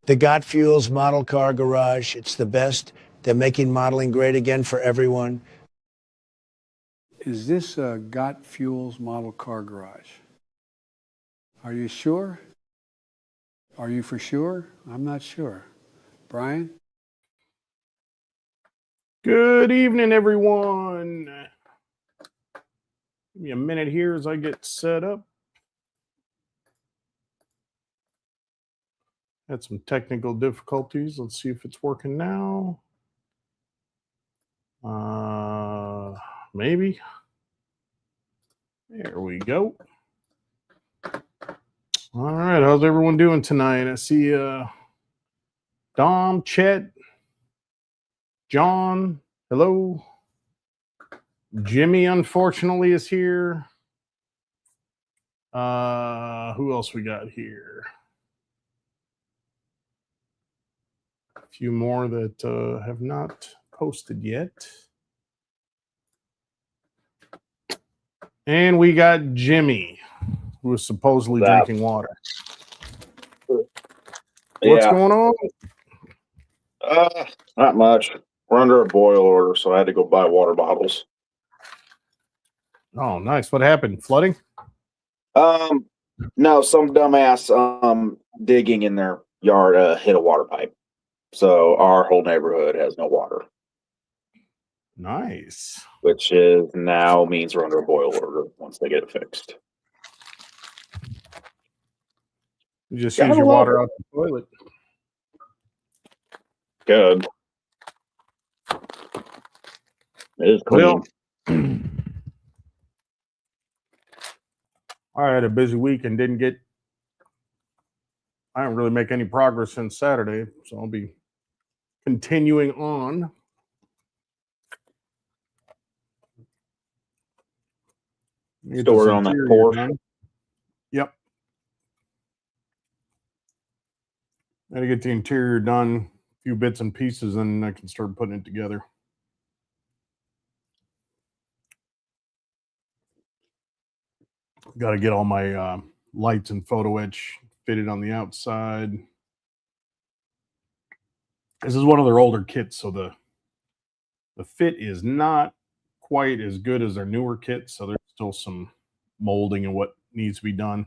The Got Fuels Model Car Garage. It's the best. They're making modeling great again for everyone. Is this a Got Fuels Model Car Garage? Are you sure? Are you for sure? I'm not sure. Brian? Good evening, everyone. Give me a minute here as I get set up. Had some technical difficulties. Let's see if it's working now. Maybe. There we go. All right, how's everyone doing tonight? I see Dom, Chet, John, hello. Jimmy, unfortunately, is here. Who else we got here? A few more that have not posted yet. And we got Jimmy, who is supposedly drinking water. What's going on? Not much. We're under a boil order, so I had to go buy water bottles. Oh, nice. What happened? Flooding? No, some dumbass digging in their yard hit a water pipe. So our whole neighborhood has no water. Nice. Which is now means we're under a boil order once they get it fixed. You just use your water out the toilet. Good. It is clean. Well, I had a busy week and I didn't really make any progress since Saturday, so I'll be continuing on. Still on that Porsche. Yep. I had to get the interior done, a few bits and pieces, and I can start putting it together. Got to get all my lights and photo etch fitted on the outside. This is one of their older kits, so the fit is not quite as good as their newer kits, so there's still some molding and what needs to be done.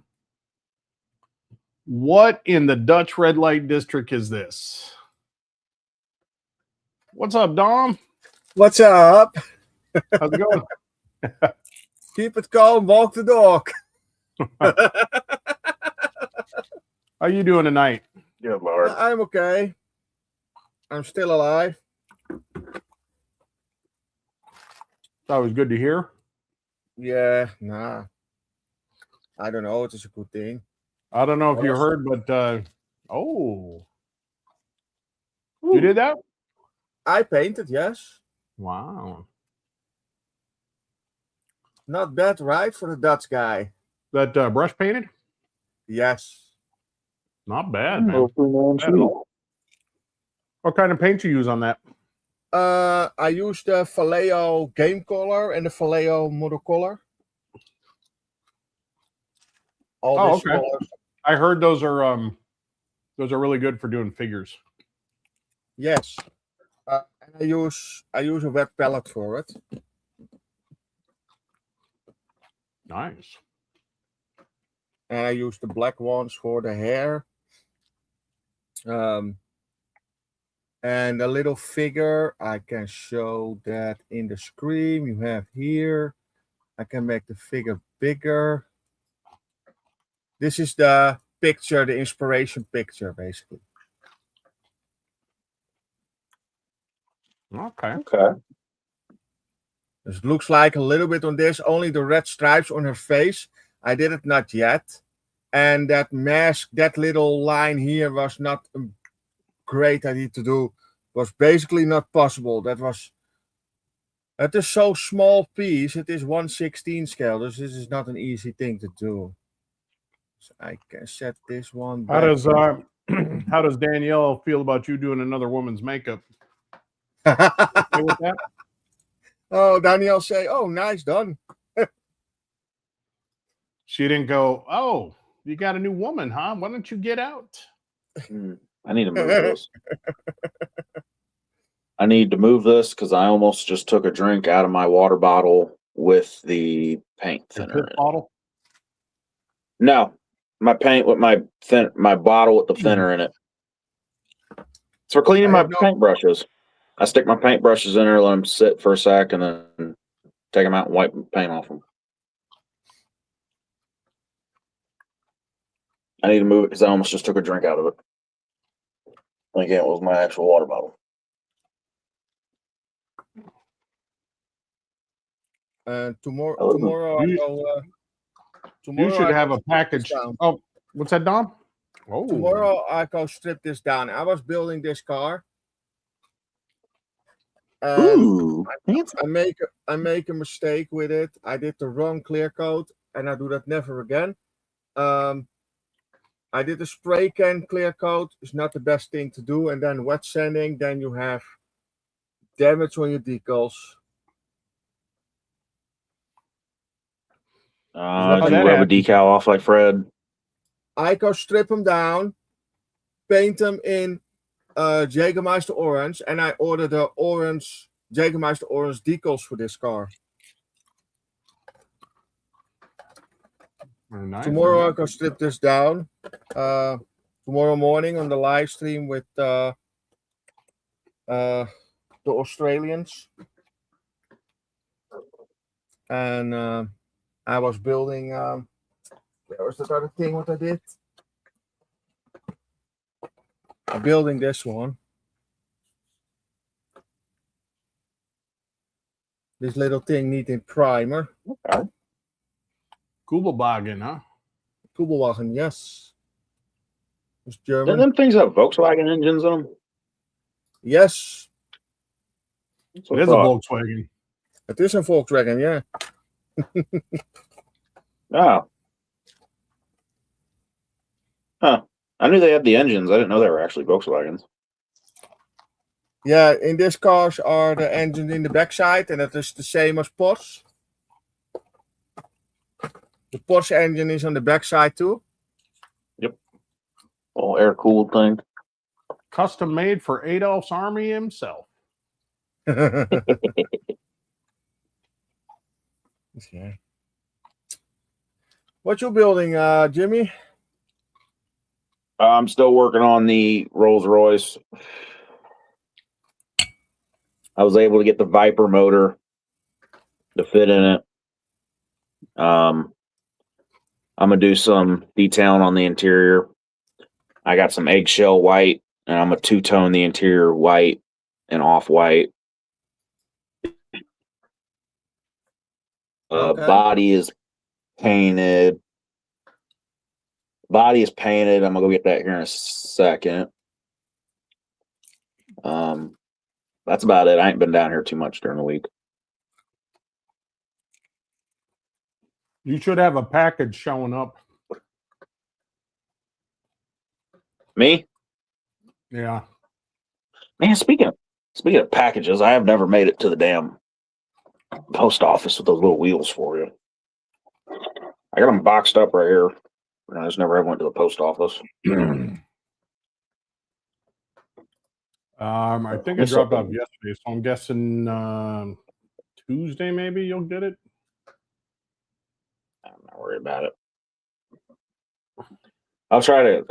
What in the Dutch red light district is this? What's up, Dom? What's up? How's it going? Keep it calm, walk the dog. How you doing tonight? Good Lord. I'm okay. I'm still alive. That was good to hear. Yeah, nah. I don't know. It's a good thing. I don't know if you heard, but you did that? I painted, yes. Wow. Not bad, right, for the Dutch guy? That brush painted? Yes. Not bad, man. What kind of paint you use on that? I used the Vallejo Game Color and the Vallejo Model Color. All these colors. I heard those are really good for doing figures. Yes. And I use a wet palette for it. Nice. And I use the black ones for the hair. And a little figure, I can show that in the screen you have here. I can make the figure bigger. This is the picture, the inspiration picture, basically. Okay. It looks like a little bit on this, only the red stripes on her face. I did it not yet. And that mask, that little line here was not a great idea to do. It was basically not possible. It is so small piece. It is 1/16 scale. This is not an easy thing to do. So I can set this one back. How does Danielle feel about you doing another woman's makeup? Okay with that? Oh, Danielle say, "Oh, nice done." She didn't go, "Oh, you got a new woman, huh? Why don't you get out?" I need to move this. I need to move this because I almost just took a drink out of my water bottle with the paint Your thinner. pit bottle. No, my paint with my bottle with the thinner in it. So for cleaning I my have no- paintbrushes, I stick my paintbrushes in there, let them sit for a sec, and then take them out and wipe the paint off them. I need to move it because I almost just took a drink out of it. Again, it was my actual water bottle. Tomorrow, Oh, tomorrow you- I go. You Tomorrow should I have go a strip this package. down. Oh, what's that, Dom? Oh, Tomorrow I go strip this down. I was building this car. And Ooh, fancy. I make a mistake with it. I did the wrong clear coat, and I do that never again. I did a spray can clear coat. It's not the best thing to do, and then wet sanding. Then you have damage on your decals. Do that you rub a happens. decal off like Fred? I go strip them down, paint them in Jägermeister orange, and I order the orange Jägermeister orange decals for this car. very nice. Tomorrow I go strip this down. Tomorrow morning on the live stream with the Australians, and I was building. Where was that other thing? What I did? I'm building this one. This little thing needing primer. Kugelwagen, huh? Kugelwagen, yes. It's Didn't German. them things have Volkswagen engines in them? Yes, That's It what I is a thought. Volkswagen. it is a Volkswagen, yeah. Oh. Huh. I knew they had the engines. I didn't know they were actually Volkswagens. Yeah, in this cars are the engine in the backside, and that is the same as Porsche. The Porsche engine is on the backside too. Little air cooled thing. Custom made for Adolf's army himself. Yeah. What you building, Jimmy? I'm still working on the Rolls Royce. I was able to get the Viper motor to fit in it. I'm gonna do some detailing on the interior. I got some eggshell white, and I'm gonna two-tone the interior white and off-white. Okay. Body is painted. Body is painted. I'm gonna go get that here in a second. That's about it. I ain't been down here too much during the week. You should have a package showing up. Me? Yeah. Man, speaking of packages, I have never made it to the damn post office with those little wheels for you. I got them boxed up right here. I just never ever went to the post office. I think I What's dropped up? off yesterday, so I'm guessing Tuesday maybe you'll get it. I'm not worried about it. I'll try to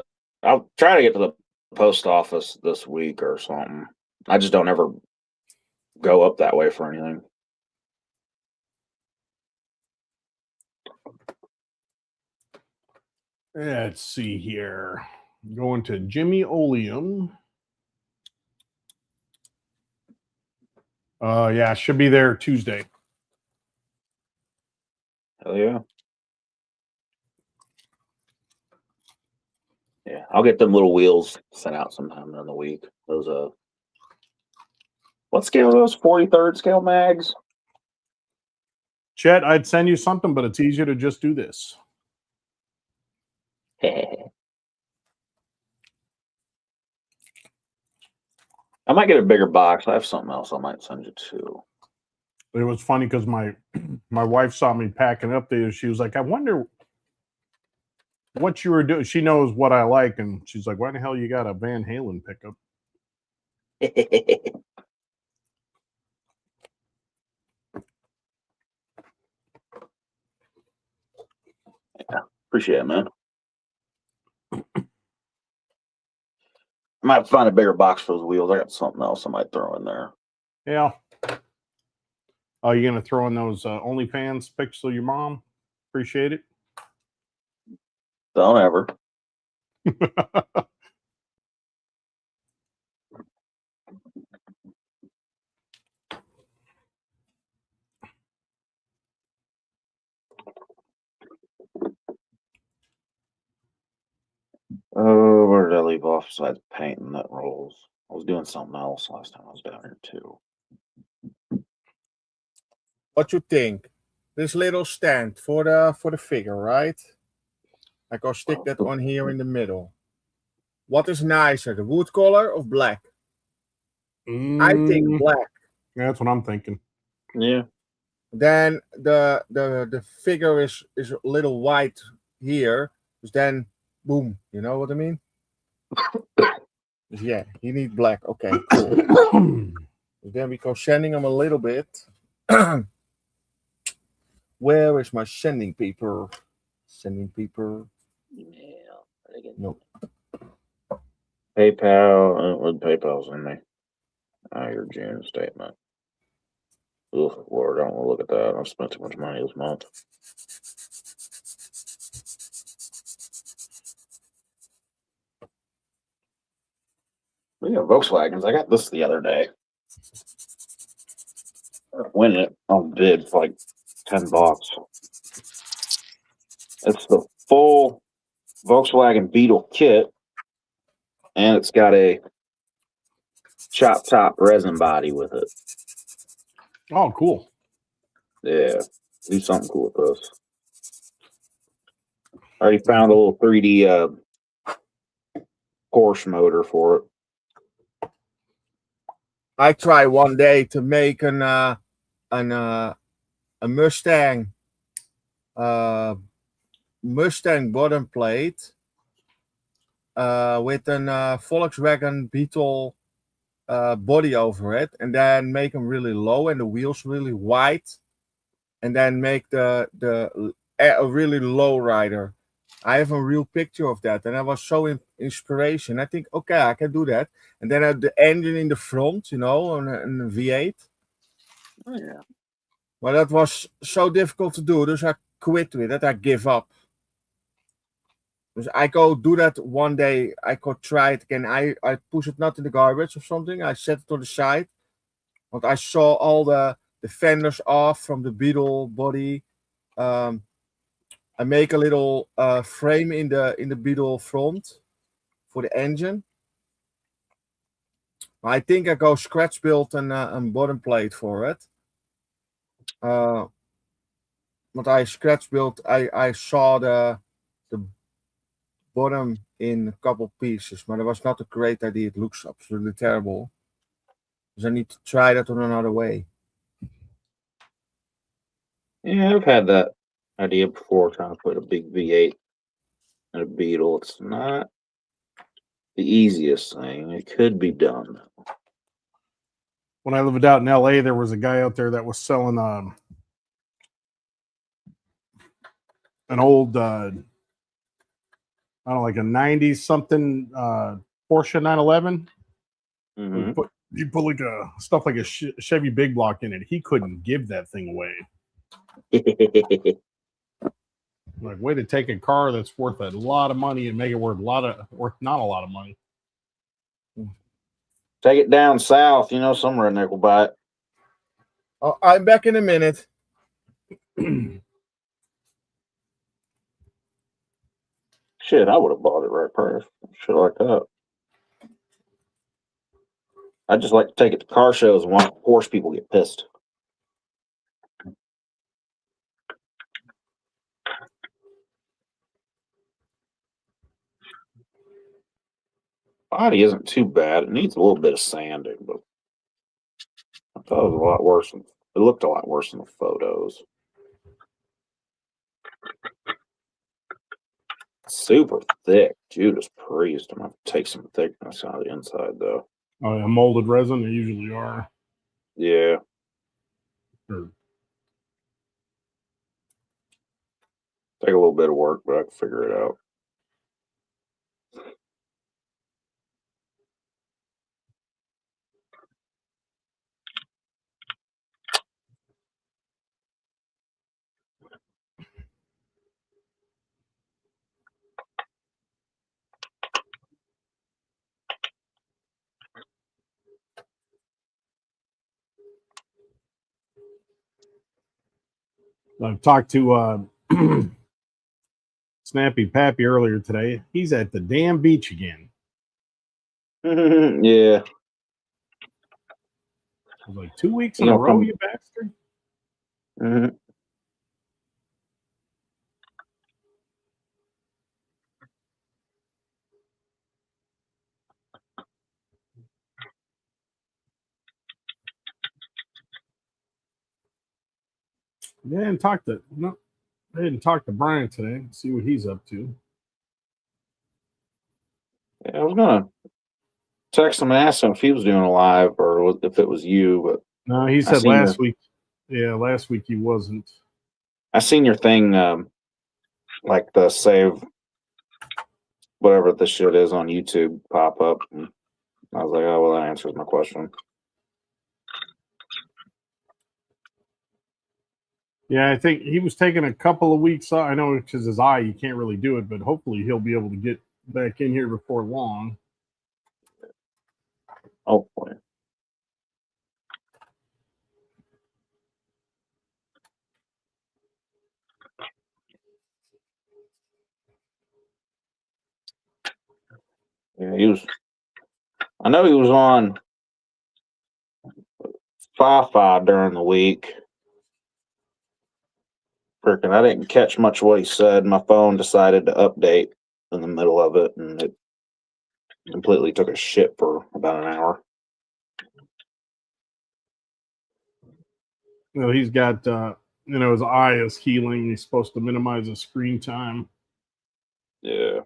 get to the post office this week or something. I just don't ever go up that way for anything. Let's see here. Going to Jimmy Oleum. Yeah, should be there Tuesday. Hell yeah. Yeah, I'll get them little wheels sent out sometime in the week. Those what scale are those? 43rd scale mags? Chet, I'd send you something, but it's easier to just do this. I might get a bigger box. I have something else I might send you too. It was funny because my wife saw me packing up there. She was like, I wonder what you were doing. She knows what I like, and she's like, "Why the hell you got a Van Halen pickup?" Appreciate it, man. I might find a bigger box for those wheels. I got something else I might throw in there. Yeah. Oh, you gonna throw in those OnlyFans pics of your mom? Appreciate it. Don't ever. Oh, where did I leave off besides painting that rolls? I was doing something else last time I was down here too. What you think? This little stand for the figure, right? I go stick that on here in the middle. What is nicer, the wood color or black? I think black. Yeah, that's what I'm thinking. Yeah. Then the figure is a little white here. Dus then boom, you know what I mean? Dus yeah, you need black. Okay, cool. Then we go sanding them a little bit. Where is my sanding paper? Sanding paper. Yeah. Nope. PayPal. What PayPal's in me? Your June statement. Ugh, Lord, I don't want to look at that. I've spent too much money this month. Speaking of Volkswagens, I got this the other day. Winning it on bid for like $10. It's the full Volkswagen Beetle kit, and it's got a chop top resin body with it. Oh, cool. Yeah, do something cool with this. I already found a little 3D Porsche motor for it. I try one day to make a Mustang Mustang bottom plate with a Volkswagen Beetle body over it, and then make them really low and the wheels really wide, and then make a really low rider. I have a real picture of that, and I was so inspiration. I think, okay, I can do that. And then I have the engine in the front, you know, on a V8. Oh, yeah. But that was so difficult to do, so I quit with it. I give up. So I go do that one day. I could try it again. I push it not in the garbage or something. I set it on the side. But I saw all the fenders off from the Beetle body. I make a little frame in the Beetle front for the engine. I think I go scratch build a bottom plate for it. But I scratch built. I saw the bottom in a couple pieces, but it was not a great idea. It looks absolutely terrible. So I need to try that on another way. Yeah, I've had that idea before, trying to put a big V8 in a Beetle. It's not the easiest thing. It could be done. When I lived out in LA, there was a guy out there that was selling an old I don't know, like a 90s something Porsche 911. Mm-hmm. You put like a stuff like a Chevy Big Block in it. He couldn't give that thing away. Like, way to take a car that's worth a lot of money and make it worth not a lot of money. Take it down south, you know, somewhere in there will buy it. Oh, I'm back in a minute. Shit, I would have bought it right first. Shit like that. I just like to take it to car shows and watch Porsche people get pissed. Body isn't too bad. It needs a little bit of sanding, but I thought it was a lot worse. It looked a lot worse in the photos. super thick. Judas Priest. I'm gonna take some thickness out of the inside though. Oh, yeah, molded resin. They usually are. Yeah. Or, Take a little bit of work, but I can figure it out. I've talked to Snappy Pappy earlier today. He's at the damn beach again. Yeah. I was like, 2 weeks in a row, you bastard. Mm-hmm. They didn't talk to Brian today. See what he's up to. Yeah, I was gonna text him and ask him if he was doing a live or if it was you, but No, he said last week. Yeah, last week he wasn't. I seen your thing, like the save whatever the shit is on YouTube pop up. And I was like, oh well, that answers my question. Yeah, I think he was taking a couple of weeks off. I know because his eye, you can't really do it, but hopefully he'll be able to get back in here before long. Hopefully. Yeah, I know he was on Fi-Fi during the week. Freaking, I didn't catch much of what he said. My phone decided to update in the middle of it, and it completely took a shit for about an hour. You know, he's got, his eye is healing. He's supposed to minimize his screen time. Yeah.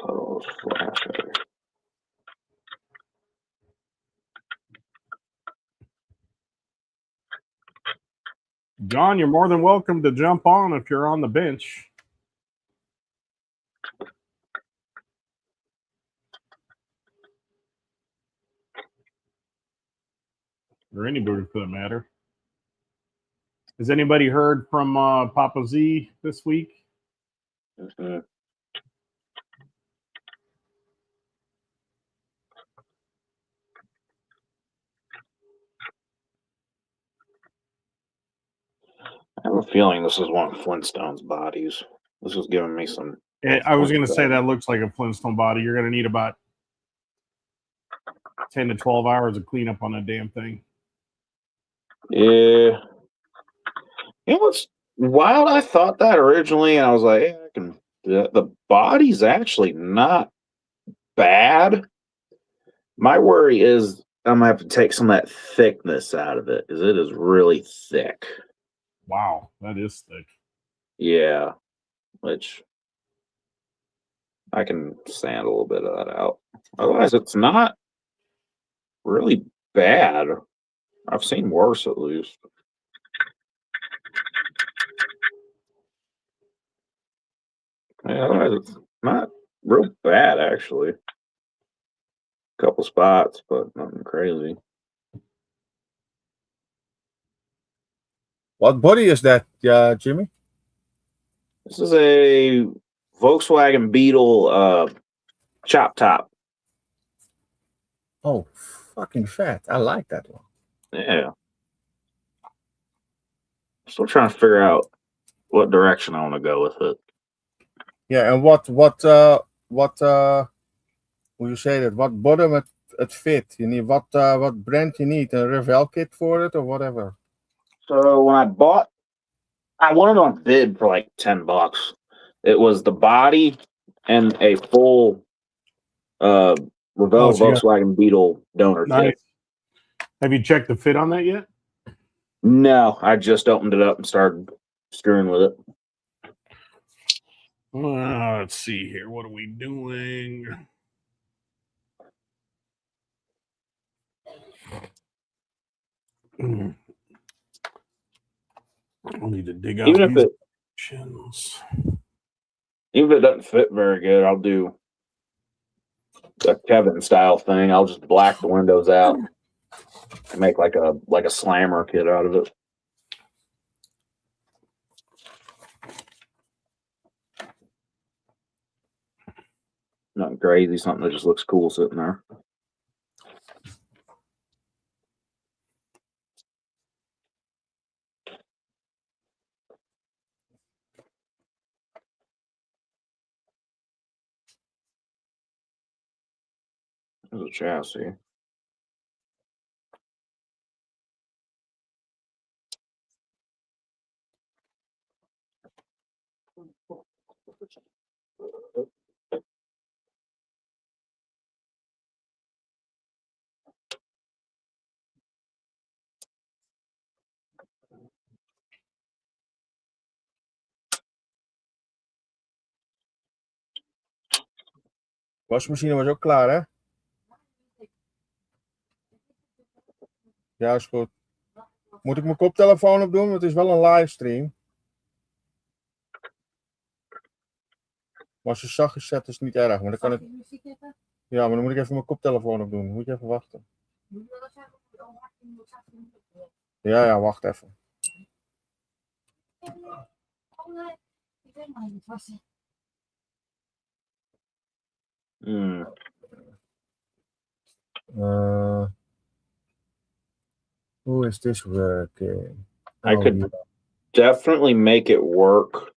Oh, flash. John, you're more than welcome to jump on if you're on the bench. Or anybody for that matter. Has anybody heard from Papa Z this week? Mm-hmm. I have a feeling this is one of Flintstone's bodies. This is giving me some. I was going to say that looks like a Flintstone body. You're going to need about 10 to 12 hours of cleanup on that damn thing. Yeah. You know what's wild? I thought that originally, and I was like, I can. The body's actually not bad. My worry is I'm gonna have to take some of that thickness out of it, because it is really thick. Wow, that is thick. Yeah, which I can sand a little bit of that out. Otherwise, it's not really bad. I've seen worse, at least. Yeah, otherwise, it's not real bad, actually. Couple spots, but nothing crazy. What body is that, Jimmy? This is a Volkswagen Beetle chop top. Oh, fucking fat. I like that one. Yeah. Still trying to figure out what direction I want to go with it. Yeah, and what will you say that? What bottom it fit? You need what brand you need? A Revell kit for it or whatever? So when I wanted on bid for like $10. It was the body and a full Oh, so you got- Volkswagen Beetle donor Nice. kit. Have you checked the fit on that yet? No, I just opened it up and started screwing with it. Let's see here. What are we doing? I'll need to dig out Even if these it options. even if it doesn't fit very good, I'll do a Kevin style thing. I'll just black the windows out and make like a slammer kit out of it. Nothing crazy, something that just looks cool sitting there. There's a chassis. Wasmachine was ook klaar, hè? Ja, is goed. Moet ik mijn koptelefoon opdoen? Want het is wel een livestream. Maar als je zachtjes zet is het niet erg. Maar dan kan ik... Ja, maar dan moet ik even mijn koptelefoon opdoen. Moet je even wachten. Ja, wacht even. Hmm. Hoe is this working? I could definitely make it work,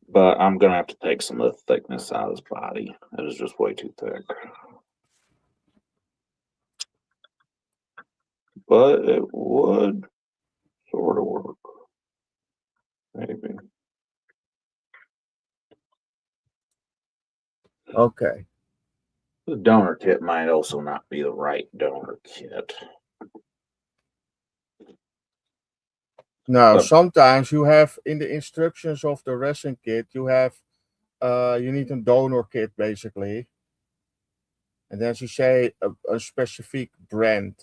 but I'm gonna have to take some of the thickness out of his body. It is just way too thick. But it would sort of work. Maybe. Okay. The donor kit might also not be the right donor kit. Now, So- sometimes you have in the instructions of the resin kit, you have, you need a donor kit basically. And then you say a specific brand.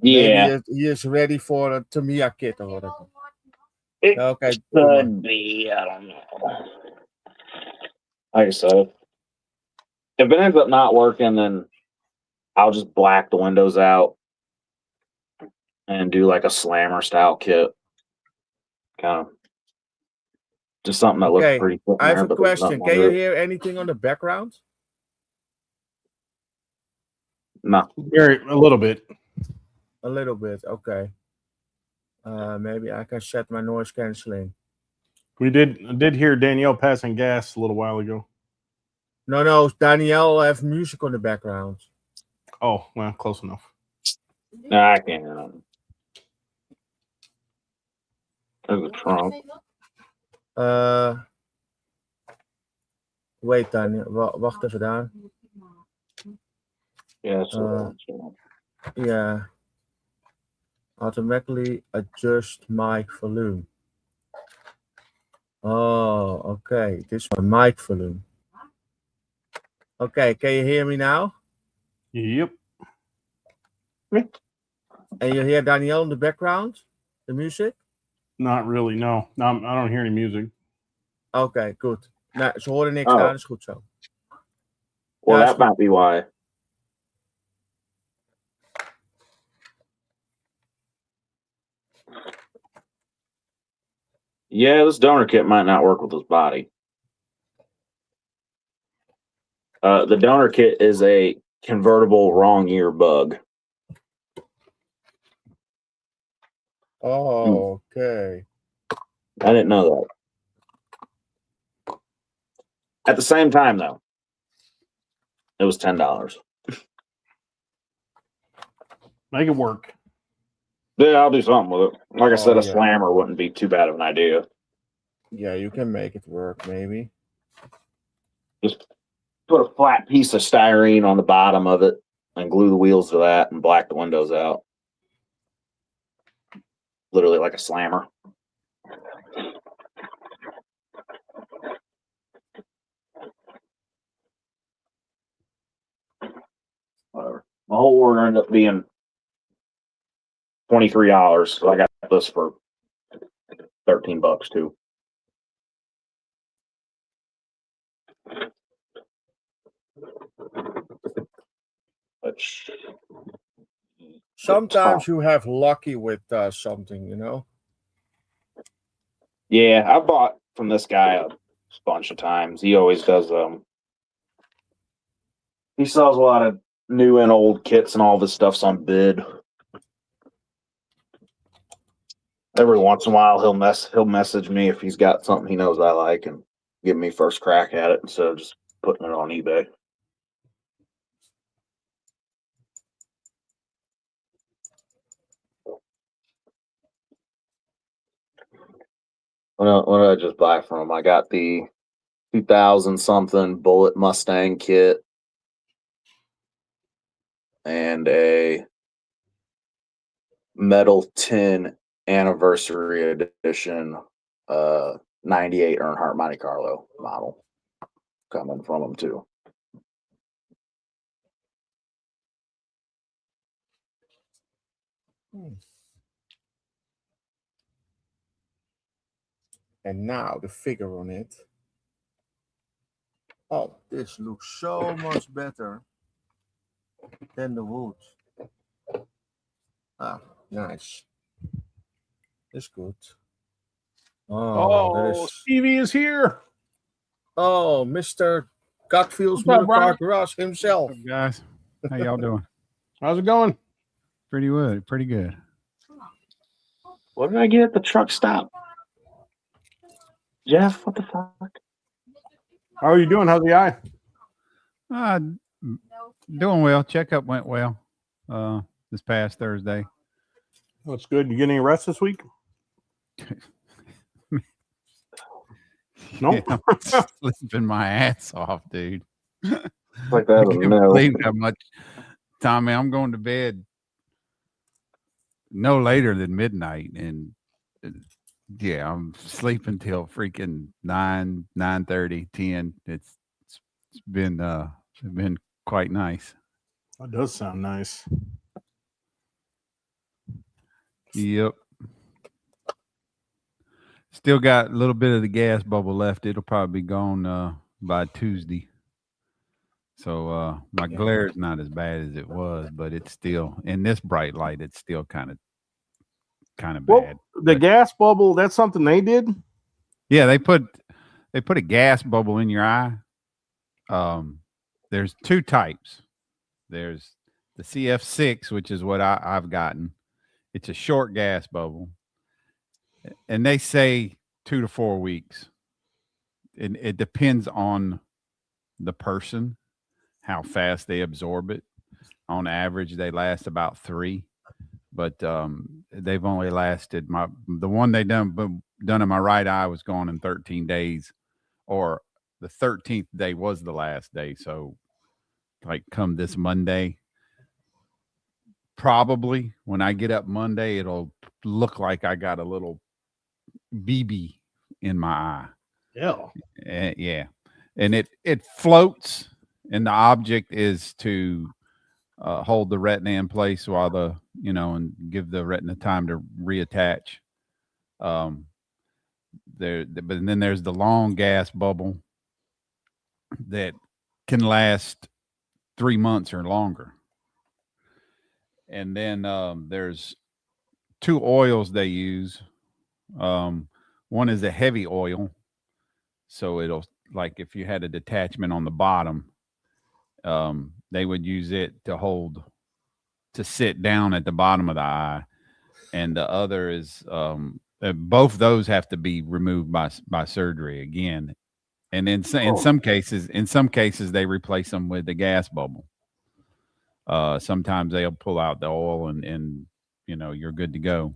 Yeah, Maybe he is ready for a Tamiya kit or whatever. it Okay. could be. I don't know. Like I said, if it ends up not working, then I'll just black the windows out and do like a slammer style kit. Kind of just something that Okay, looks pretty cool. I have a question. Can you hear anything on the background? No. Very a little bit. A little bit. Okay. Maybe I can set my noise canceling. We did hear Danielle passing gas a little while ago. No, Danielle have music on the background. Oh, well, close enough. No, I can't hear nothing. There's a trunk. Wait, Daniel. Wacht even daar. Yeah, so Yeah. Automatically adjust mic volume. Oh, okay. This is my mic volume. Okay, can you hear me now? Yep. And you hear Danielle in the background? The music? Not really. No, I don't hear any music. Oké, goed. Nou, ze horen niks Oh. aan, is goed zo. Well, Ja, that might be why. Yeah, this donor kit might not work with his body. The donor kit is a convertible wrong ear bug. Oh, okay. I didn't know that. At the same time, though, it was $10. Make it work. Yeah, I'll do something with it. Like I said, Oh, a yeah. slammer wouldn't be too bad of an idea. Yeah, you can make it work, maybe. put a flat piece of styrene on the bottom of it and glue the wheels to that and black the windows out. Literally like a slammer. Whatever. My whole order ended up being $23. So I got this for $13 too. Which Sometimes you have lucky with something, you know. yeah, I bought from this guy a bunch of times. He always does he sells a lot of new and old kits and all this stuff's on bid. Every once in a while he'll message me if he's got something he knows I like and give me first crack at it instead of just putting it on eBay. What did I just buy from him? I got the 2000 something Bullet Mustang kit and a Metal Tin Anniversary Edition 98 Earnhardt Monte Carlo model coming from him too. And now the figure on it. Oh, this looks so much better than the wood. Ah, nice. It's good. Oh, that is. Stevie is here. Oh, Mr. Gutfield's What's up, Motor Car Brian? Garage himself. What's up, guys? How y'all doing? How's it going? Pretty good. Pretty good. What did I get at the truck stop? Jeff, what the fuck? How are you doing? How's the eye? Doing well. Checkup went well this past Thursday. That's good. You get any rest this week? No. Yeah, I'm sleeping my ass off, dude. Like that, I can't no. believe how much, Tommy. I'm going to bed no later than midnight, and yeah, I'm sleeping till freaking 9:30, 10. It's been quite nice. That does sound nice. Yep. Still got a little bit of the gas bubble left. It'll probably be gone by Tuesday. So my glare is not as bad as it was, but it's still in this bright light. It's still kind of bad. Well, the gas bubble, that's something they did? Yeah, they put a gas bubble in your eye. There's two types. There's the CF6, which is what I've gotten. It's a short gas bubble. And they say 2 to 4 weeks. It depends on the person, how fast they absorb it. On average, they last about 3, but they've only lasted the one they done in my right eye was gone in 13 days, or the 13th day was the last day. So, like, come this Monday, probably when I get up Monday, it'll look like I got a little BB in my eye. Yeah. Yeah. And it floats, and the object is to hold the retina in place while and give the retina time to reattach. But then there's the long gas bubble that can last 3 months or longer. And then there's 2 oils they use. One is a heavy oil, so it'll, like, if you had a detachment on the bottom, they would use it to sit down at the bottom of the eye. And the other is both those have to be removed by surgery again. And in some cases they replace them with the gas bubble. Sometimes they'll pull out the oil and you're good to go.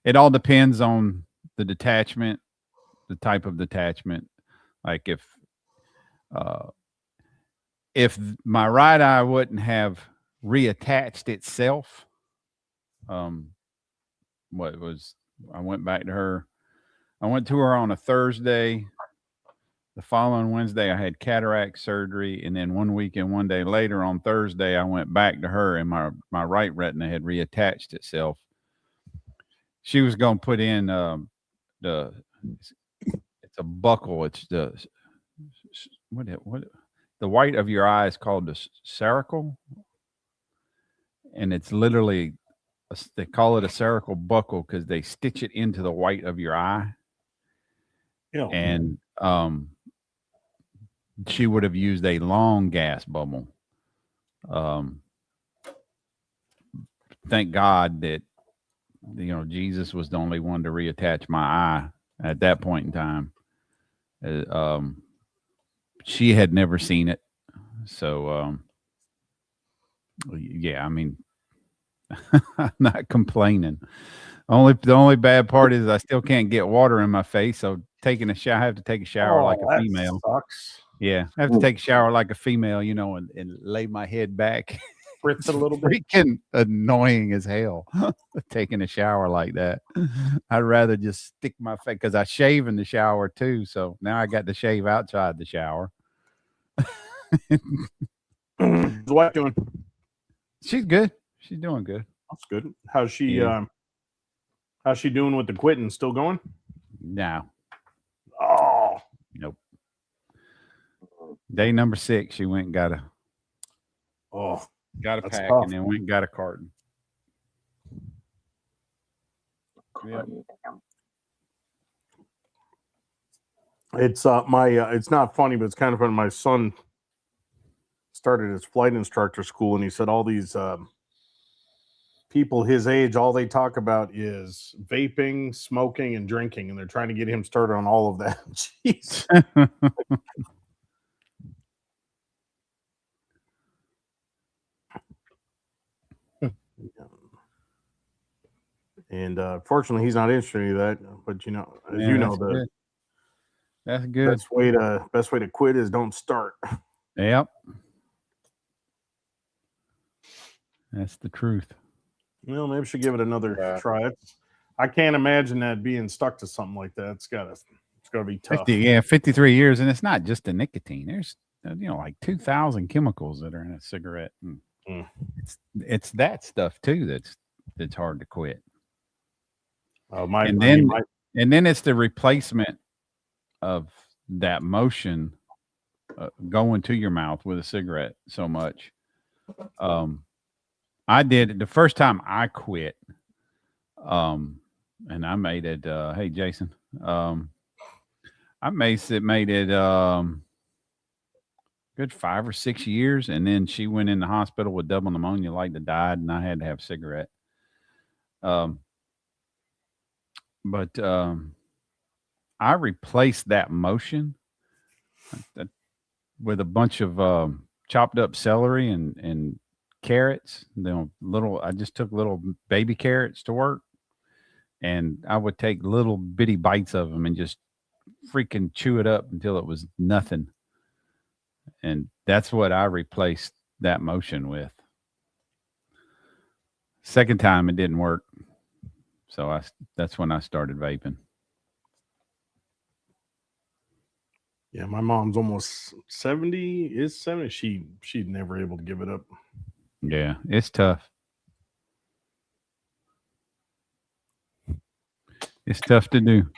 It all depends on the detachment, the type of detachment. Like, if If my right eye wouldn't have reattached itself, I went back to her. I went to her on a Thursday. The following Wednesday, I had cataract surgery, and then 1 week and 1 day later, on Thursday, I went back to her, and my right retina had reattached itself. She was going to put in it's a buckle. It's the white of your eye is called the sacral, and it's literally they call it a sacral buckle because they stitch it into the white of your eye. Yeah. And she would have used a long gas bubble. Thank God that Jesus was the only one to reattach my eye at that point in time. She had never seen it, so yeah. I mean, I'm not complaining. The only bad part is I still can't get water in my face. So taking a shower, I have to take a shower like a female. Sucks. Yeah, I have to take a shower like a female, and lay my head back. Spritz it a little bit. Freaking annoying as hell. Taking a shower like that. I'd rather just stick my face because I shave in the shower too. So now I got to shave outside the shower. How's the wife doing? She's good. She's doing good. That's good. How's she? Yeah. How's she doing with the quitting? Still going? No. Oh, Nope. Day number 6, she went and got a that's pack tough. and then went and got a carton. Yep. It's it's not funny, but it's kind of funny. My son started his flight instructor school, and he said all these people his age, all they talk about is vaping, smoking, and drinking, and they're trying to get him started on all of that. Jeez. And fortunately, he's not interested in that. But That's good. best way to quit is don't start. Yep. That's the truth. Well, maybe we should give it another try. I can't imagine that being stuck to something like that. It's gotta be tough. 53 years, and it's not just the nicotine. There's like 2,000 chemicals that are in a cigarette. And it's that stuff too that's hard to quit. And then it's the replacement of that motion going to your mouth with a cigarette so much. I did it the first time I quit. And I made it, hey Jason, I made it good 5 or 6 years, and then she went in the hospital with double pneumonia, like to died, and I had to have a cigarette. But I replaced that motion with a bunch of chopped up celery and carrots. I just took little baby carrots to work, and I would take little bitty bites of them and just freaking chew it up until it was nothing. And that's what I replaced that motion with. Second time it didn't work. So that's when I started vaping. Yeah, my mom's almost 70. Is 70. She's never able to give it up. Yeah, it's tough. It's tough to do.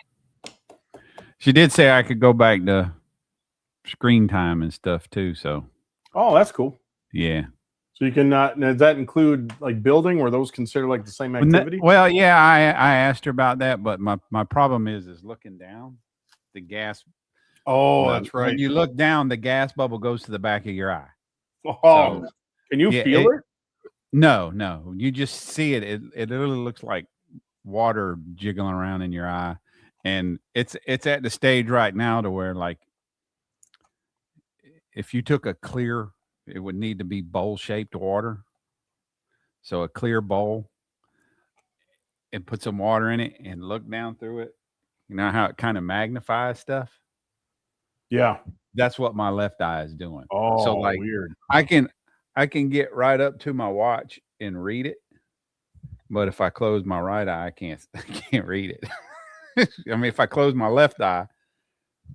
She did say I could go back to screen time and stuff too. So. Oh, that's cool. Yeah. So you can does that include like building? Were those considered like the same activity? Well, yeah, I asked her about that, but my problem is looking down, the gas. Oh, that's right. When you look down, the gas bubble goes to the back of your eye. Oh, can you feel it? No. You just see it. It literally looks like water jiggling around in your eye, and it's at the stage right now to where, like, if you took a clear, it would need to be bowl shaped water. So a clear bowl, and put some water in it and look down through it. You know how it kind of magnifies stuff? Yeah. That's what my left eye is doing. Oh, So like weird. I can get right up to my watch and read it, but if I close my right eye, I can't read it. I mean, if I close my left eye,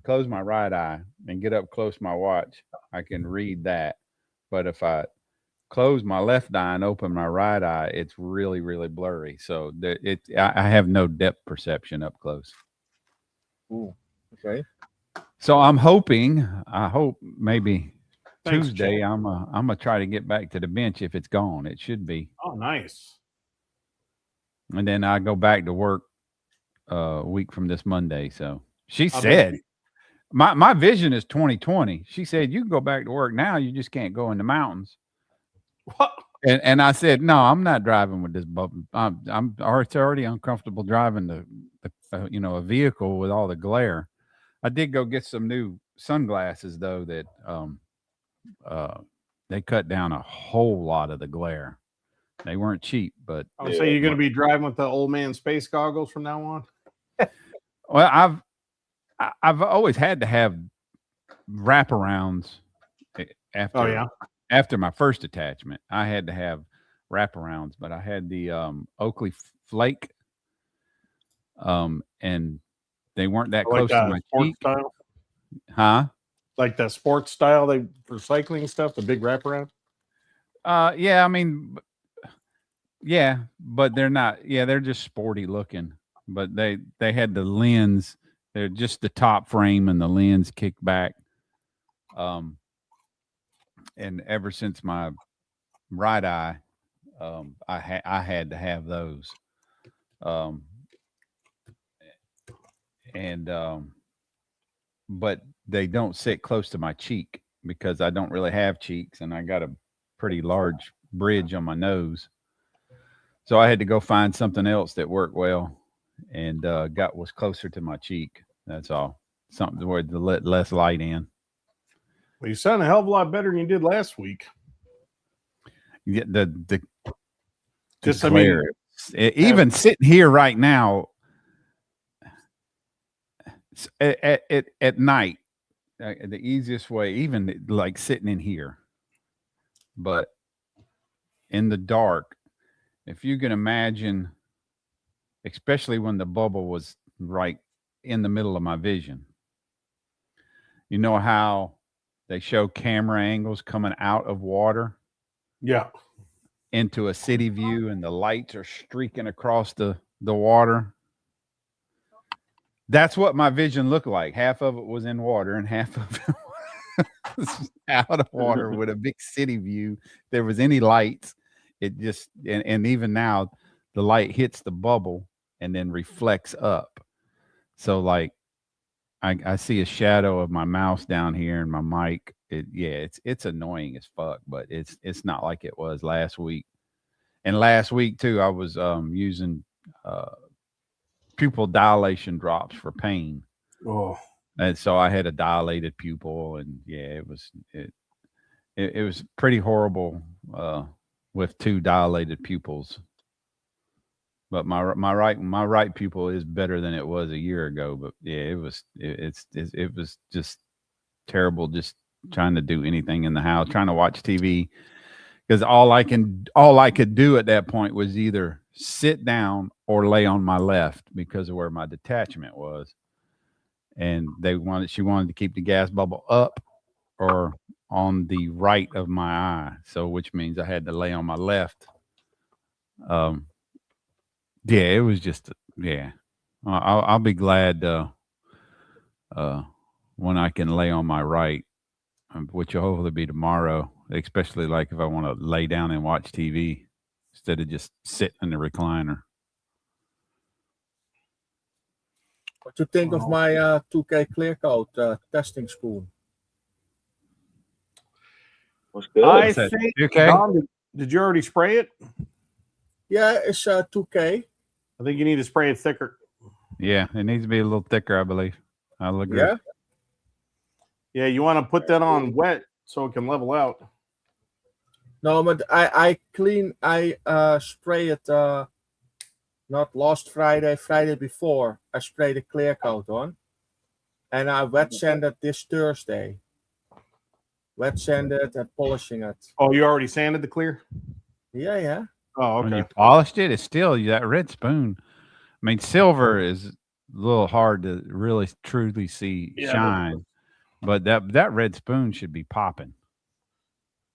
close my right eye, and get up close to my watch, I can read that. But if I close my left eye and open my right eye, it's really, really blurry. So I have no depth perception up close. Ooh, okay. So I hope maybe Thanks, Tuesday Chip. I'm gonna try to get back to the bench if it's gone. It should be. Oh, nice. And then I go back to work a week from this Monday. So she I bet said you- my vision is 20/20. She said you can go back to work now, you just can't go in the mountains. What? And I said, no, I'm not driving with this bubble. It's already uncomfortable driving the a vehicle with all the glare. I did go get some new sunglasses though that they cut down a whole lot of the glare. They weren't cheap, but I would say you're going to be driving with the old man space goggles from now on. well, I've always had to have wraparounds after Oh yeah. after my first attachment. I had to have wraparounds, but I had the Oakley Flake, and they weren't that close to my sports cheek, style. huh? Like the sports style, they for cycling stuff, the big wraparound. Yeah, I mean, yeah, but they're not. Yeah, they're just sporty looking, but they had the lens. They're just the top frame and the lens kicked back. And ever since my right eye, I had to have those. But they don't sit close to my cheek because I don't really have cheeks and I got a pretty large bridge on my nose. So I had to go find something else that worked well and was closer to my cheek. That's all. Something where to let less light in. Well, you sound a hell of a lot better than you did last week. Yeah, the Just, I glare. mean, Even sitting here right now at night, the easiest way, even like sitting in here, but in the dark, if you can imagine, especially when the bubble was right in the middle of my vision, you know how they show camera angles coming out of water yeah. into a city view and the lights are streaking across the water. That's what my vision looked like. Half of it was in water and half of it was out of water with a big city view. If there was any lights, it just and even now the light hits the bubble and then reflects up. So like I see a shadow of my mouse down here and my mic. It's annoying as fuck, but it's not like it was last week. And last week too, I was using pupil dilation drops for pain. Oh, And so I had a dilated pupil, and yeah, it was pretty horrible with two dilated pupils. But my right pupil is better than it was a year ago. But yeah, it was just terrible. Just trying to do anything in the house, trying to watch TV, because all I could do at that point was either sit down or lay on my left because of where my detachment was. And she wanted to keep the gas bubble up or on the right of my eye. So, which means I had to lay on my left. Yeah, it was just, yeah. I'll be glad when I can lay on my right, which will hopefully be tomorrow, especially like if I want to lay down and watch TV instead of just sitting in the recliner. What do you think of my 2K clear coat testing spoon? What's good? I that? think. You okay? Don, did you already spray it? Yeah, it's 2K. I think you need to spray it thicker. Yeah, it needs to be a little thicker, I believe. I'll agree. Yeah. Yeah, you want to put that on wet so it can level out. No, but I spray it not last Friday, Friday before. I sprayed the clear coat on. And I wet sanded this Thursday. wet sanded and polishing it. Oh, you already sanded the clear? Yeah. Oh, When you okay. polished it, it's still that red spoon. I mean, silver is a little hard to really truly see Yeah, shine, but that red spoon should be popping.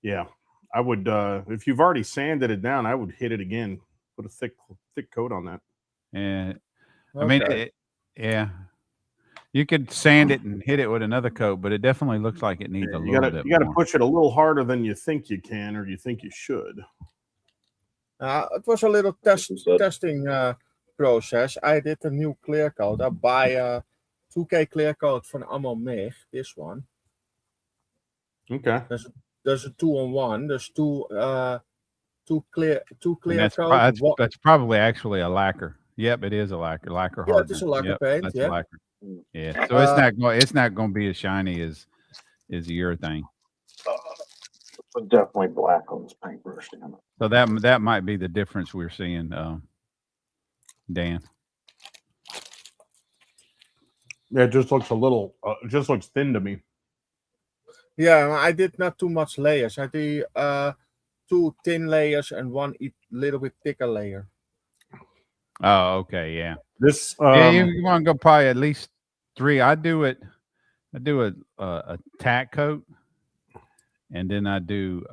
Yeah, I would. If you've already sanded it down, I would hit it again. Put a thick coat on that. And I mean, Okay. yeah, you could sand it and hit it with another coat, but it definitely looks like it needs a You little gotta bit you gotta more. push it a little harder than you think you can, or you think you should. It was a little testing process. I did a new clear coat. I buy a 2K clear coat from Ammo Mig. This one. Okay. There's a 2-on-1. There's two clear And that's coats. that's probably actually a lacquer. Yep, it is a lacquer. Lacquer Yeah, hardener. it is a lacquer Yep, paint, that's yeah. a lacquer. Yeah, so it's not going to be as shiny as the urethane. Definitely black on this paintbrush. Damn it. So that might be the difference we're seeing, Dan. Yeah, it just looks a little. It just looks thin to me. Yeah, I did not too much layers. I did 2 thin layers and 1 little bit thicker layer. Oh, okay, yeah. This. Yeah, you want to go probably at least 3. I do a tack coat, and then I do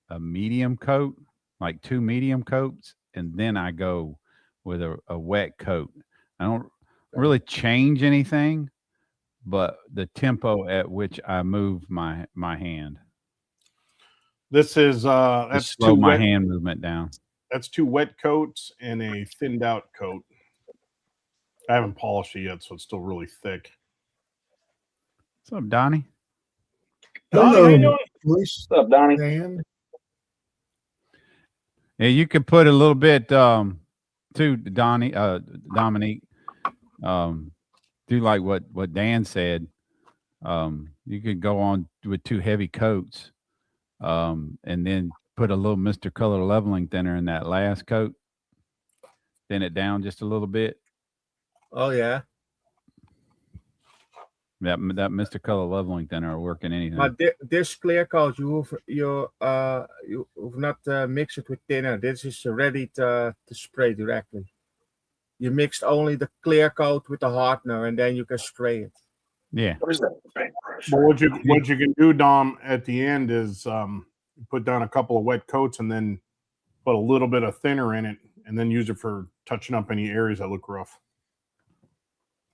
a medium coat, like 2 medium coats, and then I go with a wet coat. I don't really change anything, but the tempo at which I move my hand. This is Just that's slow two my wet. hand movement down. That's 2 wet coats and a thinned out coat. I haven't polished it yet, so it's still really thick. What's up, Donnie? Donnie, how you doing? What's up, Donnie? Dan. Yeah, you could put a little bit to Donnie, Dominique. Do like what Dan said. You could go on with 2 heavy coats, and then put a little Mr. Color leveling thinner in that last coat. Thin it down just a little bit. Oh yeah. That Mr. Color leveling thinner will work in anything. But this clear coat, you've not mixed it with thinner. This is ready to spray directly. You mixed only the clear coat with the hardener, and then you can spray it. Yeah. What is that paintbrush? But what you can do, Dom, at the end is put down a couple of wet coats and then put a little bit of thinner in it, and then use it for touching up any areas that look rough.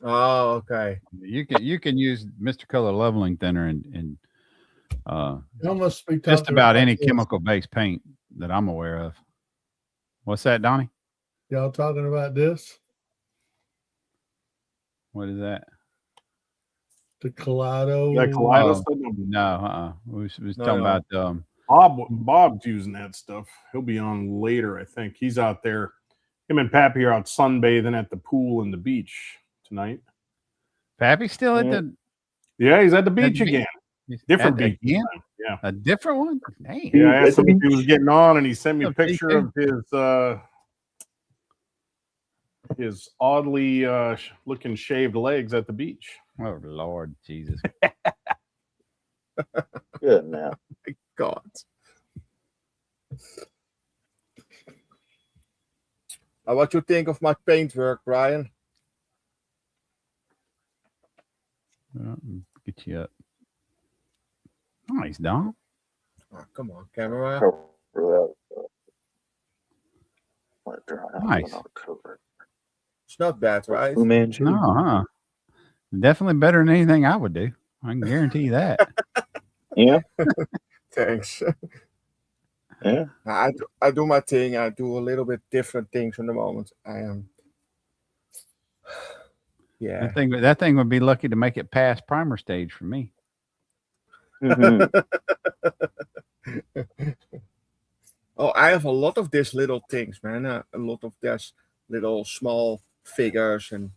Oh, okay. You can use Mr. Color leveling thinner and Y'all must be just talking about any this. chemical based paint that I'm aware of. What's that, Donnie? Y'all talking about this? What is that? The Kaleido. That Kaleido Oh. stuff? No, we was No, talking no. about Bob's using that stuff. He'll be on later, I think. He's out there. Him and Pappy are out sunbathing at the pool and the beach tonight. Pappy still at Yeah. the Yeah, he's at the beach beach. again. Different at- beach. this again? time. Yeah. A different one? Damn. Yeah, I asked him if he was getting on, and he sent me a Oh, picture DK. of his oddly looking shaved legs at the beach. Oh Lord Jesus. Good now. God. What you think of my paintwork, Brian? Get you up. Nice, Dom. Oh, come on, camera. Nice. It's not bad, right? Fu Manchu. No, huh? Definitely better than anything I would do. I can guarantee you that. Yeah. Thanks. Yeah. I do my thing. I do a little bit different things in the moment. I am. Yeah. That thing would be lucky to make it past primer stage for me. Mhm. Oh, I have a lot of these little things, man. A lot of these little small figures, and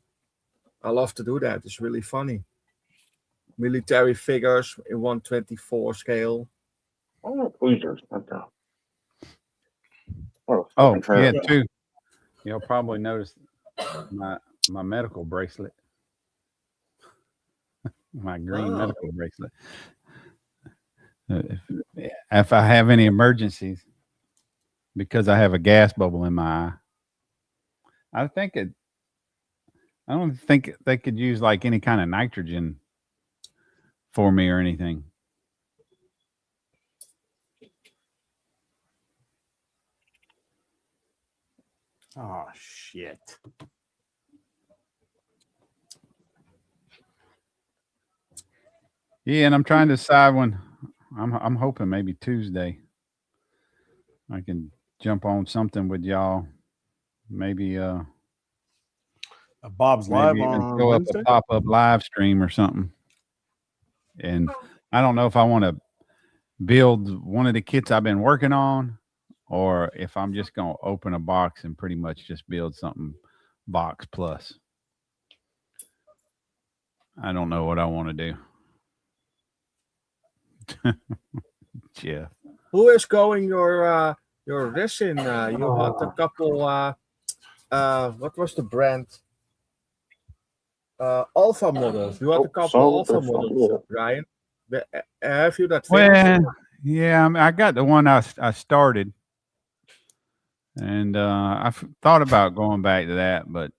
I love to do that. It's really funny. Military figures in 1/24 scale. Oh, tweezers. Okay. Oh, yeah, too. You'll probably notice my medical bracelet. My green Oh. medical bracelet. if I have any emergencies, because I have a gas bubble in my eye. I don't think they could use like any kind of nitrogen for me or anything. Oh shit. Yeah, and I'm trying to decide when I'm hoping maybe Tuesday I can jump on something with y'all. Maybe Bob's live maybe even on throw up Wednesday. a pop-up live stream or something. And I don't know if I want to build one of the kits I've been working on, or if I'm just going to open a box and pretty much just build something box plus. I don't know what I want to do. Jeff. Who is going your resin? You had a couple. What was the brand? Alpha models. You had a couple Alpha models, Brian. Have you that finished? Well, yeah, I got the one I started, and I've thought about going back to that, but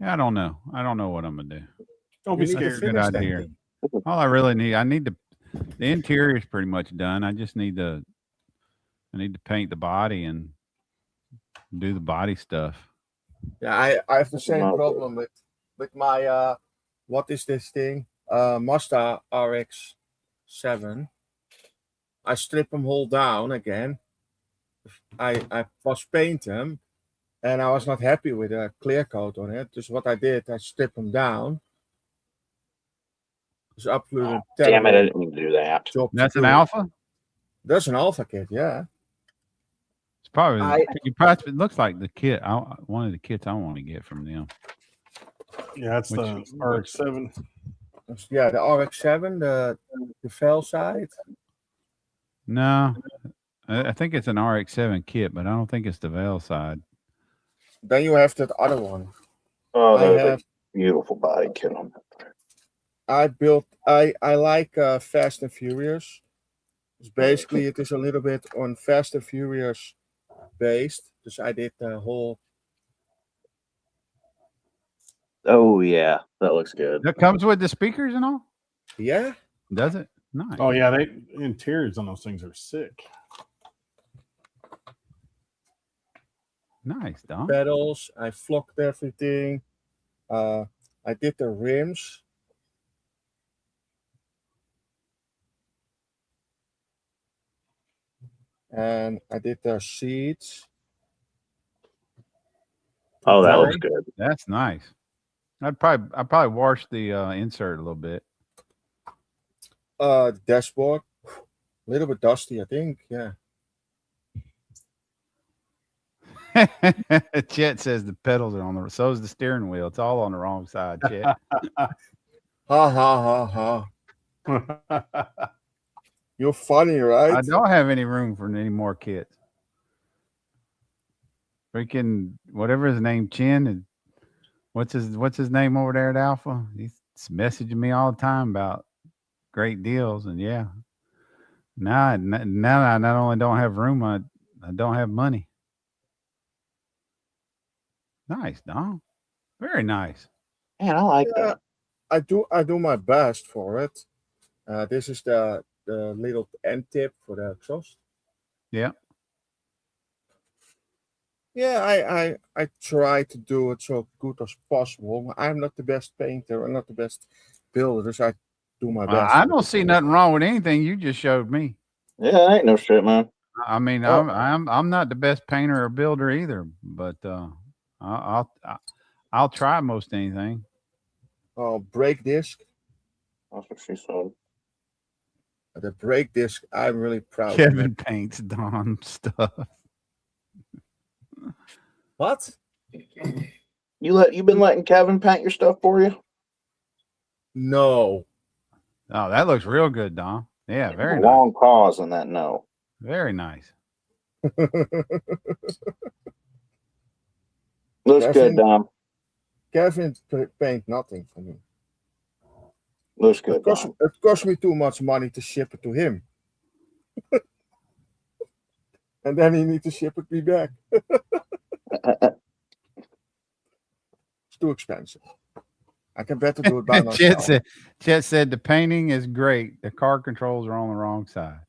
yeah, I don't know. I don't know what I'm gonna do. Don't You be need to scared. Good finish that idea. thing. All I really need, the interior is pretty much done. I just need to paint the body and do the body stuff. Yeah, I have the same problem with my what is this thing? Mazda RX-7. I strip them whole down again. I was paint them, and I was not happy with a clear coat on it. So what I did, I stripped them down. It's absolutely Damn it, I terrible didn't mean to do that. job to That's an do. alpha. That's an alpha kit, yeah. It's probably I- it looks like the kit. One of the kits I want to get from them. Yeah, that's the RX-7. Yeah, the RX-7, the Vel side. No, I think it's an RX-7 kit, but I don't think it's the Vel side. Then you have that other one. Oh, I there's have- a beautiful body kit on that. I like Fast and Furious. It's basically, it is a little bit on Fast and Furious based. So I did the whole. Oh yeah, that looks good. That comes with the speakers and all. Yeah, Does it? Nice. Oh yeah, the interiors on those things are sick. Nice, Dom. pedals. I flocked everything. I did the rims. And I did the seats. Oh, that Nice. looks good. That's nice. I'd probably wash the insert a little bit. Dashboard. A little bit dusty, I think. Yeah. Chet says the pedals are on the. So is the steering wheel. It's all on the wrong side, Chet. Ha ha ha ha. You're funny, right? I don't have any room for any more kits. Freaking whatever his name, Chin, and what's his name over there at Alpha? He's messaging me all the time about great deals, and yeah. Now I not only don't have room, I don't have money. Nice, Dom. Very nice. Man, I like Yeah, that. I do my best for it. This is the little end tip for the exhaust. Yeah. Yeah, I try to do it so good as possible. I'm not the best painter. I'm not the best builder, so I do my best. I don't see nothing wrong with anything you just showed me. Yeah, ain't no shit, man. I mean, Oh. I'm not the best painter or builder either, but I'll try most anything. Oh, brake disc. That's what she said. The brake disc, I'm really proud of Kevin it. paints Dom stuff. What? You been letting Kevin paint your stuff for you? No. Oh, that looks real good, Dom. Yeah, very nice. Long pause on that. No. Very nice. Looks Kevin? good, Dom. Kevin paint nothing for me. Looks good. Dom. It cost me too much money to ship it to him. And then he needs to ship it me back. It's too expensive. I can better do it by myself. Chet said the painting is great. The car controls are on the wrong side.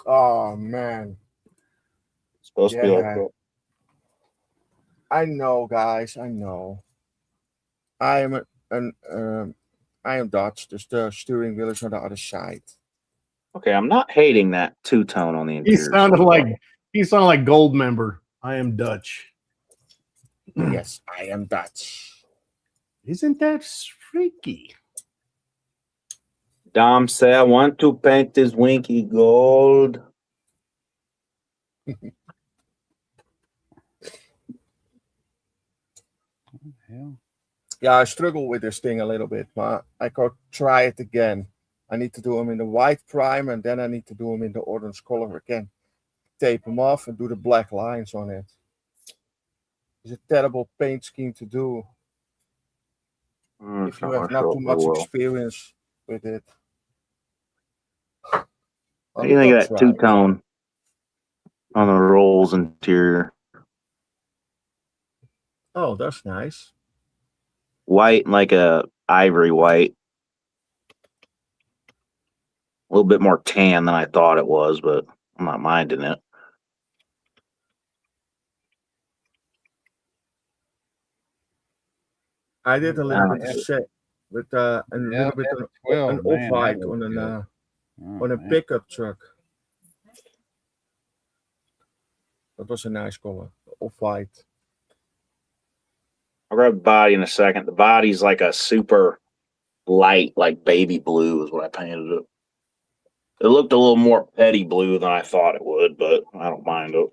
Oh man. It's supposed to be like Yeah. that. I know, guys. I know. I am I am Dutch. Just the steering wheel is on the other side. Okay, I'm not hating that two-tone on the He interior. sounded like Gold Member. I am Dutch. Yes, I am Dutch. Isn't that freaky? Dom said, I want to paint this Winky gold. Hell. Yeah, I struggle with this thing a little bit, but I could try it again. I need to do them in the white prime, and then I need to do them in the orange color again. Tape them off and do the black lines on it. It's a terrible paint scheme to do if you have not too much experience with it. What do you think of that two-tone on the Rolls interior? Oh, that's nice. White, like a ivory white. A little bit more tan than I thought it was, but I'm not minding it. I did a little bit Yeah. of set with a little bit of an off-white on a pickup truck. That was a nice color, off-white. I'll grab the body in a second. The body's like a super light, like baby blue is what I painted it. It looked a little more petty blue than I thought it would, but I don't mind it.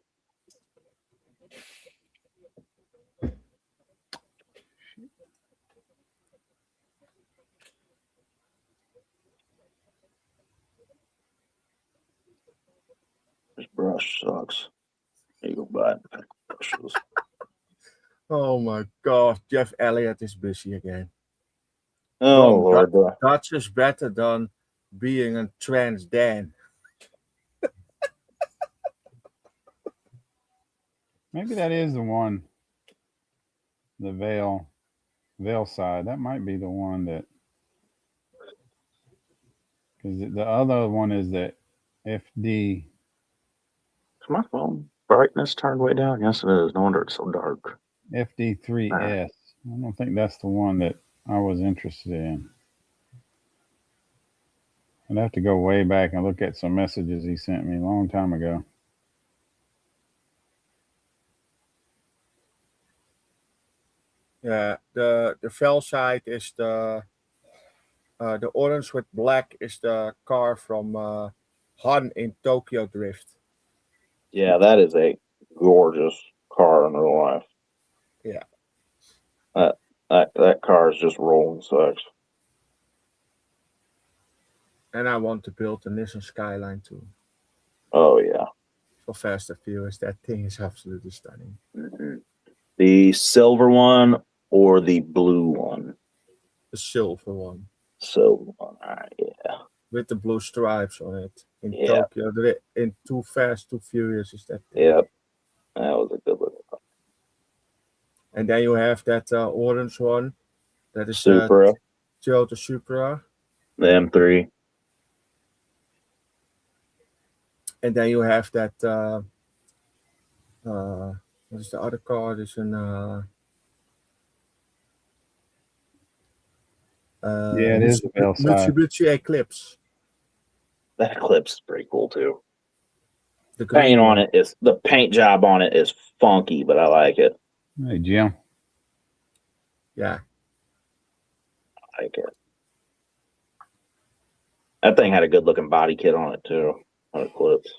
This brush sucks. There you go, bud. Brushes. Oh my God, Jeff Elliott is busy again. Oh, Dom, Lord. Dutch is better than being a trans Dan. Maybe that is the one. The veil side. That might be the one that, because the other one is the FD. Is my phone brightness turned way down? Yes, it is. No wonder it's so dark. FD3S. I don't think that's the one that I was interested in. I'd have to go way back and look at some messages he sent me a long time ago. Yeah, the fell side is the orange with black is the car from Han in Tokyo Drift. Yeah, that is a gorgeous car in real life. Yeah. That car is just rolling sucks. And I want to build a Nissan Skyline too. Oh, yeah. For Fast and Furious, that thing is absolutely stunning. Mm-hmm. The silver one or the blue one? The silver one. Silver one, all right, yeah. With the blue stripes on it. In Yeah. Tokyo, in Too Fast, Too Furious is that thing. Yep. That was a good looking car. And then you have that orange one. That is Supra. Toyota Supra. The M3. And then you have that what is the other car? There's an Yeah, it is the veil side. Mitsubishi Eclipse. That Eclipse is pretty cool too. The green Paint one. on it is the paint job on it is funky, but I like it. Hey, Jim. Yeah. I like it. That thing had a good looking body kit on it too. On Eclipse.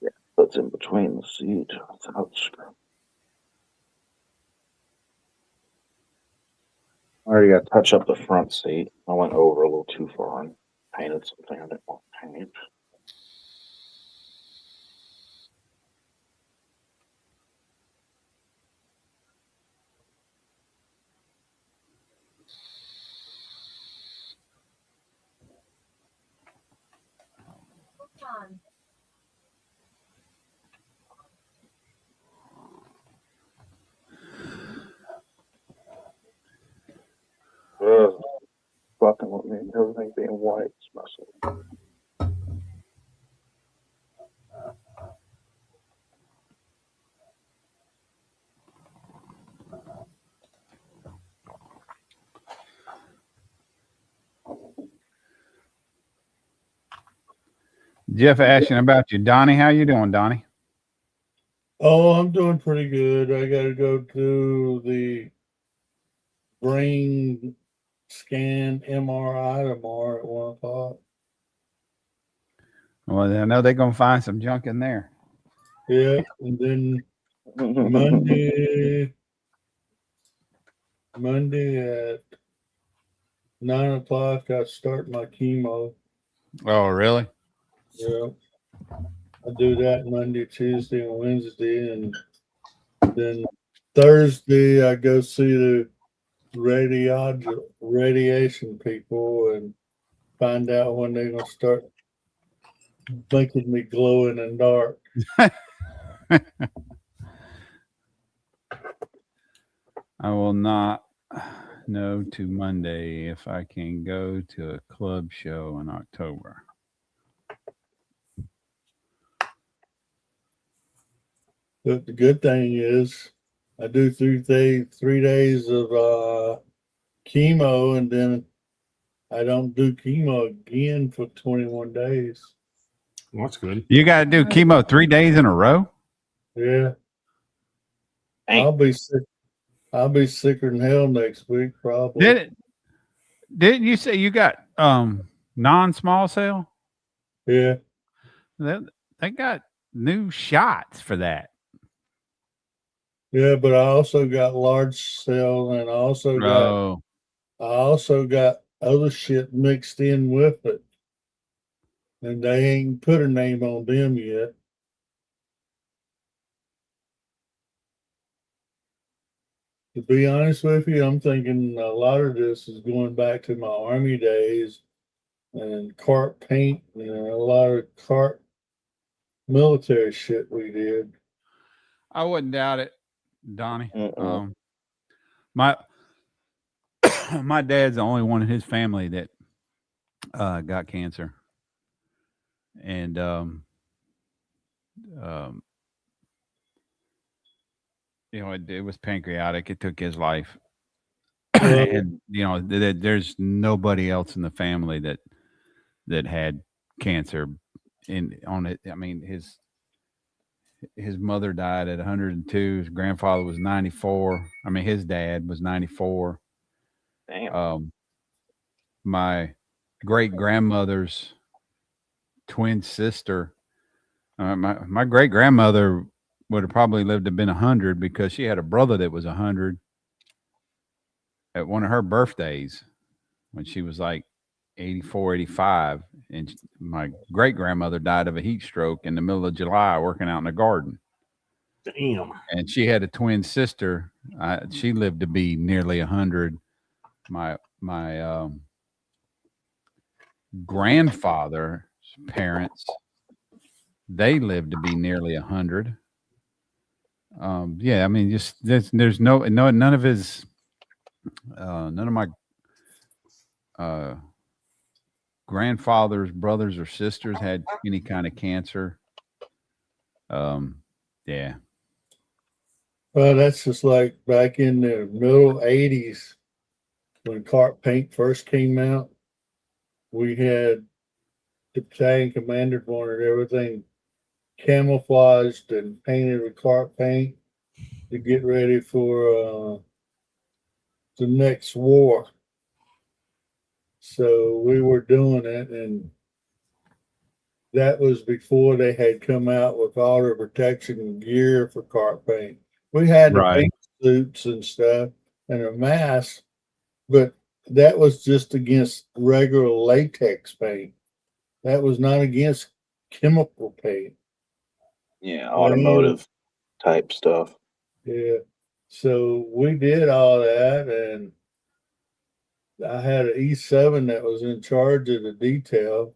Yeah, that's in between the seat. Without the screw. I already got to touch up the front seat. I went over a little too far and painted something I didn't want to paint. I want everything being white. It's muscle. Jeff asking about you, Donnie. How you doing, Donnie? Oh, I'm doing pretty good. I got to go to the brain scan MRI tomorrow at 1 o'clock. Well, I know they're gonna find some junk in there. Yeah, and then Monday at 9 o'clock, I start my chemo. Oh, really? Yeah, I do that Monday, Tuesday, and Wednesday, and then Thursday I go see the radiation people and find out when they're gonna start making me glow in the dark. I will not know to Monday if I can go to a club show in October. But the good thing is I do 3 days of chemo, and then I don't do chemo again for 21 days. Well, that's good. You got to do chemo 3 days in a row? Yeah. Dang. I'll be sick. I'll be sicker than hell next week, probably. Didn't you say you got non-small cell? Yeah. They got new shots for that. Yeah, but I also got large cell, and I also got other shit mixed in with it. And they ain't put a name on them yet. To be honest with you, I'm thinking a lot of this is going back to my Army days and cart paint and a lot of cart military shit we did. I wouldn't doubt it, Donnie. Mm-mm. My my dad's the only one in his family that got cancer, and it was pancreatic. It took his life, and there's nobody else in the family that had cancer on it. I mean, his mother died at 102. His grandfather was 94. I mean, his dad was 94. Damn. My great grandmother's twin sister, my great grandmother would have probably lived to been 100 because she had a brother that was 100 at one of her birthdays when she was like 84, 85. And my great grandmother died of a heat stroke in the middle of July working out in the garden. Damn. And she had a twin sister. She lived to be nearly 100. My grandfather's parents, they lived to be nearly 100. Yeah, I mean, just there's none of his, none of my grandfather's brothers or sisters had any kind of cancer. Yeah. Well, that's just like back in the middle 80s when cart paint first came out. We had the battalion commander wanted everything camouflaged and painted with cart paint to get ready for the next war. So we were doing it, and that was before they had come out with all the protection gear for cart paint. We had the paint suits and stuff and a mask, but that was just against regular latex paint. That was not against chemical paint. Yeah, automotive type stuff. Yeah. So we did all that, and I had an E7 that was in charge of the detail.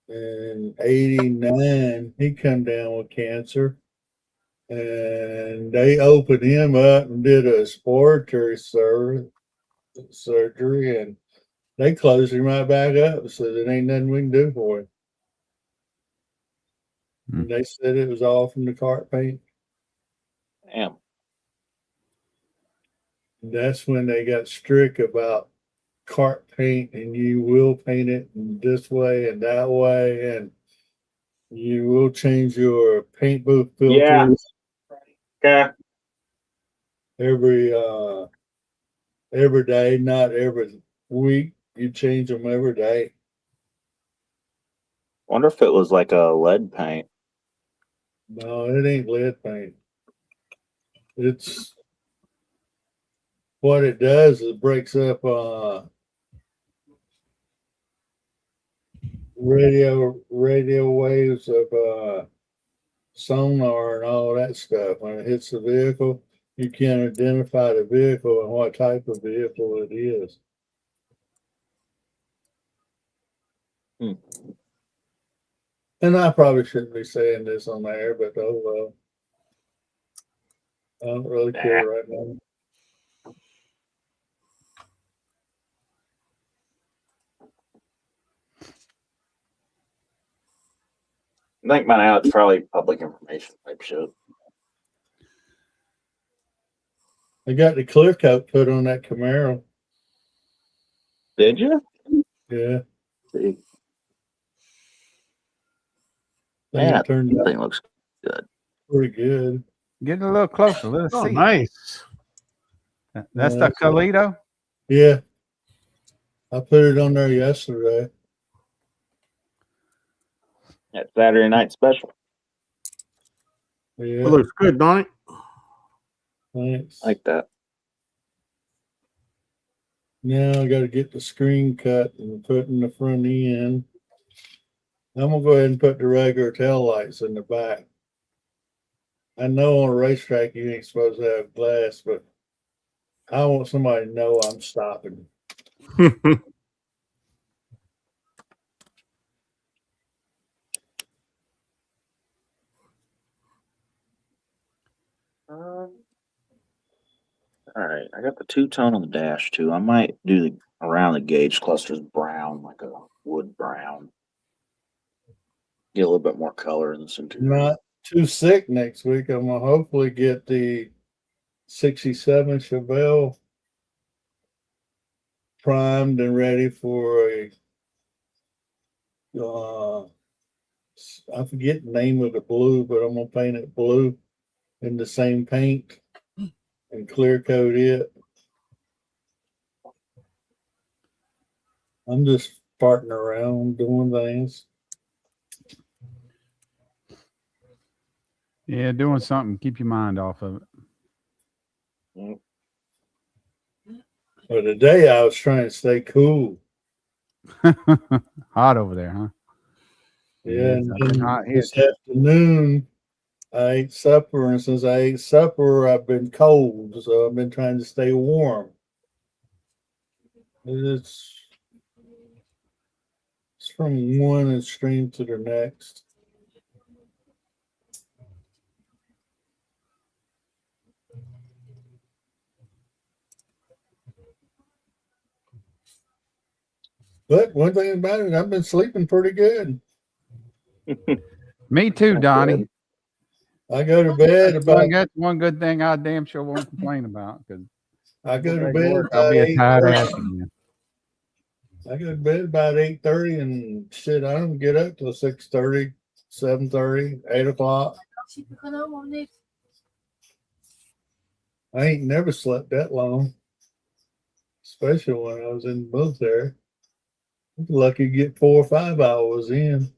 In 89, he come down with cancer, and they opened him up and did a exploratory surgery, and they closed him right back up. So there ain't nothing we can do for him. And they said it was all from the cart paint. Damn. And that's when they got strict about cart paint, and you will paint it this way and that way, and you will change your paint booth filters Yeah. Okay. every day, not every week. You change them every day. Wonder if it was like a lead paint. No, it ain't lead paint. It's what it does is it breaks up radio waves of sonar and all that stuff. When it hits the vehicle, you can identify the vehicle and what type of vehicle it is. Hmm. And I probably shouldn't be saying this on air, but oh well. I don't really care right now. I think by now it's probably public information type shit. I got the clear coat put on that Camaro. Did you? Yeah, See, thing man, turned that out thing looks good. pretty good. Get a little closer. Let us Oh, see. nice. That's the That's it. Colito. Yeah, I put it on there yesterday. That Saturday night special. Yeah, It looks good, don't it? thanks. I like that. Now I got to get the screen cut and put in the front end. I'm gonna go ahead and put the regular tail lights in the back. I know on a racetrack you ain't supposed to have glass, but I want somebody to know I'm stopping. All right, I got the two-tone on the dash too. I might do the around the gauge clusters brown, like a wood brown. Get a little bit more color in this interior. Not too sick next week. I'm gonna hopefully get the 67 Chevelle primed and ready for a I forget the name of the blue, but I'm gonna paint it blue in the same paint and clear coat it. I'm just farting around doing things. Yeah, doing something. Keep your mind off of But today I was trying to stay cool. it. Hot over there, huh? Yeah, It's and been then hot here. this afternoon I ate supper, and since I ate supper, I've been cold, so I've been trying to stay warm. It's from one extreme to the next. But one thing about it, I've been sleeping pretty good. Me too, That's Donnie. good. I go to bed about That's one good thing I damn sure won't complain about because I go to back bed work, I'll about be a tired 8:30. ass again. I go to bed about 8:30 and shit, I don't get up till 6:30, 7:30, 8 o'clock. I ain't never slept that long, especially when I was in the military. I'm lucky to get 4 or 5 hours in.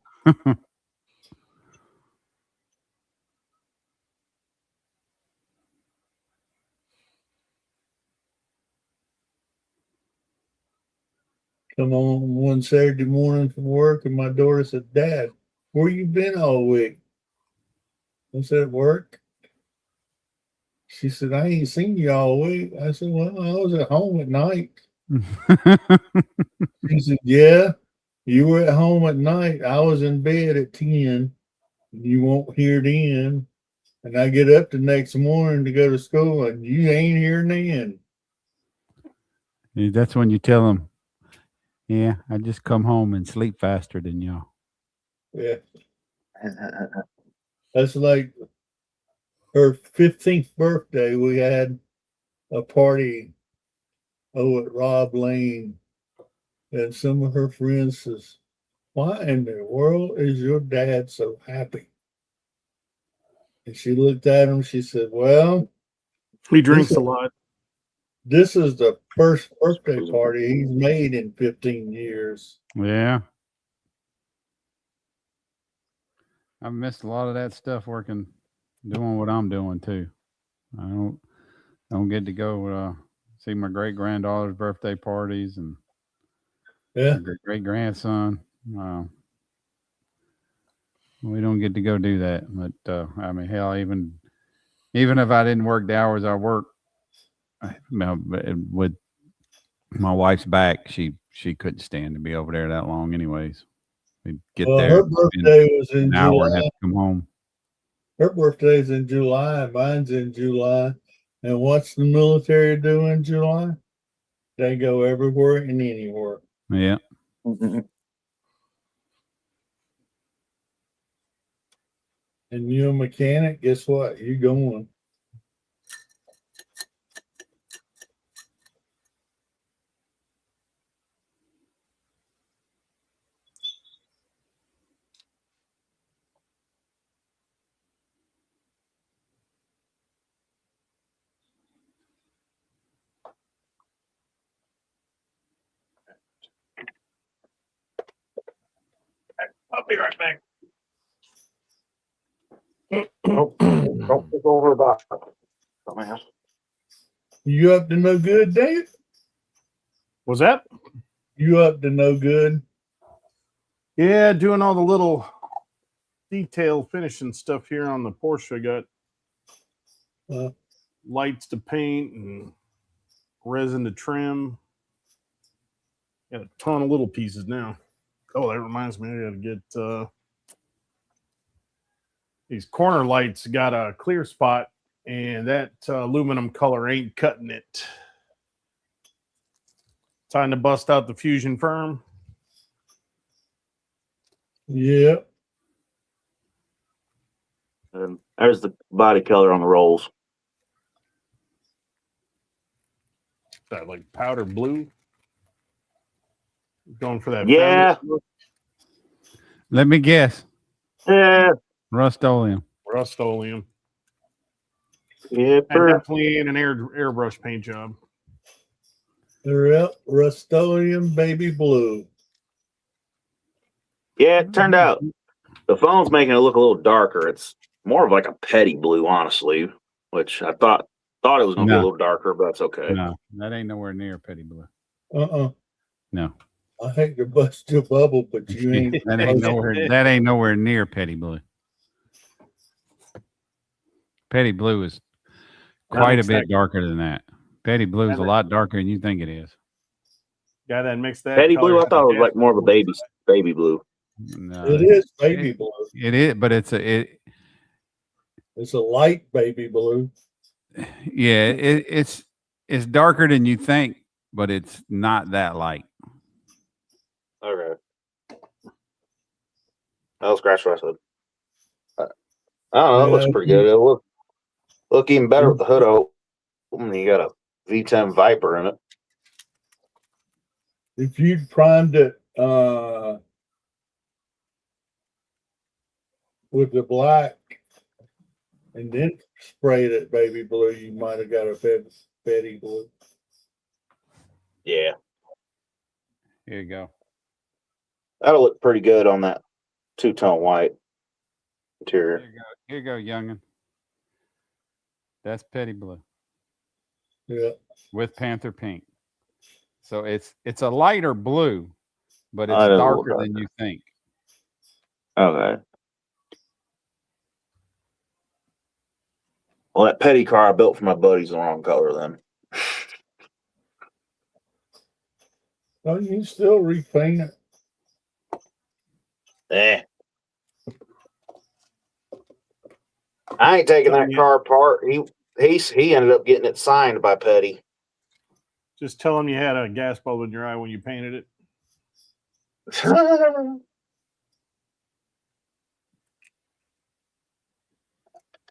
Come on one Saturday morning from work, and my daughter said, "Dad, where you been all week?" I said, "Work." She said, "I ain't seen you all week." I said, "Well, I was at home at night." She said, "Yeah, you were at home at night. I was in bed at 10. You won't hear then. And I get up the next morning to go to school, and you ain't here then." That's when you tell them Yeah, I just come home and sleep faster than y'all. Yeah. That's like her 15th birthday. We had a party at Rob Lane, and some of her friends says, "Why in the world is your dad so happy?" And she looked at him. She said, "Well, He drinks This- a lot. this is the first birthday party he's made in 15 years." Yeah. I've missed a lot of that stuff doing what I'm doing too. I don't get to go see my great granddaughter's birthday parties and Yeah. my great grandson. We don't get to go do that. But I mean, hell, even if I didn't work the hours I work, with my wife's back, she couldn't stand to be over there that long, anyways. We'd get Well, there, her spend birthday was in an hour, and have July. to come home. Her birthday's in July. Mine's in July. And what's the military do in July? They go everywhere and anywhere. Yeah. And you're a mechanic, guess what? You're going. I'll be right back. Don't pick over the box. Dumbass. You up to no good, Dave? Was that? You up to no good? Yeah, doing all the little detail finishing stuff here on the Porsche. I got lights to paint and resin to trim. Got a ton of little pieces now. Oh, that reminds me, I got to get these corner lights. Got a clear spot, and that aluminum color ain't cutting it. Time to bust out the Fusion Firm. Yeah. And there's the body color on the rolls. That like powder blue. Going for that. Yeah. Let me guess. Yeah. Rust-Oleum. Rust-Oleum. Yeah. And definitely ain't an airbrush paint job. They're up. Rust-Oleum baby blue. Yeah, it turned out the phone's making it look a little darker. It's more of like a petty blue, honestly, which I thought it was going to be a little darker, but that's okay. No, that ain't nowhere near petty blue. No. I hate to bust your bubble, but you ain't. That ain't nowhere near petty blue. Petty blue is quite a bit darker than that. Petty blue is a lot darker than you think it is. Guy that mixed that. Petty blue, I thought it was like more of a baby blue. No, It is baby blue. It is, but it's a light baby blue. Yeah, it's darker than you think, but it's not that light. Okay. I'll scratch what I said. I don't know. It looks pretty good. It'll look even better with the hood open. You got a V10 Viper in it. If you'd primed it with the black and then sprayed it baby blue, you might have got a petty blue. Yeah. Here you go. That'll look pretty good on that two-tone white interior. Here you go, youngin. That's petty blue. Yeah. With Panther pink. So it's a lighter blue, but it's It is a little darker than you think. Okay. Well, that petty car I built for my buddy's the wrong color then. Oh, you can still repaint it. I ain't taking that car apart. He ended up getting it signed by Petty. Just tell him you had a gas bulb in your eye when you painted it. That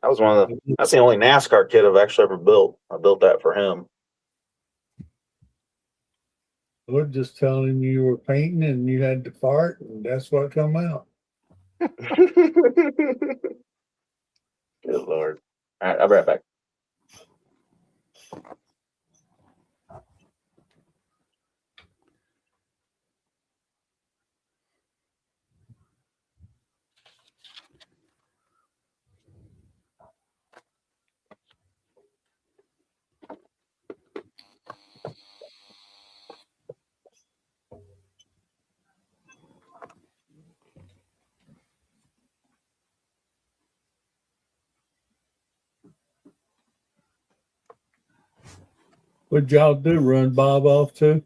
was one of the. That's the only NASCAR kit I've actually ever built. I built that for him. We're just telling him you were painting and you had to fart, and that's what come out. Good Lord. All right, I'll be right back. What'd y'all do? Run Bob off too?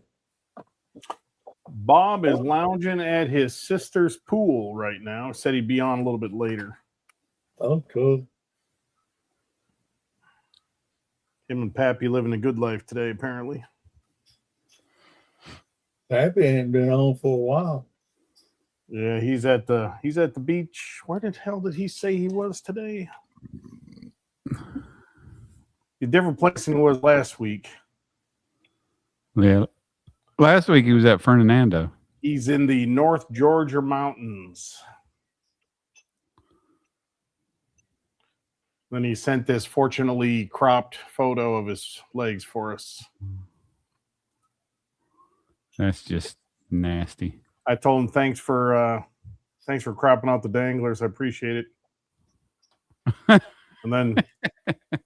Bob is lounging at his sister's pool right now. Said he'd be on a little bit later. Oh, cool. Him and Pappy living a good life today, apparently. Pappy ain't been on for a while. Yeah, he's at the beach. Where the hell did he say he was today? A different place than he was last week. Yeah. Last week he was at Fernando. He's in the North Georgia mountains. Then he sent this fortunately cropped photo of his legs for us. That's just nasty. I told him thanks for cropping out the danglers. I appreciate it. And then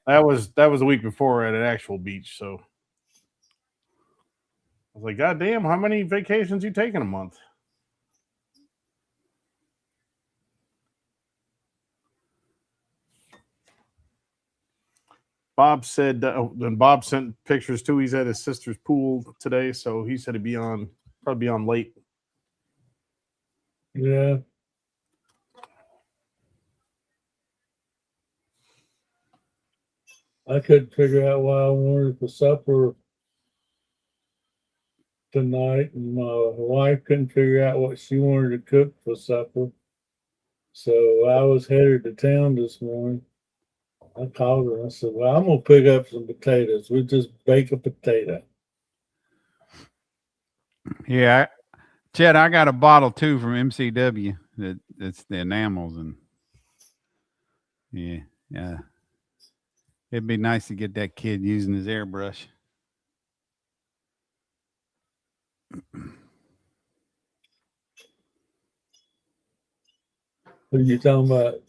that was the week before at an actual beach. So I was like, God damn, how many vacations you taking a month? Bob said, and Bob sent pictures too. He's at his sister's pool today, so he said he'd probably be on late. Yeah. I couldn't figure out what I wanted for supper tonight, and my wife couldn't figure out what she wanted to cook for supper. So I was headed to town this morning. I called her and I said, well, I'm going to pick up some potatoes. We just bake a potato. Yeah. Chet, I got a bottle too from MCW. That's the enamels and yeah. It'd be nice to get that kid using his airbrush. What are you talking about?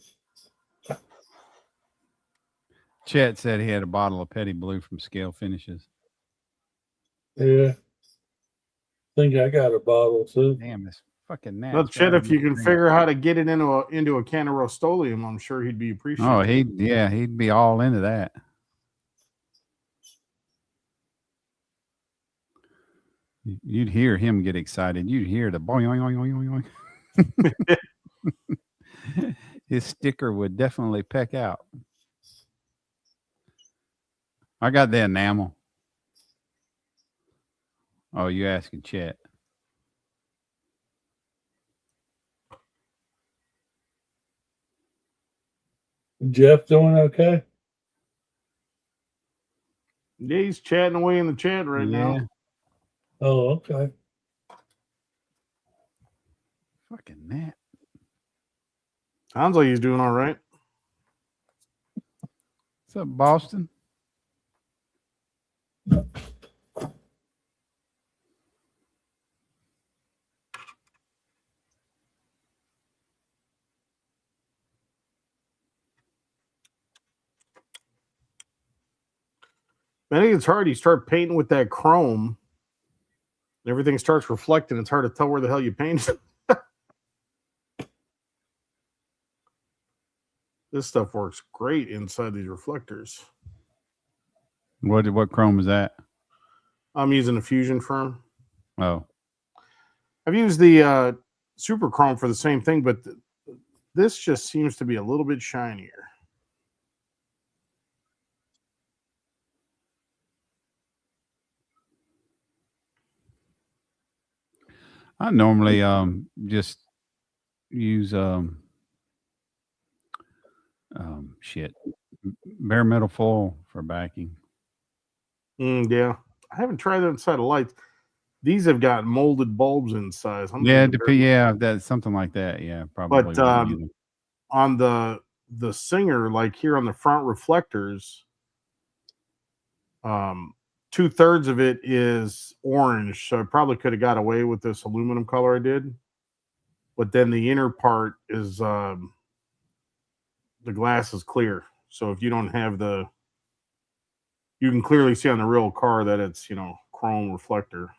Chet said he had a bottle of Petty Blue from Scale Finishes. Yeah. I think I got a bottle too. Damn, this fucking nasty. Well, Chet, if you can figure out how to get it into a can of Rust-Oleum, I'm sure he'd be appreciative. Oh, he'd be all into that. You'd hear him get excited. You'd hear the boing, boing, boing, boing. His sticker would definitely peck out. I got the enamel. Oh, you asking Chet? Jeff doing okay? Yeah, he's chatting away in the chat right now. Oh, okay. Fucking Nat. Sounds like he's doing all right. What's up, Boston? I think it's hard. You start painting with that chrome, everything starts reflecting. It's hard to tell where the hell you painted. This stuff works great inside these reflectors. What chrome is that? I'm using a Fusion Firm. Oh, I've used the Super Chrome for the same thing, but this just seems to be a little bit shinier. I normally just use shit bare metal foil for backing. Yeah, I haven't tried that inside of lights. These have got molded bulbs inside. So I'm Yeah, thinking bare- yeah, that's something like that. Yeah, probably. But wouldn't use them. on the Singer, like here on the front reflectors, 2/3 of it is orange, so I probably could have got away with this aluminum color I did. But then the inner part is the glass is clear, so if you don't have the, you can clearly see on the real car that it's, you know, chrome reflector.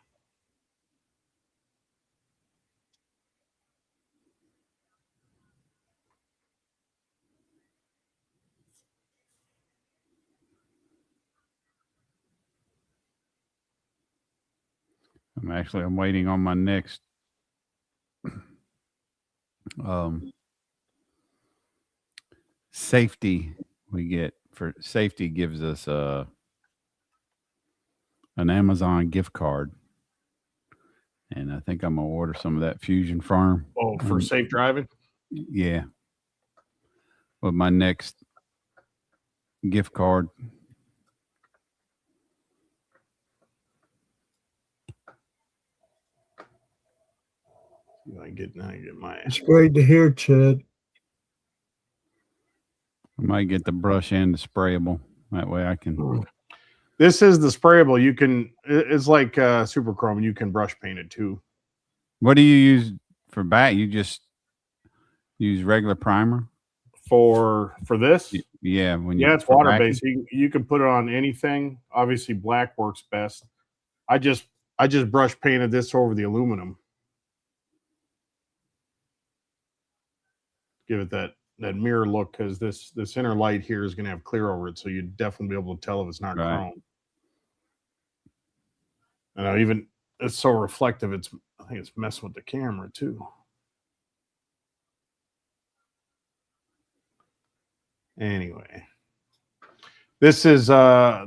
I'm waiting on my next safety. We get for safety gives us an Amazon gift card, and I think I'm gonna order some of that Fusion Farm. Oh, for safe driving. Yeah, with my next gift card. I get my. It's great to hear, Chad. I might get the brush and the sprayable. That way I can. This is the sprayable. You can. It's like Super Chrome. You can brush paint it too. What do you use for back? You just use regular primer For this. Yeah, when It's for water backing? based. You can put it on anything. Obviously, black works best. I just brush painted this over the aluminum. Give it that mirror look, because this inner light here is going to have clear over it, so you'd definitely be able to tell if it's not Right. chrome. And even it's so reflective, I think it's messing with the camera too. Anyway, this is oh,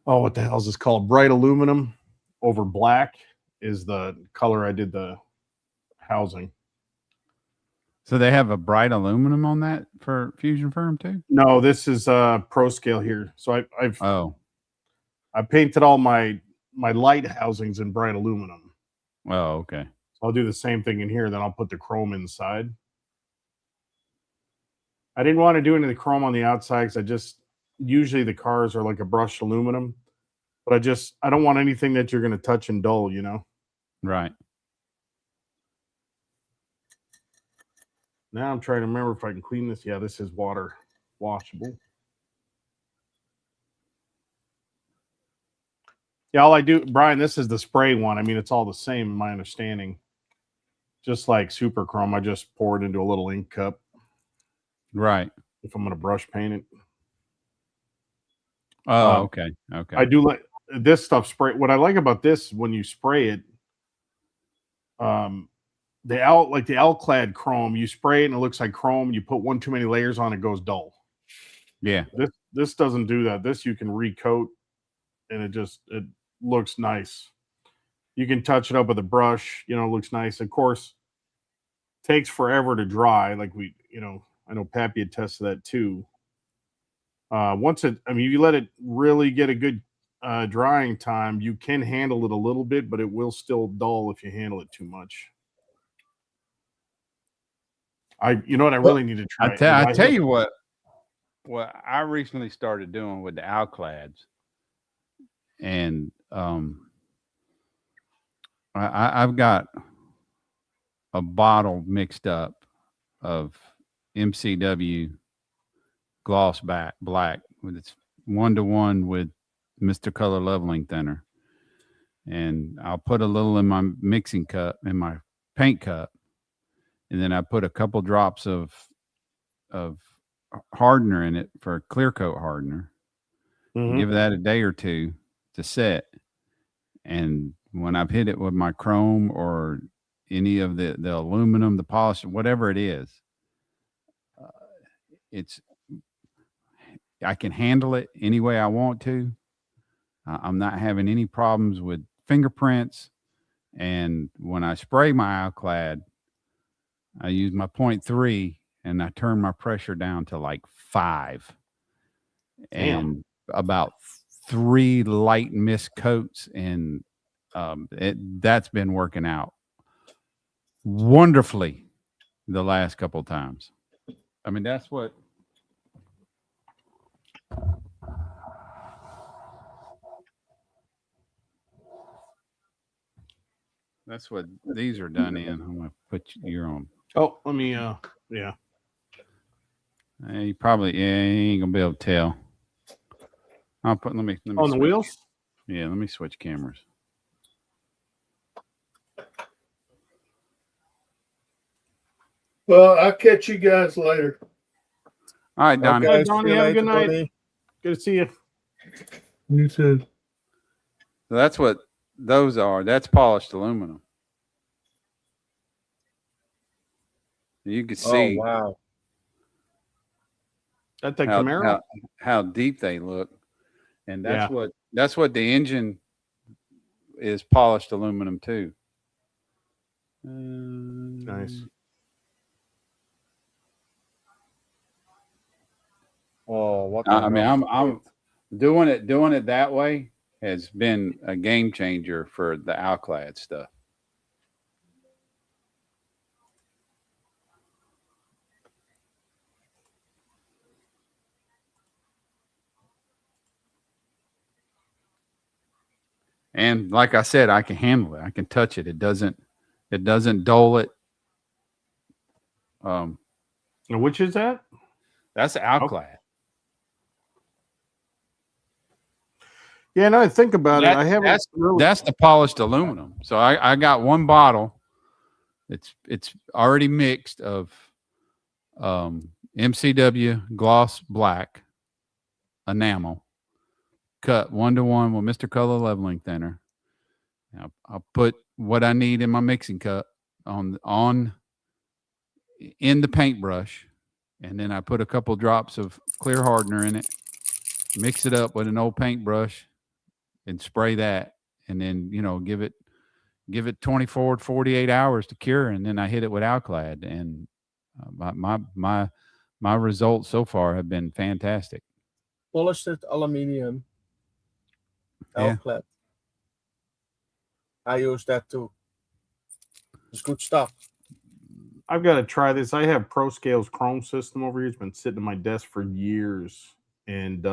what the hell is this called? Bright aluminum over black is the color I did the housing. So they have a bright aluminum on that for Fusion Firm too? No, this is Pro Scale here. So I painted all my light housings in bright aluminum. Oh, okay. So I'll do the same thing in here. Then I'll put the chrome inside. I didn't want to do any of the chrome on the outside because usually the cars are like a brushed aluminum, but I don't want anything that you're going to touch and dull, you know? Right. Now I'm trying to remember if I can clean this. Yeah, this is water washable. Yeah, all I do, Brian, this is the spray one. I mean, it's all the same in my understanding. Just like Super Chrome, I just pour it into a little ink cup. Right. If I'm going to brush paint it. Oh, okay. Okay. I do like this stuff spray. What I like about this, when you spray it, the Alclad chrome, you spray it and it looks like chrome. You put one too many layers on, it goes dull. Yeah. This doesn't do that. This you can recoat, and it looks nice. You can touch it up with a brush. You know, it looks nice. Of course, takes forever to dry. Like I know Pappy had tested that too. If you let it really get a good drying time, you can handle it a little bit, but it will still dull if you handle it too much. You know what I really need to try? I tell you what I recently started doing with the Alclads, and I've got a bottle mixed up of MCW gloss black with its 1-to-1 with Mr. Color Leveling Thinner, and I'll put a little in my mixing cup, in my paint cup, and then I put a couple drops of hardener in it for clear coat hardener. Mm-hmm. Give that a day or two to set, and when I've hit it with my chrome or any of the aluminum, the polish, whatever it is, I can handle it any way I want to. I'm not having any problems with fingerprints. And when I spray my Alclad, I use my 0.3 and I turn my pressure down to like 5. Damn. And about 3 light mist coats, and that's been working out wonderfully the last couple times. I mean, that's what these are done in. I'm gonna put your on. Oh, let me yeah. You probably you ain't gonna be able to tell. I'll put let me On the switch. wheels? Yeah, let me switch cameras. Well, I'll catch you guys later. All right, Donnie. Okay. Okay, Donnie, see you have a later, good night. Donnie. Good to see you. You too. So that's what those are. That's polished aluminum. You can Oh, see wow. That the Camaro? how deep they look, and that's Yeah. what the engine is, polished aluminum too. Nice. Oh, what a I mean, rough I'm doing it that way has been a game changer for the Alclad stuff. And like I said, I can handle it. I can touch it. It doesn't dull it. And which is that? That's Alclad. Yeah, no, I think about it. I haven't That's the polished aluminum. So I got one bottle. It's already mixed of MCW gloss black enamel cut 1-to-1 with Mr. Color leveling thinner. I'll put what I need in my mixing cup in the paintbrush, and then I put a couple drops of clear hardener in it, mix it up with an old paintbrush, and spray that, and then give it 24 to 48 hours to cure, and then I hit it with Alclad, and my results so far have been fantastic. Polished aluminium. Yeah. Alclad. I use that too. It's good stuff. I've got to try this. I have ProScale's Chrome system over here. It's been sitting on my desk for years, and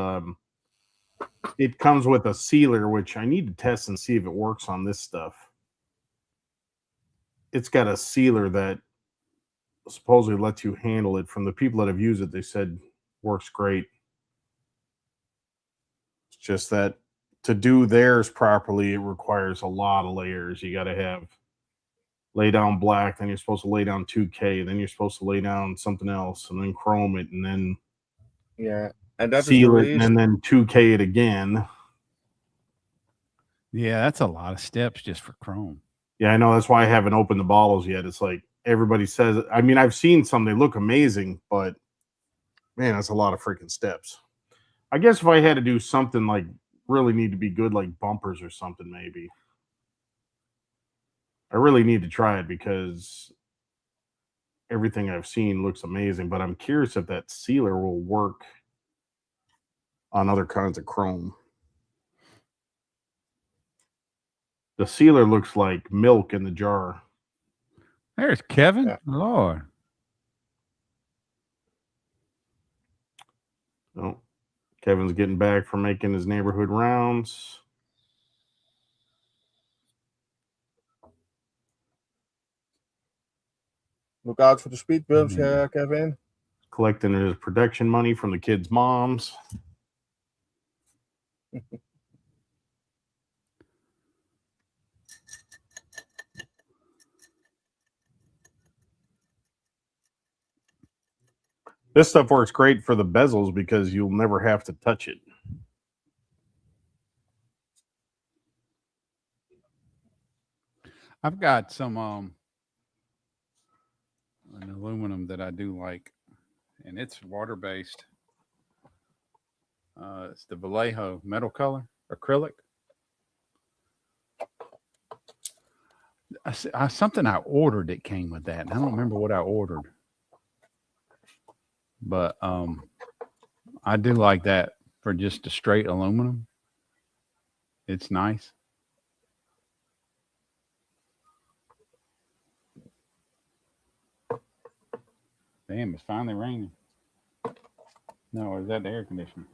it comes with a sealer, which I need to test and see if it works on this stuff. It's got a sealer that supposedly lets you handle it. From the people that have used it, they said works great. It's just that to do theirs properly, it requires a lot of layers. You got to lay down black, then you're supposed to lay down 2K, then you're supposed to lay down something else, and then chrome it, and then and that's seal it, and then 2K it again. Yeah, that's a lot of steps just for chrome. Yeah, I know. That's why I haven't opened the bottles yet. It's like everybody says. I mean, I've seen some; they look amazing, but man, that's a lot of freaking steps. I guess if I had to do something like really need to be good, like bumpers or something, maybe. I really need to try it because everything I've seen looks amazing, but I'm curious if that sealer will work on other kinds of chrome. The sealer looks like milk in the jar. There's Kevin. Yeah. Lord. Oh, Kevin's getting back from making his neighborhood rounds. Mm-hmm. Look out for the speed bumps, Kevin. Collecting his production money from the kids' moms. This stuff works great for the bezels because you'll never have to touch it. I've got some an aluminum that I do like, and it's water-based. It's the Vallejo metal color acrylic. something I ordered that came with that. And I don't remember what I ordered, but I do like that for just a straight aluminum. It's nice. Damn, it's finally raining. No, or is that the air conditioner?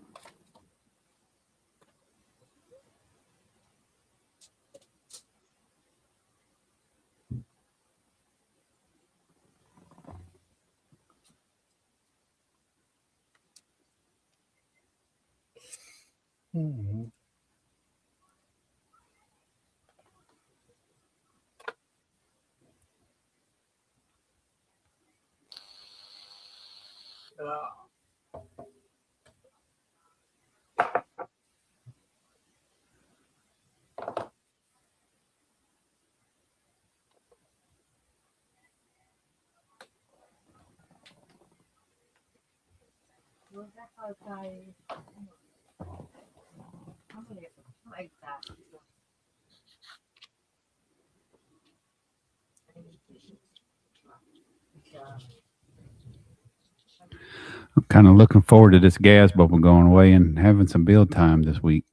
I'm kind of looking forward to this gas bubble going away and having some build time this week.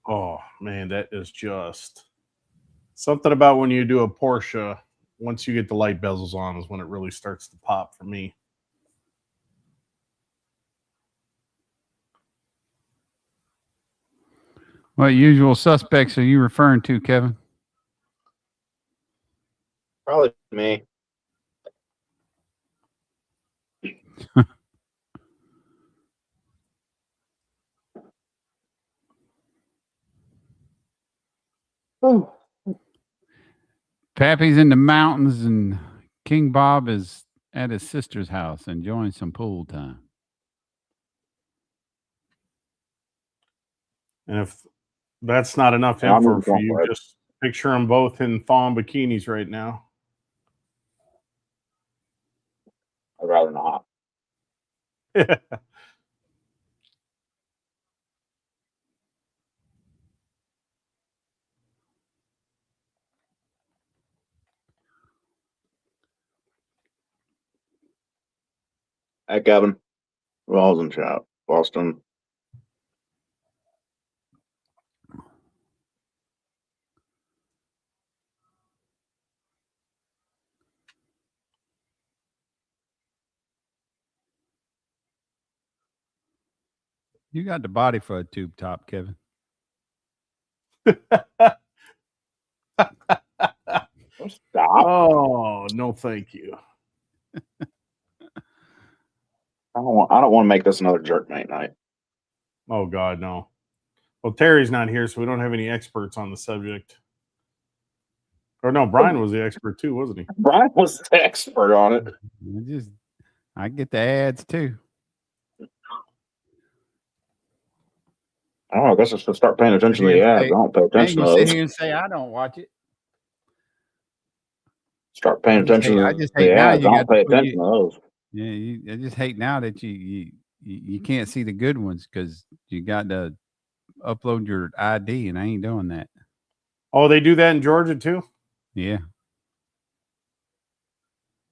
Oh man, that is just something about when you do a Porsche. Once you get the light bezels on, is when it really starts to pop for me. What usual suspects are you referring to, Kevin? Probably me. Pappy's in the mountains and King Bob is at his sister's house enjoying some pool time. And if that's not enough Yeah, I'm info moving for you, forward. just picture them both in fawn bikinis right now. I'd rather not. Hey, Kevin. Wells in chat. Boston. You got the body for a tube top, Kevin. Stop. Oh, no, thank you. I don't want to make this another jerk mate night. Oh God, no. Well, Terry's not here, so we don't have any experts on the subject. Or no, Brian was the expert too, wasn't he? Brian was the expert on it. I get the ads too. Oh, I guess I should start paying attention to the ads. I don't pay attention to You sit those. here and say I don't watch it. Start paying attention I to just hate the now ads. you I got don't pay to- attention to those. Yeah, I just hate now that you can't see the good ones because you got to upload your ID, and I ain't doing that. Oh, they do that in Georgia too? Yeah.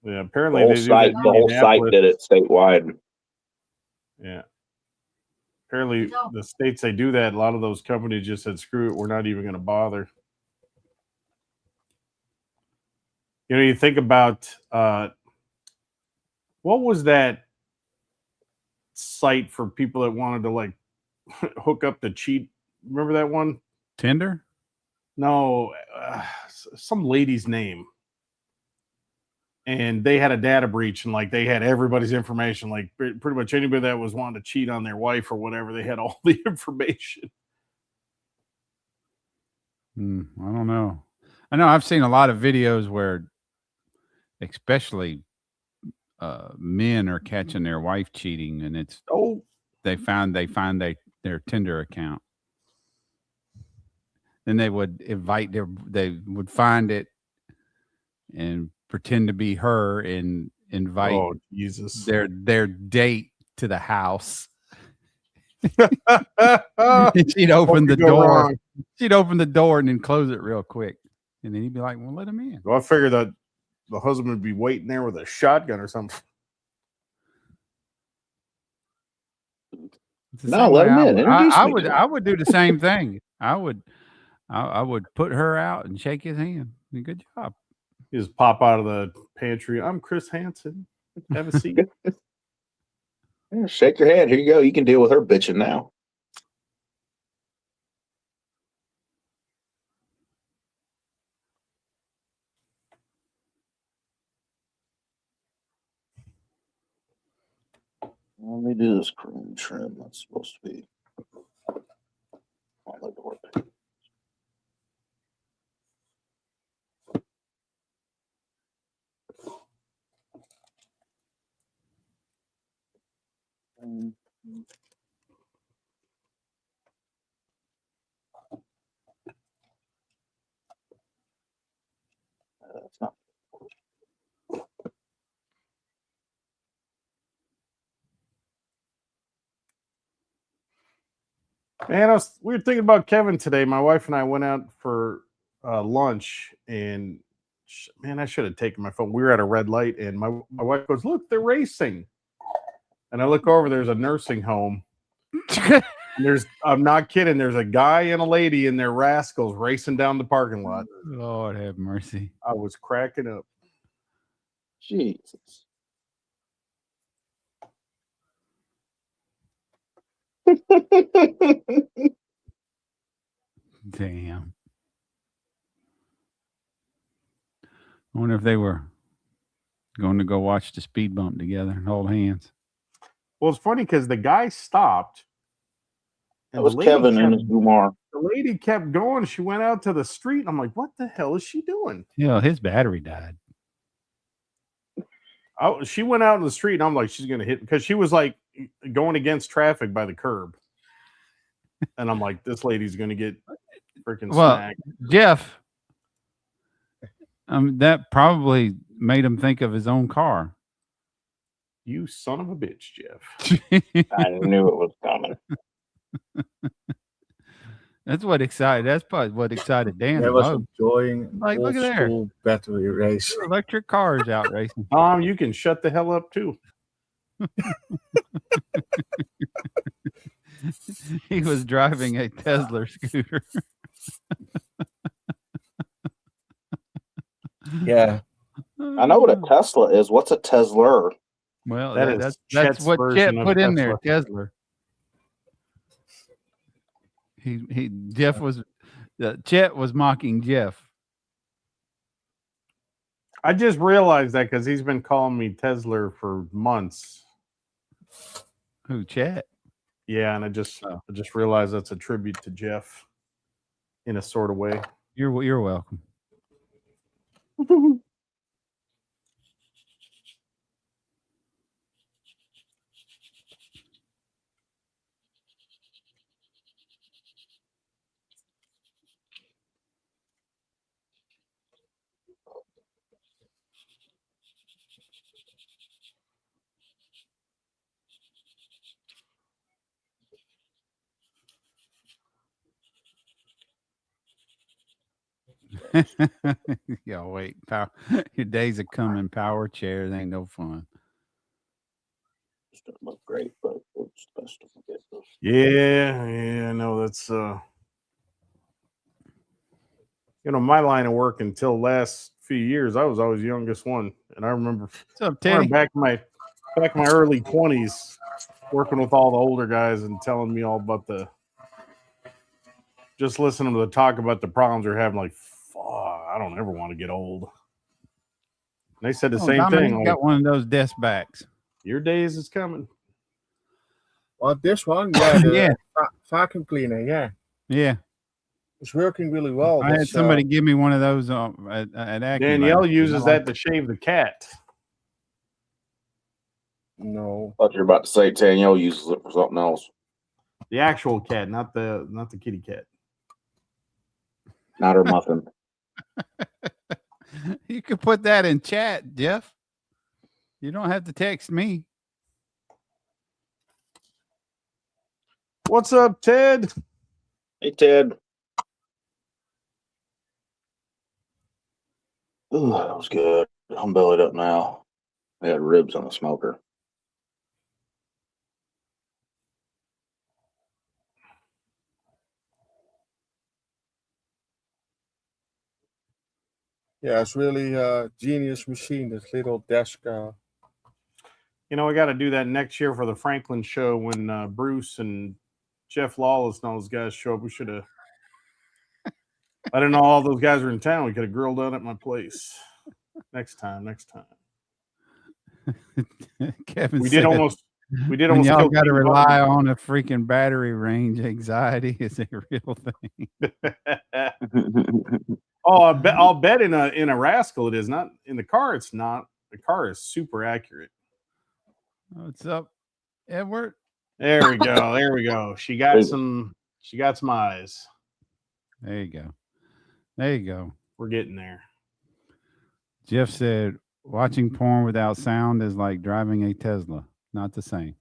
Yeah, The apparently whole they do site, that in the whole site Indianapolis. did it statewide. Yeah. Apparently the states they do that, a lot of those companies just said, screw it, we're not even going to bother. You know, you think about what was that site for people that wanted to like hook up to cheat? Remember that one? Tinder? No, some lady's name. And they had a data breach and like they had everybody's information, like pretty much anybody that was wanting to cheat on their wife or whatever, they had all the information. I don't know. I know I've seen a lot of videos where especially men are catching their wife cheating, and it's they find their Tinder account. Then they would invite they would find it and pretend to be her and invite Jesus. their date to the house. What And she'd open the could go door. wrong? She'd open the door and then close it real quick. And then he'd be like, well, let him in. Well, I figured that the husband would be waiting there with a shotgun or something. It's the No, same let way him I in. would. Introduce I me would. to him. I would do the same thing. I would put her out and shake his hand. Good job. You just pop out of the pantry. I'm Chris Hansen. Have a seat. Yeah, shake your hand. Here you go. You can deal with her bitching now. Let me do this chrome trim. That's supposed to be on the door. That's not. Man, we were thinking about Kevin today. My wife and I went out for lunch, and man, I should have taken my phone. We were at a red light, and my wife goes, "Look, they're racing." And I look over. There's a nursing home. I'm not kidding. There's a guy and a lady in their rascals racing down the parking lot. Lord have mercy. I was cracking up. Jesus. Damn. I wonder if they were going to go watch the speed bump together and hold hands. Well, it's funny because the guy stopped. That was Kevin and his Gumar. The lady kept going. She went out to the street. I'm like, what the hell is she doing? Yeah, his battery died. She went out in the street, and I'm like, she's going to hit, because she was like going against traffic by the curb. And I'm like, this lady's going to get freaking smacked. Jeff, that probably made him think of his own car. You son of a bitch, Jeff. I knew it was coming. That's probably what excited Dan. I was enjoying Like, look at there. old-school battery race. Electric cars out racing. Tom, you can shut the hell up too. He was driving a Tesla scooter. Yeah. I know what a Tesla is. What's a Tesla? Well, That is that's Chet's what Chet version of put in there. Tesla. Tesla. Chet was mocking Jeff. I just realized that because he's been calling me Tesla for months. Who, Chet? Yeah, and I just realized that's a tribute to Jeff in a sort of way. You're welcome. Yeah, wait. Your days of coming power chairs ain't no fun. Just doesn't look great, but it's best to forget this. Yeah, no, that's my line of work until last few years, I was always the youngest one. And I remember What's up, Teddy? back in my early 20s, working with all the older guys and telling me all about just listening to the talk about the problems they're having, like, fuck, I don't ever want to get old. And they said the same Dominique thing. got Like, one of those desk backs. your days is coming. Well, this one, the Yeah. vacuum cleaner, Yeah. it's working really well. I had somebody give me one of those at Acme. Danielle uses that to shave the cat. No. I thought you were about to say Danielle uses it for something else. The actual cat, not the kitty cat. Not her muffin. You could put that in chat, Jeff. You don't have to text me. What's up, Ted? Hey, Ted. Ooh, that was good. I'm bellied up now. I had ribs on the smoker. Yeah, it's really a genius machine. This little desk. You know, we got to do that next year for the Franklin show when Bruce and Jeff Lawless and all those guys show up. We should have. I didn't know all those guys were in town. We could have grilled out at my place. Next time. Kevin We said, did almost when y'all kill got to King rely on a freaking battery range, anxiety is a real thing. Oh, I'll bet in a Rascal it is not. In the car, it's not. The car is super accurate. What's up, Edward? There we go. She got some eyes. There you go. We're getting there. Jeff said, watching porn without sound is like driving a Tesla. Not the same.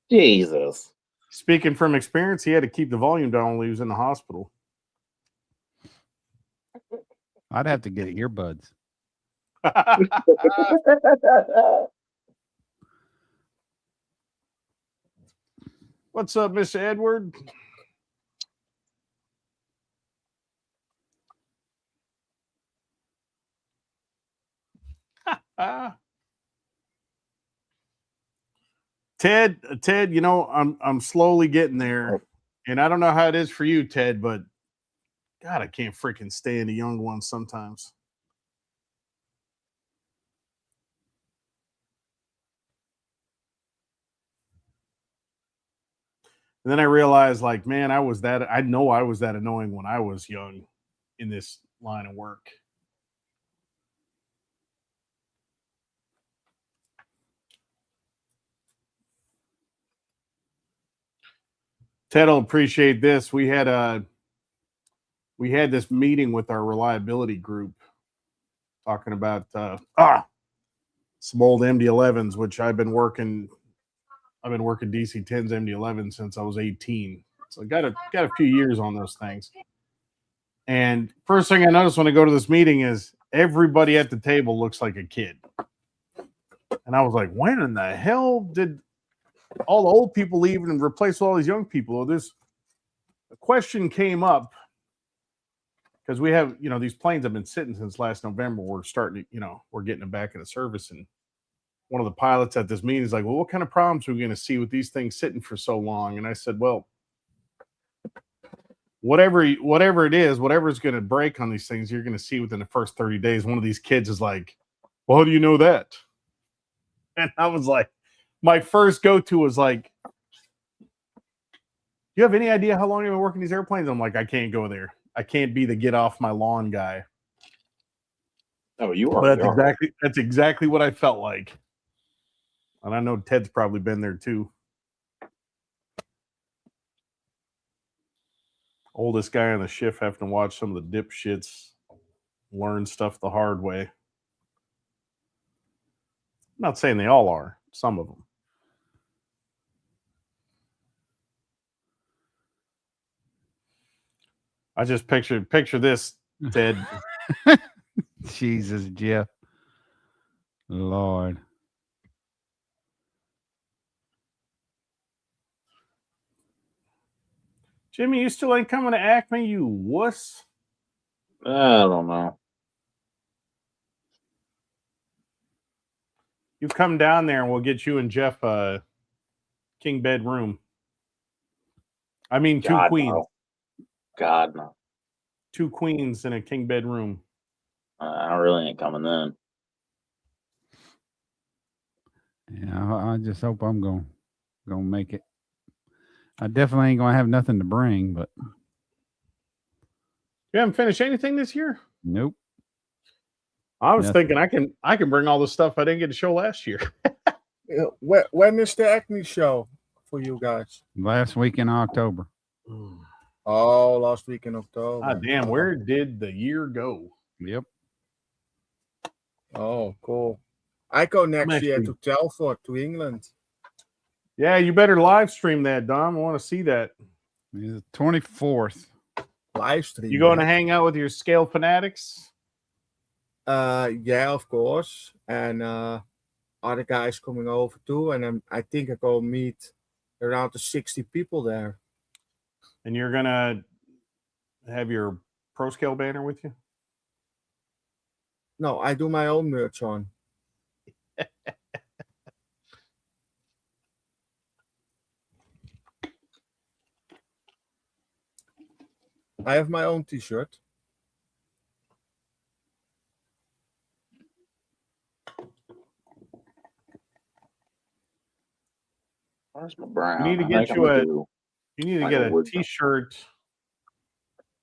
Jesus. Speaking from experience, he had to keep the volume down while he was in the hospital. I'd have to get earbuds. What's up, Mr. Edward? Ted, you know, I'm slowly getting there, and I don't know how it is for you, Ted, but God, I can't freaking stand the young ones sometimes. And then I realized, like, man, I know I was that annoying when I was young in this line of work. Ted will appreciate this. We had this meeting with our reliability group talking about some old MD-11s, which I've been working DC-10s MD-11 since I was 18. So I got a few years on those things. And first thing I noticed when I go to this meeting is everybody at the table looks like a kid. And I was like, when in the hell did all the old people leave and replace all these young people? A question came up because we have, these planes have been sitting since last November. We're starting to, we're getting them back into service. And one of the pilots at this meeting is like, well, what kind of problems are we going to see with these things sitting for so long? And I said, well, whatever it is, whatever's going to break on these things, you're going to see within the first 30 days. One of these kids is like, well, how do you know that? And I was like, my first go-to was like, do you have any idea how long you've been working these airplanes? I'm like, I can't go there. I can't be the get off my lawn guy. Oh, you are. But that's exactly what I felt like. And I know Ted's probably been there too. Oldest guy on the shift having to watch some of the dipshits learn stuff the hard way. I'm not saying they all are. Some of them. I just picture this, Ted. Jesus, Jeff. Lord. Jimmy, you still ain't coming to Acme, you wuss. I don't know. You come down there and we'll get you and Jeff a king bed room. I mean, two queens. No. God, no. 2 queens in a king bed room. I really ain't coming then. Yeah, I just hope I'm gonna make it. I definitely ain't gonna have nothing to bring, but You haven't finished anything this year? nope. I was thinking I can bring all the stuff I didn't get to show last year. When is the Acme show for you guys? Last week in October. Oh, last week in October. Ah, damn, where did the year go? Yep. Oh, cool. I go next year Actually- to Telford, to England. Yeah, you better live stream that, Dom. I want to see that. The 24th. Live stream. You going to that. hang out with your scale fanatics? Yeah, of course. And other guys coming over too. And I think I go meet around the 60 people there. And you're going to have your Pro Scale banner with you? No, I do my own merch on. I have my own t-shirt. Where's my brown? You need to I get think I'm you gonna a- do- You need to Like get a a wood- T-shirt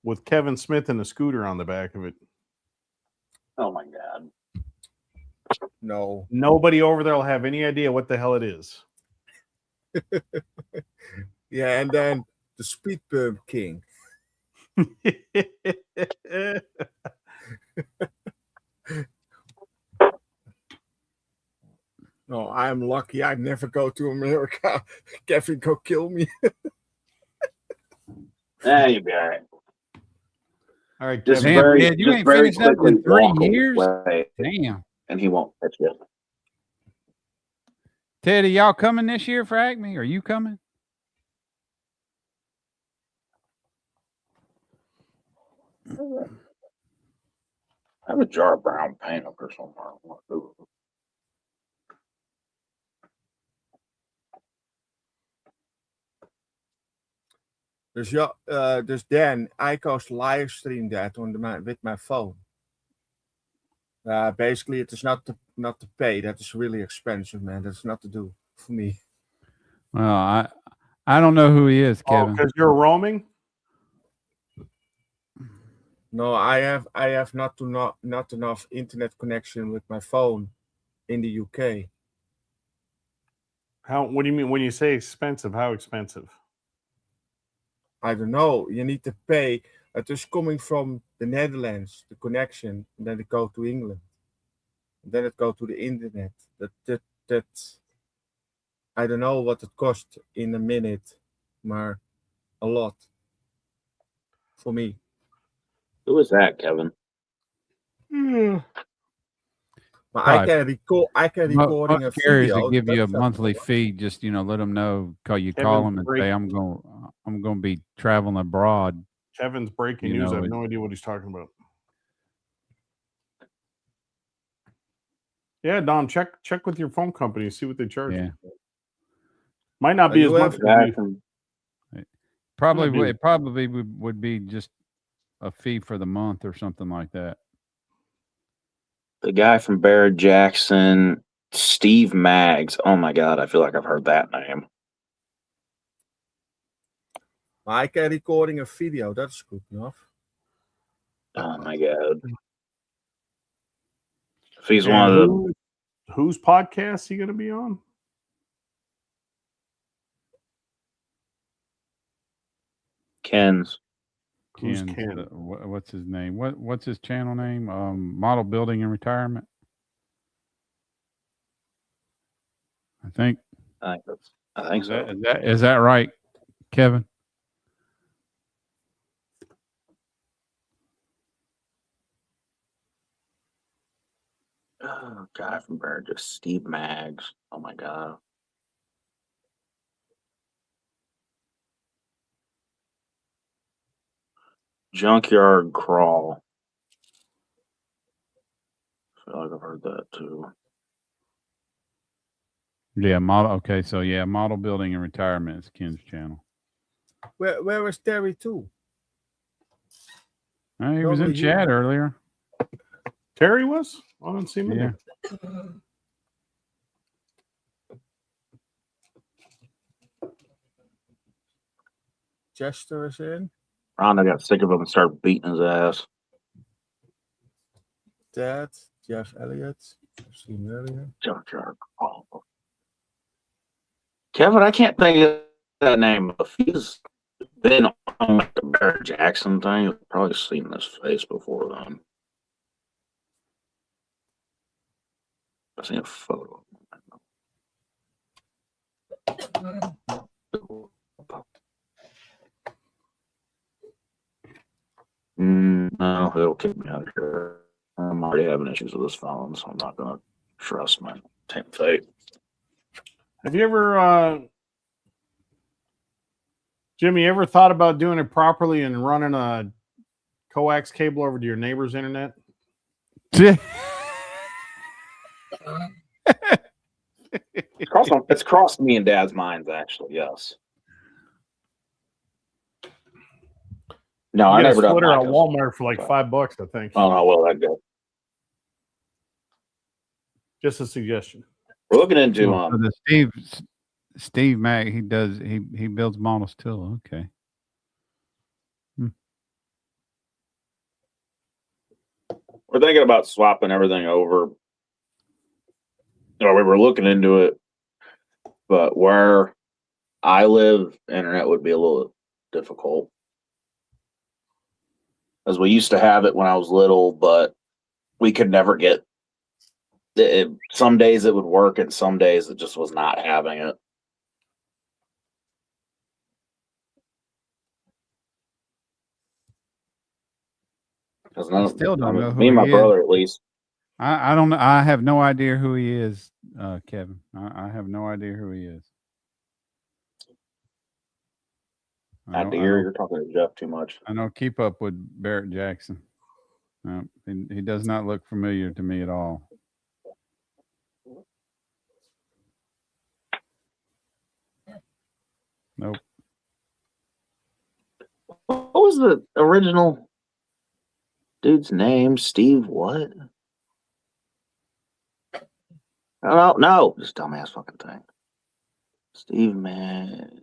with Kevin Smith and a scooter on the back of it. Oh my god. No. Nobody over there will have any idea what the hell it is. Yeah, and then the Speed Bump King. No, I'm lucky. I never go to America. Kevin go kill me. You'll be all right. All right, Just Kevin. Damn, very, Ted, you just ain't very finished up quickly in 3 walk years? away, Damn. and he won't touch you. Ted, are y'all coming this year for Acme? Are you coming? I have a jar of brown paint up there somewhere. Ooh. Dus then I could live stream that with my phone. Basically, it is not to pay. That is really expensive, man. That's not to do for me. Well, I don't know who he is, Oh, Kevin. because you're roaming? No, I have not enough internet connection with my phone in the UK. What do you mean when you say expensive? How expensive? I don't know. You need to pay. It is coming from the Netherlands, the connection, and then it go to England. And then it go to the internet. That I don't know what it cost in a minute, maar a lot for me. Who is that, Kevin? But Right. I can recording a Most carriers video. that give you a That's not- monthly fee, just let them know. Call Kevin's them and break- say I'm going to be traveling abroad. Kevin's breaking You news. I know, have no idea what he's talking about. Yeah, Dom, check with your phone company, see what they charge. Yeah. Might not be You as have much. Guy as from Probably Gonna be- it probably would be just a fee for the month or something like that. the guy from Barrett Jackson, Steve Maggs. Oh my god, I feel like I've heard that name. I can recording a video. That's good enough. Oh my god. If he's And one of the whose podcast he going to be on? Kens. Who's Ken's, Ken? what's his name? What's his channel name? Model Building and Retirement. I think. I think so. Is that right, Kevin? Oh, guy from Barrett, just Steve Maggs. Oh my god. Junkyard Crawl. I feel like I've heard that too. Yeah, model. Okay, so yeah, Model Building and Retirement is Ken's channel. Where was Terry too? He was in Probably chat earlier. Terry was? I didn't see him. in Yeah. there. Chester is in. Rhonda got sick of him and started beating his ass. Dad, Jeff Elliott. I've seen him earlier. Junkyard Crawl. Kevin, I can't think of that name. If he's been on like the Barrett Jackson thing, you've probably seen this face before then. I've seen a photo. No, it'll kick me out of here. I'm already having issues with this phone, so I'm not going to trust my temp fate. Have you ever, Jimmy, ever thought about doing it properly and running a coax cable over to your neighbor's internet? It's crossed me and Dad's minds, actually. Yes. No, You I get a never done splitter at Lycos. Walmart for like $5, I think. Oh no, well that good. Just a suggestion. We're looking into So the Steve Mack, he builds models too. Okay. we're thinking about swapping everything over. Or we were looking into it, but where I live, internet would be a little difficult. As we used to have it when I was little, but we could never get it. Some days it would work, and some days it just was not having it. Because I still don't know who me and my he is. brother, at least. I don't know. I have no idea who he is, Kevin. I have no idea who he is. You're talking to Jeff too much. I don't keep up with Barrett Jackson. No, he does not look familiar to me at all. Nope. What was the original dude's name? Steve what? I don't know. This dumbass fucking thing. Steve Man.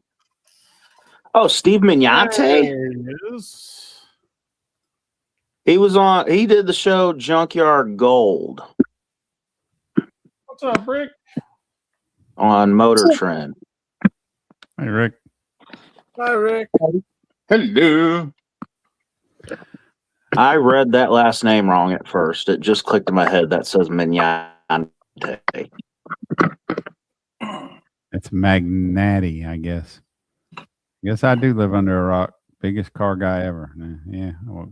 Oh, Steve Mignante? There he is. He did the show Junkyard Gold What's up, Rick? on Motor Trend. Hey, Rick. Hi, Rick. Hello. I read that last name wrong at first. It just clicked in my head. That says Mignante. It's Magnati, I guess. Guess I do live under a rock. Biggest car guy ever. Yeah. Well,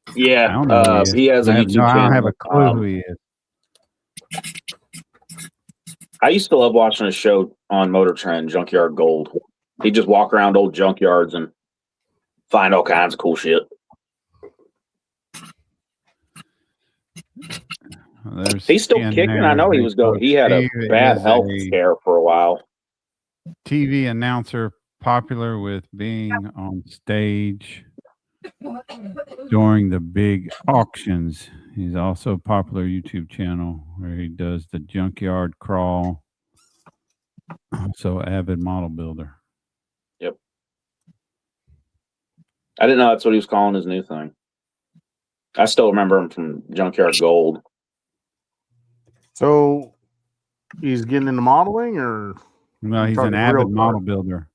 I Yeah, don't know who he has a YouTube channel. I don't have a clue who he is. I used to love watching a show on Motor Trend, Junkyard Gold. He'd just walk around old junkyards and find all kinds of cool shit. He's still kicking. I know he was going. He had a bad health scare for a while. TV announcer, popular with being on stage during the big auctions. He's also a popular YouTube channel where he does the junkyard crawl. Also, avid model builder. Yep. I didn't know that's what he was calling his new thing. I still remember him from Junkyard Gold. So he's getting into modeling, or No, he's an avid model builder.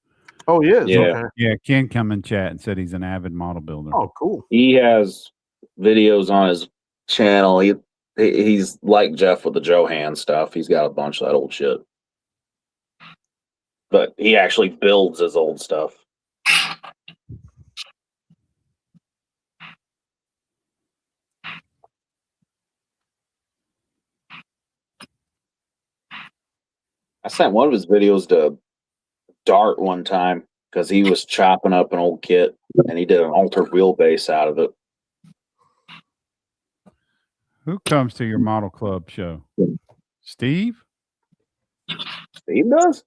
Oh, he is. Yeah. Okay. Yeah, Ken come in chat and said he's an avid model builder. Oh, cool. He has videos on his channel. He's like Jeff with the Johan stuff. He's got a bunch of that old shit. But he actually builds his old stuff. I sent one of his videos to Dart one time because he was chopping up an old kit and he did an altered wheelbase out of it. Who comes to your model club show? Steve? Steve does?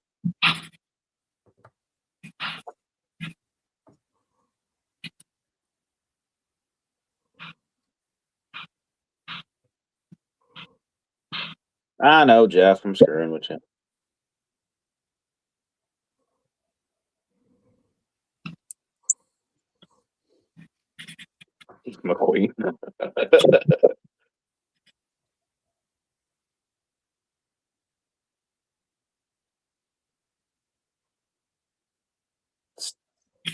I know, Jeff. I'm screwing with you. McQueen.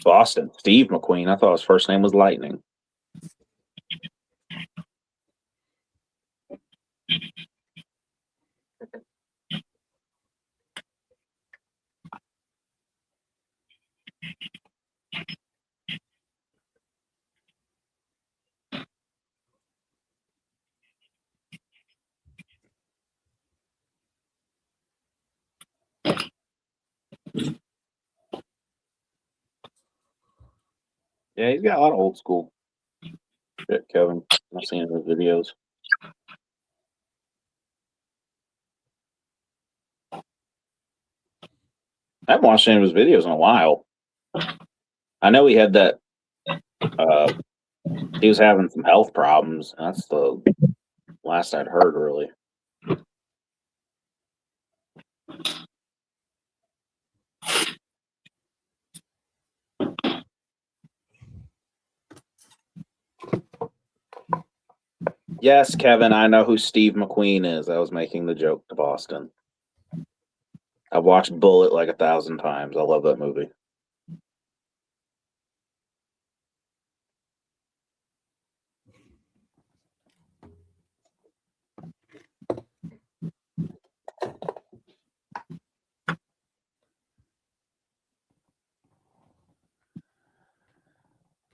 Boston. Steve McQueen. I thought his first name was Lightning. Yeah, he's got a lot of old school shit, Kevin. I've seen his videos. I haven't watched any of his videos in a while. I know he had that. He was having some health problems. And that's the last I'd heard, really. Yes, Kevin, I know who Steve McQueen is. I was making the joke to Boston. I've watched Bullet like 1,000 times. I love that movie.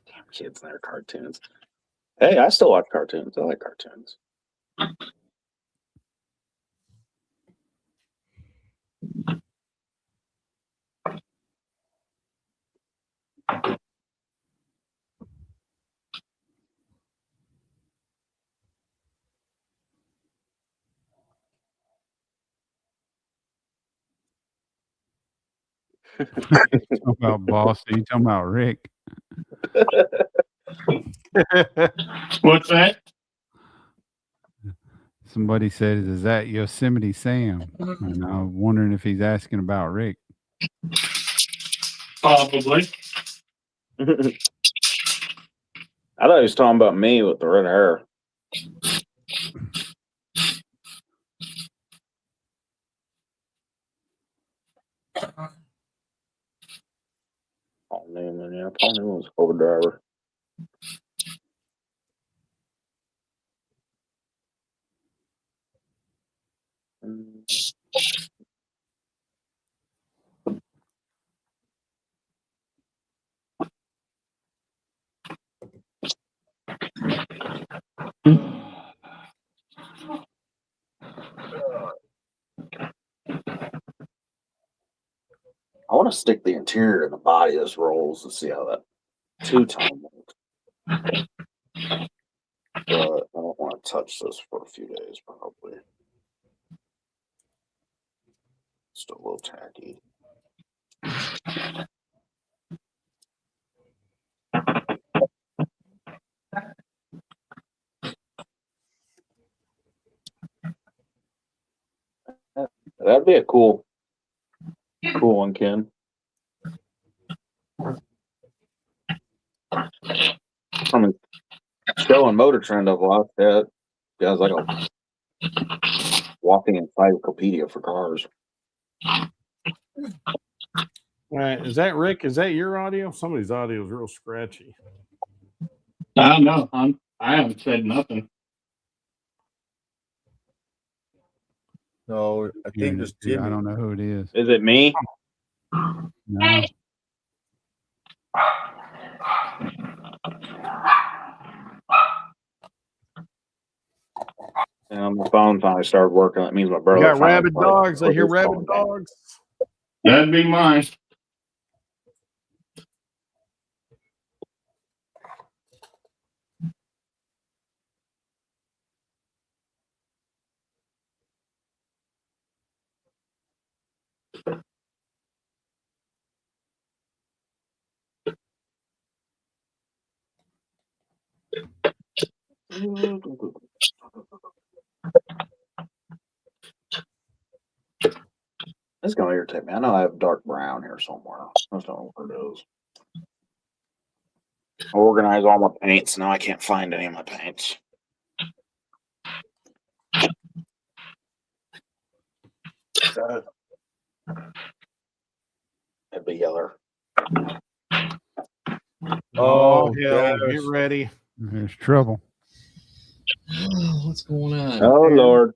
Damn kids and their cartoons. Hey, I still watch cartoons. I like cartoons. Talking about Boston. You talking about Rick? What's that? Somebody said, "Is that Yosemite Sam?" And I'm wondering if he's asking about Rick. Probably. I thought he was talking about me with the red hair. Paul Newman, yeah. Paul Newman was a Cobra driver. I want to stick the interior in the body of this rolls to see how that two-tone works. But I don't want to touch this for a few days, probably. Still a little tacky. That'd be a cool one, Ken. From a show on Motor Trend, I've watched that. Guys like a walking encyclopedia for cars. All right, is that Rick? Is that your audio? Somebody's audio is real scratchy. I don't know. I haven't said nothing. No, I think it's Jimmy. I don't know who it is. Is it me? No. And my phone finally started working. That means my brother. We got finally rabid started dogs. I put hear his rabid phone down. dogs. That'd be mine. It's gonna irritate me. I know I have dark brown here somewhere. I just don't know where it is. I organize all my paints. Now I can't find any of my paints. It'd be yellow. Oh, hell, yes. get ready. There's trouble. What's going on? Oh Lord.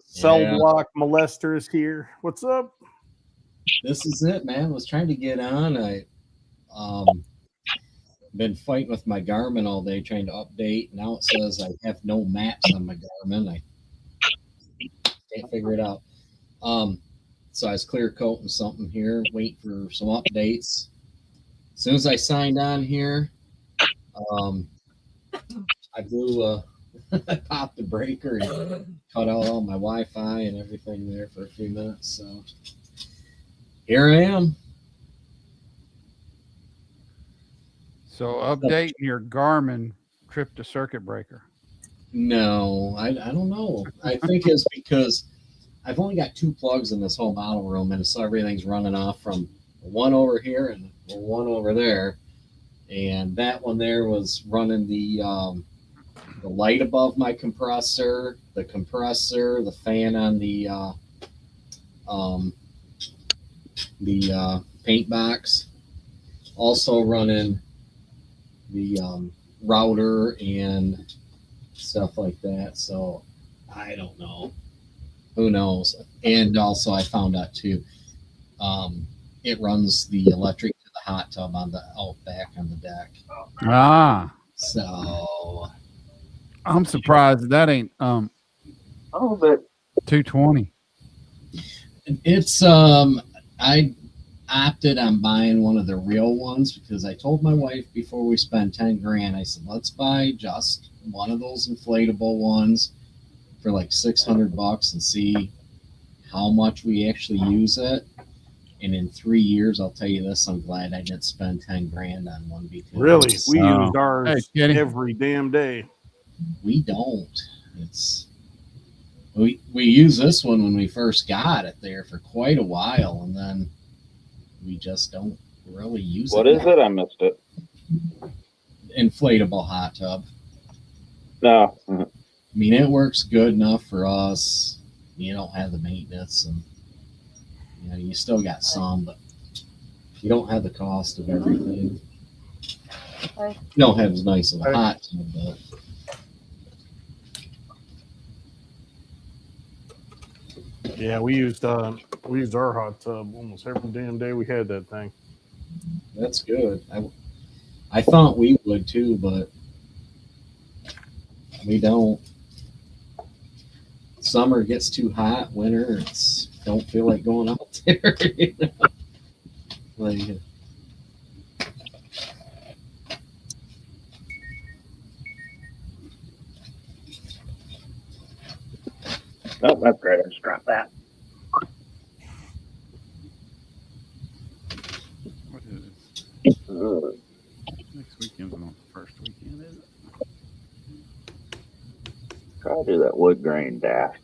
Cell Yeah. block molester is here. What's up? This is it, man. I was trying to get on. I been fighting with my Garmin all day trying to update. Now it says I have no maps on my Garmin. I can't figure it out. So I was clear coating something here, wait for some updates. As soon as I signed on here, I blew I popped the breaker and cut out all my Wi-Fi and everything there for a few minutes. So here I am. So updating your Garmin tripped a circuit breaker. No, I don't know. I think it's because I've only got 2 plugs in this whole model room, and so everything's running off from one over here and one over there. And that one there was running the light above my compressor, the fan on the paint box, also running the router and stuff like that. So I don't know. Who knows? And also I found out too, it runs the electric to the hot tub on the out back on the deck. Ah, So I'm surprised that ain't Oh, but 220. it's I opted on buying one of the real ones because I told my wife before we spend 10 grand, I said, let's buy just one of those inflatable ones for like $600 and see how much we actually use it. And in 3 years, I'll tell you this, I'm glad I didn't spend 10 grand on one because Really? We Oh. used ours Hey, Kenny. every damn day. we don't. It's we used this one when we first got it there for quite a while, and then we just don't really use what it. is it? I missed it. Inflatable hot tub. No. I mean, it works good enough for us. You don't have the maintenance, and you know, you still got some, but you don't have the cost of everything. You don't have as nice of a hot tub, but Yeah, we used our hot tub almost every damn day we had that thing. that's good. I thought we would too, but we don't. Summer gets too hot. Winter, it's don't feel like going out there. You know? Like, Oh, that's great. I just dropped that. What is it? Next weekend's not the first weekend, is it? Try to do that wood grain dash.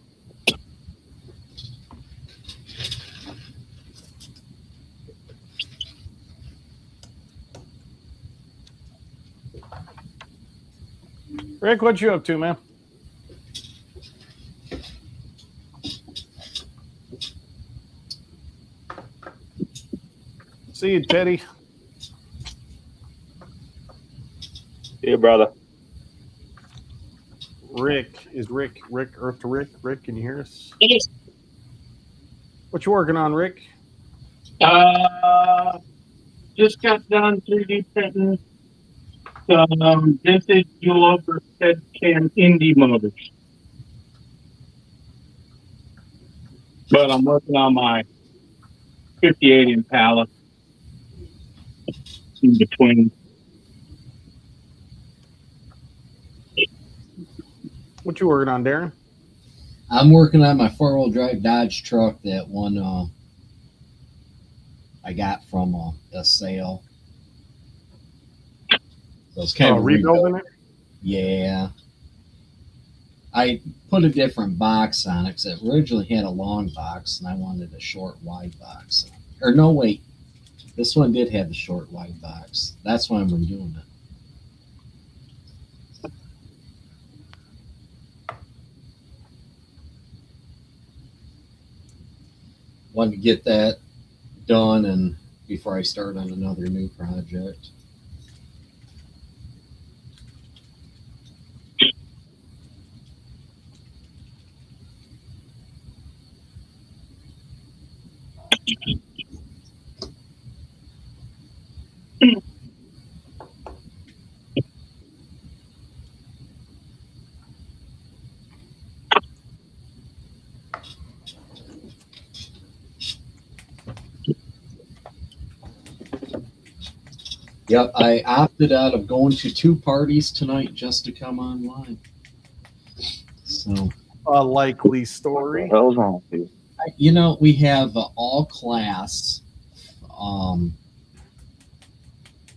Rick, what you up to, man? See you, Teddy. See you, brother. Rick, Earth to Rick? Rick, can you hear us? What you working on, Rick? Just got done 3D printing vintage dual overhead cam indie motors. But I'm working on my 58 Impala in between. What you working on, Darren? I'm working on my 4-wheel drive Dodge truck. That one I got from a sale. So it's kind of rebuilding it? Yeah. I put a different box on it because it originally had a long box and I wanted a short, wide box. Or no, wait. This one did have the short, wide box. That's why I'm redoing it. Wanted to get that done and before I start on another new project. Yep, I opted out of going to 2 parties tonight just to come online. So, A likely What story. the hell's wrong with you? you know, we have all class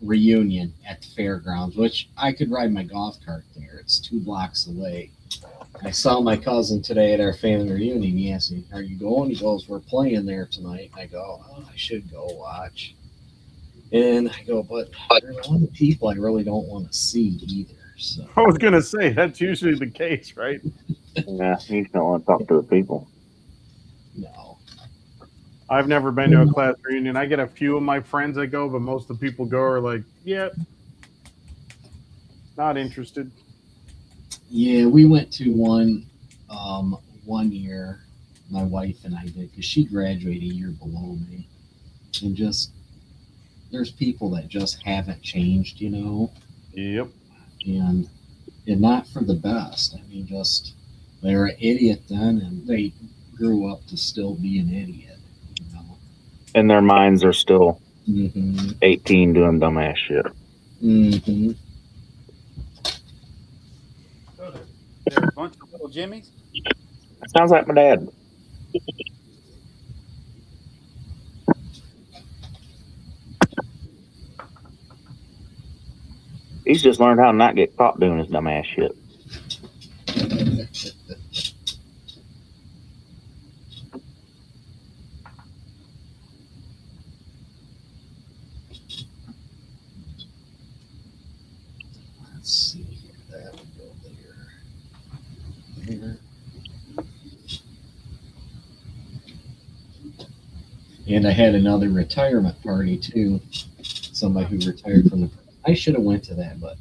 reunion at the fairgrounds, which I could ride my golf cart there. It's 2 blocks away. I saw my cousin today at our family reunion. He asked me, "Are you going?" He goes, "We're playing there tonight." I go, "Oh, I should go watch." And I go, "But there's a lot of people I really don't want to see either." So I was gonna say that's usually the case, right? Yeah, you just don't want to talk to the people. no. I've never been to a class reunion. I get a few of my friends that go, but most of the people go are like, "Yeah, not interested." Yeah, we went to one year, my wife and I did, because she graduated a year below me. And just there's people that just haven't changed, you know, Yep. and not for the best. I mean, just they're an idiot then, and they grew up to still be an idiot, you know. And their minds are still Mm-hmm. 18 doing dumbass shit. Mm-hmm. They're a bunch of little Jimmies. Sounds like my dad. He's just learned how to not get caught doing his dumbass shit. Let's see here. That would go there. There. And I had another retirement party too. Somebody who retired from the. I should have went to that, but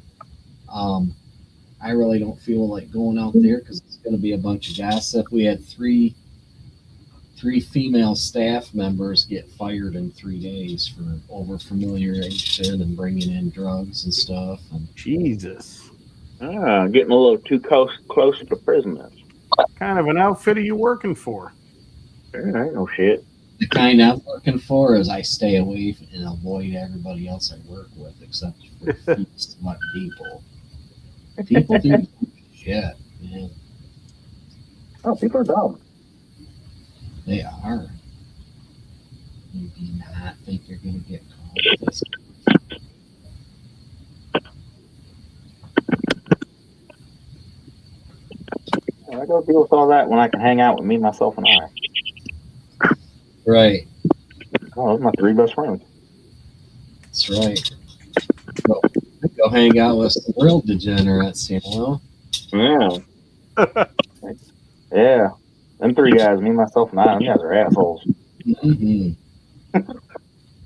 I really don't feel like going out there because it's going to be a bunch of gossip. We had three female staff members get fired in 3 days for over familiarization and bringing in drugs and stuff. And Jesus. Getting a little too close to prisoners. What kind of an outfit are you working for? There ain't no shit. the kind I'm looking for is I stay away and avoid everybody else I work with, except for a few smart people. People do shit, man. Oh, people are dumb. They are. You do not think you're going to get caught with this. I go deal with all that when I can hang out with me, myself, and I. Right. Oh, those are my 3 best friends. That's right. Go hang out with some real degenerates, you know? Yeah. Yeah. Them 3 guys, me, myself, and I, them guys are assholes. Mm-hmm.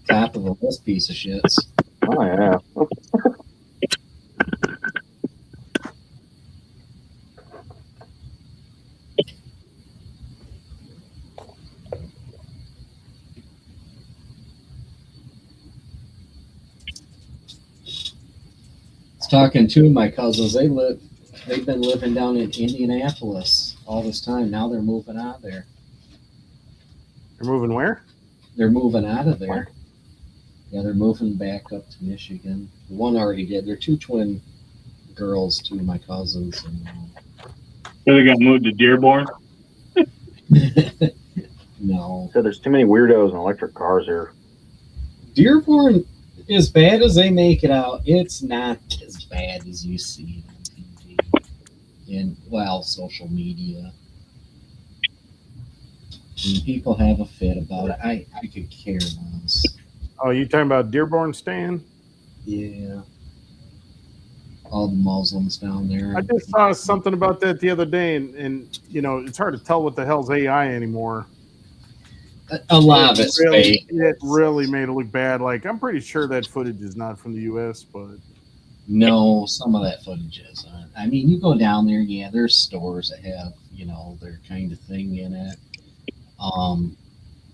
Top of the list, piece of shits. Oh, yeah. Talking to my cousins, they've been living down in Indianapolis all this time. Now they're moving out of there. You're moving where? They're moving out of there. Yeah, they're moving back up to Michigan. One already did. They're 2 twin girls, 2 of my cousins. So they got moved to Dearborn? No. So there's too many weirdos and electric cars here. Dearborn, as bad as they make it out, it's not as bad as you see it on TV and, well, social media. And people have a fit about it. I could care less. Oh, you talking about Dearborn, Stan? Yeah. All the Muslims down there. I just saw something about that the other day, and you know, it's hard to tell what the hell's AI anymore. A lot of it's really, fake. it really made it look bad. Like, I'm pretty sure that footage is not from the U.S., but No, some of that footage isn't. I mean, you go down there, yeah, there's stores that have, you know, their kind of thing in it.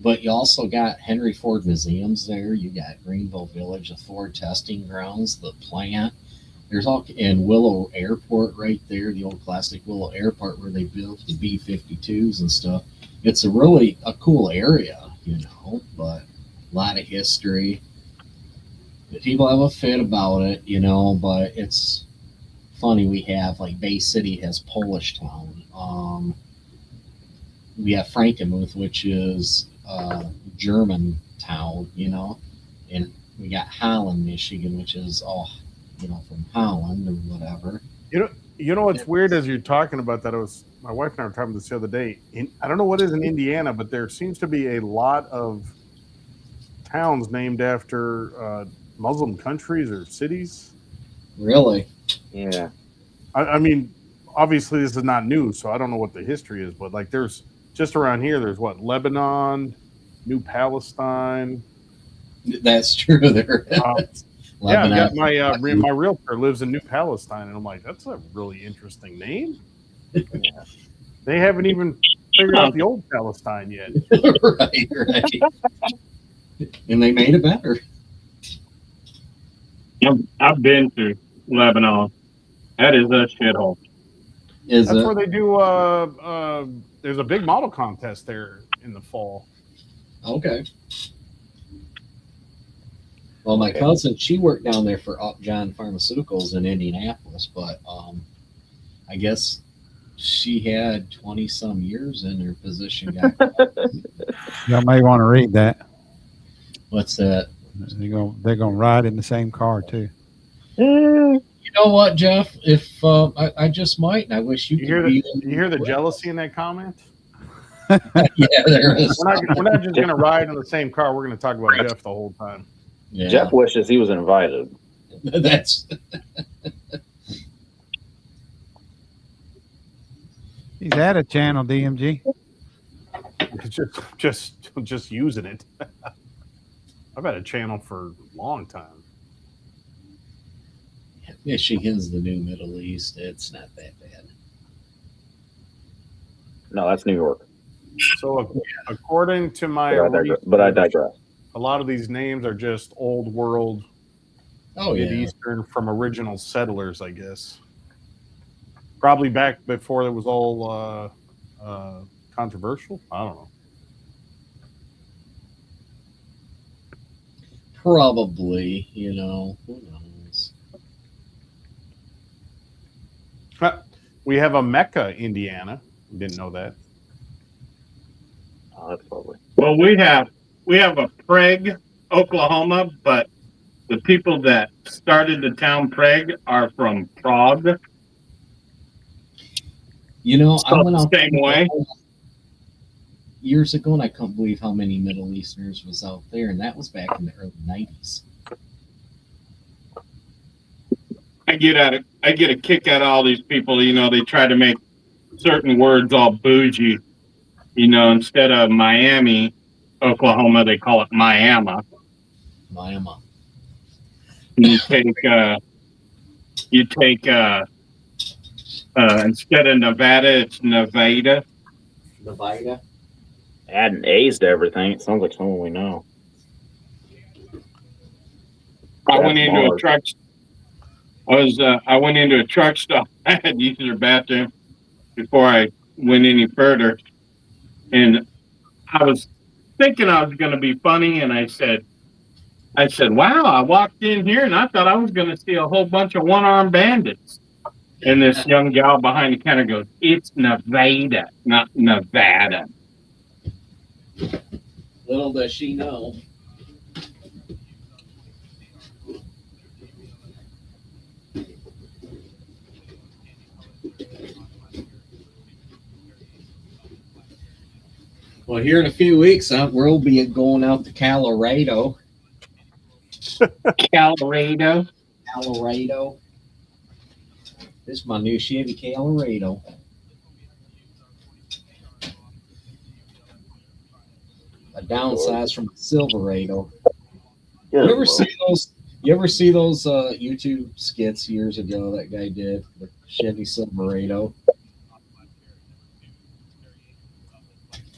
But you also got Henry Ford Museums there. You got Greenville Village, the Ford testing grounds, the plant. There's all in Willow Airport right there, the old classic Willow Airport where they built the B-52s and stuff. It's a cool area, you know, but a lot of history. People have a fit about it, you know, but it's funny. We have like Bay City has Polish Town. We have Frankenmuth, which is German town, you know, and we got Holland, Michigan, which is all, you know, from Holland or whatever. You know what's weird as you're talking about that? My wife and I were talking about this the other day. I don't know what is in Indiana, but there seems to be a lot of towns named after Muslim countries or cities. Really? Yeah. I mean, obviously this is not new, so I don't know what the history is, but like there's just around here, there's what, Lebanon, New Palestine. That's true. There. Yeah, I got my realtor lives in New Palestine, and I'm like, that's a really interesting name. They haven't even figured out the old Palestine yet. right. And they made it better. I've been to Lebanon. That is a shithole. Is That's it? where they do. There's a big model contest there in the fall. Okay. Well, my cousin, she worked down there for Upjohn Pharmaceuticals in Indianapolis, but I guess she had 20 some years in her position. Y'all may want to read that. What's that? They're gonna ride in the same car too. You know what, Jeff? If I just might, and I wish you could be. You hear the jealousy in that comment? Yeah, there is. We're not just going to ride in the same car. We're going to talk about Jeff the whole time. Yeah. Jeff wishes he was invited. That's He's at a channel, DMG. Just using it. I've had a channel for a long time. Michigan's the new Middle East. It's not that bad. No, that's New York. So according to my But I digress. A lot of these names are just old world, Mid-Eastern from original settlers, I guess. Probably back before it was all controversial. I don't know. Probably, you know, who knows? We have a Mecca, Indiana. Didn't know that. Oh, that's lovely. Well, we have a Prague, Oklahoma, but the people that started the town Prague are from Prague. You know, I went out the same way. Years ago, and I couldn't believe how many Middle Easterners was out there, and that was back in the early 90s. I get a kick out of all these people. You know, they try to make certain words all bougie. You know, instead of Miami, Oklahoma, they call it Miami. Miami. You take instead of Nevada, it's Nevada. Nevada. Adding A's to everything. It sounds like someone we know. I went into a truck. I went into a truck stop. I had to use their bathroom before I went any further, and I was thinking I was going to be funny, and I said, "Wow!" I walked in here, and I thought I was going to see a whole bunch of one-armed bandits. And this young gal behind the counter goes, "It's Nevada, not Nevada." Little does she know. Well, here in a few weeks, we'll be going out to Colorado. Colorado. This is my new Chevy Colorado. A downsize from a Silverado. You ever see those YouTube skits years ago that guy did with Chevy Silverado?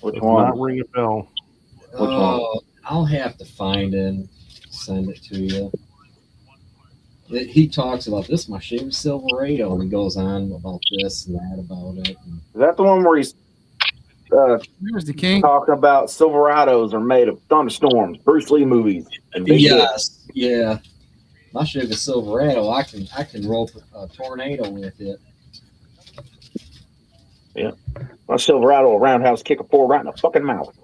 Which Does one? not ring a bell. Which one? I'll have to find it and send it to you. He talks about this, my Chevy Silverado, and he goes on about this and that about it. Is that the one where he's There's the king. talking about Silverados are made of thunderstorms, Bruce Lee movies, and big Yes, yeah. My Sugar Silverado, I can roll a tornado with it. My Silverado will roundhouse kick a 4 right in the fucking mouth.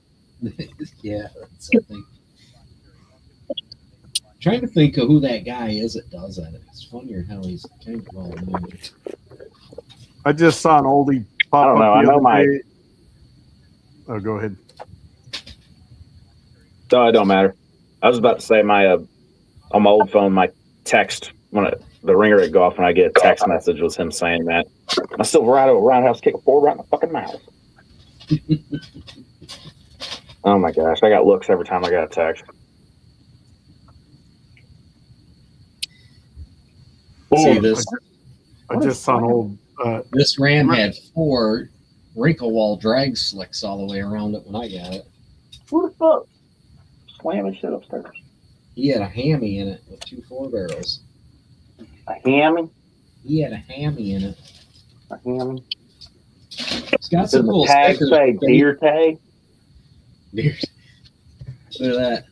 Yeah, that's something. Trying to think of who that guy is that does that. It's funnier how he's kind of well known. I just saw an oldie pop I don't up know. I the know other my. day. Oh, go ahead. No, it don't matter. I was about to say my on my old phone, my text the ringer would go off when I get a text message was him saying that my Silverado will roundhouse kick a 4 right in the fucking mouth. Oh my gosh, I got looks every time I got a text. See this? I just saw an old. This Ram had 4 wrinkle wall drag slicks all the way around it when I got it. Who the fuck? Slamming shit upstairs. He had a hammy in it with 2 4-barrels. A hammy? He had a hammy in it. A hammy? It's got some Does cool the tag stickers. say deer tag? Deer. Look at that.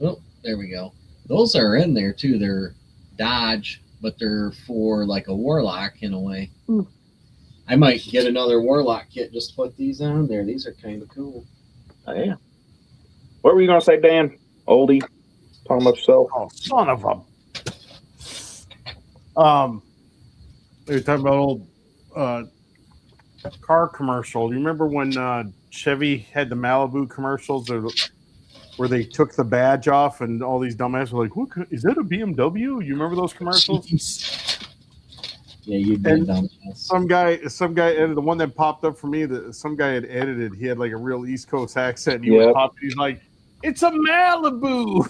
Oh, there we go. Those are in there too. They're Dodge, but they're for like a Warlock in a way. I might get another Warlock kit just to put these on there. These are kind of cool. Oh, yeah. What were you gonna say, Dan? Oldie? Talking about yourself? Oh, son of a. They were talking about old car commercial. Do you remember when Chevy had the Malibu commercials where they took the badge off and all these dumbasses were like, "What is that, a BMW?" You remember those commercials? Yeah, you'd be dumb. Some guy edited the one that popped up for me. That some guy had edited. He had like a real East Coast accent. He would pop. He's like, "It's a Malibu."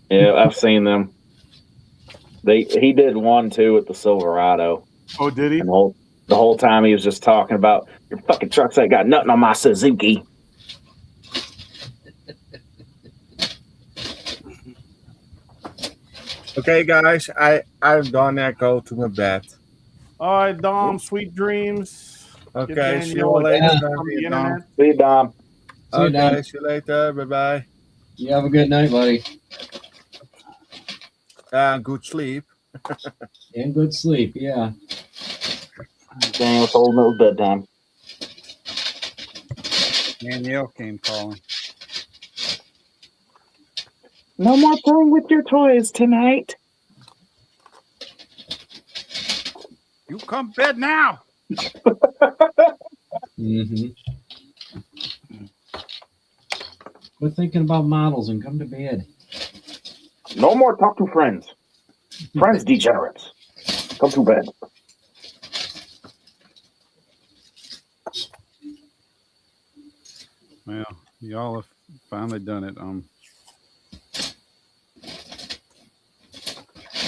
Yeah, I've seen them. He did one too with the Silverado. Oh, did he? And the whole time he was just talking about your fucking trucks ain't got nothing on my Suzuki. Okay, guys, I'm gonna go to my bed. All right, Dom. Sweet dreams. Okay, Get see you Daniel later. on the internet. See you, Dom. See you, Dom. Okay, see you later. Bye bye. You have a good night, buddy. Good sleep. And good sleep, yeah. Daniel told me it was bedtime. Danielle came calling. No more playing with your toys tonight. You come bed now. Mm-hmm. Quit thinking about models and come to bed. No more talk to friends. Friends degenerates. Come to bed. Well, y'all have finally done it.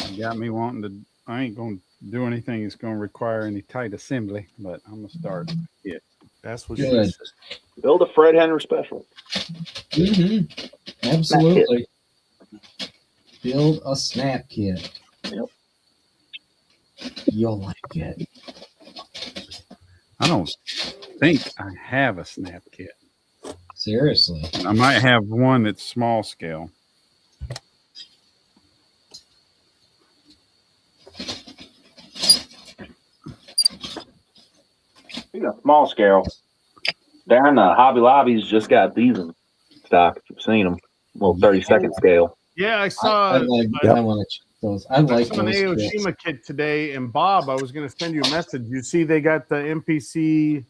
You got me wanting to. I ain't gonna do anything that's gonna require any tight assembly, but I'm gonna start. Yeah, That's what Good. she said. Build a Fred Henry special. Mm-hmm. Absolutely. Build a snap kit. Yep. You'll like it. I don't think I have a snap kit. Seriously. I might have one that's small scale. Speaking of small scale, Darren, Hobby Lobby's just got these in stock. If you've seen them, little 30-second scale. Yeah, I I saw. like. Yep. I want to check those. I I like saw an those. kits. Aoshima kit today, and Bob, I was going to send you a message. You see, they got the MPC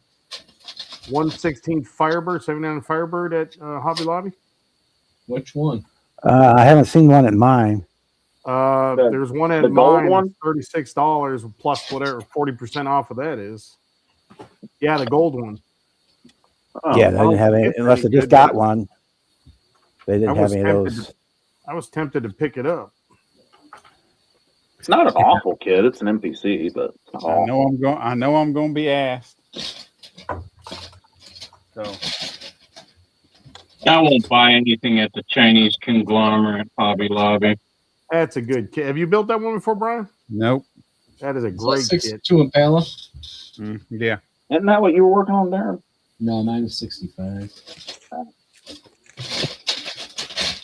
116 Firebird, 79 Firebird at Hobby Lobby. Which one? I haven't seen one at mine. There's one at the gold mine, one? $36 plus whatever 40% off of that is. Yeah, the gold one. Oh, Yeah, they didn't have any, it's unless they pretty just good, got but one. They didn't I have was any of tempted those. I was tempted to pick it up. it's not an awful kit. It's an MPC, but it's not I awful. know I'm going to be asked. So I won't buy anything at the Chinese conglomerate Hobby Lobby. That's a good kit. Have you built that one before, Brian? nope. That is a So great kit. 62 Impala? Yeah. Isn't that what you were working on, Darren? No, mine is 65.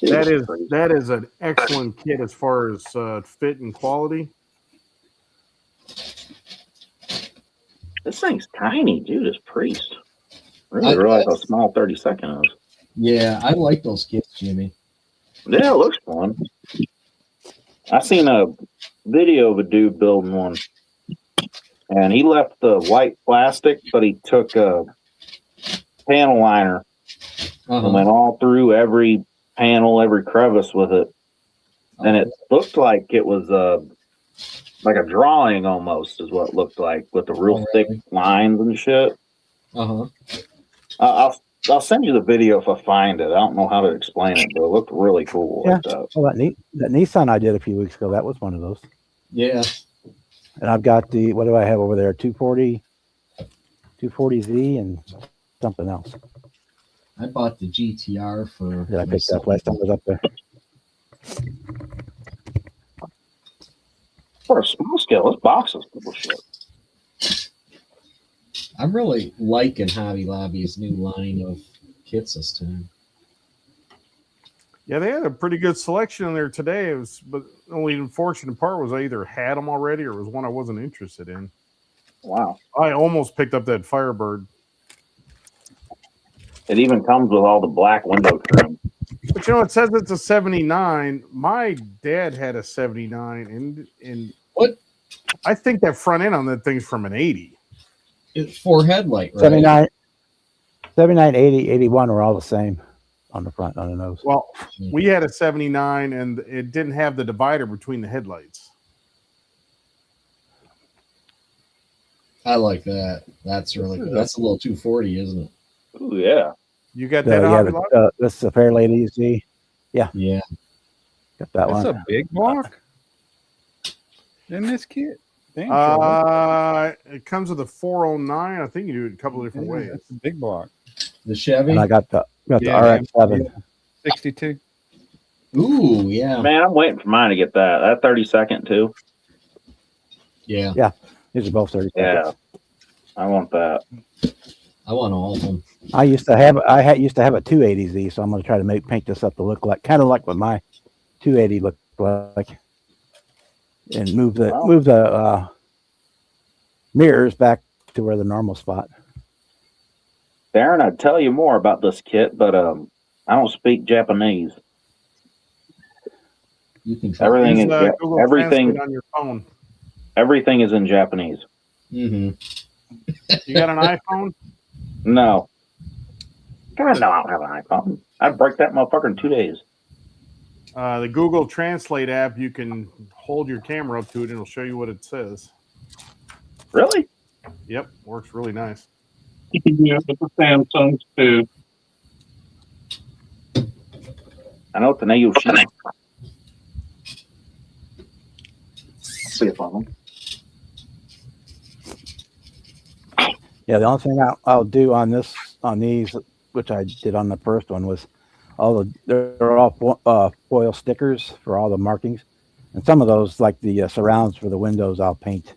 That is an excellent kit as far as fit and quality. This thing's tiny, Judas Priest. I I- really realize how small 32nd is. Yeah, I like those kits, Jimmy. Yeah, it looks fun. I seen a video of a dude building one, and he left the white plastic, but he took a panel liner and Uh-huh. went all through every panel, every crevice with it, and it looked like it was like a drawing almost, is what it looked like, with the real Oh, thick really? lines and shit. Uh-huh. I'll send you the video if I find it. I don't know how to explain it, but it looked really cool. Yeah. Like that. Well, that Nissan I did a few weeks ago, that was one of those. Yeah. And I've got the, what do I have over there? 240Z and something else I bought the GTR for that I picked up last time I was up there. For a small scale, this box is cool shit. I'm really liking Hobby Lobby's new line of kits this time. Yeah, they had a pretty good selection in there today. But the only unfortunate part was I either had them already or it was one I wasn't interested in. Wow. I almost picked up that Firebird. It even comes with all the black window trim. But it says it's a 79. My dad had a 79, and What? I think that front end on that thing's from an 80. It's for headlight, right? 79, 80, 81 were all the same on the front, on the nose. Well, we had a 79, and it didn't have the divider between the headlights. I like that. That's really good. That's a little 240, isn't it? Ooh, yeah. You got that on? This is a Fairlady Z. Yeah. Got that That's one. a big block in this kit. Damn, sure. It comes with a 409. I think you do it a couple of different Yeah, ways. that's a big block. The Chevy. And I got the Yeah, RX-7. 62. Ooh, yeah. Man, I'm waiting for mine to get that. That 32nd too. Yeah. These are both 30. Yeah. I want that. I want all of them. I used to have a 280Z, so I'm going to try to paint this up to look like kind of like what my 280 looked like, and move the mirrors back to where the normal spot. Darren, I'd tell you more about this kit, but I don't speak Japanese. You can try. Everything Use, is Google everything. Translate on your phone. Everything is in Japanese. Mm-hmm. You got an iPhone? No. God, no, I don't have an iPhone. I'd break that motherfucker in 2 days. The Google Translate app, you can hold your camera up to it and it'll show you what it says. Really? Yep, works really nice. You can do it with the Samsungs too. I know it's an Ayoshi. See if I'm. Yeah, the only thing I'll do on these, which I did on the first one, was they're all foil stickers for all the markings, and some of those, like the surrounds for the windows, I'll paint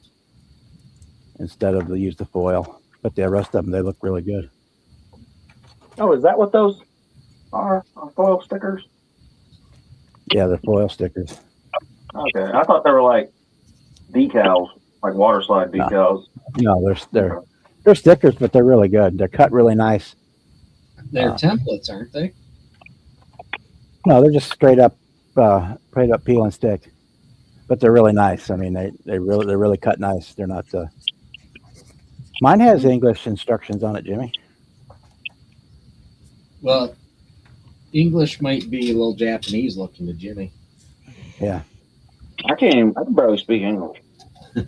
instead of use the foil. But the rest of them, they look really good. Oh, is that what those are? Foil stickers? Yeah, they're foil stickers. Okay, I thought they were like decals, like water slide decals. No, they're stickers, but they're really good. They're cut really nice. They're templates, aren't they? No, they're just straight up peel and stick, but they're really nice. I mean, they're really cut nice. They're not. Mine has English instructions on it, Jimmy. Well, English might be a little Japanese looking to Jimmy. Yeah. I can barely speak English. I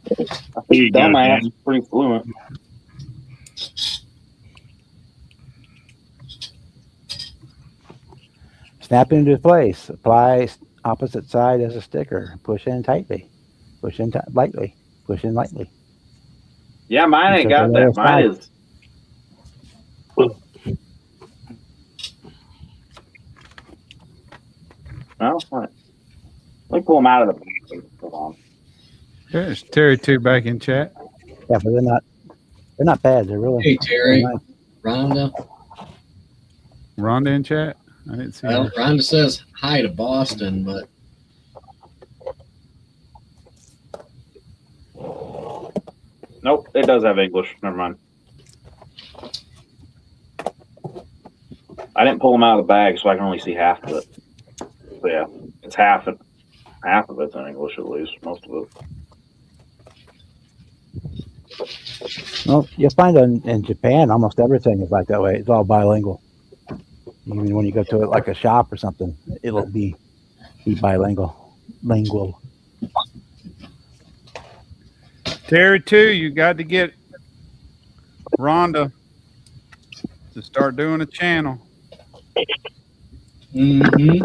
There speak you go, dumbass Dan. pretty fluent. Snap into place. Apply opposite side as a sticker. Push in tightly. Push in lightly. Push in lightly. Yeah, mine ain't got that. Mine is. No, let me pull them out of the. Hold on. There's Terry 2 back in chat. Yeah, but they're not bad. They're really. Hey, Terry. Nice. Rhonda. Rhonda in chat. I didn't see Well, that. Rhonda says hi to Boston, but Nope, it does have English. Never mind. I didn't pull them out of the bag, so I can only see half of it. So yeah, it's half of it's in English at least, most of it. Well, you'll find in Japan, almost everything is like that way. It's all bilingual. Even when you go to like a shop or something, it'll be bilingual. Lingual. Terry, too, you got to get Rhonda to start doing a channel. mm-hmm.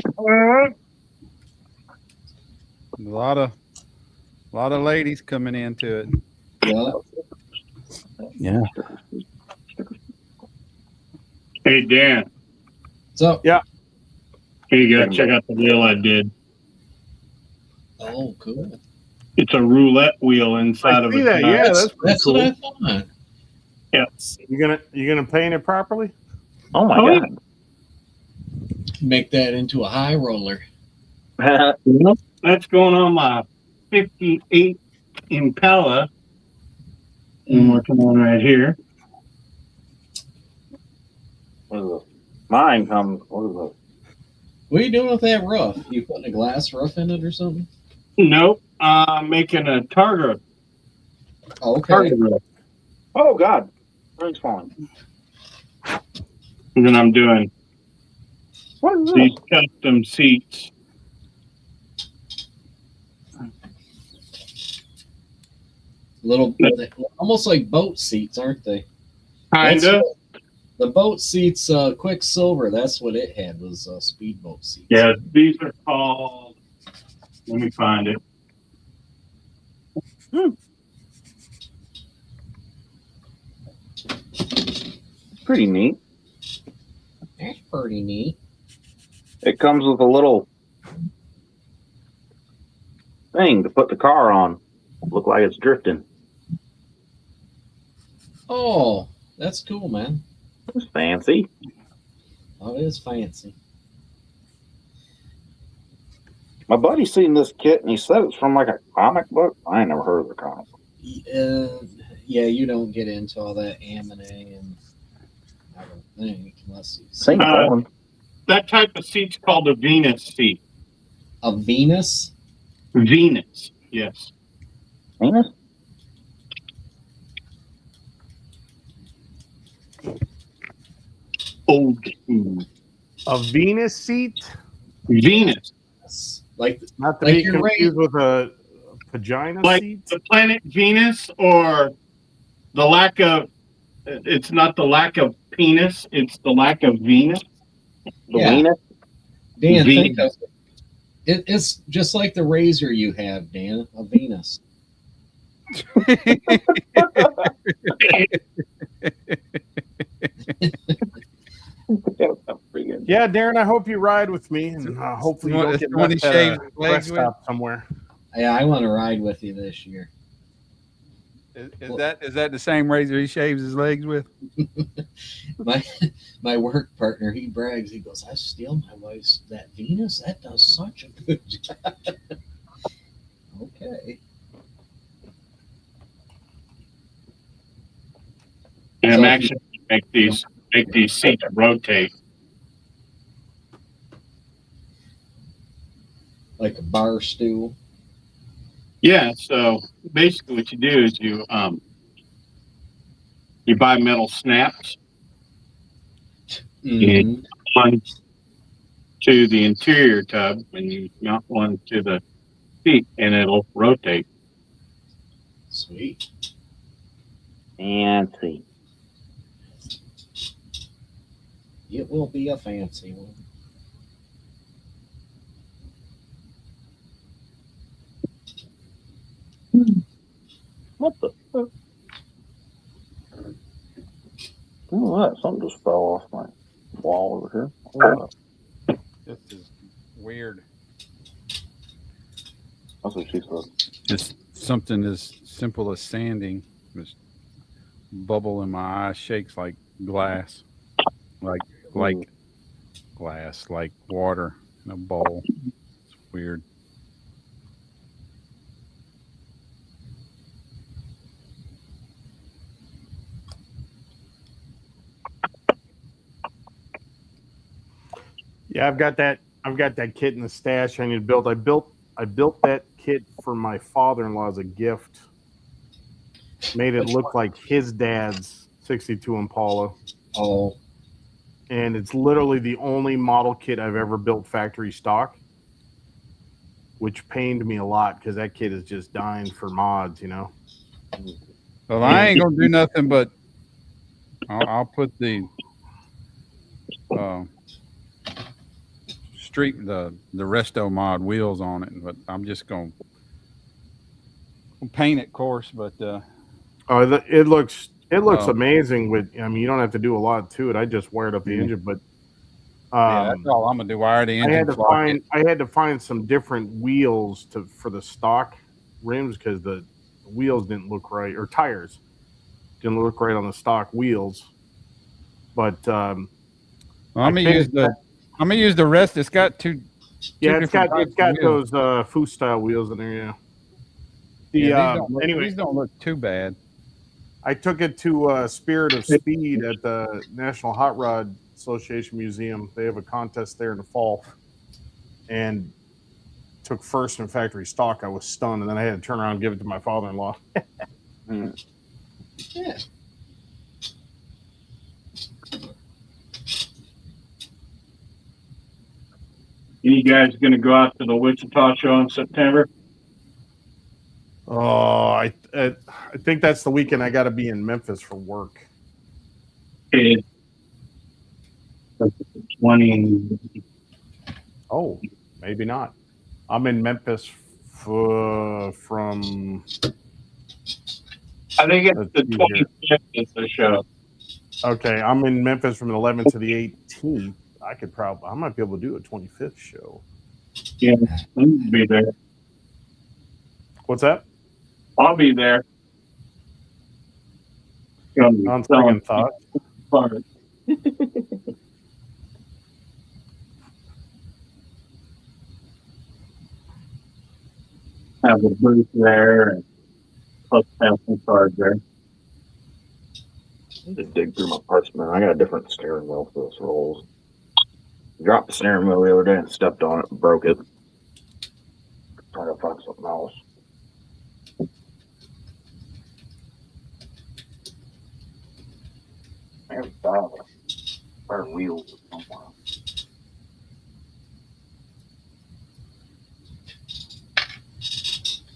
A lot of ladies coming into it. Yeah. Yeah. Hey, Dan. So, Yeah. Here you go. Check out the wheel I did. oh, cool. It's a roulette wheel inside I of see a that. car. Yeah, that's pretty That's cool. what I thought. Yeah. You gonna paint it properly? Oh my Oh, god! Make that into a high roller. That's going on my 58 Impala. And we're coming on right here. What is it? Mine comes. What is it? What are you doing with that roof? You putting a glass roof in it or something? Nope. Making a Targa. Okay. Targa roof. Oh god, rain's falling. And then I'm doing What is these this? custom seats. Little, almost like boat seats, aren't they? Kinda. The boat seats, Quicksilver. That's what it had, was speedboat seats. Yeah, these are called. Let me find it. Pretty neat. That's pretty neat. It comes with a little thing to put the car on. Look like it's drifting. Oh, that's cool, man. It's fancy. Oh, it is fancy. My buddy seen this kit and he said it's from like a comic book. I ain't never heard of the comic book. Yeah, you don't get into all that anime, and I don't think, unless you see Same one. That type of seat's called a Venus seat. a Venus. Venus, yes. Venus? Old school. A Venus seat? Venus. Like, Not to Like be you're right. confused with a vagina Like seat? the planet Venus, or the lack of, it's not the lack of penis, it's the lack of Venus. The Yeah. Venus? Dan, Venus. think of it. It's just like the razor you have, Dan, a Venus. Pretty good. Yeah, Darren, I hope you ride with me, and hopefully you don't It's get the one left he at shaves a his legs rest with? stop somewhere. Yeah, I want to ride with you this year. Is that the same razor he shaves his legs with? My work partner, he brags. He goes, "I steal my wife's that Venus. That does such a good job." Okay. And I'm So- actually make these seats rotate. Like a bar stool. Yeah, so basically what you do is you buy metal snaps Mhm. one to the interior tub and you mount one to the seat and it'll rotate. Sweet. Fancy. It will be a fancy one. What the fuck? Oh, that something just fell off my wall over here. Oh, This is weird. that's what she said. Just something as simple as sanding. This bubble in my eye shakes like glass. Like glass, like water in a bowl. It's weird. Yeah, I've got that. I've got that kit in the stash I need to build. I built that kit for my father-in-law as a gift. Made it look like his dad's 62 Impala. Oh, And it's literally the only model kit I've ever built factory stock, which pained me a lot because that kit is just dying for mods, you know. Well, I ain't gonna do nothing but I'll put the the Resto mod wheels on it, but I'm just gonna paint it, of course. But It looks Oh. amazing. With I mean, you don't have to do a lot to it. I just wired up the Yeah. engine, but yeah, that's all I'm gonna do. Wire the engine. I had to find some different wheels for the stock rims because the wheels didn't look right, or tires didn't look right on the stock wheels. But Well, I'm gonna use the rest. It's got two. Yeah, it's got those Foo style wheels in there. Yeah. Anyway, these don't look too bad. I took it to Spirit of Speed at the National Hot Rod Association Museum. They have a contest there in the fall, and took first in factory stock. I was stunned, and then I had to turn around and give it to my father-in-law. yeah. You guys going to go out to the Wichita show in September? Oh, I think that's the weekend I got to be in Memphis for work. Okay. 20. Oh, maybe not. I'm in Memphis from. I think it's the 25th is the show. Okay, I'm in Memphis from the 11th to the 18th. I might be able to do a 25th show. Yeah, I'll be there. What's that? I'll be there. On second thought. Have a booth there and plus have some cards there. I need to dig through my parts, man. I got a different steering wheel for those rolls. Dropped the steering wheel the other day and stepped on it and broke it. Trying to find something else. There's our wheels somewhere.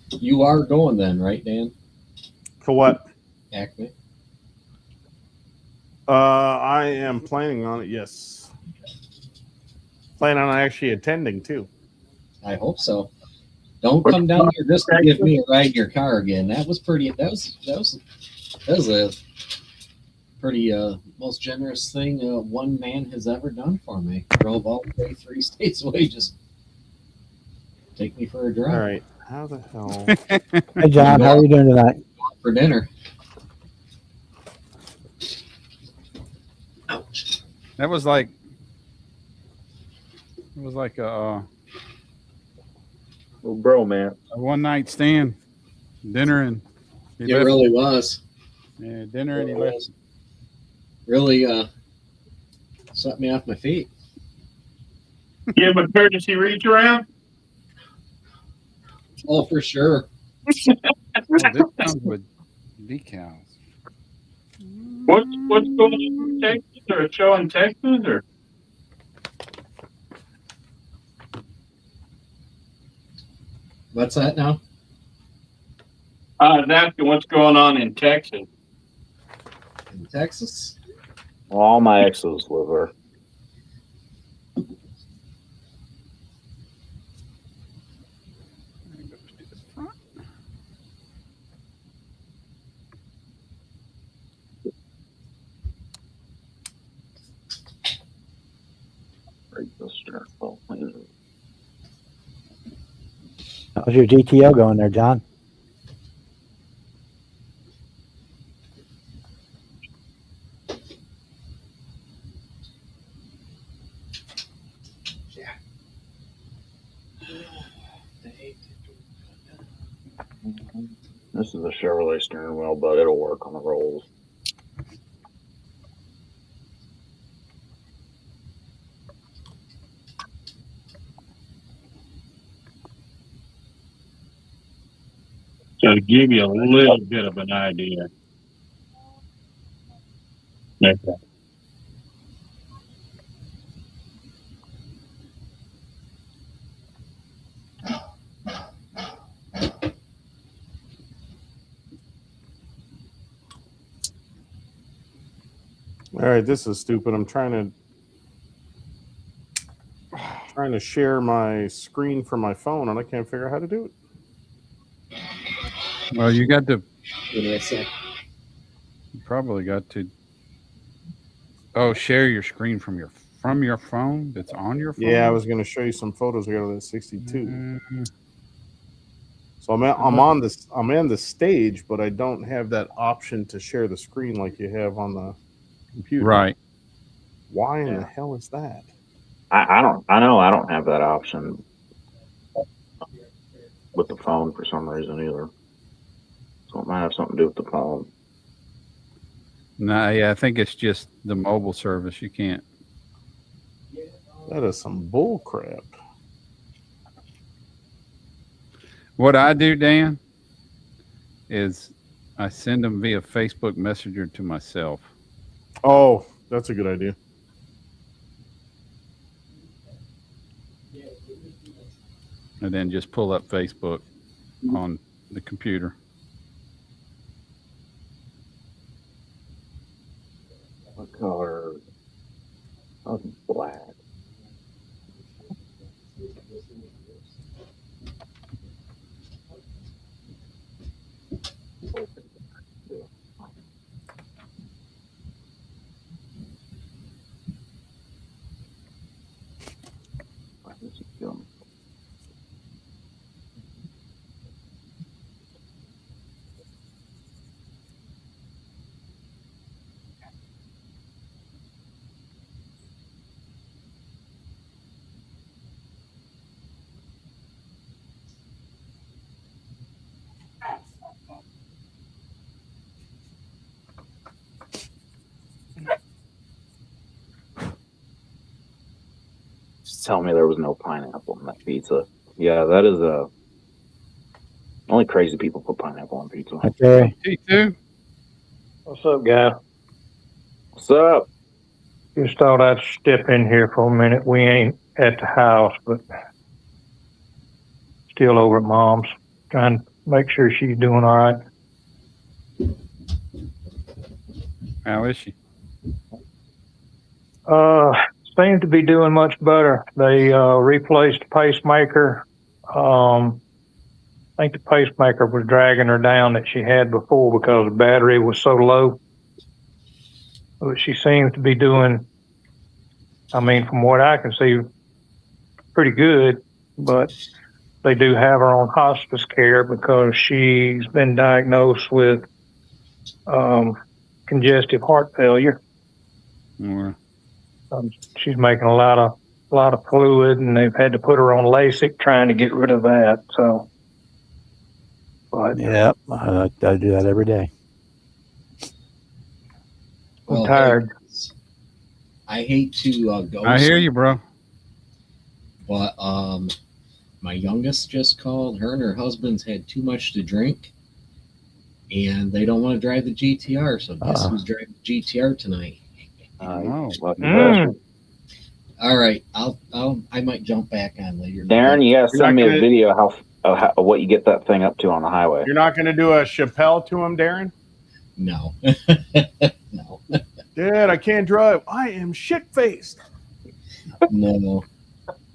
You are going then, right, Dan? For what? Acme. I am planning on it. Yes. Plan on actually attending too. I hope so. Don't come down here just to give me a ride in your car again. That was pretty. That was a pretty most generous thing one man has ever done for me. Drove all the way 3 states away, just take me for a drive. All right. How the hell? Hey, John, how are you doing tonight? For dinner. Ouch. That was like. It was like a Well, bro, man. one night stand, dinner, and It really was. Yeah, dinner, and he left. Really set me off my feet. Give him a courtesy reach around. Oh, for sure. Oh, this comes with decals. What's going on in Texas, or a show in Texas, or? What's that now? I was asking what's going on in Texas. In Texas? Well, all my exes live there. How's your GTO going there, John? is a Chevrolet steering wheel, but it'll work on the rolls. So to give you a little bit of an idea. Okay. All right, this is stupid. I'm trying to share my screen from my phone, and I can't figure out how to do it. Well, you got to. What did I say? You probably got to. Oh, share your screen from your phone. That's on your phone. Yeah, I was going to show you some photos I got of that 62. Mm, So I'm in the stage, but I don't have that option to share the screen like you have on the computer. right. Why in the hell is that? I don't have that option with the phone for some reason either. So it might have something to do with the phone. No, yeah, I think it's just the mobile service. You can't. That is some bull crap. What I do, Dan, is I send them via Facebook Messenger to myself. Oh, that's a good idea. And then just pull up Facebook on the computer. What color? Oh, black. Just tell me there was no pineapple in that pizza. Yeah, that is only crazy people put pineapple on pizza. Okay. T2? What's up, guy? What's up? Just thought I'd step in here for a minute. We ain't at the house, but still over at Mom's, trying to make sure she's doing all right. How is she? Seems to be doing much better. They replaced the pacemaker. I think the pacemaker was dragging her down that she had before because the battery was so low. But she seems to be doing, I mean, from what I can see, pretty good. But they do have her on hospice care because she's been diagnosed with congestive heart failure. Or, She's making a lot of fluid, and they've had to put her on LASIK trying to get rid of that. So, but Yeah, I do that every day. I'm tired. I hate to go. I hear you, bro. But my youngest just called. Her and her husband's had too much to drink, and they don't want to drive the GTR. So guess who's driving the GTR tonight? Oh. All right, I might jump back on later. Darren, you gotta send me not a gonna- video of what you get that thing up to on the highway. You're not going to do a Chappelle to him, Darren? No, no, Dad, I can't drive. I am shit-faced. no.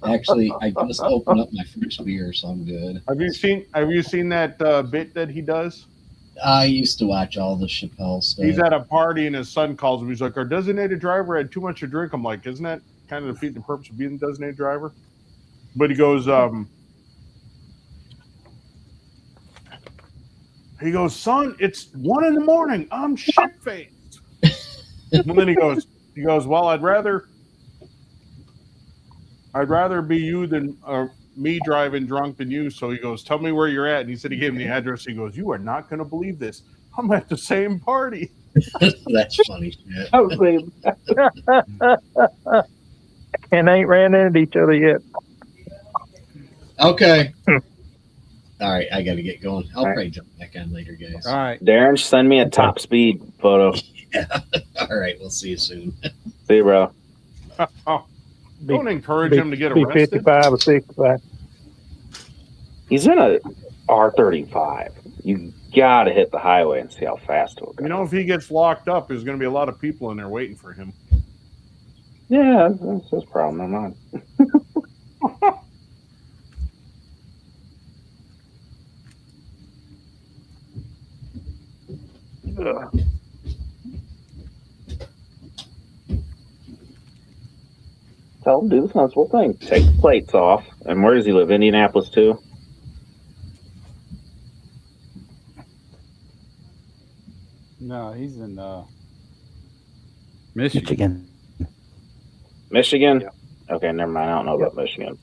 Actually, I just opened up my first beer, so I'm good. Have you seen that bit that he does? I used to watch all the Chappelle stuff. He's at a party and his son calls him. He's like, our designated driver had too much to drink. I'm like, isn't that kind of defeat the purpose of being the designated driver? But he goes, son, it's 1 a.m. I'm shit-faced. And then he goes, well, I'd rather be you than me driving drunk than you. So he goes, "Tell me where you're at." And he said he gave him the address. He goes, "You are not going to believe this. I'm at the same party." That's funny shit. And they ain't ran into each other yet. Okay. All right, I got to get going. I'll probably jump back on later, guys. All right. Darren, send me a top speed photo. Yeah. All right, we'll see you soon. See you, bro. Oh, don't encourage Be- him to get be arrested. 55 or 65. He's in a R35. You gotta hit the highway and see how fast it'll go. You know, if he gets locked up, there's going to be a lot of people in there waiting for him. Yeah, that's his problem, not mine. Tell him do the sensible thing. Take the plates off. And where does he live? Indianapolis too? No, he's in Michigan. Michigan? Yeah. Okay, never mind. I don't know about Michigan.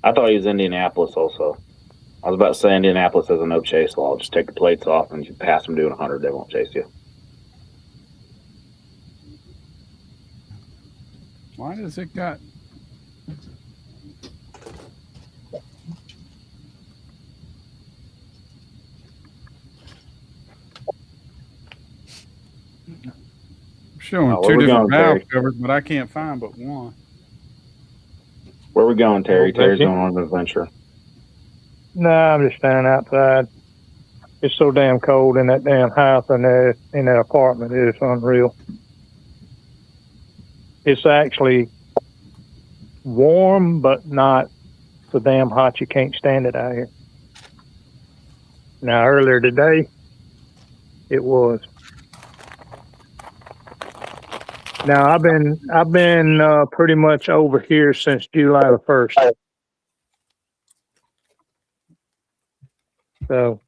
I thought he was Indianapolis also. I was about to say Indianapolis has a no chase law. Just take the plates off and you pass them doing 100, they won't chase you. Why does it got? I'm showing Oh, where two we different going, valve Terry? covers, but I can't find but one. Where we going, Terry? Oh, Terry's Michigan. going on an adventure. No, I'm just standing outside. It's so damn cold in that damn house and in that apartment. It's unreal. It's actually warm, but not so damn hot you can't stand it out here. Now, earlier today, it was. Now, I've been pretty much over here since July the 1st. So,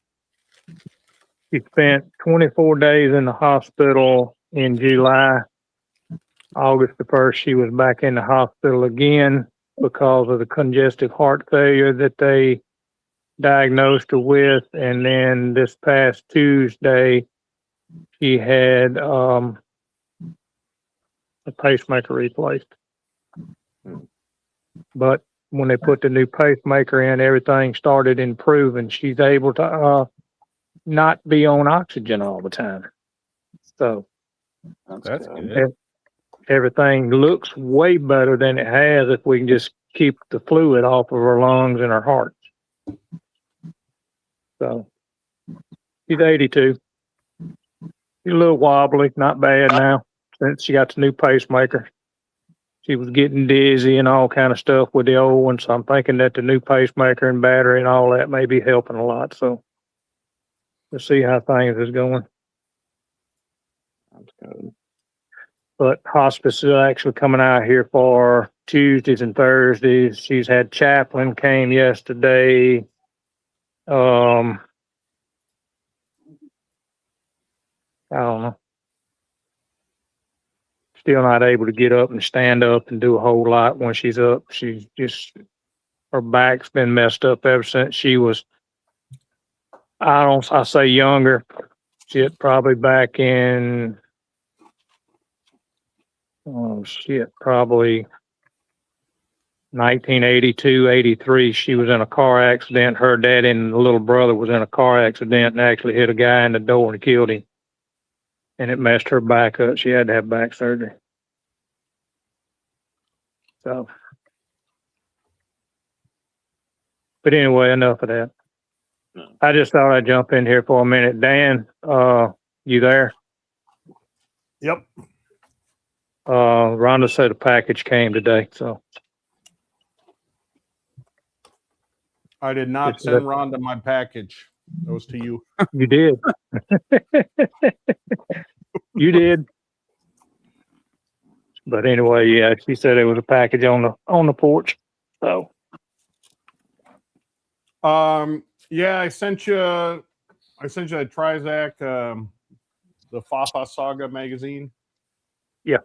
she spent 24 days in the hospital in July. August the 1st, she was back in the hospital again because of the congestive heart failure that they diagnosed her with. And then this past Tuesday, she had a pacemaker replaced. But when they put the new pacemaker in, everything started improving. She's able to not be on oxygen all the time. So That's good. everything looks way better than it has if we can just keep the fluid off of her lungs and her heart. So she's 82. She's a little wobbly, not bad now since she got the new pacemaker. She was getting dizzy and all kind of stuff with the old one, so I'm thinking that the new pacemaker and battery and all that may be helping a lot. So let's see how things is going. That's good. But hospice is actually coming out here for Tuesdays and Thursdays. She's had chaplain came yesterday. I don't know. Still not able to get up and stand up and do a whole lot when she's up. She's just, her back's been messed up ever since she was, I say younger. Shit, probably back in, probably 1982, 83. She was in a car accident. Her dad and the little brother was in a car accident and actually hit a guy in the door and killed him. And it messed her back up. She had to have back surgery. So, but anyway, enough of that. I just thought I'd jump in here for a minute. Dan, you there? Yep. Rhonda said a package came today, so. I did not send Rhonda my package. That was to you. You did. You did. But anyway, yeah, she said it was a package on the porch. So. Yeah, I sent you a Trizac, the Fafa Saga magazine. Yeah.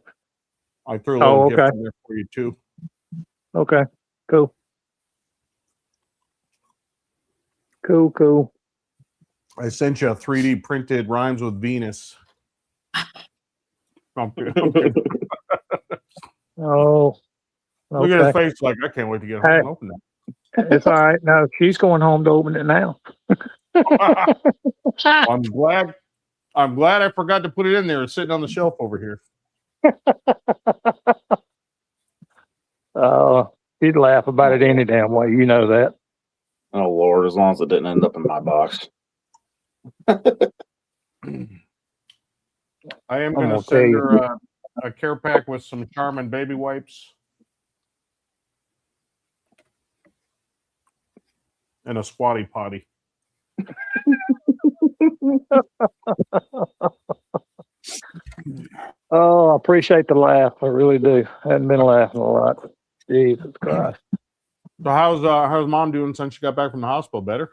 I threw a little gift okay. in there for you too. Okay, cool. Cool. I sent you a 3D printed rhymes with Venus. I'm kidding. Oh, Look at his okay. face like, I can't wait to get home Hey. and open It's all right. No, she's going home to open it now. that. I'm glad I forgot to put it in there. It's sitting on the shelf over here. She'd laugh about it any damn way. You know that. Oh Lord, as long as it didn't end up in my box. I am going gonna to send tell her a care pack with some Charmin baby wipes and a squatty potty. Oh, I appreciate the laugh. I really do. I hadn't been laughing a lot. Jesus Christ. So how's mom doing since she got back from the hospital? Better?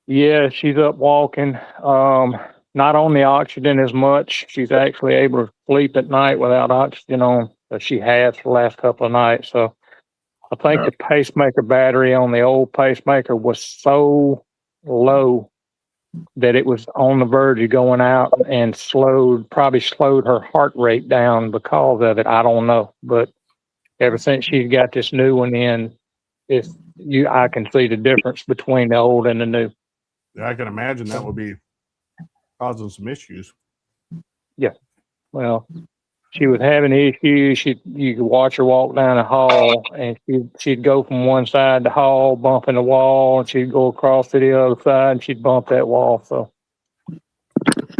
Yeah, she's up walking. Not on the oxygen as much. She's actually able to sleep at night without oxygen on, as she has for the last couple of nights. So I think the pacemaker battery on the old pacemaker was so low that it was on the verge of going out and probably slowed her heart rate down because of it. I don't know. But ever since she's got this new one in, I can see the difference between the old and the new. Yeah, I can imagine that would be causing some issues. Yeah. Well, she was having issues. You could watch her walk down the hall, and she'd go from one side of the hall, bumping the wall, and she'd go across to the other side, and she'd bump that wall. So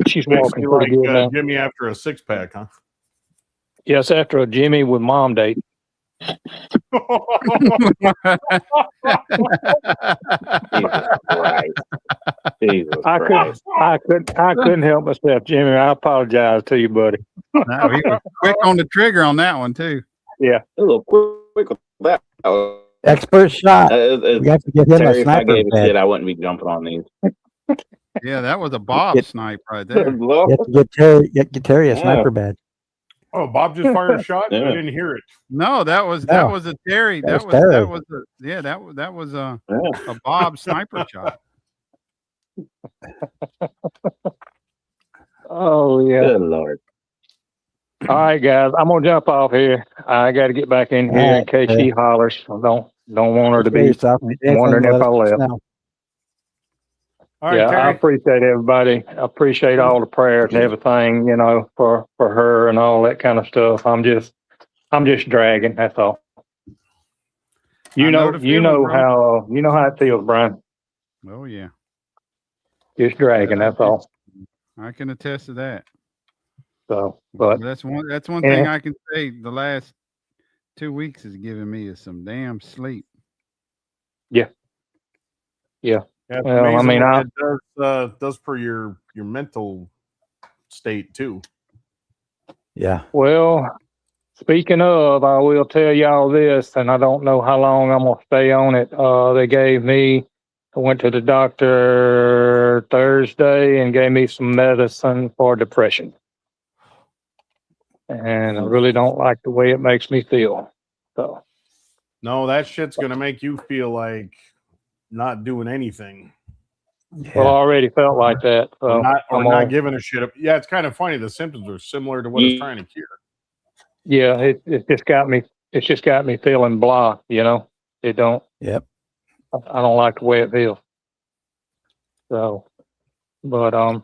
she's walking Basically pretty good now. Jimmy after a 6-pack, huh? Yes, after a Jimmy with mom date. Jesus Christ. I couldn't help myself, Jimmy. I apologize to you, buddy. No, he was quick on the trigger on that one too. Yeah. A little quick with that. Expert shot. We have to get him Terry, a if I sniper gave a badge. shit, I wouldn't be jumping on these. Yeah, that was a Bob snipe right there. You have to get Terry a sniper badge. Oh, Bob just fired a shot? Yeah. I didn't hear it. No, that was a Terry. That was Terry. That was a Bob sniper shot. Oh yeah. Good Lord. All right, guys. I'm gonna jump off here. I got to get back in here in case she hollers. I don't want her to be wondering if I left. All right, Yeah, I Terry. appreciate everybody. I appreciate all the prayers and everything, for her and all that kind of stuff. I'm just dragging. That's all. You know how it feels, Brian. Oh yeah, Just dragging. That's all. I can attest to that. So, but That's one thing I can say. The last 2 weeks has given me is some damn sleep. yeah. Yeah, it's Well, I amazing mean, what it does for your mental state too. Yeah. Well, speaking of, I will tell y'all this, and I don't know how long I'm gonna stay on it. I went to the doctor Thursday and gave me some medicine for depression. And I really don't like the way it makes me feel. So No, that shit's gonna make you feel like not doing anything. well, I already felt like that. So Or not giving a shit. Yeah, it's kind of funny. The symptoms are similar to what it's trying to cure. yeah, it just got me feeling blah, It don't. Yep. I don't like the way it feels. So, but I'm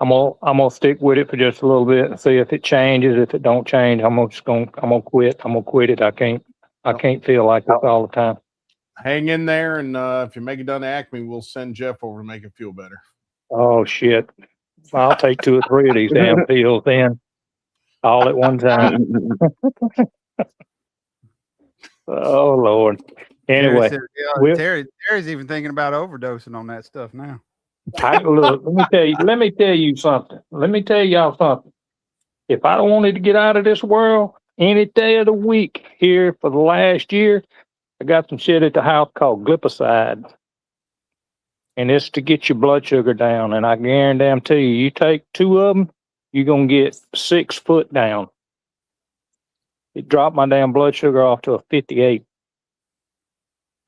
gonna stick with it for just a little bit and see if it changes. If it don't change, I'm gonna quit. I'm gonna quit it. I can't feel like this all the time. Hang in there, and if you make it down to Acme, we'll send Jeff over to make it feel better. Oh shit! I'll take 2 or 3 of these damn pills then, all at one time. Oh Lord. Anyway, Terry's even thinking about overdosing on that stuff now. look, let me tell you something. Let me tell y'all something. If I wanted to get out of this world any day of the week here for the last year, I got some shit at the house called glipizide. And it's to get your blood sugar down. And I guarantee you take 2 of them, you're going to get 6 foot down. It dropped my damn blood sugar off to a 58.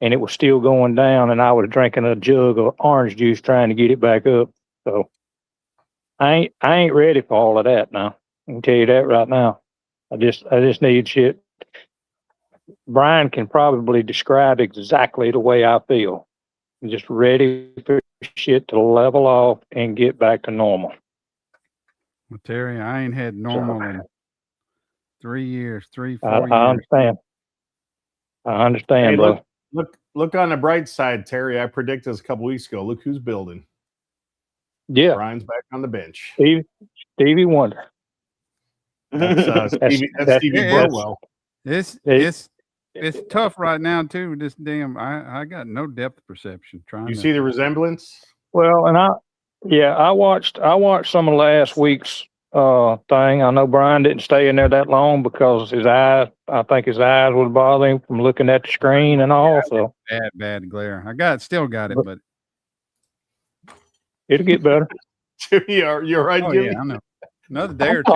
and it was still going down, and I was drinking a jug of orange juice trying to get it back up. So I ain't ready for all of that now. I can tell you that right now. I just need shit. Brian can probably describe exactly the way I feel. I'm just ready for shit to level off and get back to normal. Well, Terry, I ain't had normal in 3 years, 4 I years. understand. I understand, Hey, bro. look on the bright side, Terry. I predicted this a couple weeks ago. Look who's building. Yeah, Brian's back on the bench. Stevie Wonder. That's Stevie Yeah, Burwell. It's tough right now too. This damn, I got no depth perception. Trying You to see the resemblance? Well, and I watched some of last week's thing. I know Brian didn't stay in there that long because I think his eyes was bothering him from looking at the screen and all. So bad glare. Still got it, but it'll get better. Jimmy, you're right, oh Jimmy. yeah, I know. Another day or two.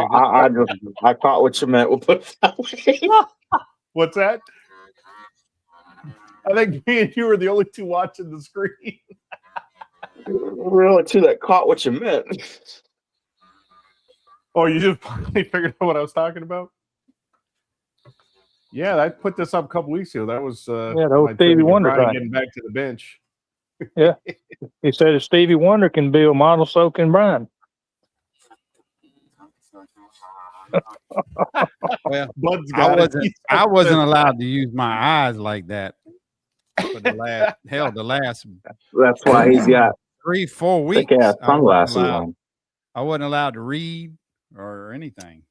I caught what you meant. We'll put it that way. What's that? I think me and you were the only two watching the screen. Really, two that caught what you meant. Oh, you just finally figured out what I was talking about? Yeah, I put this up a couple weeks ago. That was that was my Stevie tribute to Wonder Brian thing. getting back to the bench. Yeah, he said if Stevie Wonder can build models, so can Brian. Well, Bud's got I wasn't allowed to use my eyes like that for the last That's why he's got 3-4 weeks. thick ass sunglasses on. I wasn't allowed to read or anything.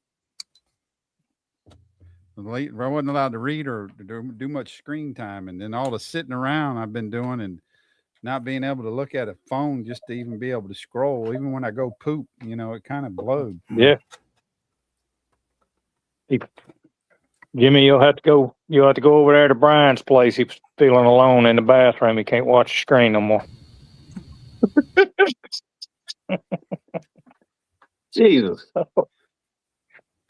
I wasn't allowed to read or do much screen time, and then all the sitting around I've been doing and not being able to look at a phone just to even be able to scroll, even when I go poop, it kind of blowed. Yeah. Jimmy, you'll have to go over there to Brian's place. He's feeling alone in the bathroom. He can't watch the screen no more. Jesus.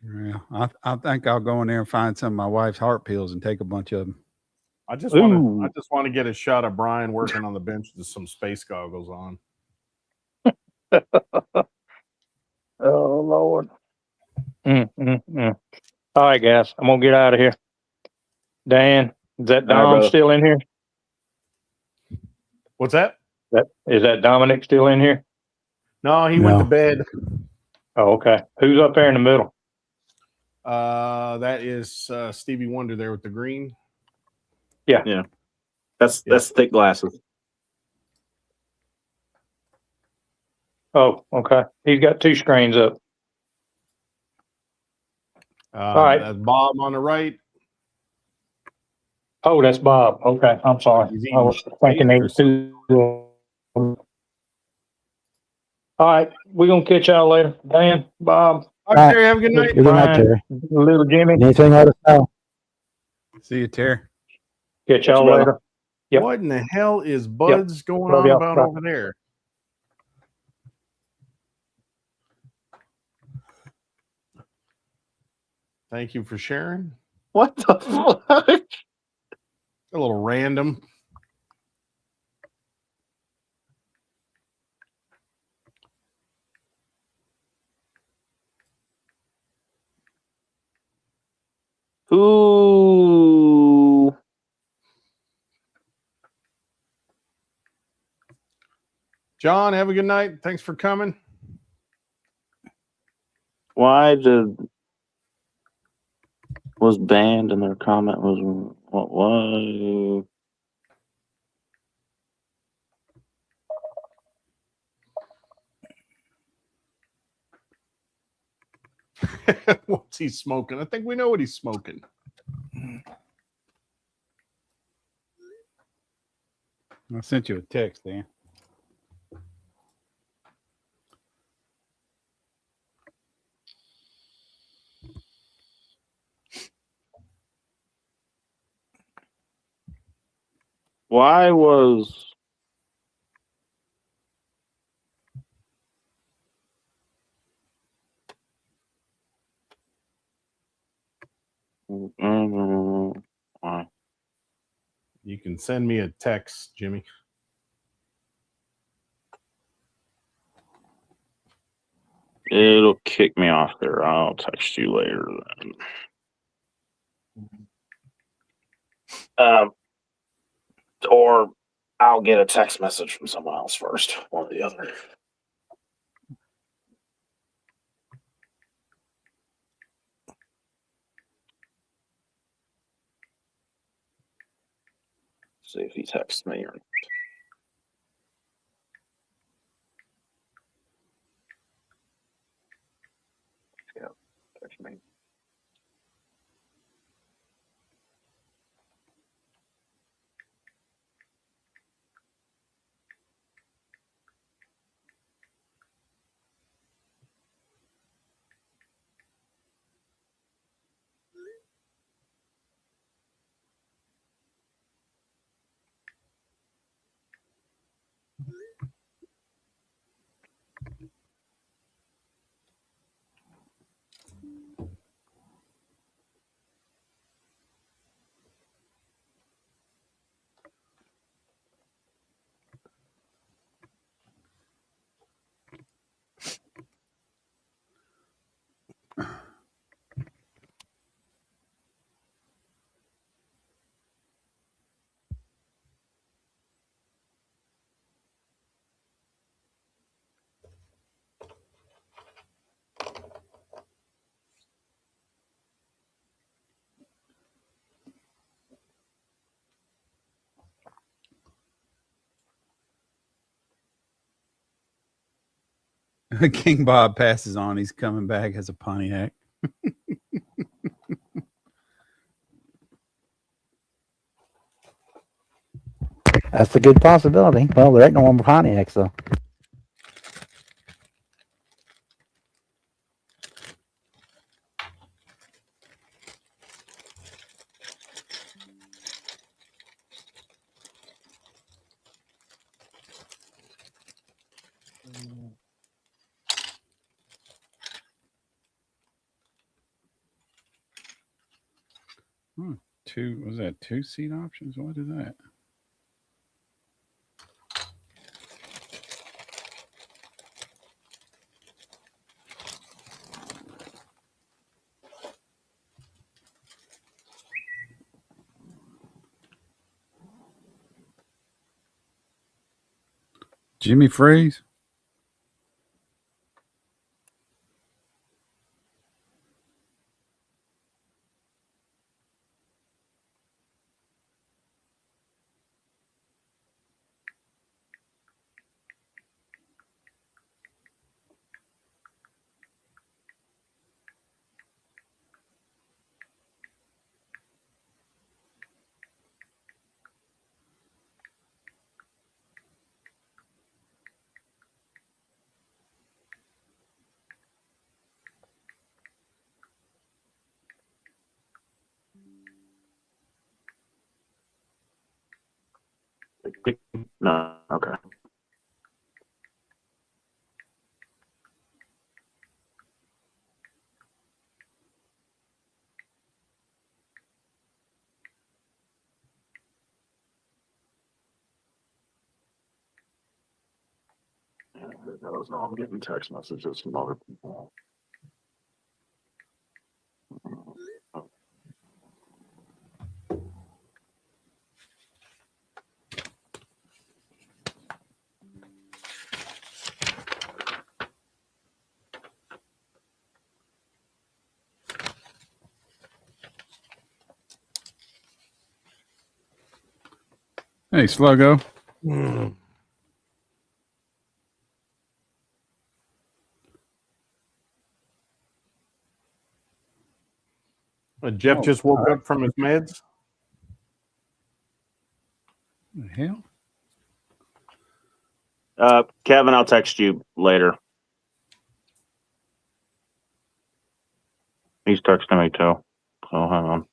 Yeah, I think I'll go in there and find some of my wife's heart pills and take a bunch of them. I just want to get a shot of Brian working on the bench with some space goggles on. Oh Lord. All right, guys, I'm gonna get out of here. Dan, is that Dom still in here? What's that? Is that Dominic still in here? No, he went to bed. Oh, okay. Who's up there in the middle? That is Stevie Wonder there with the green. Yeah. That's thick glasses. Oh, okay. He's got two screens up. All right. That's Bob on the right. Oh, that's Bob. Okay, I'm sorry. I was thinking they were two. All right, we're gonna catch y'all later. Dan, Bob. All right, Terry, have a good night. Good night, Terry. Little Jimmy. Anything let us know. See you, Terry. Catch y'all later. Yep. What in the hell is Bud's going on about over there? Thank you for sharing. What the fuck? A little random. Ooh. John, have a good night. Thanks for coming. Why was banned and their comment was what was What's he smoking? I think we know what he's smoking. I sent you a text, Dan. why was You You can send me a text, Jimmy. It'll kick me off there. I'll text you later then. Or I'll get a text message from someone else first, one or the other. See if he texts me or not. Yeah, text me. King Bob passes on. He's coming back as a Pontiac. That's a good possibility. Well, there ain't no more Pontiacs, though. Was that 2 seat options? What is that? Jimmy Freeze? No, okay. I'm getting text messages from other people. Hey, Sluggo. Jeff just woke up from his meds. What the hell? Kevin, I'll text you later. He's texting me too. So hang on.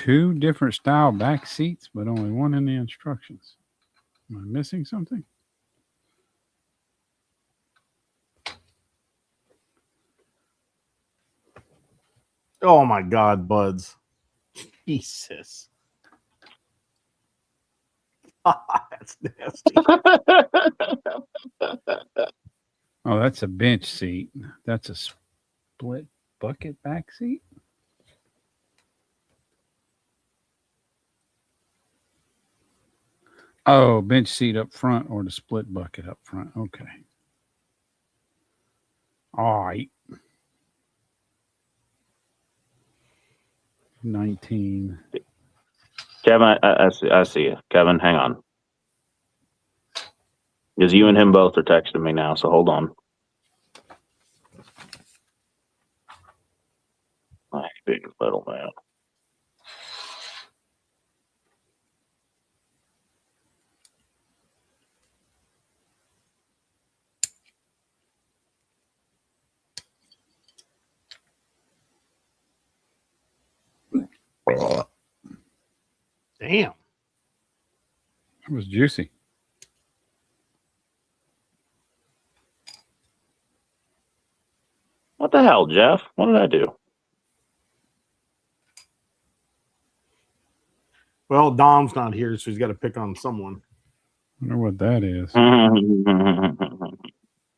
2 different style back seats, but only one in the instructions. Am I missing something? Oh my God, buds. Jesus. That's nasty. Oh, that's a bench seat. That's a split bucket back seat. Oh, bench seat up front or the split bucket up front. Okay. All right. 19. Kevin, I see you. Kevin, hang on. Because you and him both are texting me now, so hold on. My big little man. Damn. It was juicy. What the hell, Jeff? What did I do? Well, Dom's not here, so he's got to pick on someone. I wonder what that is.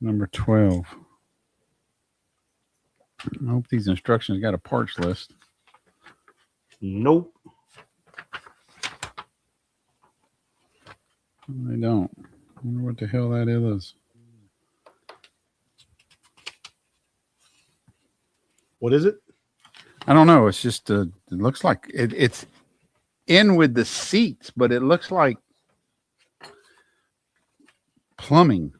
Number 12. I hope these instructions got a parts list. Nope. They don't. I wonder what the hell that is. What is it? I don't know. It's just it looks like it's in with the seats, but it looks like plumbing.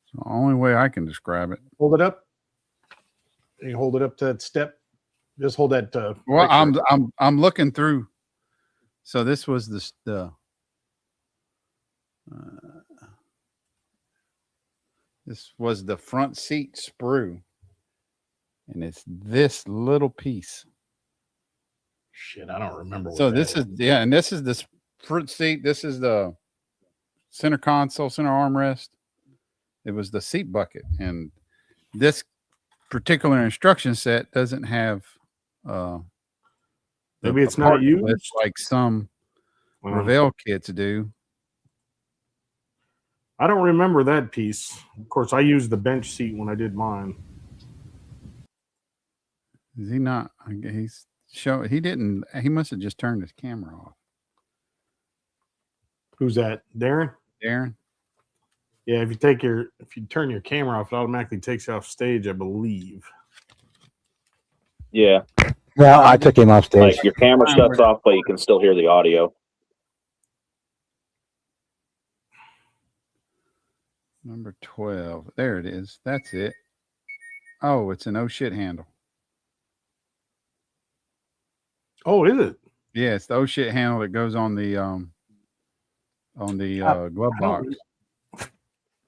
It's the only way I can describe it. Hold it up. You hold it up to that step. Just hold that. Well, picture. I'm looking through. So this was this was the front seat sprue, and it's this little piece. Shit, I don't remember. So this is and this is the front seat. This is the center console, center armrest. It was the seat bucket, and this particular instruction set doesn't have. Maybe it's not used like some Revell kits do. I don't remember that piece. Of course, I used the bench seat when I did mine. Is he not? He's show. He didn't. He must have just turned his camera off. Who's that? Darren? Darren? Yeah, if you turn your camera off, it automatically takes you off stage, I believe. Yeah. Yeah, I took him off stage. Like your camera shuts off, but you can still hear the audio. Number 12. There it is. That's it. Oh, it's an oh shit handle. Oh, is it? Yeah, it's the oh shit handle that goes on the glove box.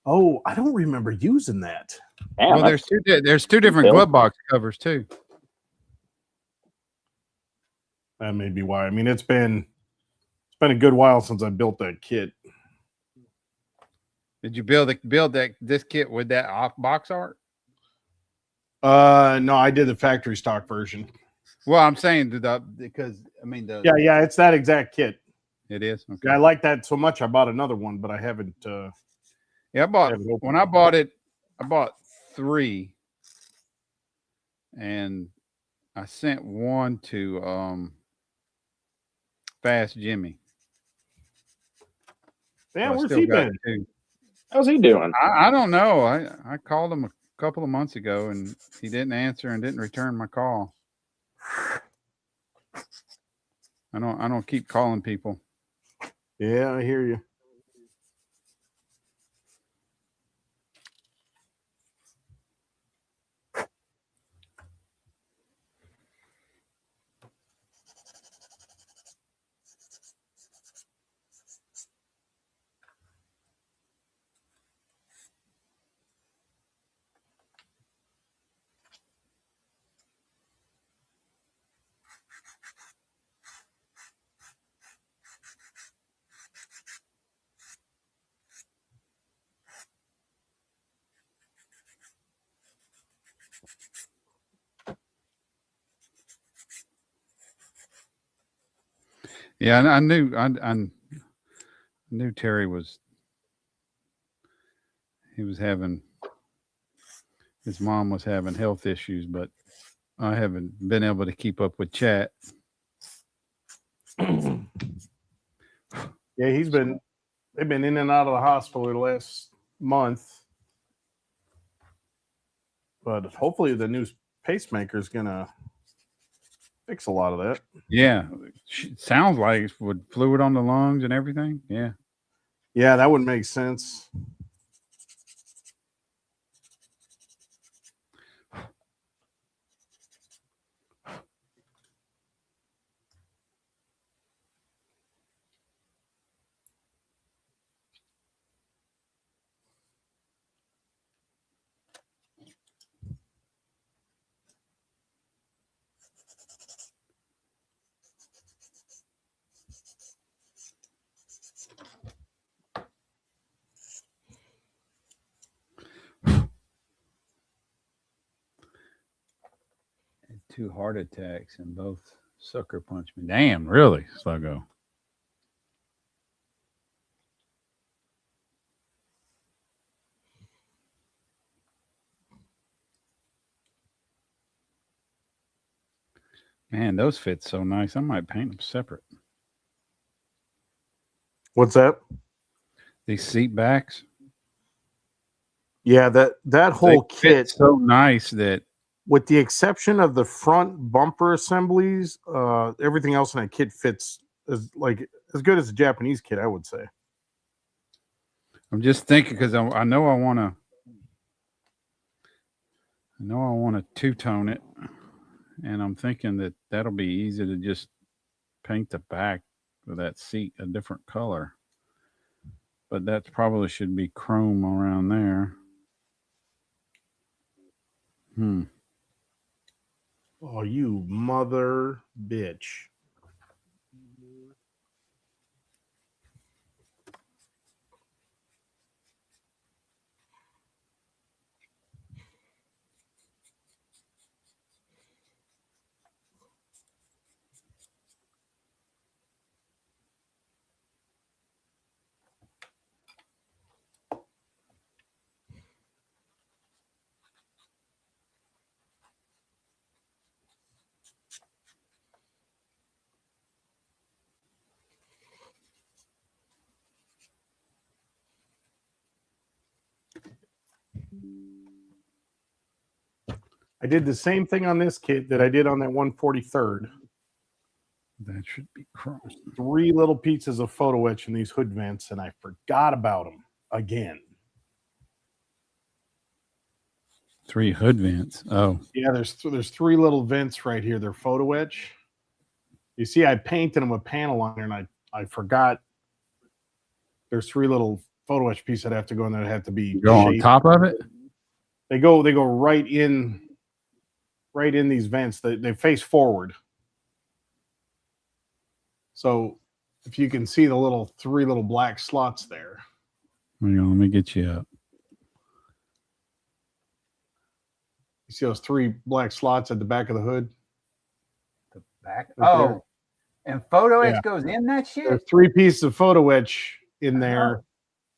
Oh, I don't remember using that. Damn, Well, there's two different Bill. glove box covers too. That may be why. I mean, it's been a good while since I built that kit. Did you build this kit with that off box art? No, I did the factory stock version. Well, I'm saying because I mean Yeah, it's that exact kit. It is. Okay. I like that so much. I bought another one, but I haven't. Yeah, when I bought it, I bought 3, and I sent one to Fast Jimmy. Man, So where's he been? 2. How's he doing? I don't know. I called him a couple of months ago, and he didn't answer and didn't return my call. I don't keep calling people. Yeah, I hear you. Yeah, I knew Terry was. He was having. His mom was having health issues, but I haven't been able to keep up with chat. Yeah, they've been in and out of the hospital the last month. But hopefully the new pacemaker is gonna fix a lot of that. Yeah, sounds like with fluid on the lungs and everything. Yeah. Yeah, that would make sense. Had 2 heart attacks and both sucker punched me. Damn, really, Sluggo. Man, those fit so nice. I might paint them separate. What's that? These seat backs. Yeah, that whole They fit kit, so nice that with the exception of the front bumper assemblies, everything else in that kit fits as good as a Japanese kit, I would say. I'm just thinking because I know I want to two-tone it, and I'm thinking that that'll be easy to just paint the back of that seat a different color. But that probably should be chrome around there. Oh, you mother bitch. I did the same thing on this kit that I did on that 143rd. That should be chrome. 3 little pieces of photo etch in these hood vents, and I forgot about them again. 3 hood vents. Oh, Yeah, there's 3 little vents right here. They're photo etch. You see, I painted them a panel on there, and I forgot. There's 3 little photo etch pieces that have to go in there that have to be go on shaped. top of it. They go right in these vents. They face forward. So if you can see the 3 little black slots there. Hang on, let me get you up. You see those 3 black slots at the back of the hood? The back. Right Oh, there. and photo etch Yeah. goes in that shit. There's 3 pieces of photo etch in there.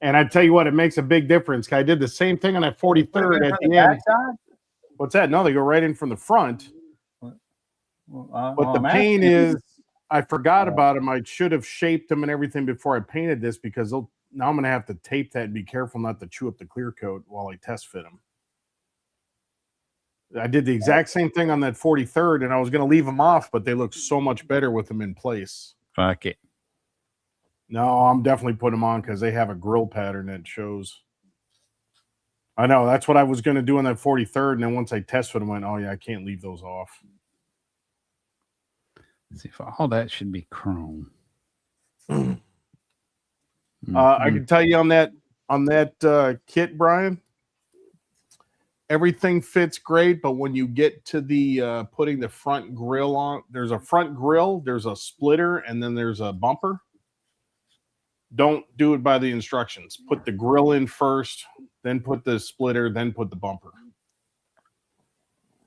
And I tell you what, it makes a big difference. I did the same thing on that 43rd at the end. Backside? What's that? No, they go right in from the front. Well, But the pain is, I forgot about them. I should have shaped them and everything before I painted this, because now I'm going to have to tape that and be careful not to chew up the clear coat while I test fit them. I did the exact same thing on that 43rd, and I was going to leave them off, but they look so much better with them in place. Fuck it. No, I'm definitely putting them on because they have a grill pattern that shows. I know, that's what I was going to do on that 43rd, and then once I tested them, I went, oh yeah, I can't leave those off. Let's see if all that should be chrome. I can tell you on that kit, Brian, everything fits great, but when you get to the putting the front grill on, there's a front grill, there's a splitter, and then there's a bumper. Don't do it by the instructions. Put the grill in first, then put the splitter, then put the bumper,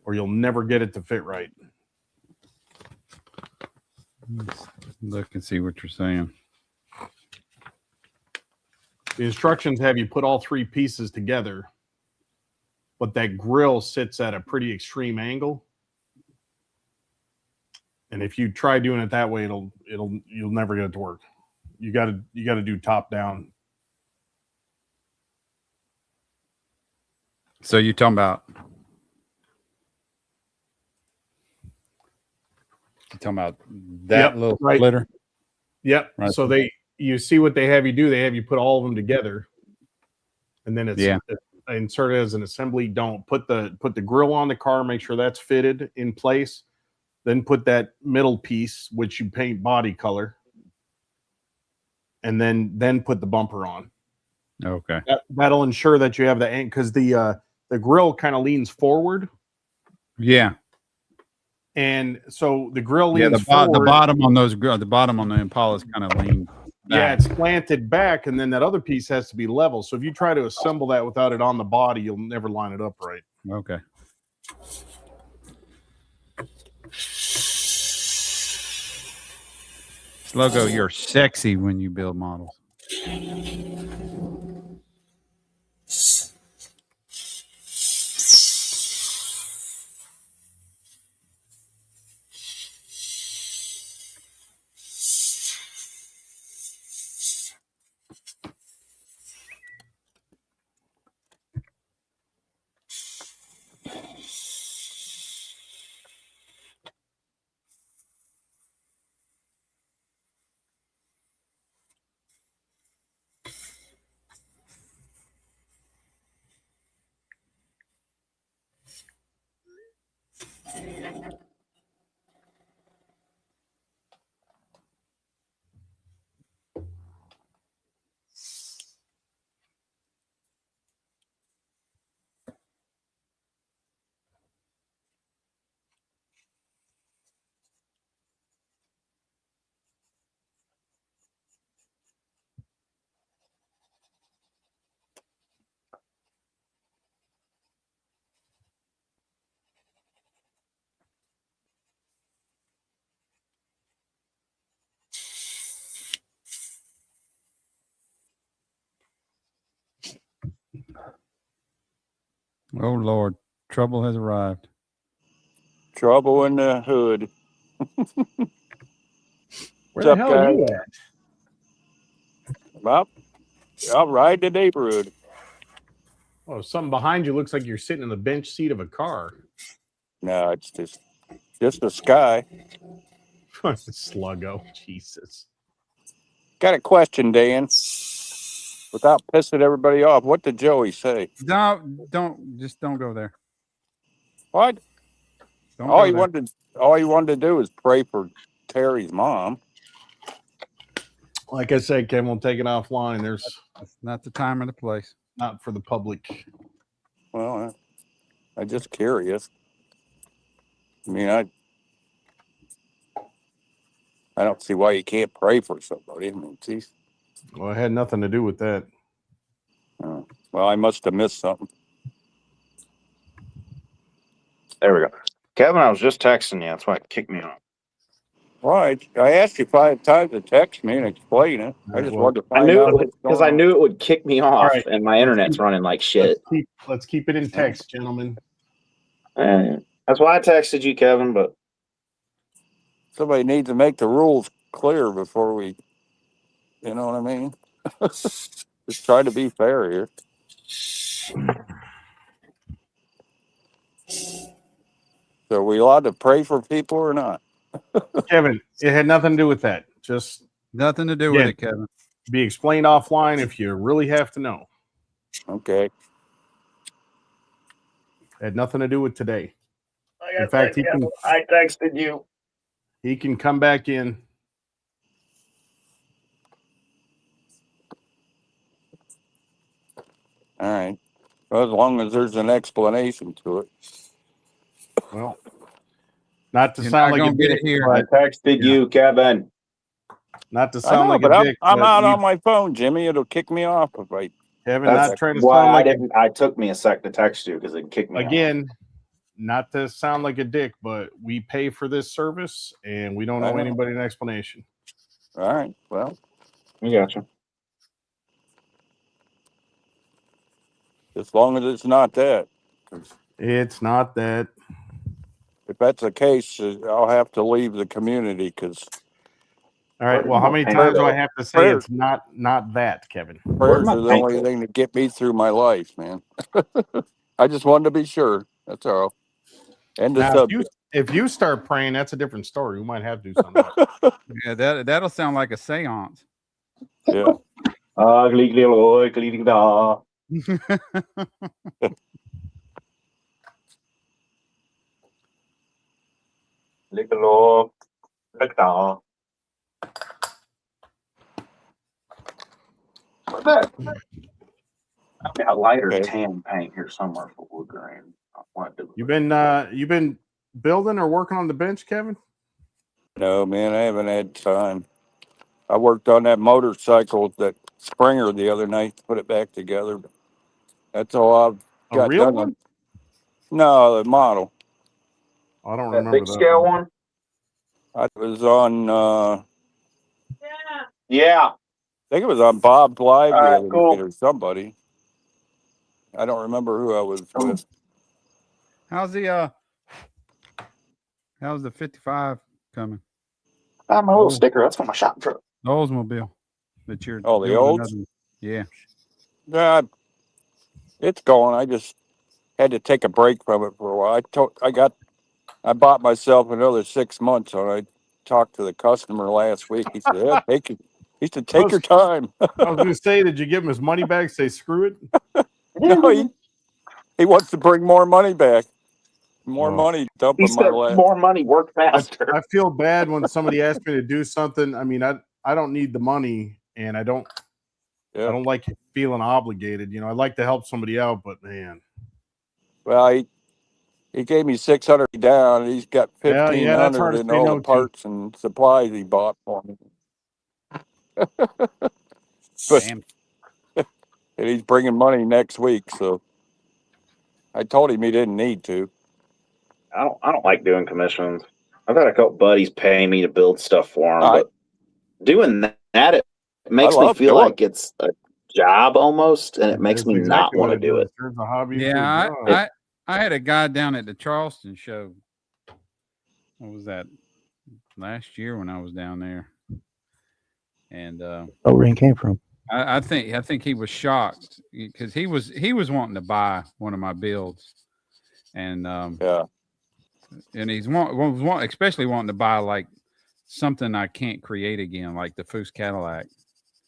or you'll never get it to fit right. look and see what you're saying. The instructions have you put all three pieces together, but that grill sits at a pretty extreme angle. And if you try doing it that way, you'll never get it to work. You gotta do top down. So you're talking about that Yep, little right. splitter? Yep. Right. So you see what they have you do. They have you put all of them together, and then it's inserted as an assembly. Don't put the grill on the car. Make sure that's fitted in place. Then put that middle piece, which you paint body color, and then put the bumper on. Okay. That'll ensure that you have the end, because the grill kind of leans forward, Yeah. and so the grill Yeah. leans The forward. bottom on those the bottom on the Impalas kind of lean. Yeah, back. it's slanted back, and then that other piece has to be level. So if you try to assemble that without it on the body, you'll never line it up right. Okay. Logo, you're sexy when you build models. Oh Lord, trouble has arrived. Trouble in the hood. Where the hell are you at? Well, I'll ride the neighborhood. Oh, something behind you looks like you're sitting in the bench seat of a car. No, it's just the sky. Sluggo, Jesus. Got a question, Dan. Without pissing everybody off, what did Joey say? No, don't go there. What? Don't all go he there. wanted to do is pray for Terry's mom. Like I said, Kevin, we'll take it offline. That's not the time or the place. Not for the public. Well, I'm just curious. I mean, I don't see why you can't pray for somebody. I mean, geez. Well, it had nothing to do with that. Well, I must have missed something. There we go. Kevin, I was just texting you. That's why it kicked me off. Well, I asked you 5 times to text me and explain it. I just wanted to I find knew out it because I knew it would kick me off, right. and my internet's running like shit. Let's keep it in text, gentlemen. That's why I texted you, Kevin. But somebody needs to make the rules clear before we, you know what I mean? Just try to be fair here. So are we allowed to pray for people or not? Kevin, it had nothing to do with that. Just nothing to do with it, Kevin. Be explained offline if you really have to know. Okay. Had nothing to do with today. In fact, I texted you. He can come back in. All right. Well, as long as there's an explanation to it. Well, not to You're sound not like a gonna get dick, it here. I texted you, Kevin. Not to I sound know, like but a dick. I'm out you- on my phone, Jimmy. It'll kick me off if I. Kevin, not trying to why sound like I took me a sec to text you because it kicked me off. again, not to sound like a dick, but we pay for this service and we don't I owe know. anybody an explanation. All right. Well, I gotcha. as long as it's not that. 'Cause It's not that. if that's the case, I'll have to leave the community because All right. Well, how many Paint times do I though. have to say Prayers. it's not that, Kevin? Where'd prayers my are the paint only go? thing that get me through my life, man. I just wanted to be sure. That's all. End of Now, subject. if you start praying, that's a different story. We might have to do something. Yeah, that'll sound like a seance. Yeah. Ugly little da. Little da. What's that? I've got lighter Okay. tan paint here somewhere for wood grain. You've been building or working on the bench, Kevin? No, man, I haven't had time. I worked on that motorcycle, that Springer, the other night to put it back together. That's all I've A got real done. one? No, the model. I don't That remember big that scale one. one? I was on. Yeah. I think it was on Bob's Live All the right, other cool. night or somebody. I don't remember who I was with. How's the 55 coming? My little sticker. That's on my shop truck. The Oldsmobile that you're Oh, the doing olds? another- Yeah. Yeah, it's going. I just had to take a break from it for a while. I bought myself another 6 months on it. I talked to the customer last week. He said, "Yeah, take it." He said, "Take your time." I was going to say, did you give him his money back? Say, screw it. No, he wants to bring more money back. More Well, money dump He in my said lap. more money, work faster. I feel bad when somebody asks me to do something. I mean, I don't need the money, and I don't like feeling obligated. You know, I like to help somebody out, but man, Well, he gave me 600 down, and he's got yeah, that's 1,500 hard to in say all no the to. parts and supplies he bought for me. But Damn. and he's bringing money next week, so I told him he didn't need to. I don't like doing commissions. I've had a couple buddies pay me to build stuff for them, but doing that it makes me love feel doing like it's a job almost, and it makes That's me not exactly want what to it do does. it. Turns a hobby into a Yeah, job. I had a guy down at the Charleston show. What was that? Last year when I was down there. And where he came from. I think he was shocked because he was wanting to buy one of my builds, and and he's especially wanting to buy like something I can't create again, like the Foose Cadillac.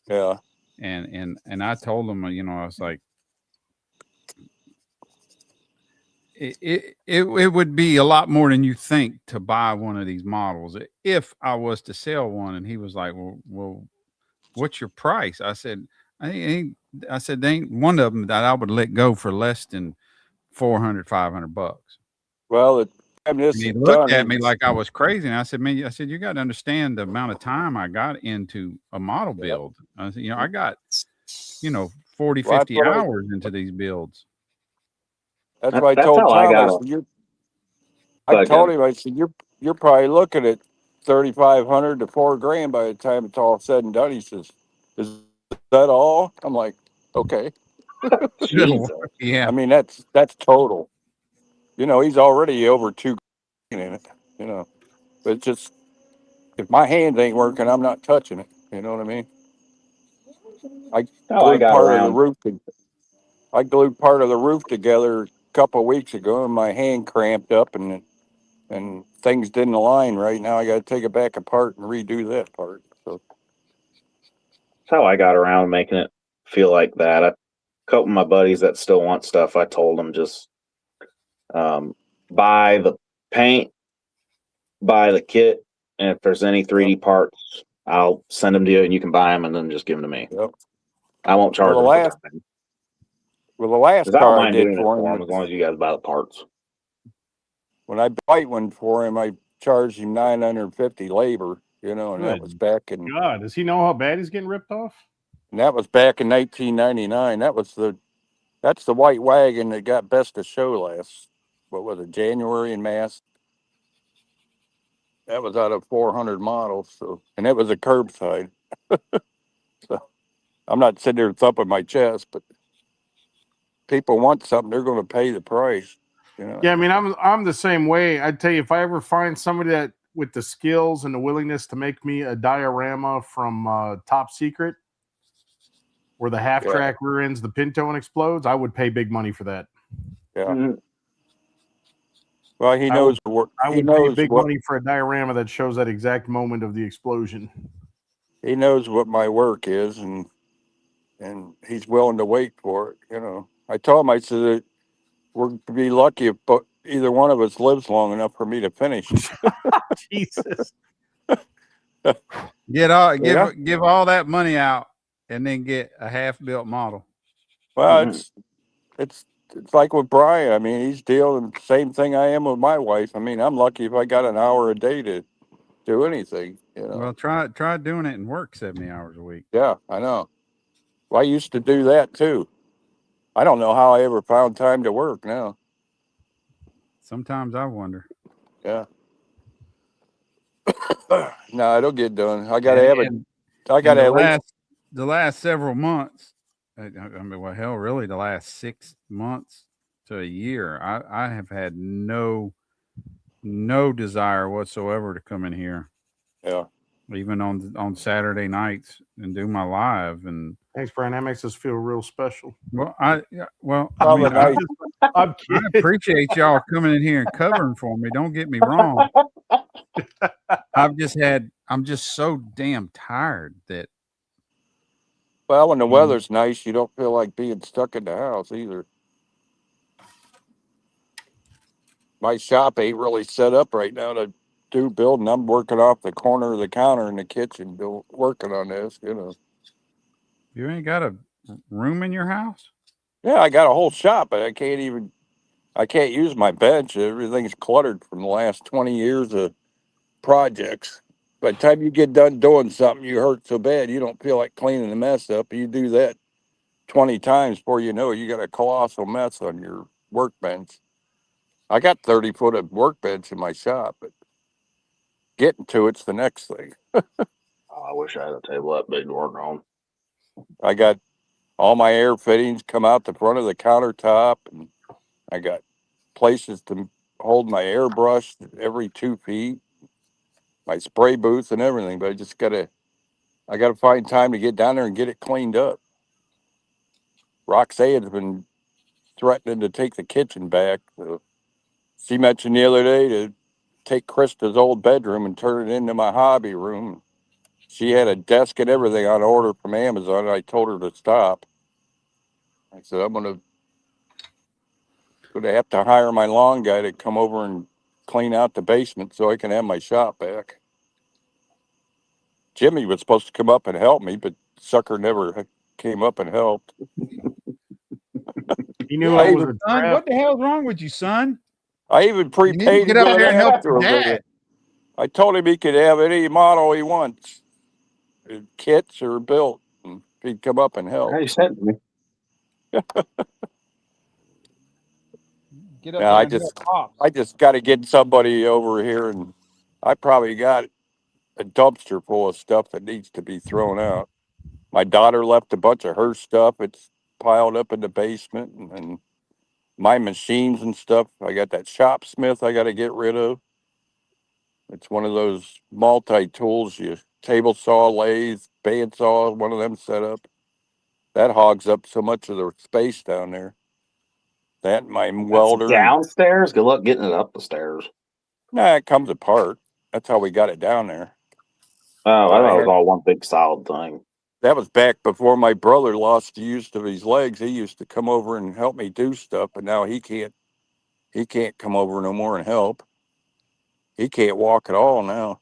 Yeah. And I told him, you know, I was like, it would be a lot more than you think to buy one of these models if I was to sell one. And he was like, well, what's your price? I said, I said, there ain't one of them that I would let go for less than $400-$500. Well, and he looked at me like I was crazy. And I said, man, you got to understand the amount of time I got into a model build. I said, I got, 40, 50 hours into these builds. That's what I told Tom. I told him, I said, you're probably looking at $3,500 to $4,000 by the time it's all said and done. He says, is that all? I'm like, okay. Yeah. I mean, that's total. He's already over $2,000 in it, but it's just, if my hand ain't working, I'm not touching it. You know what I mean? I glued part of the roof together a couple of weeks ago, and my hand cramped up, and things didn't align right. Now I got to take it back apart and redo that part. So that's how I got around making it feel like that. A couple of my buddies that still want stuff, I told them just buy the paint, buy the kit, and if there's any 3D parts, I'll send them to you, and you can buy them, and then just give them to me. Yep. I won't charge them. The last car I did for him, as long as you guys buy the parts. When I bought one for him, I charged him $950 labor. And that was back in. God, does he know how bad he's getting ripped off? And that was back in 1999. That's the white wagon that got best of show last. What was it? January in Mass. That was out of 400 models. So, and it was a curbside. So I'm not sitting there thumping my chest, but people want something, they're going to pay the price. You know? Yeah, I mean, I'm the same way. I'd tell you, if I ever find somebody that with the skills and the willingness to make me a diorama from Top Secret, where the half track rear ends the Pinto and explodes, I would pay big money for that. Yeah. Mm-hmm. Well, he knows the work. I would pay big money for a diorama that shows that exact moment of the explosion. He knows what my work is, and he's willing to wait for it. You know, I told him, I said that we're to be lucky if either one of us lives long enough for me to finish. Jesus. Give all that money out and then get a half built model. Well, it's like with Brian. I mean, he's dealing the same thing I am with my wife. I mean, I'm lucky if I got an hour a day to do anything. You know. Well, try doing it and work 70 hours a week. Yeah, I know. Well, I used to do that too. I don't know how I ever found time to work now. Sometimes I wonder. Yeah. No, it'll get done. I gotta have it. I gotta at least the last several months. I mean, well, hell, really, the last 6 months to a year, I have had no desire whatsoever to come in here. Yeah. Even on Saturday nights and do my live. And thanks, Brian. That makes us feel real special. Well, I appreciate y'all coming in here and covering for me. Don't get me wrong. I'm just so damn tired that. Well, when the weather's nice, you don't feel like being stuck in the house either. My shop ain't really set up right now to do building. I'm working off the corner of the counter in the kitchen, working on this, you know. You ain't got a room in your house? Yeah, I got a whole shop, but I can't use my bench. Everything's cluttered from the last 20 years of projects. By the time you get done doing something, you hurt so bad you don't feel like cleaning the mess up. You do that 20 times before you know it, you got a colossal mess on your workbench. I got 30 foot of workbench in my shop, but getting to it's the next thing. I wish I had a table that big to work on. I got all my air fittings come out the front of the countertop, and I got places to hold my airbrush every 2 feet, my spray booth and everything. But I gotta find time to get down there and get it cleaned up. Roxanne's been threatening to take the kitchen back. She mentioned the other day to take Krista's old bedroom and turn it into my hobby room. She had a desk and everything on order from Amazon, and I told her to stop. I said, I'm gonna have to hire my lawn guy to come over and clean out the basement so I can have my shop back. Jimmy was supposed to come up and help me, but sucker never came up and helped. He knew I was son, what the hell's wrong with you, son? I even prepaid get up there and help your dad. I told him he could have any model he wants, kits or built, and he'd come up and help. He sent me. Get up Now, there I just got to get somebody over here, and I probably got a dumpster full of stuff that needs to be thrown out. My daughter left a bunch of her stuff. It's piled up in the basement, and my machines and stuff. I got that Shopsmith I got to get rid of. It's one of those multi-tools, you table saw, lathe, bandsaw, one of them set up. That hogs up so much of the space down there. That and my welder. Downstairs? Good luck getting it up the stairs. Nah, it comes apart. That's how we got it down there. Oh, I thought it was all one big solid thing. That was back before my brother lost the use of his legs. He used to come over and help me do stuff, but now he can't come over no more and help. He can't walk at all now.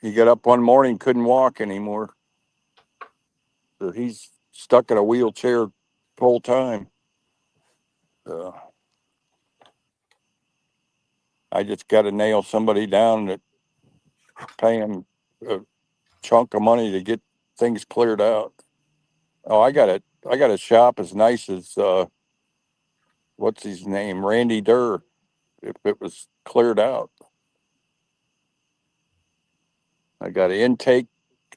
He got up one morning, couldn't walk anymore. So he's stuck in a wheelchair full time. I just got to nail somebody down that pay him a chunk of money to get things cleared out. Oh, I got a shop as nice as what's his name, Randy Durr. If it was cleared out, I got an intake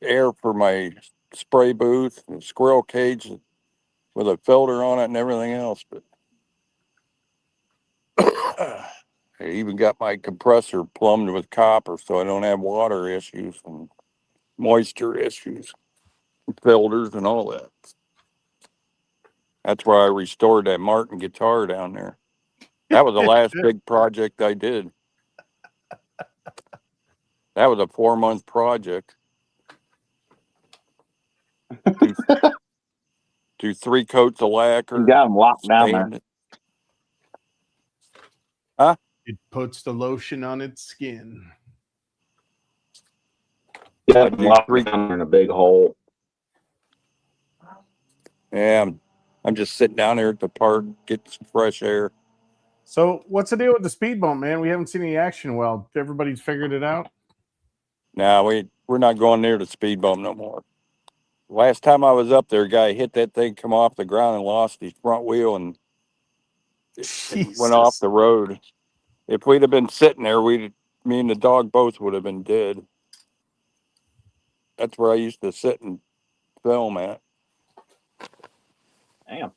air for my spray booth and squirrel cage with a filter on it and everything else. But I even got my compressor plumbed with copper so I don't have water issues and moisture issues, filters and all that. That's why I restored that Martin guitar down there. That was the last big project I did. That was a 4-month project. Do 3 coats of lacquer. You got them locked down there. sand it. Huh? It puts the lotion on its skin. Yeah, locked down in a big hole. Yeah, I'm just sitting down there at the park, getting some fresh air. So what's the deal with the speed bump, man? We haven't seen any action. Well, everybody's figured it out. Now we're not going near the speed bump no more. Last time I was up there, a guy hit that thing, come off the ground and lost his front wheel and it went off the road. If we'd have been sitting there, me and the dog both would have been dead. That's where I used to sit and film at. Damn.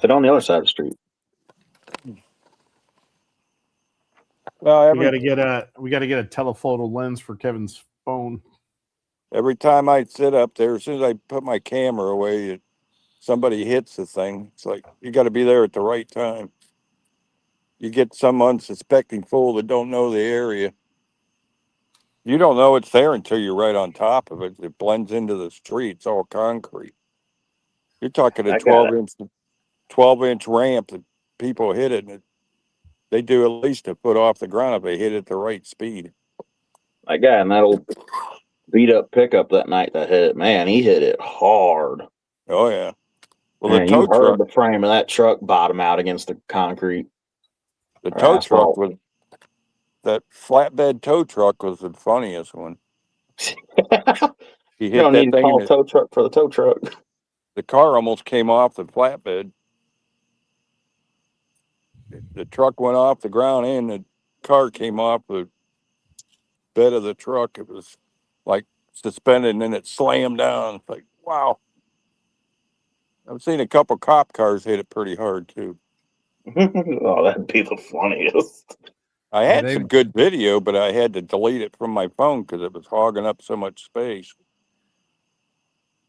Sit on the other side of the street. Well, we gotta get a telephoto lens for Kevin's phone. Every time I sit up there, as soon as I put my camera away, somebody hits the thing. It's like you got to be there at the right time. You get some unsuspecting fool that don't know the area. You don't know it's there until you're right on top of it. It blends into the street. It's all concrete. You're talking a 12-inch ramp that people hit it, and they do at least a foot off the ground if they hit it at the right speed. That guy in that old beat up pickup that night that hit it, man, he hit it hard. Oh yeah. Well, man, the tow you heard truck, the frame of that truck bottom out against the concrete. the tow truck was that flatbed tow truck was the funniest one. He You hit don't that need to thing. call And a tow truck for the tow truck. the car almost came off the flatbed. The truck went off the ground and the car came off the bed of the truck. It was like suspended and then it slammed down. It's like, wow. I've seen a couple cop cars hit it pretty hard too. Oh, that'd be the funniest. I had some good video, but I had to delete it from my phone because it was hogging up so much space.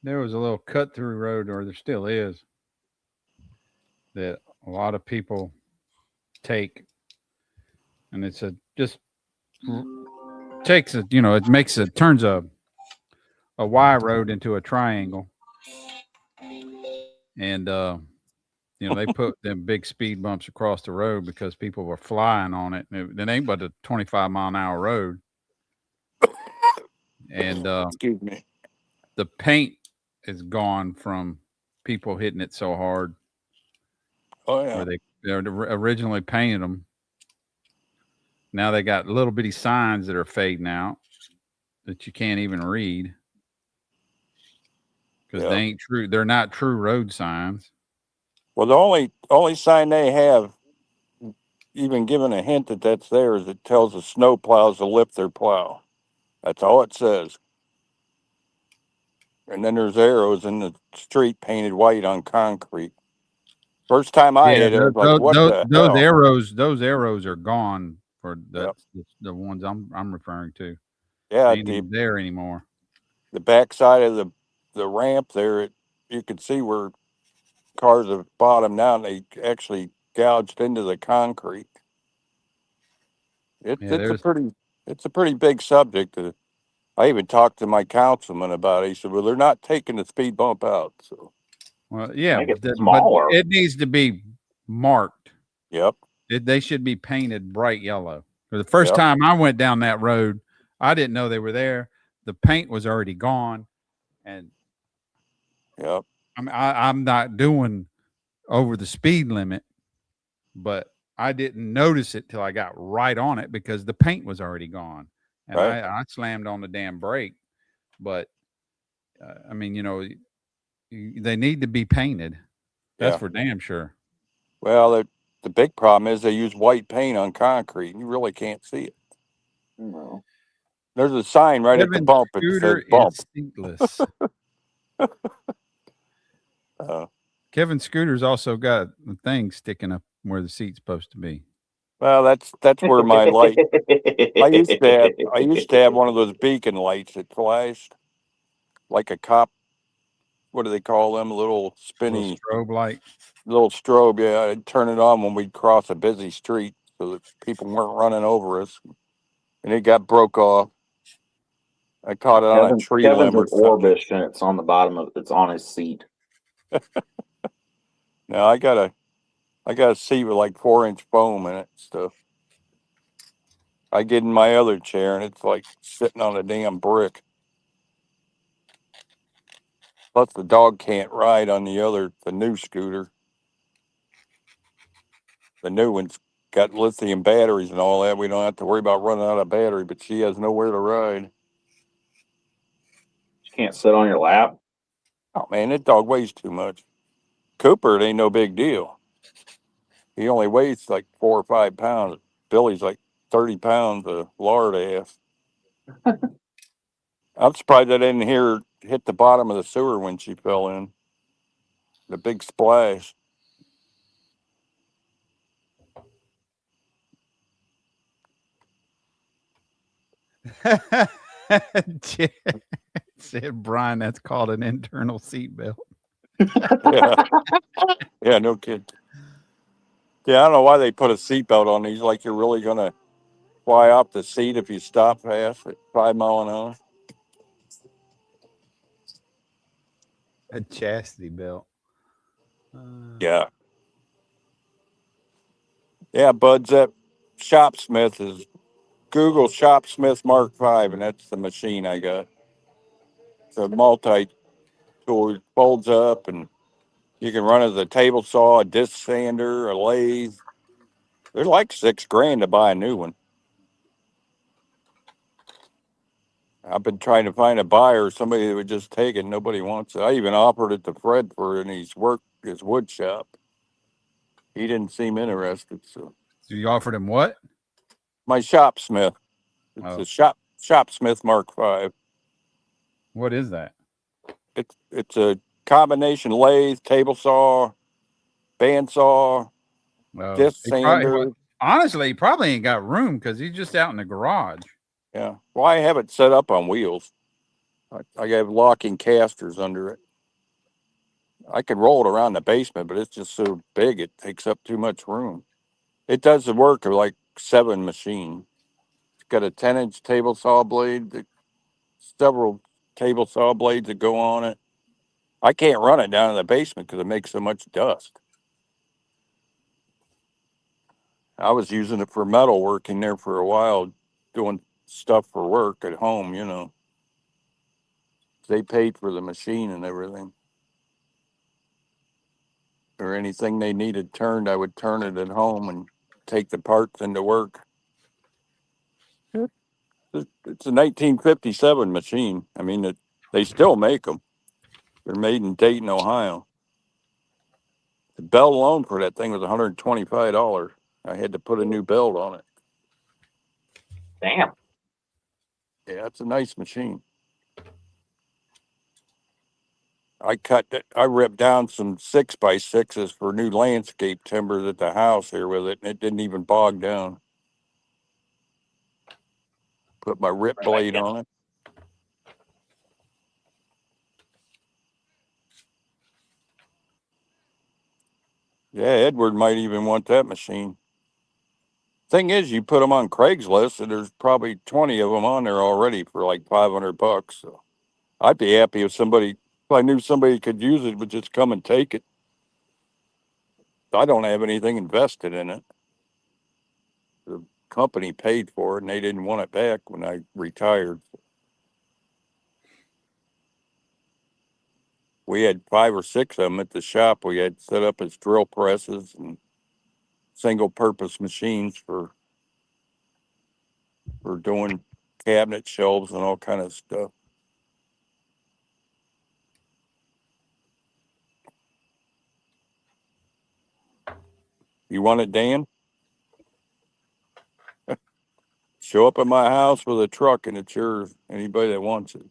There was a little cut through road, or there still is, that a lot of people take, and it's turns a Y road into a triangle, and they put them big speed bumps across the road because people were flying on it. It ain't but a 25-mile-an-hour road, and excuse me, the paint is gone from people hitting it so hard. Oh yeah, where they originally painted them. Now they got little bitty signs that are fading out that you can't even read because they ain't true. They're not true road signs. Well, the only sign they have, even given a hint that that's there, is it tells the snow plows to lift their plow. That's all it says. And then there's arrows in the street painted white on concrete. First time I hit it, I was like, what the hell? Those arrows are gone for the ones I'm referring to. Yeah, they ain't there anymore. The backside of the ramp there, you could see where cars have bottomed out. And they actually gouged into the concrete. It's a pretty big subject. I even talked to my councilman about it. He said, "Well, they're not taking the speed bump out." So, well, yeah, but smaller. It needs to be marked. Yep. They should be painted bright yellow. The first time I went down that road, I didn't know they were there. The paint was already gone, and I'm not doing over the speed limit, but I didn't notice it till I got right on it because the paint was already gone, and I slammed on the damn brake. But I mean, they need to be painted. That's for damn sure. Well, the big problem is they use white paint on concrete. You really can't see it. No. There's a sign right at the Kevin bump. It Scooter says bump. is seatless. Uh, Kevin Scooter's also got the thing sticking up where the seat's supposed to be. well, that's where my light. I used to have one of those beacon lights that flashed like a cop. What do they call them? A little spinny Little strobe light. little strobe. Yeah, I'd turn it on when we'd cross a busy street so that people weren't running over us. And it got broke off. I caught it on a tree Kevin's limb or is something. Orbish, and it's on the bottom of it's on his seat. Now I got a seat with like 4-inch foam in it stuff. I get in my other chair and it's like sitting on a damn brick. Plus the dog can't ride on the new scooter. The new one's got lithium batteries and all that. We don't have to worry about running out of battery, but she has nowhere to ride. You can't sit on your lap. Oh man, that dog weighs too much. Cooper, it ain't no big deal. He only weighs like 4 or 5 pounds. Billy's like 30 pounds of lard ass. I'm surprised I didn't hear her hit the bottom of the sewer when she fell in. The big splash. Said Brian, that's called an internal seat belt. Yeah. Yeah, no kid. Yeah, I don't know why they put a seatbelt on these. Like you're really gonna fly off the seat if you stop fast at 5 miles an hour. A chastity belt. Yeah. Yeah, Bud's that Shopsmith is Google Shopsmith Mark V, and that's the machine I got. It's a multi-tool. It folds up, and you can run it as a table saw, a disc sander, a lathe. They're like $6,000 to buy a new one. I've been trying to find a buyer, somebody that would just take it. Nobody wants it. I even offered it to Fred for his wood shop. He didn't seem interested. So So you offered him what? my Shopsmith. It's Oh. a Shopsmith Mark V. What is that? It's a combination lathe, table saw, bandsaw, Oh, disc he probably- sander. honestly, he probably ain't got room because he's just out in the garage. Yeah. Well, I have it set up on wheels. I have locking casters under it. I could roll it around the basement, but it's just so big it takes up too much room. It does the work of like 7 machines. It's got a 10-inch table saw blade, several table saw blades that go on it. I can't run it down in the basement because it makes so much dust. I was using it for metal working there for a while, doing stuff for work at home, you know. They paid for the machine and everything. Or anything they needed turned, I would turn it at home and take the parts into work. It's a 1957 machine. I mean, they still make them. They're made in Dayton, Ohio. The belt alone for that thing was $125. I had to put a new belt on it. Damn. Yeah, it's a nice machine. I ripped down some 6x6s for new landscape timbers at the house here with it, and it didn't even bog down. Put my rip blade on it. Yeah, Edward might even want that machine. Thing is, you put them on Craigslist, and there's probably 20 of them on there already for like $500. So I'd be happy if I knew somebody could use it, would just come and take it. I don't have anything invested in it. The company paid for it, and they didn't want it back when I retired. We had 5 or 6 of them at the shop. We had set up as drill presses and single-purpose machines for doing cabinet shelves and all kind of stuff. You want it, Dan? Show up at my house with a truck and it's yours. Anybody that wants it.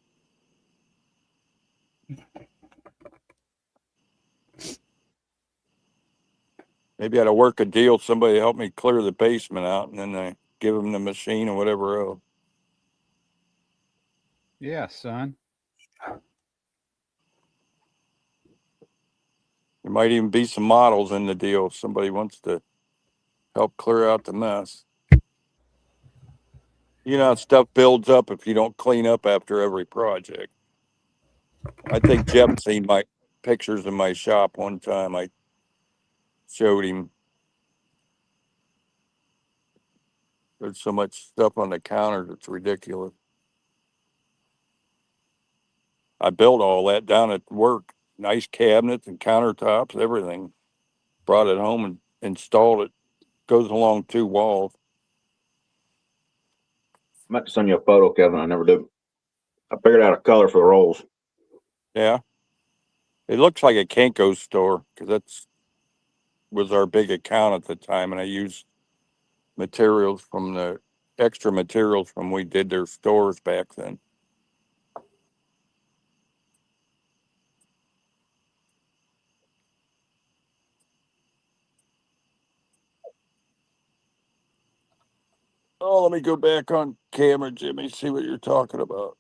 Maybe I had to work a deal. Somebody help me clear the basement out, and then I give them the machine or whatever else. Yeah, son. There might even be some models in the deal if somebody wants to help clear out the mess. You know, stuff builds up if you don't clean up after every project. I think Jeff seen my pictures in my shop one time. I showed him. There's so much stuff on the counters, it's ridiculous. I built all that down at work. Nice cabinets and countertops, everything. Brought it home and installed it. Goes along 2 walls. I meant to send you a photo, Kevin. I never did. I figured out a color for the rolls. Yeah. It looks like a Kinko store because that's was our big account at the time, and I used materials from the extra materials from we did their stores back then. Oh, let me go back on camera, Jimmy, see what you're talking about.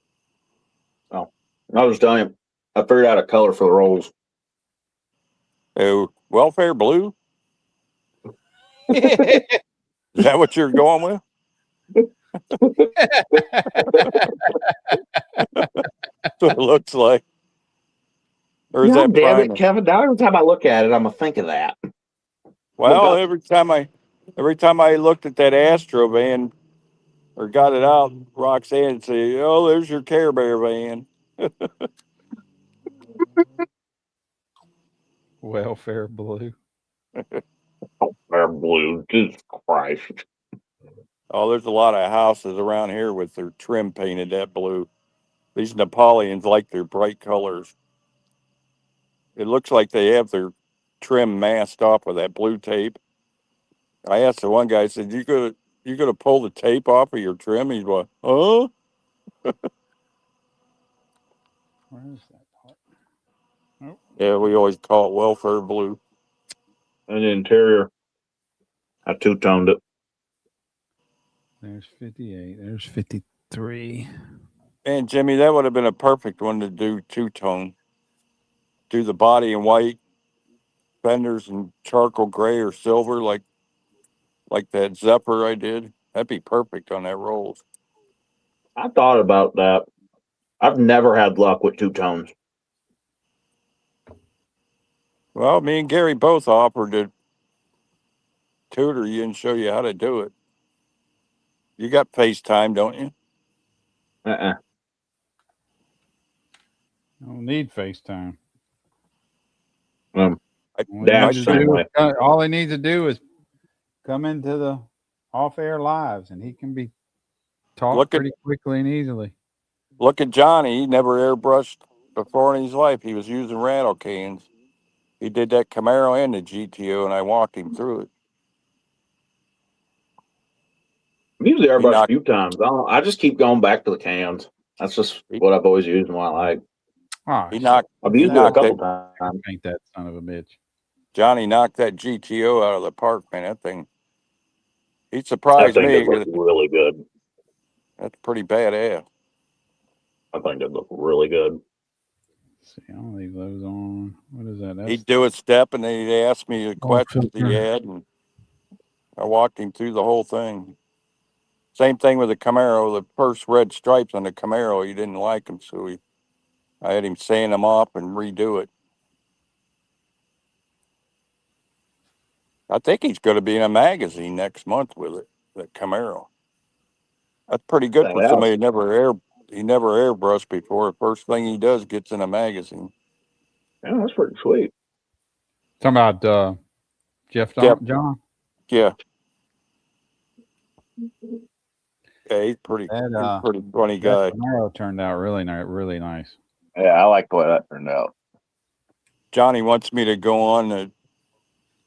Oh, I was telling you, I figured out a color for the rolls. Oh, welfare blue? Is that what you're going with? That's what it looks like. Or is that damn primer? it, Kevin! Now every time I look at it, I'm gonna think of that. Well, every time I looked at that Astro van or got it out, Roxanne would say, "Oh, there's your Care Bear van." Welfare blue. Welfare blue, Jesus Christ! Oh, there's a lot of houses around here with their trim painted that blue. These Napoleons like their bright colors. It looks like they have their trim masked off with that blue tape. I asked the one guy, I said, you gonna pull the tape off of your trim? He's like, huh? Where is that part? Oh, Yeah, we always call it welfare blue. And the interior, I two-toned it. there's 58. There's 53. And Jimmy, that would have been a perfect one to do two-tone. Do the body in white, fenders in charcoal gray or silver, like that Zephyr I did. That'd be perfect on that Rolls. I thought about that. I've never had luck with two tones. Well, me and Gary both offered to tutor you and show you how to do it. You got FaceTime, don't you? Uh-uh. Don't need FaceTime. I Damn same way. All he needs to do is come into the off-air lives, and he can be taught pretty quickly and easily. Look at Johnny. He never airbrushed before in his life. He was using rattle cans. He did that Camaro and the GTO, and I walked him through it. I've used the airbrush a few times. I just keep going back to the cans. That's just what I've always used and what I like. Oh, I've used it a couple times. Ain't that son of a bitch. Johnny knocked that GTO out of the park, man. That thing, he surprised That thing me. did look really good. That's pretty badass. I think it looked really good. See, I'll leave those on. What is that? He'd do a step, and then he'd ask me the questions he filter. had, and I walked him through the whole thing. Same thing with the Camaro. The first red stripes on the Camaro, he didn't like them, so I had him sand them off and redo it. I think he's going to be in a magazine next month with it, the Camaro. That's pretty good for somebody who never airbrushed before. The first thing he does gets in a magazine. Yeah, that's pretty sweet. Talking about Jeff John? Yeah. Yeah, he's pretty funny guy. That Camaro turned out really nice. Yeah, I like the way that turned out. Johnny wants me to go on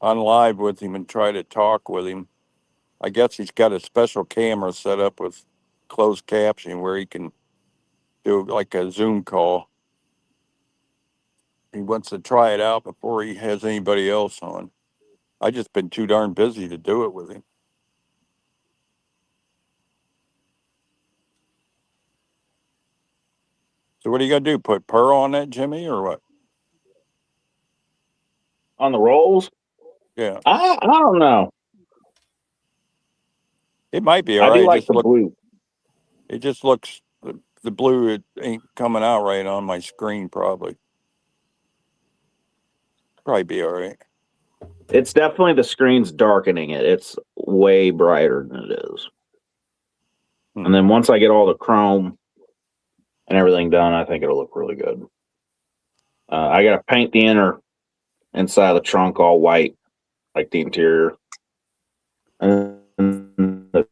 live with him and try to talk with him. I guess he's got a special camera set up with closed captioning where he can do like a Zoom call. He wants to try it out before he has anybody else on. I just been too darn busy to do it with him. So what are you gonna do? Put Pearl on that, Jimmy, or what? On the rolls? Yeah, I don't know. it might be all I right. do It like just the blue. it just looks the blue. It ain't coming out right on my screen. Probably be all right. It's definitely the screen's darkening it. It's way brighter than it is. And then once I get all the chrome and everything done, I think it'll look really good. I got to paint the inner inside of the trunk all white, like the interior. And the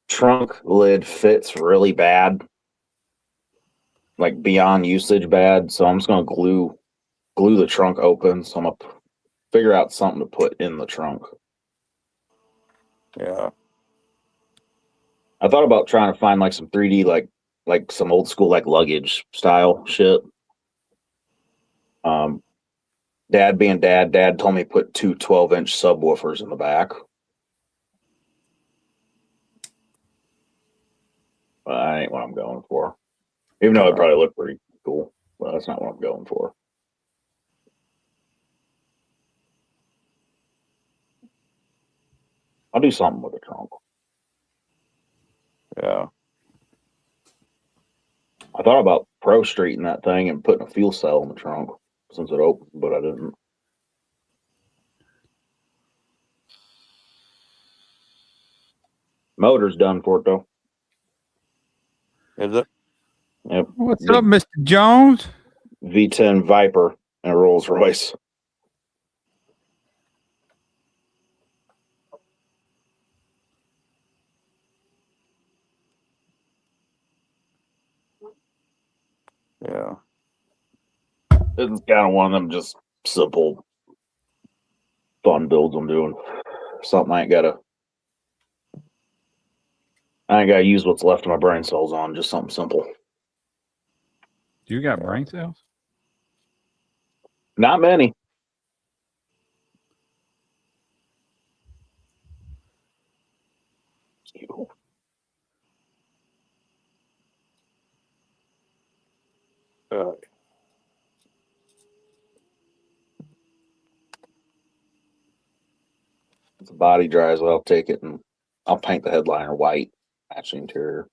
trunk lid fits really bad, like beyond usage bad. So I'm just gonna glue the trunk open. So I'm gonna figure out something to put in the trunk. Yeah. I thought about trying to find like some 3D, like some old school like luggage style shit. Dad being dad told me to put two 12-inch subwoofers in the back. But that ain't what I'm going for. Even though it probably look pretty cool, but that's not what I'm going for. I'll do something with the trunk. Yeah. I thought about Pro Streeting that thing and putting a fuel cell in the trunk since it opened, but I didn't. Motor's done for it though. Is it? Yep. What's up, Mr. Jones? V10 Viper and a Rolls Royce. Yeah. It's kind of one of them just simple, fun builds I'm doing. Something I ain't gotta use what's left of my brain cells on. Just something simple. You got brain cells? Not many. If the body dries, I'll take it and I'll paint the headliner white, match the interior.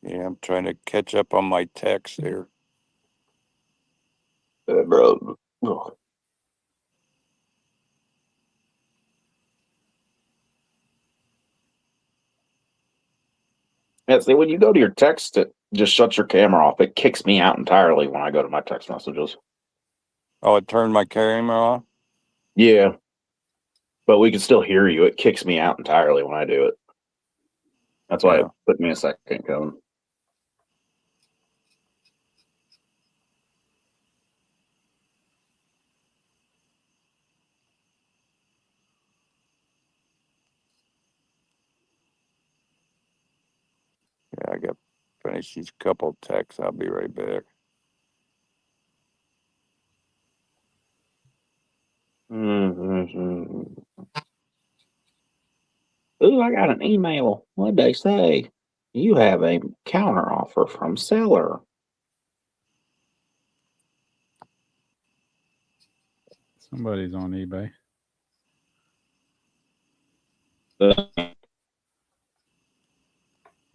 Yeah, I'm trying to catch up on my text here. Bro. Ugh. Yeah, see, when you go to your text, it just shuts your camera off. It kicks me out entirely when I go to my text messages. Oh, it turned my camera off? Yeah. But we can still hear you. It kicks me out entirely when I do it. That's why it took me a second coming. Yeah, I got to finish these couple texts. I'll be right back. Mm-hmm. Ooh, I got an email. What'd they say? You have a counter offer from seller. Somebody's on eBay.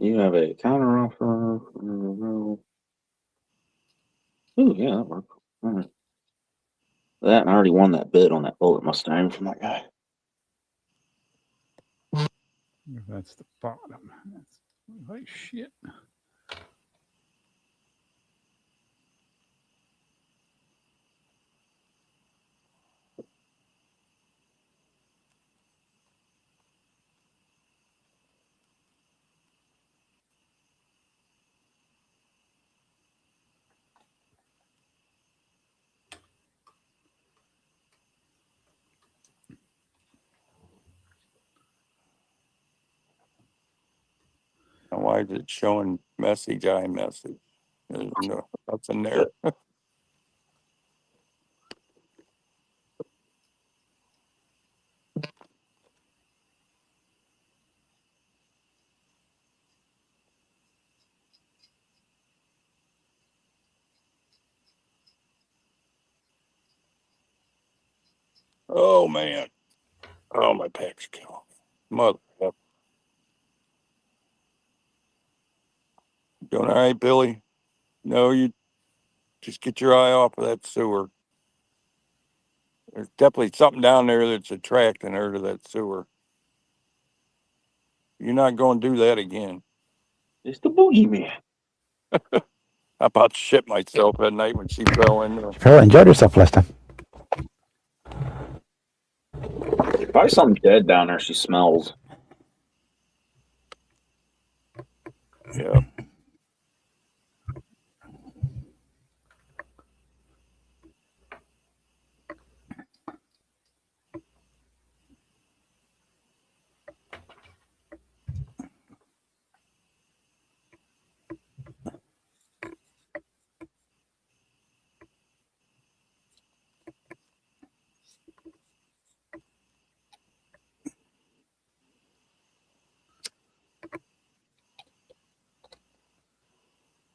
You have a counter offer. Ooh, yeah, that worked. All right. That and I already won that bid on that Bullet Mustang from that guy. That's the bottom. That's like shit. Why is it showing message, iMessage? There's nothing there. Oh man. Oh, my back's killing me. Mother. Doing all right, Billy? No, you just get your eye off of that sewer. There's definitely something down there that's attracting her to that sewer. You're not going to do that again. It's the boogeyman. I about shit myself that night when she fell in there. She probably enjoyed herself last time. Probably something dead down there. She smells. Yeah.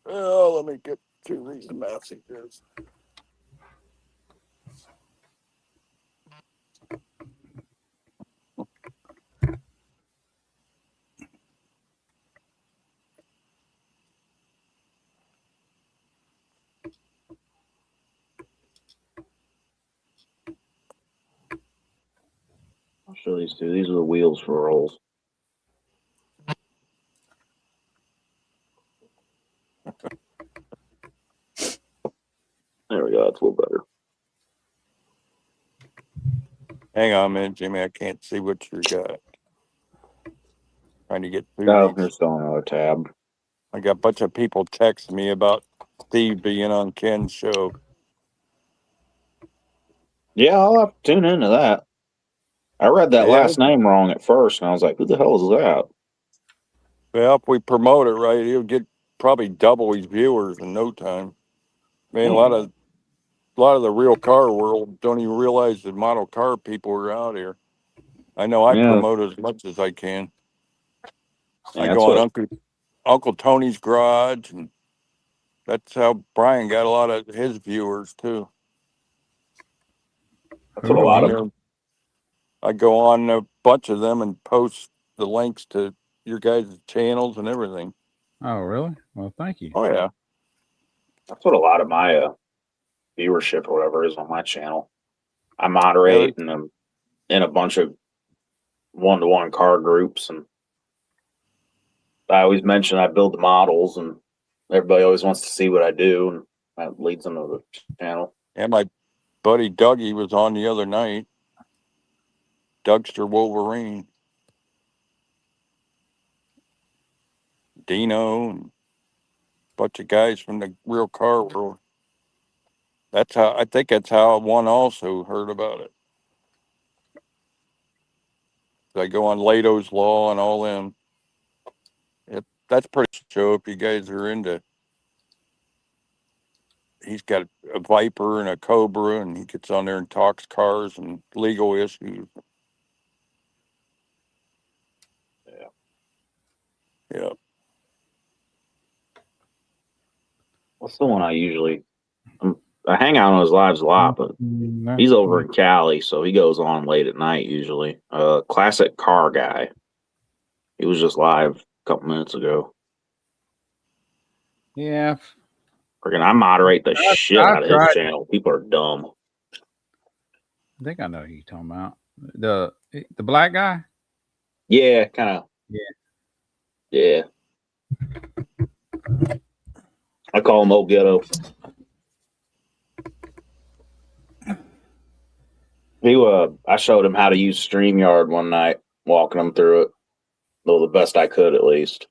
Oh, let me get to these messages. I'll show these two. These are the wheels for rolls. There we go. That's a little better. Hang on a minute, Jimmy. I can't see what you got. Trying to get through Oh, these. here's still another tab. I got a bunch of people texting me about Steve being on Ken's show. Yeah, I'll have to tune into that. I read that Yeah. last name wrong at first, and I was like, who the hell is that? Well, if we promote it right, he'll get probably double his viewers in no time. I mean, a lot of the real car world don't even realize that model car people are out here. I know I Yeah. promote as much as I can. Yeah, I that's go on what- Uncle Tony's garage, and that's how Brian got a lot of his viewers too. That's what a lot of I go on a bunch of them and post the links to your guys' channels and everything. Oh, really? Well, thank you. Oh yeah. that's what a lot of my viewership or whatever is on my channel. I moderate and I'm in a bunch of one-to-one car groups, and I always mention I build the models, and everybody always wants to see what I do, and that leads them to the channel. And my buddy Dougie was on the other night. Dougster Wolverine. Dino and a bunch of guys from the real car world. I think that's how one also heard about it. I go on Lato's Law and all them. That's pretty show if you guys are into. He's got a Viper and a Cobra, and he gets on there and talks cars and legal issues. Yeah. Yeah. What's the one I usually? I hang out on his lives a lot, but he's over in Cali, so he goes on late at night usually. Classic car guy. He was just live a couple minutes ago. Yeah. Freaking, I moderate the shit out of his tried. channel. People are dumb. I think I know who you're talking about. The black guy? Yeah, kind of. Yeah. I call him Old Ghetto. I showed him how to use StreamYard one night, walking him through it. Well, the best I could, at least.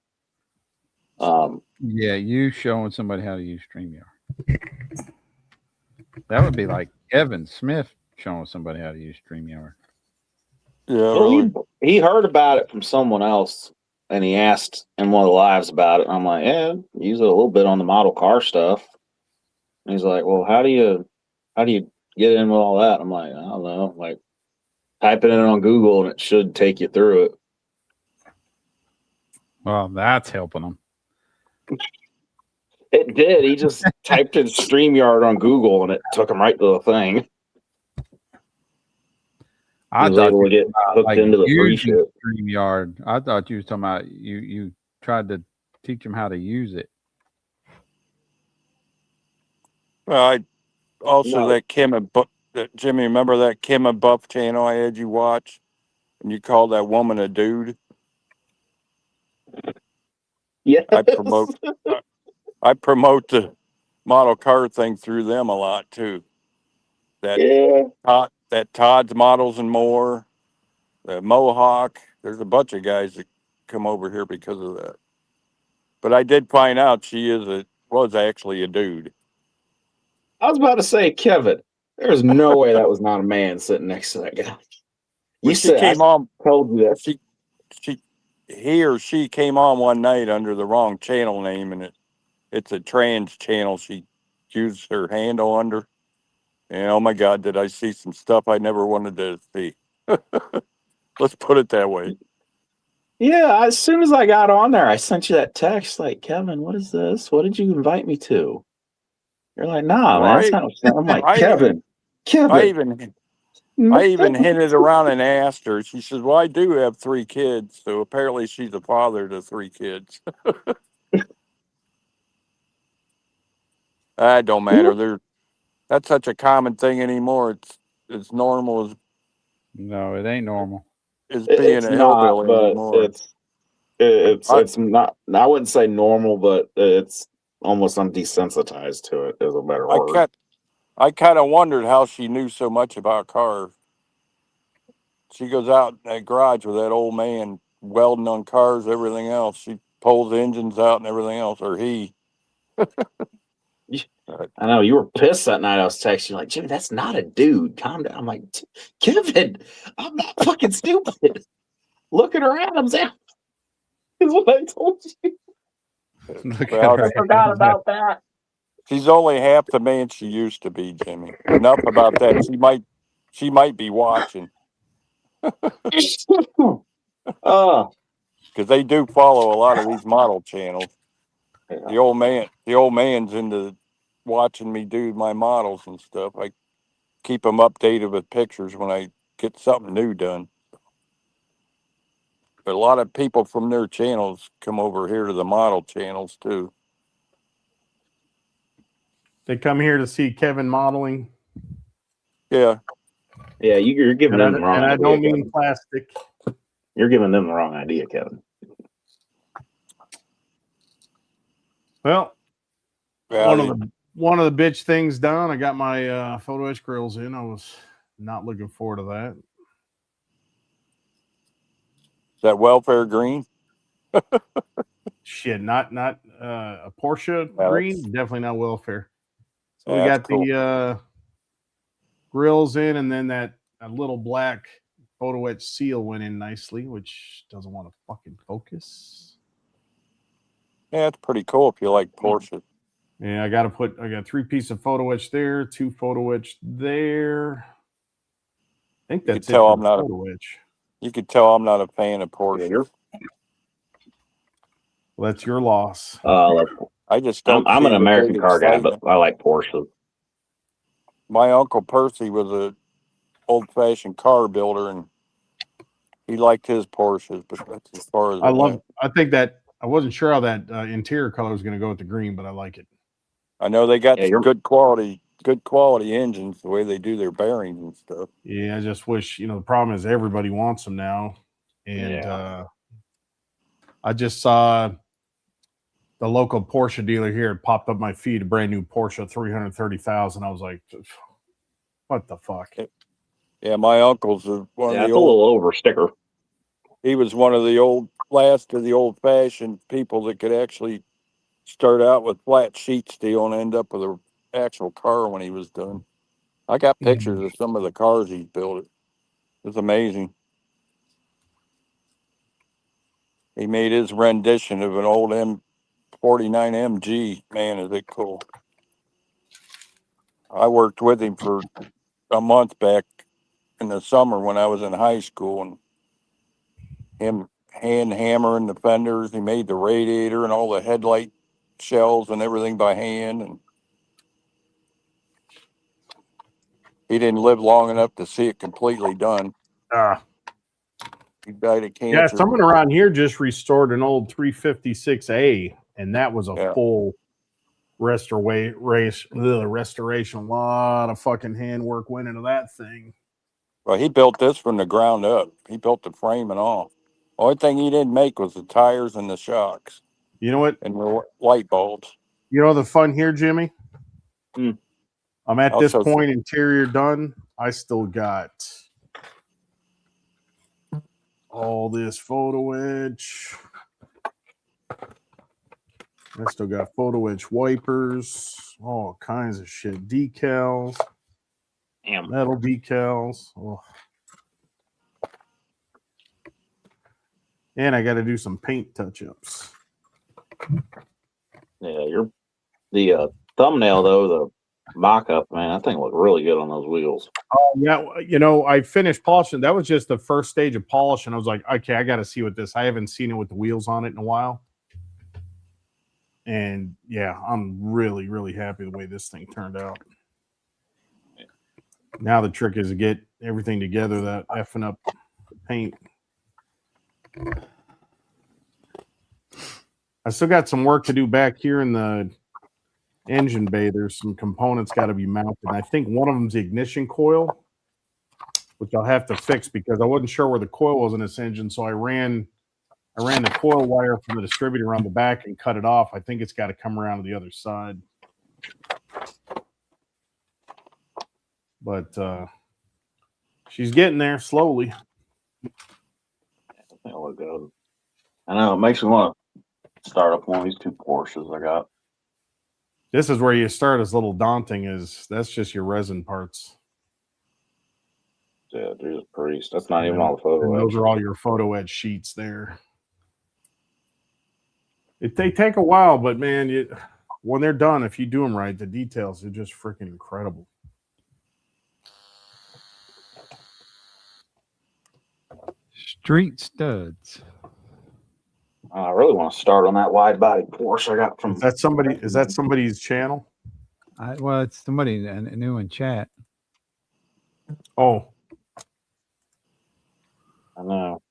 Yeah, you showing somebody how to use StreamYard. That would be like Evan Smith showing somebody how to use StreamYard. Yeah, well, he heard about it from someone else, and he asked in one of the lives about it. And I'm like, yeah, use it a little bit on the model car stuff. And he's like, well, how do you get in with all that? I'm like, I don't know. Like, type it in on Google and it should take you through it. Well, that's helping them. It did. He just typed in StreamYard on Google and it took him right to the thing. I He was thought able to you get hooked like into the free using shit. StreamYard. I thought you was talking about you tried to teach them how to use it. Well, I also No. that Kim and Buff, Jimmy, remember that Kim and Buff channel I had you watch, and you called that woman a dude. Yeah. I promote the model car thing through them a lot too. Yeah. That Todd's Models and More, the Mohawk. There's a bunch of guys that come over here because of that. But I did find out she was actually a dude. I was about to say, Kevin, there's no way that was not a man sitting next to that guy. When she came on, told you that. he or she came on one night under the wrong channel name, and it's a trans channel she used her handle under. And oh my God, did I see some stuff I never wanted to see. Let's put it that way. Yeah, as soon as I got on there, I sent you that text like, Kevin, what is this? What did you invite me to? You're like, nah, man, that's not what I'm like, Kevin. I even hinted around and asked her. She says, well, I do have 3 kids. So apparently she's a father to 3 kids. That don't matter. That's such a common thing anymore. It's normal as No, it ain't normal. As being it's a not, hillbilly but anymore. it's not. I wouldn't say normal, but it's almost I'm desensitized to it. Is a better word. I kind of wondered how she knew so much about cars. She goes out in that garage with that old man welding on cars, everything else. She pulls engines out and everything else, or he. I know you were pissed that night. I was texting you like, Jimmy, that's not a dude. Calm down. I'm like, Kevin, I'm not fucking stupid. Look at her Adam's out. Is what I told you. Well, I forgot about that. She's only half the man she used to be, Jimmy. Enough about that. She might be watching. Because they do follow a lot of these model channels. Yeah. The old man's into watching me do my models and stuff. I keep him updated with pictures when I get something new done. But a lot of people from their channels come over here to the model channels too. They come here to see Kevin modeling. Yeah. Yeah, you're giving them the wrong idea. And I don't mean plastic. You're giving them the wrong idea, Kevin. Well, one of the bitch things done. I got my photo etch grills in. I was not looking forward to that. Is that welfare green? Shit, not a Porsche green. Definitely not welfare. So we got cool. the grills in, and then that little black photo etch seal went in nicely, which doesn't want to fucking focus. Yeah, it's pretty cool if you like Porsche. Yeah, I got 3 pieces of photo etch there, 2 photo etch there. I think that's it for the photo etch. You could tell I'm not a fan of Porsche. Well, that's your loss. I just don't. I'm an American car guy, but I like Porsche. My Uncle Percy was a old-fashioned car builder, and he liked his Porsches. But that's as far as I think that I wasn't sure how that interior color was going to go with the green, but I like it. I know they got good quality engines. The way they do their bearings and stuff. Yeah, I just wish the problem is everybody wants them now, and I just saw the local Porsche dealer here. It popped up my feed, a brand new Porsche 330,000. I was like, what the fuck? Yeah, my uncle's one of the old, a little over sticker. He was one of the last of the old-fashioned people that could actually start out with flat sheet steel and end up with an actual car when he was done. I got pictures of some of the cars he's built. It's amazing. He made his rendition of an old M49 MG. Man, is it cool. I worked with him for a month back in the summer when I was in high school, and him hand hammering the fenders. He made the radiator and all the headlight shells and everything by hand, and he didn't live long enough to see it completely done. He died of cancer. Yeah, someone around here just restored an old 356A, and that was a full restoration. A lot of fucking handwork went into that thing. Well, he built this from the ground up. He built the frame and all. Only thing he didn't make was the tires and the shocks. You know what? And the light bulbs. You know the fun here, Jimmy? I'm at this Also- point, interior done. I still got all this photo etch. I still got photo etch wipers, all kinds of shit. Decals, metal decals. Oh. And I got to do some paint touch-ups. Yeah, the thumbnail though, the mock-up, man, I think looked really good on those wheels. Oh yeah, you know, I finished polishing. That was just the first stage of polish, and I was like, okay, I got to see what this. I haven't seen it with the wheels on it in a while, and yeah, I'm really, really happy the way this thing turned out. Now the trick is to get everything together, that effing up paint. I still got some work to do back here in the engine bay. There's some components got to be mounted. I think one of them's the ignition coil, which I'll have to fix because I wasn't sure where the coil was in this engine. So I ran the coil wire from the distributor around the back and cut it off. I think it's got to come around to the other side. But she's getting there slowly. That'll look good. I know, it makes me want to start up one of these two Porsches I got. This is where you start as little daunting as that's just your resin parts. Yeah, Jesus Priest. That's not even all the photo And those etch. are all your photo edge sheets there. They take a while, but man, when they're done, if you do them right, the details are just freaking incredible. Street studs. I really want to start on that wide body Porsche I got from. Is that somebody's channel? Well, it's somebody new in chat. Oh, I know.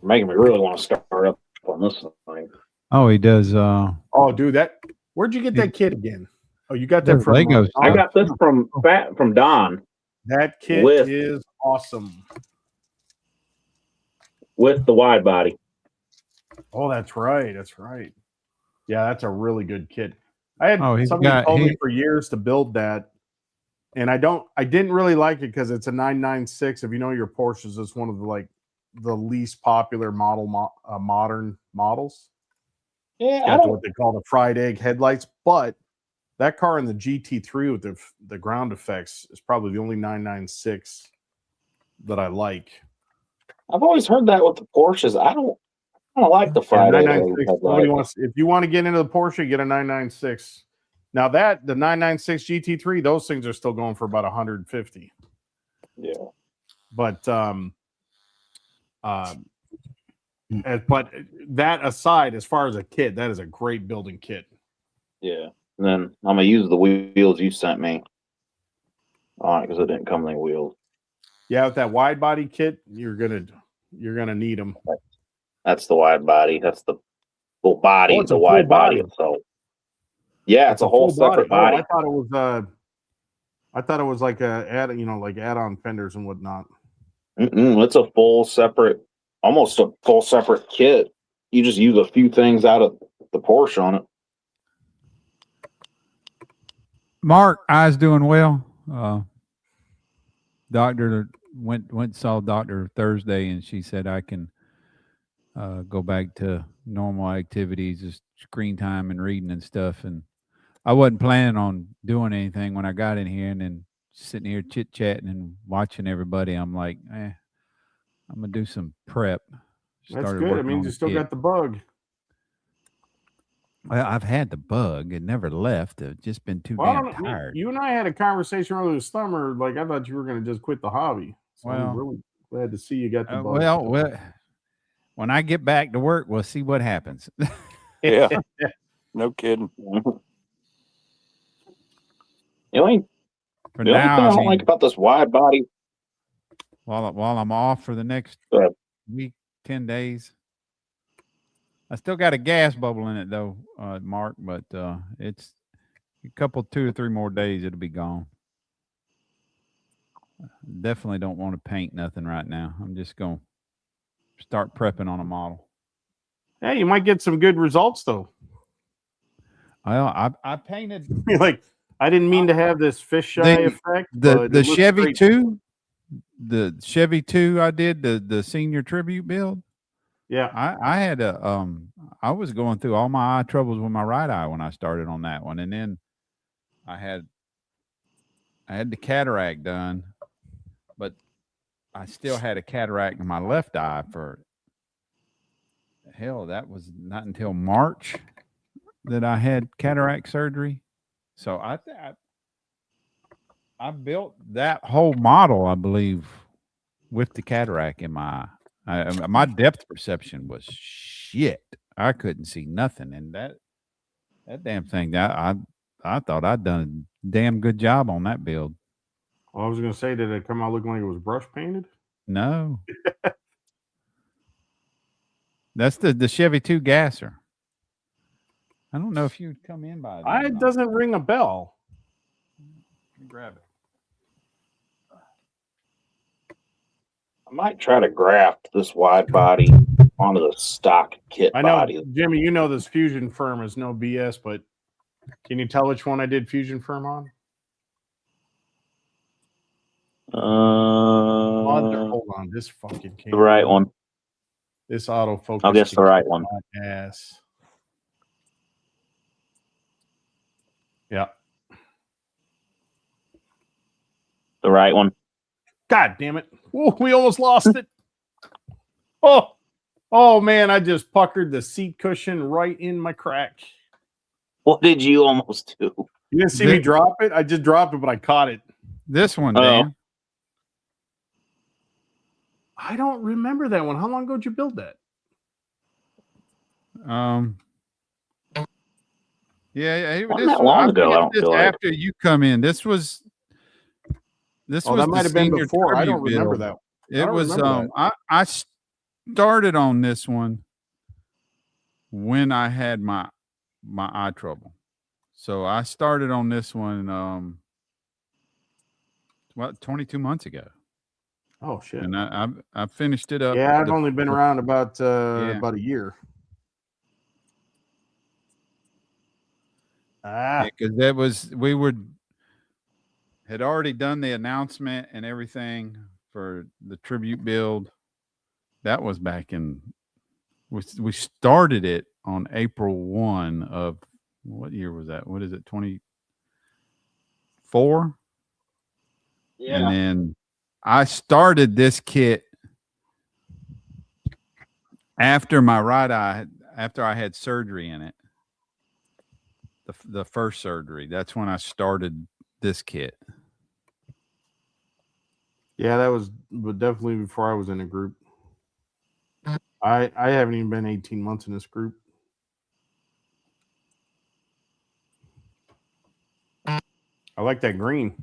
Making me really want to start up on this thing. Oh, he does. Oh, dude, where'd you get that kit again? Oh, you got that from Legos. I got this from Don. That kit is awesome. With the wide body. Oh, that's right. That's right. Yeah, that's a really good kit. I had Oh, somebody told me for years to build that, and I didn't really like it because it's a 996. If you know your Porsches, it's one of the least popular modern models. Yeah, Got what they call the fried egg headlights, but that car in the GT3 with the ground effects is probably the only 996 that I like. I've always heard that with the Porsches. I don't like the fried egg 996. headlights. If you want to get into the Porsche, get a 996. Now the 996 GT3, those things are still going for about 150. Yeah. But but that aside, as far as a kit, that is a great building kit. Yeah. And then I'm gonna use the wheels you sent me on it because it didn't come with any wheels. Yeah, with that wide body kit, you're gonna need them. That's the wide body. That's the full body. It's the a wide full body body. itself. Yeah, it's a whole full separate body. body. Oh, I thought it was like add-on fenders and whatnot. It's a full separate, almost a full separate kit. You just use a few things out of the Porsche on it. Mark, eyes doing well. Doctor went saw doctor Thursday, and she said I can go back to normal activities, just screen time and reading and stuff. And I wasn't planning on doing anything when I got in here, and then sitting here chit chatting and watching everybody. I'm like, I'm gonna do some prep. That's started good. It working on means you the still kit. got the bug. Well, I've had the bug. It never left. I've just been too Well, I damn don't know. tired. You and I had a conversation earlier this summer. Like, I thought you were going to just quit the hobby. So I'm Well, really glad to see you got the bug. well, when I get back to work, we'll see what happens. Yeah. No kidding. The only For thing now, I I don't mean, like about this wide body, while I'm off for the next week, 10 days, I still got a gas bubble in it though, Mark. But it's a couple, 2 or 3 more days, it'll be gone. Definitely don't want to paint nothing right now. I'm just gonna start prepping on a model. Yeah, you might get some good results though. Well, I painted Like, I didn't mean to have this fisheye effect. the but it looks Chevy great. 2, the Chevy 2 I did the senior tribute build. Yeah, I had I was going through all my eye troubles with my right eye when I started on that one, and then I had the cataract done, but I still had a cataract in my left eye for hell. That was not until March that I had cataract surgery. So I built that whole model, I believe, with the cataract in my eye. My depth perception was shit. I couldn't see nothing, and that damn thing. I thought I'd done a damn good job on that build. well, I was going to say, did it come out looking like it was brush painted? No, that's the Chevy 2 gasser. I don't know if you'd come in by that. It doesn't ring a bell. Grab it. I might try to graft this wide body onto the stock kit I know, body. Jimmy, you know this Fusion Firm is no BS, but can you tell which one I did Fusion Firm on? Hold on, this fucking came The right one. This autofocus. I'll guess the right one. Yes. Yeah. The right one. God damn it. Whoa, we almost lost it. Oh man, I just puckered the seat cushion right in my crack. What did you almost do? You didn't see me drop it? I just dropped it, but I caught it. This one, Dan. I don't remember that one. How long ago did you build that? Yeah, Wasn't that long ago, I don't feel like. After you come in, this was that the might have been senior before. I tribute don't remember build. that. It was I started on this one when I had my eye trouble. So I started on this one 22 months ago. Oh shit. And I finished it up. Yeah, I've only been around about a year. Because had already done the announcement and everything for the tribute build. That was back in we started it on April 1 of what year was that? What is it? 24? Yeah. And then I started this kit after my right eye, after I had surgery in it. The first surgery. That's when I started this kit. Yeah, that was definitely before I was in a group. I haven't even been 18 months in this group. I like that green.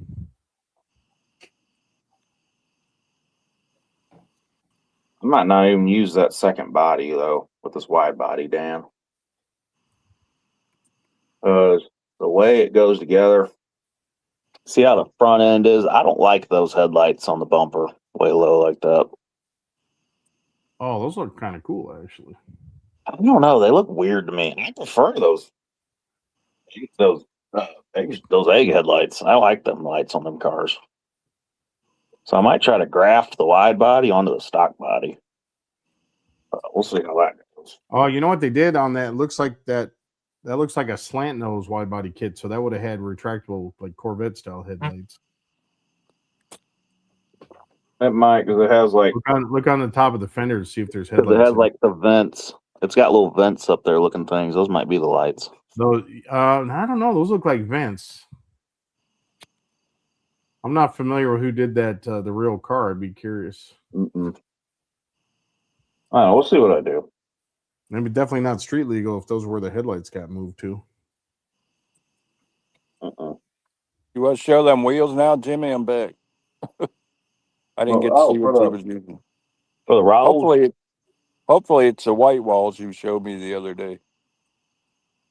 I might not even use that second body though with this wide body, Dan. The way it goes together. See how the front end is? I don't like those headlights on the bumper way low like that. Oh, those look kind of cool, actually. I don't know. They look weird to me. I prefer those egg headlights. I like them lights on them cars. So I might try to graft the wide body onto the stock body. We'll see how that goes. Oh, you know what they did on that? It looks like that looks like a slant nose wide body kit. So that would have had retractable, like Corvette style headlights. It might, because it has like, Look on the top of the fender to see if there's 'cause headlights. it has in like the vents. It's got little vents up there looking things. Those might be the lights. those. I don't know. Those look like vents. I'm not familiar with who did that. The real car. I'd be curious. Mm-mm. I don't know. We'll see what I do. Maybe definitely not street legal if those were the headlights got moved to. You want to show them wheels now, Jimmy? I'm back. I didn't get to see what you was using. For the rolls? Hopefully it's the white walls you showed me the other day.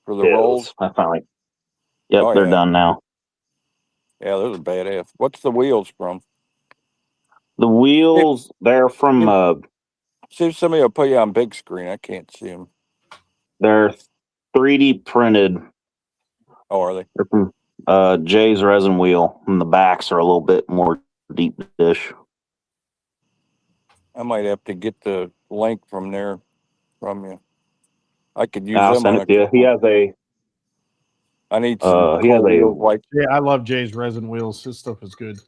For the rolls. I finally. Yep, Oh, they're yeah. done now. Yeah, those are badass. What's the wheels from? The wheels, they're from. See if somebody will put you on big screen. I can't see them. They're 3D printed. Oh, are they? They're from Jay's resin wheel, and the backs are a little bit more deep dish. I might have to get the link from there from you. I could use I'll them send on it to you. He has a. I need some he has a. wheels, like Yeah, I love Jay's resin wheels. His stuff is good.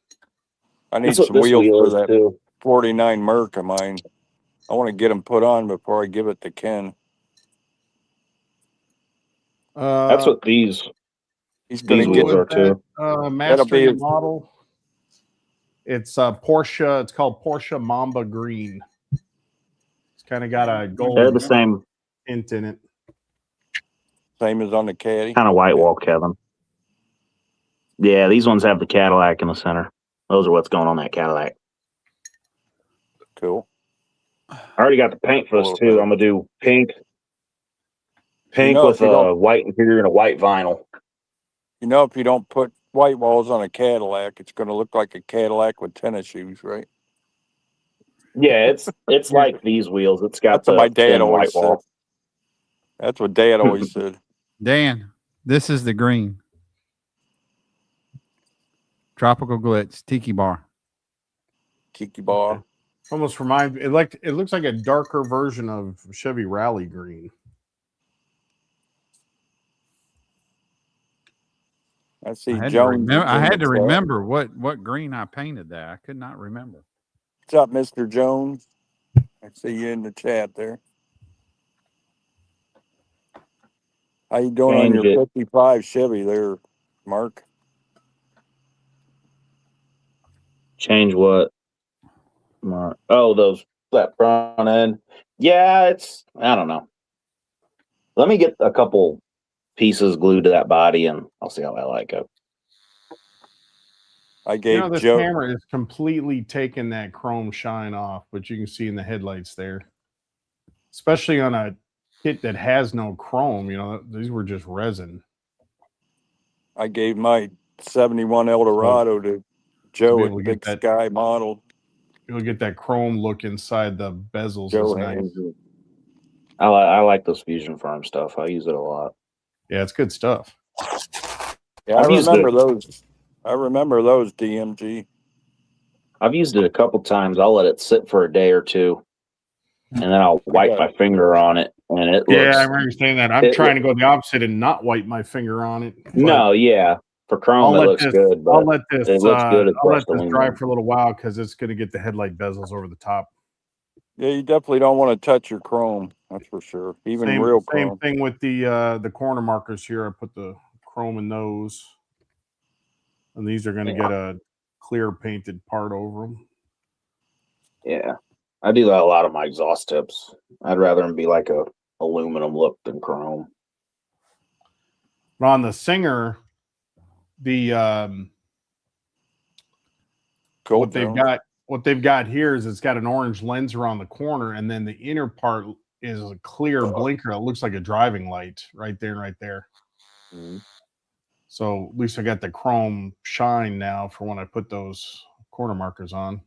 I need That's what some this wheels wheel for is, that too. 49 Merc of mine. I want to get them put on before I give it to Ken. That's what these. He's going These to get wheels are too. That'll be Mastering model. It's Porsche. It's called Porsche Mamba Green. It's kind of got a gold. They're the same. Tint in it. Same as on the Caddy. Kind of white wall, Kevin. Yeah, these ones have the Cadillac in the center. Those are what's going on that Cadillac. Cool. I already got the paint for this too. I'm gonna do pink know, with if you a don't- white interior and a white vinyl. You know, if you don't put white walls on a Cadillac, it's going to look like a Cadillac with tennis shoes, right? Yeah, it's like these wheels. It's got That's the what my dad thin always white said. wall. That's what Dad always said. Dan, this is the green. Tropical Glitz Tiki Bar. Tiki Bar. Almost reminds it looks like a darker version of Chevy Rally Green. I see I had, to Jones. remember, is I in had the to chat. remember what green I painted there. I could not remember. What's up, Mr. Jones? I see you in the chat there. How you doing on Change your it. 55 Chevy there, Mark? Change what? Oh, that front end. Yeah, I don't know. Let me get a couple pieces glued to that body, and I'll see how I like it. I gave This Joe. camera is completely taking that chrome shine off, but you can see in the headlights there. Especially on a kit that has no chrome, these were just resin. I gave my 71 Eldorado to Joe be at able to get Big that- Sky Model. You'll get that chrome look inside the bezels. Joe Is nice. has it. I like those Fusion Firm stuff. I use it a lot. Yeah, it's good stuff. Yeah, I I've used remember it. those. I remember those DMG. I've used it a couple times. I'll let it sit for a day or two, and then I'll wipe my finger on it, and it looks. Yeah, I remember you saying that. I'm it trying to go the opposite and not wipe my finger on it. but No, yeah, for chrome it looks good, but I'll let this. it looks good as I'll let brushed this aluminum. dry for a little while because it's going to get the headlight bezels over the top. Yeah, you definitely don't want to touch your chrome. That's for sure. Even real Same chrome. thing with the corner markers here. I put the chrome in those, and these are going to get a clear painted part over them. Yeah, I do that a lot of my exhaust tips. I'd rather them be like a aluminum look than chrome. But on the Singer, the Cool, what they've got here is it's got an orange lens around the corner, and then the inner part is a clear blinker that looks like a driving light right there and right there. Mm-hmm. So at least I got the chrome shine now for when I put those corner markers on.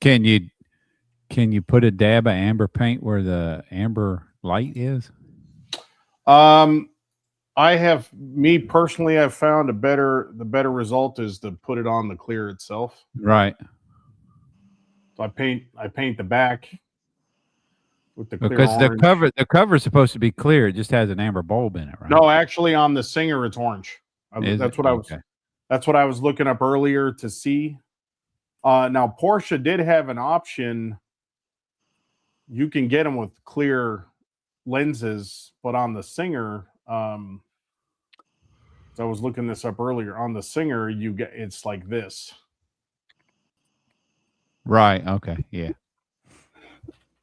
Can you put a dab of amber paint where the amber light is? Me personally, I've found the better result is to put it on the clear itself. Right. So I paint the back with the clear Because orange. the cover is supposed to be clear. It just has an amber bulb in it, right? No, actually on the Singer it's orange. Is That's it? what I was Okay. that's what I was looking up earlier to see. Now Porsche did have an option. You can get them with clear lenses, but on the Singer, so I was looking this up earlier. On the Singer, you get it's like this. Right. Okay. Yeah.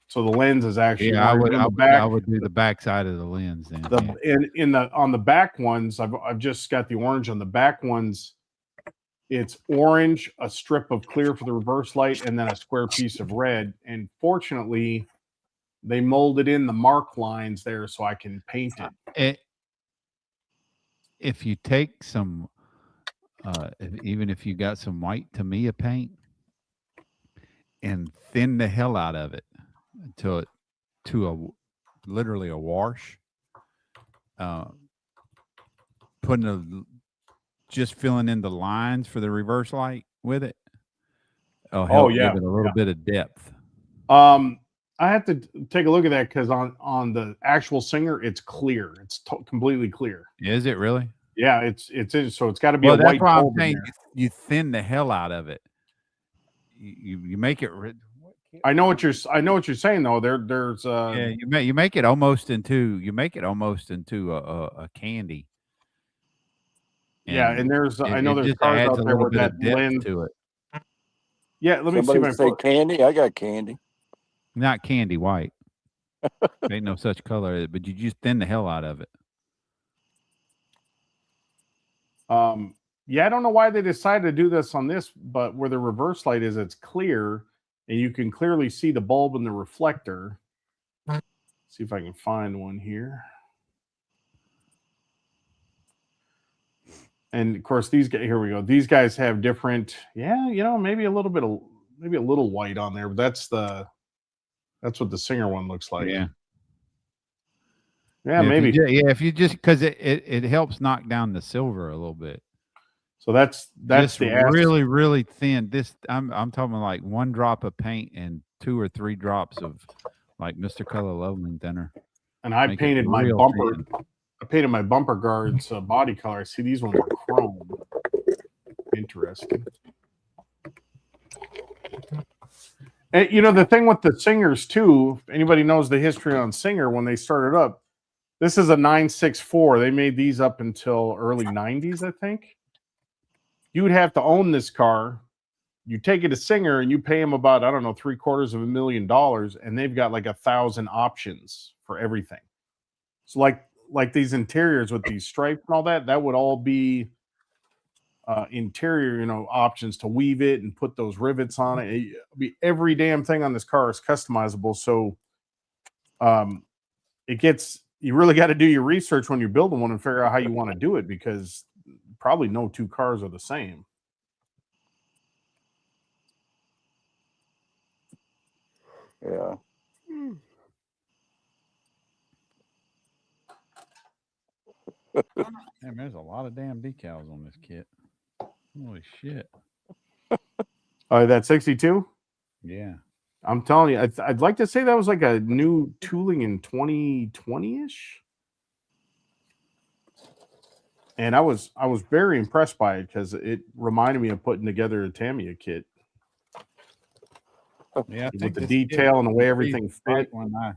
So the lens is actually Yeah. orange on the I back. would do the back side of the lens then. The on the back ones, I've just got the orange on the back ones. It's orange, a strip of clear for the reverse light, and then a square piece of red. And fortunately, they molded in the mark lines there so I can paint it. If you take some, even if you got some white Tamiya paint and thin the hell out of it to literally a wash, just filling in the lines for the reverse light with it. Give it a little bit of depth. I have to take a look at that because on the actual Singer, it's clear. It's completely clear. Is it really? Yeah, it's so it's got to be Well, a that's white why I'm bulb in saying there. you thin the hell out of it. You make it. I know what you're saying though. There's Yeah, you make it almost into a candy. Yeah, and there's I know there's just cars adds out a there little with bit that of depth lens. to it. Yeah, let me see Somebody if I say put, candy. I got candy. Not candy white. Ain't no such color, but you just thin the hell out of it. yeah, I don't know why they decided to do this on this, but where the reverse light is, it's clear and you can clearly see the bulb and the reflector. See if I can find one here. And of course, these guys, here we go. These guys have different, maybe a little white on there, but that's what the Singer one looks like. Yeah. Yeah, maybe. If you just because it helps knock down the silver a little bit. So that's Just the really, really thin. I'm talking like 1 drop of paint and 2 or 3 drops of like Mr. Color Leveling thinner. And I Make it painted my real bumper. thin. I painted my bumper guards body color. I see these ones are chrome. Interesting. And the thing with the Singers too, if anybody knows the history on Singer, when they started up, this is a 964. They made these up until early 90s, I think. You would have to own this car. You take it to Singer and you pay them about, I don't know, $750,000, and they've got like 1,000 options for everything. So like these interiors with these stripes and all that would all be interior, options to weave it and put those rivets on it. Every damn thing on this car is customizable. So you really got to do your research when you're building one and figure out how you want to do it, because probably no 2 cars are the same. Yeah. Man, there's a lot of damn decals on this kit. Holy shit. Oh, that 62? Yeah. I'm telling you, I'd like to say that was like a new tooling in 2020-ish. And I was very impressed by it because it reminded me of putting together a Tamiya kit. Yeah, with the detail and the way everything fit. When I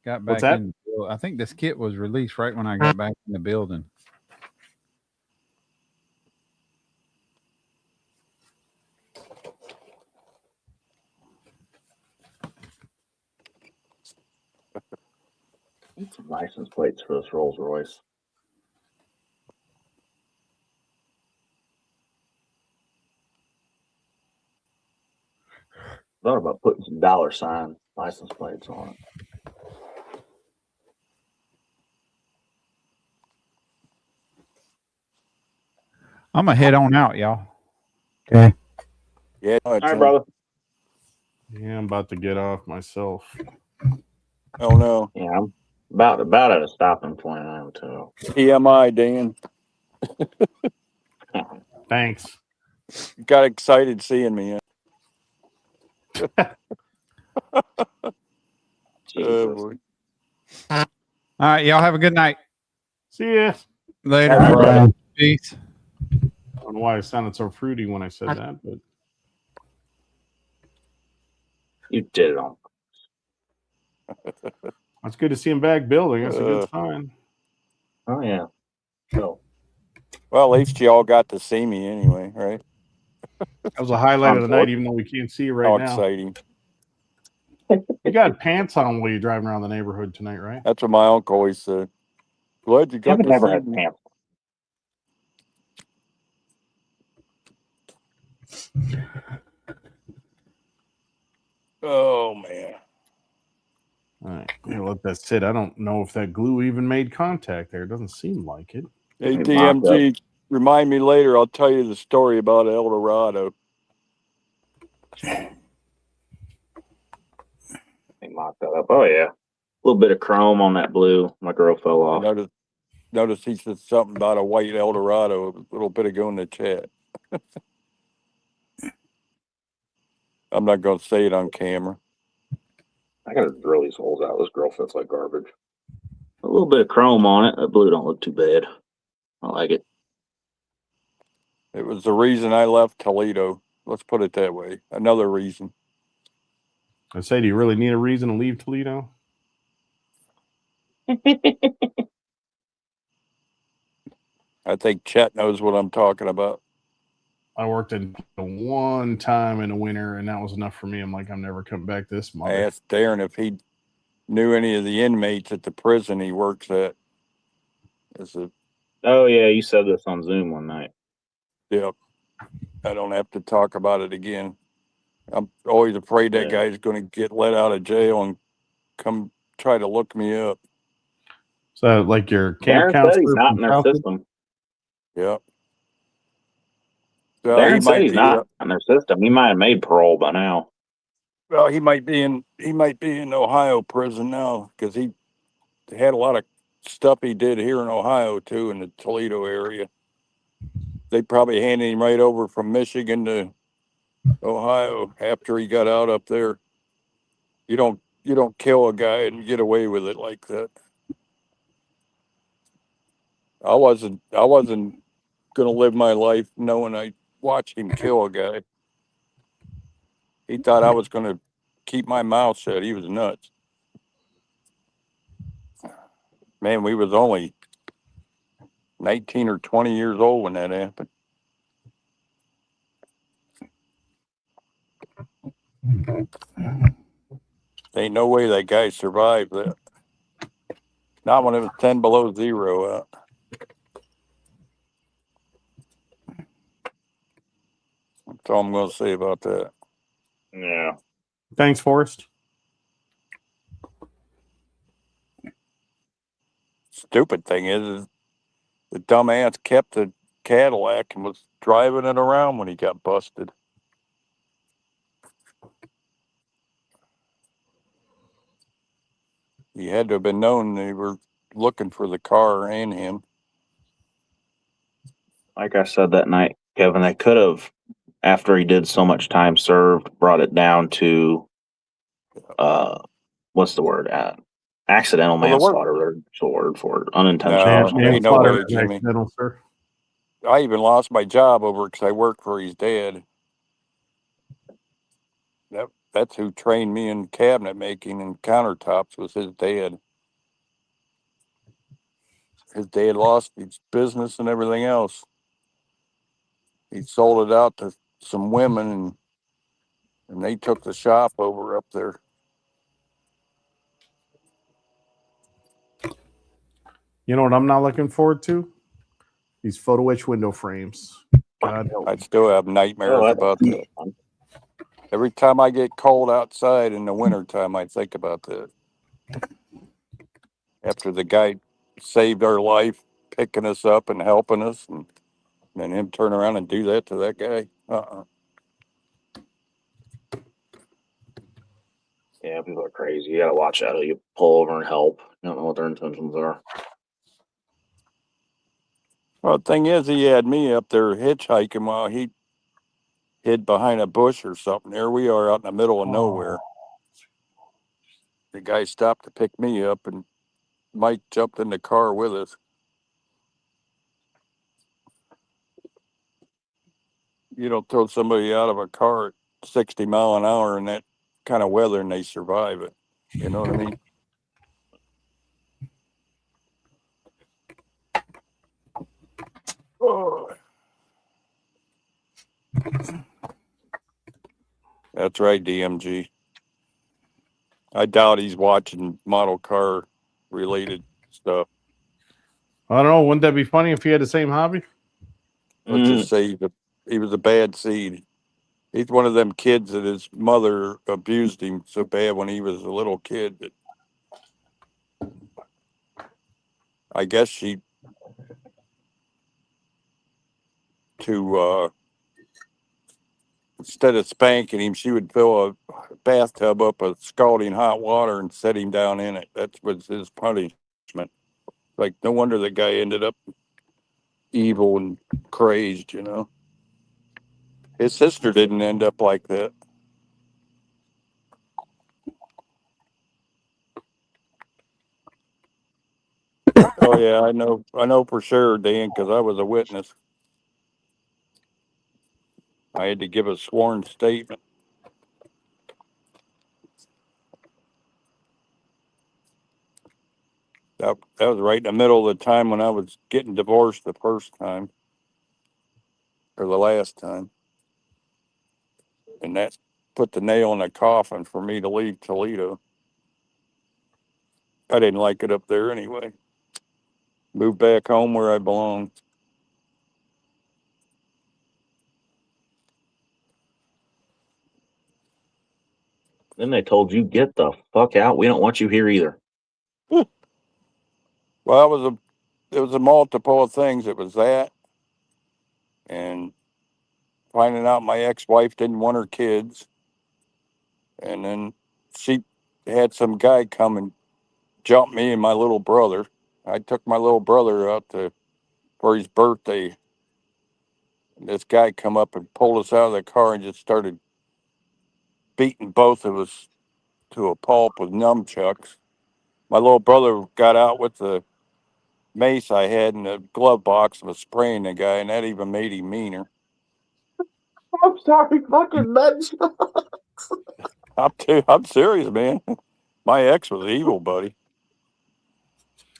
got What's back that? in, I think this kit was released right when I got back in the building. Need some license plates for this Rolls Royce. Thought about putting some $ license plates on it. I'm gonna head on out, y'all. Okay. Yeah. All right, brother. Yeah, I'm about to get off myself. Oh no. Yeah, I'm about at a stopping point. I am too. TMI, Dan. Thanks. Got excited seeing me. Jesus. All right, y'all have a good night. See ya. Later. All right. Peace. I don't know why I sounded so fruity when I said that, but You did it on. It's good to see him back building. That's a good sign. Oh yeah. So Well, at least you all got to see me anyway, right? That was a highlight of the night, even though we can't see you right How now. exciting. You got pants on while you're driving around the neighborhood tonight, right? That's what my uncle always said. Glad you got Kevin to never see had me. pants. Oh man. All right, here, let that sit. I don't know if that glue even made contact there. It doesn't seem like it. Hey Hey, mocked up. DMG, remind me later. I'll tell you the story about El Dorado. They mocked that up. Oh yeah. A little bit of chrome on that blue. My girl fell I off. noticed he said something about a white El Dorado a little bit ago in the chat. I'm not going to say it on camera. I gotta drill these holes out. This grill fits like garbage. A little bit of chrome on it. That blue don't look too bad. I like it. It was the reason I left Toledo. Let's put it that way. Another reason. I say, do you really need a reason to leave Toledo? I think Chet knows what I'm talking about. I worked in one time in the winter, and that was enough for me. I'm like, I'm never coming back this month. I asked Darren if he knew any of the inmates at the prison he works at. Oh yeah, you said this on Zoom one night. Yep. I don't have to talk about it again. I'm always afraid that guy's going to get let out of jail and come try to look me up. So, like your camp Darren said he's counselor not from in their Southwood? system. Yep. Darren said he's not in their system. He might have made parole by now. Well, he might be in Ohio prison now because he had a lot of stuff he did here in Ohio too, in the Toledo area. They probably handed him right over from Michigan to Ohio after he got out up there. You don't kill a guy and get away with it like that. I wasn't gonna live my life knowing I watched him kill a guy. He thought I was gonna keep my mouth shut. He was nuts. Man, we was only 19 or 20 years old when that happened. Ain't no way that guy survived that. Not when it was 10 below zero out. That's all I'm going to say about that. Yeah. Thanks, Forrest. Stupid thing is the dumbass kept the Cadillac and was driving it around when he got busted. He had to have been known they were looking for the car and him. Like I said that night, Kevin, they could have, after he did so much time served, brought it down to, what's the word? Accidental manslaughter. There's the word for it. Unintentional. No, ain't no way, Jimmy. Accidental, sir. I even lost my job over because I worked for his dad. That's who trained me in cabinet making and countertops was his dad. His dad lost his business and everything else. He sold it out to some women and they took the shop over up there. You know what I'm not looking forward to? These photo etch window frames. God help I still have nightmares about that. Every time I get cold outside in the wintertime, I think about that. After the guy saved our life, picking us up and helping us, and then him turn around and do that to that guy. Yeah, people are crazy. You gotta watch out. You pull over and help. You don't know what their intentions are. Well, the thing is, he had me up there hitchhiking while he hid behind a bush or something. There we are out in the middle of nowhere. The guy stopped to pick me up, and Mike jumped in the car with us. You don't throw somebody out of a car at 60 mile an hour in that kind of weather and they survive it. You know what I mean? Oh. That's right, DMG. I doubt he's watching model car related stuff. I don't know. Wouldn't that be funny if he had the same hobby? Let's just say he was a bad seed. He's one of them kids that his mother abused him so bad when he was a little kid that I guess instead of spanking him, she would fill a bathtub up with scalding hot water and set him down in it. That was his punishment. Like, no wonder the guy ended up evil and crazed, you know. His sister didn't end up like that. Oh yeah, I know for sure, Dan, because I was a witness. I had to give a sworn statement. That was right in the middle of the time when I was getting divorced the first time, or the last time, and that put the nail in the coffin for me to leave Toledo. I didn't like it up there anyway. Moved back home where I belong. Then they told you, get the fuck out. We don't want you here either. Well, it was a multiple of things. It was that, and finding out my ex-wife didn't want her kids, and then she had some guy come and jump me and my little brother. I took my little brother out for his birthday. And this guy come up and pulled us out of the car and just started beating both of us to a pulp with nunchucks. My little brother got out with the mace I had in the glove box and was spraying the guy, and that even made him meaner. I'm sorry, fucking nuts. I'm serious, man. My ex was evil, buddy.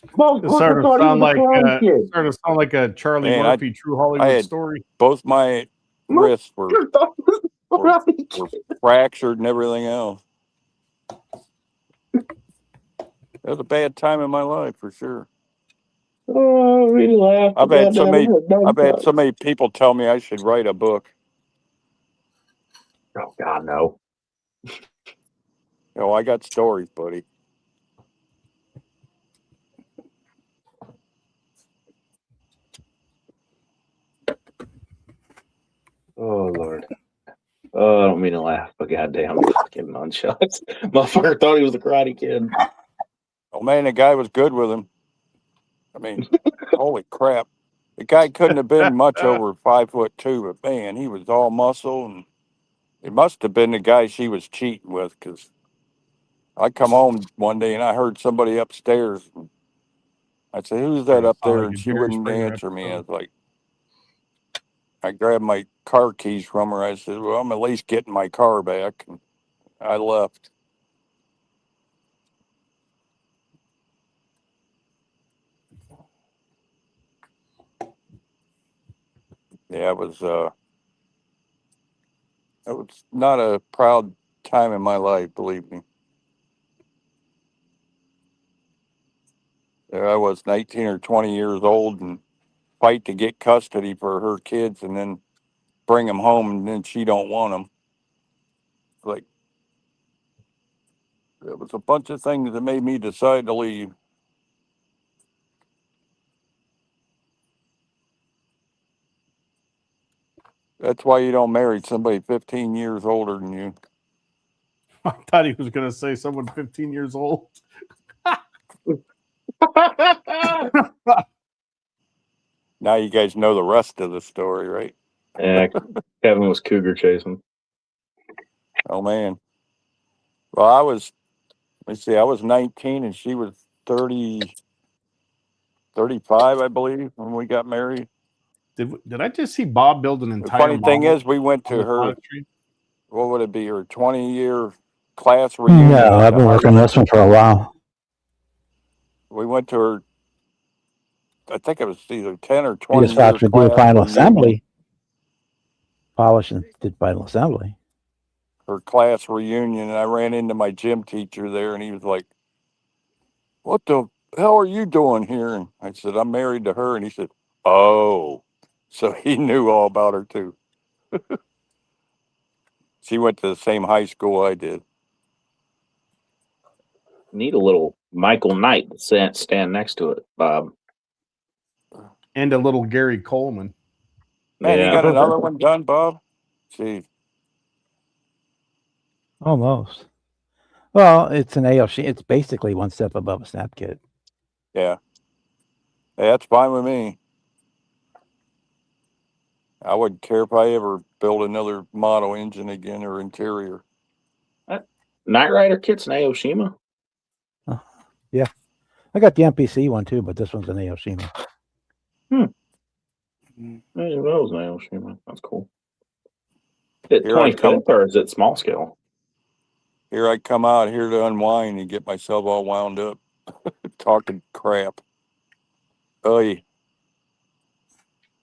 It started to sound like a Charlie Man, Murphy True Hollywood story. Both my wrists were fractured and everything else. That was a bad time in my life for sure. Oh, we laughed. I've had so many people tell me I should write a book. Oh God, no. I got stories, buddy. Oh Lord. Oh, I don't mean to laugh, but goddamn fucking nunchucks. Motherfucker thought he was a Karate Kid. Oh man, the guy was good with him. I mean, holy crap. The guy couldn't have been much over 5'2", but man, he was all muscle, and it must have been the guy she was cheating with, because I come home one day and I heard somebody upstairs. And I said, "Who's that up there?" And she wouldn't answer me. I was like, I grabbed my car keys from her. I said, "Well, I'm at least getting my car back." And I left. Yeah, it was not a proud time in my life, believe me. There I was 19 or 20 years old and fight to get custody for her kids and then bring them home, and then she don't want them. Like, there was a bunch of things that made me decide to leave. That's why you don't marry somebody 15 years older than you. I thought he was going to say someone 15 years old. Now you guys know the rest of the story, right? Yeah, Kevin was cougar chasing. Oh man. Well, I was 19 and she was 30, 35, I believe, when we got married. Did I just see Bob build an entire? The funny thing is, we went to her. Street? What would it be? Her 20-year class reunion. No, at I've the been high working this one for a while. We went to her, I think it was either 10 or We 20 just have years to do class final reunion. assembly. Polish and did final assembly. Her class reunion, and I ran into my gym teacher there, and he was like, "What the hell are you doing here?" And I said, "I'm married to her." And he said, "Oh," so he knew all about her too. She went to the same high school I did. Need a little Michael Knight to stand next to it, Bob. And a little Gary Coleman. Man, you got another one done, Bob? Gee. Almost. Well, it's an ALC. It's basically one step above a snap kit. Yeah. Hey, that's fine with me. I wouldn't care if I ever build another model engine again or interior. Knight Rider kit's an Aoshima? Yeah. I got the MPC one too, but this one's an Aoshima. I didn't know it was an Aoshima. That's cool. Is it Here I 25th or is it small scale? Here I come out here to unwind and get myself all wound up, talking crap. Oy.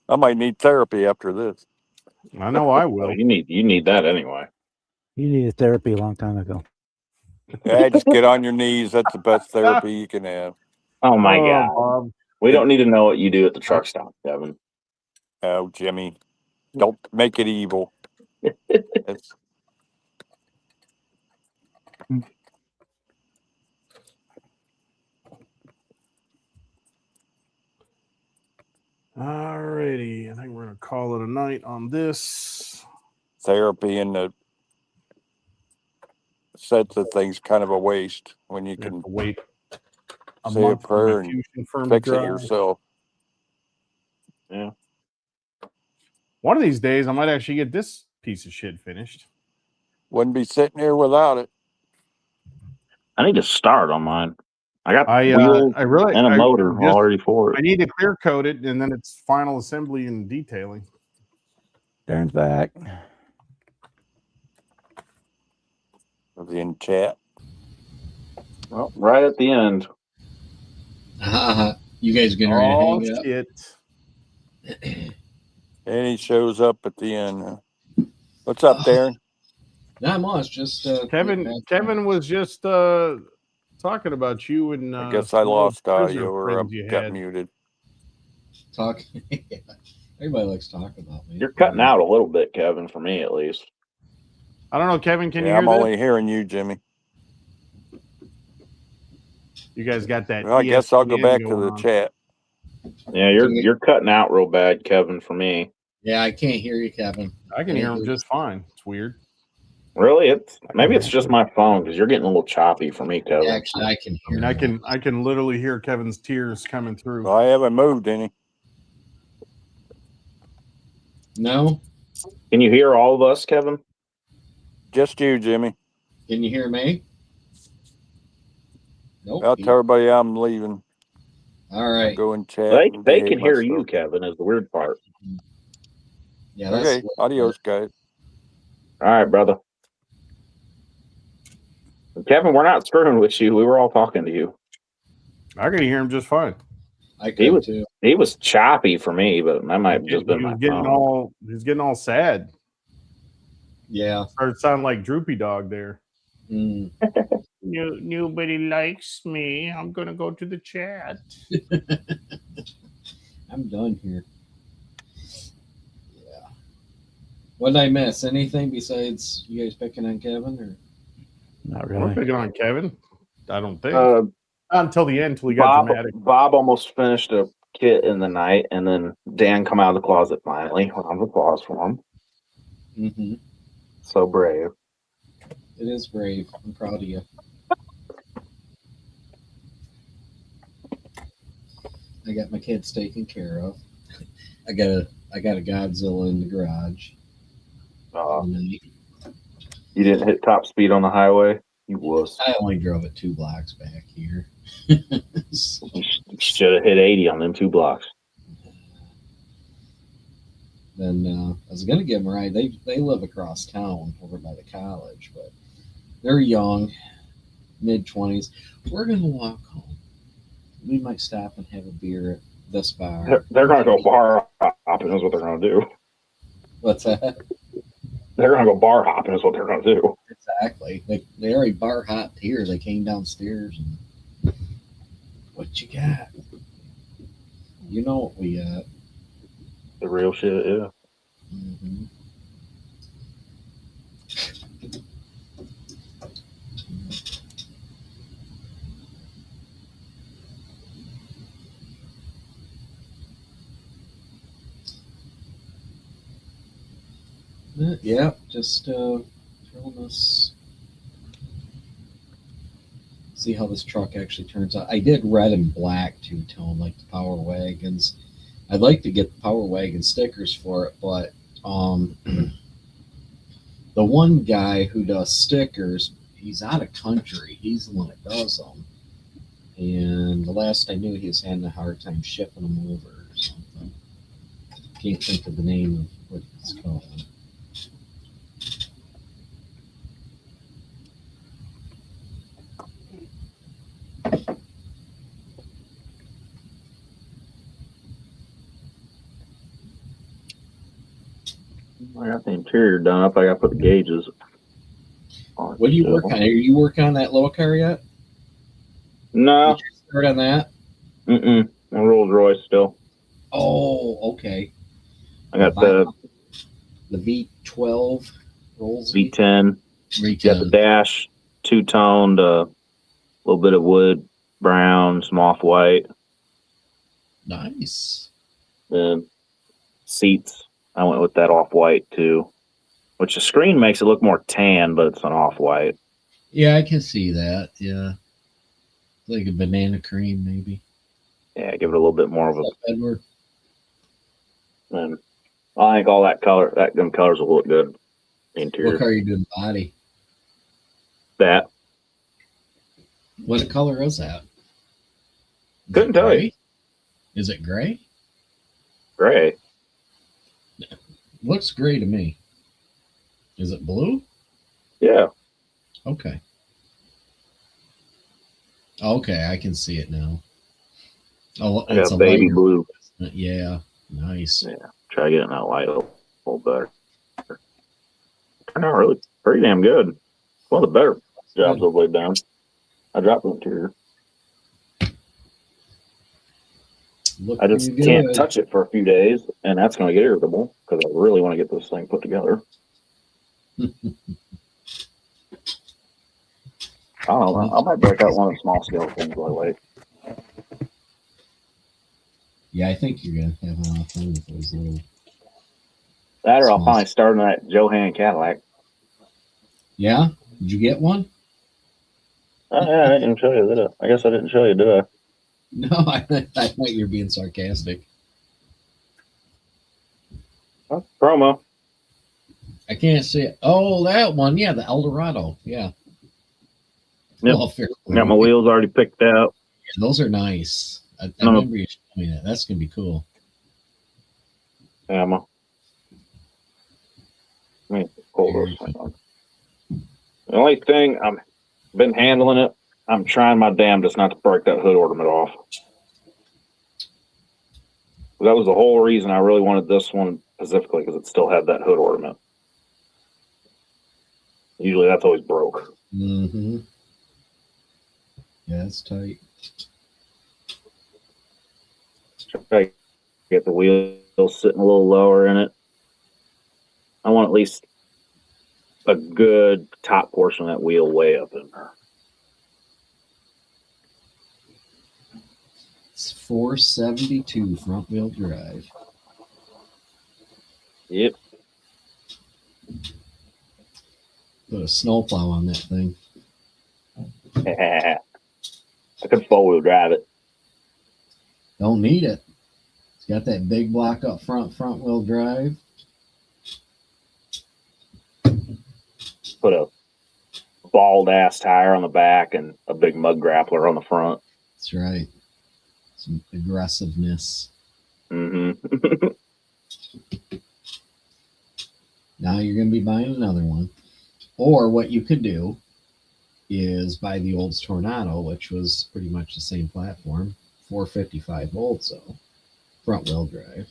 I might need therapy after this. I know I will. You need that anyway. You needed therapy a long time ago. Yeah, just get on your knees. That's the best therapy you can have. Oh my God. Bob. We don't need to know what you do at the truck stop, Kevin. Oh, Jimmy, don't make it evil. It's, Alrighty, I think we're gonna call it a night on this. therapy and the sets of things kind of a waste when you can wait a say a month for prayer my and fusion firm fix to it dry. yourself. Yeah. One of these days, I might actually get this piece of shit finished. Wouldn't be sitting here without it. I need to start on mine. I got I wheels really and a motor just- already for it. I need to clear coat it, and then it's final assembly and detailing. Darren's back. Was he in chat? Well, right at the end. You guys getting ready to Oh hang up? shit! And he shows up at the end. What's up, Darren? Not much. Just Kevin was just talking about you and I guess some I old lost prisoner audio or I friends you got had. muted. talk. Everybody likes talking about me. You're cutting out a little bit, Kevin, for me at least. I don't know, Kevin. Can you Yeah, hear I'm this? only hearing you, Jimmy. You guys got that? Well, I guess I'll go ESPN back to going the on. chat. Yeah, you're cutting out real bad, Kevin, for me. Yeah, I can't hear you, Kevin. I can hear him just fine. It's weird. Really? Maybe it's just my phone because you're getting a little choppy for me, Kevin. Actually, I can hear. I can literally hear Kevin's tears coming through. Well, I haven't moved any. No. Can you hear all of us, Kevin? Just you, Jimmy. Can you hear me? Nope. I'll tell everybody I'm leaving. All right. I'll go and chat. They and can behave hear myself. you, Kevin, is the weird part. Yeah. That's Okay. Adios, guys. All right, brother. Kevin, we're not screwing with you. We were all talking to you. I can hear him just fine. I could too. He was choppy for me, but that might have just been He my was getting phone. he's getting all sad. Yeah. Started sounding like Droopy Dog there. Mm. Nobody likes me. I'm gonna go to the chat. I'm done here. Yeah. What did I miss? Anything besides you guys picking on Kevin or? Not We're really. picking on Kevin. I don't think. Not until the end, until he got Bob, dramatic. Bob almost finished a kit in the night, and then Dan come out of the closet finally. Round of applause for him. Mm-hmm. So brave. It is brave. I'm proud of you. I got my kids taken care of. I got a Godzilla in the garage. You didn't hit top speed on the highway? You wuss. I only drove it 2 blocks back here. You should have hit 80 on them 2 blocks. Then I was gonna give them a ride. They live across town over by the college, but They're young, mid-20s. We're gonna walk home. We might stop and have a beer at this bar. They're going to go bar hopping is what they're going to do. What's that? They're going to go bar hopping is what they're going to do. Exactly. They already bar hopped here. They came downstairs and what you got? You know what we got. The real shit, yeah. Mm-hmm. Yeah, just throwing this. See how this truck actually turns out. I did red and black two-tone like the Power Wagons. I'd like to get the Power Wagon stickers for it, but the one guy who does stickers, he's out of country. He's the one that does them. And the last I knew, he was having a hard time shipping them over or something. Can't think of the name of what it's called. I got the interior done up. I got to put the gauges on. What do you work on? Are you working on that little car yet? No. Did you start on that? Mm-mm. A Rolls Royce still. Oh, okay. I got the V12 Rolls V10. Got the dash, two-toned, a little bit of wood, brown, some off-white. Nice. The seats, I went with that off-white too, which the screen makes it look more tan, but it's an off-white. Yeah, I can see that. Yeah. Like a banana cream, maybe. Yeah, give it a little bit more of a. Edward. And I think all that color, them colors will look good. Interior. What color are you doing the body? That. What color is that? Couldn't tell you. Is it gray? Gray. Looks gray to me. Is it blue? Yeah. Okay. Okay, I can see it now. Oh, it's a baby lighter blue. Yeah, nice. Yeah, try getting that light a little better. Turned out really pretty damn good. One of the better jobs I've laid down. I dropped the interior. I just can't touch it for a few days, and that's going to get irritable because I really want to get this thing put together. I don't know. I might break out one of the small scale things while I wait. Yeah, I think you're gonna have a lot of fun with those little. That or I'll finally start on that Johan Cadillac. Yeah, did you get one? Yeah, I didn't show you, did I? I guess I didn't show you, did I? No, I thought you're being sarcastic. Promo. I can't see it. Oh, that one. Yeah, the Eldorado. Yeah. Yep. Well, Got my wheels already picked out. Yeah, those are nice. I remember you showing me that. That's going to be cool. Yeah, the only thing I've been handling it, I'm trying my damnedest not to break that hood ornament off. That was the whole reason I really wanted this one specifically, because it still had that hood ornament. Usually that's always broke. Mm-hmm. Yeah, it's tight. Try to get the wheels sitting a little lower in it. I want at least a good top portion of that wheel way up in there. It's 472 front wheel drive. Yep. Put a snowplow on that thing. I could four-wheel drive it. Don't need it. It's got that big block up front wheel drive. Put a bald ass tire on the back and a big mud grappler on the front. That's right. Some aggressiveness. Mm-hmm. Now you're going to be buying another one. Or what you could do is by the old Tornado, which was pretty much the same platform, 455 volts, so front wheel drive.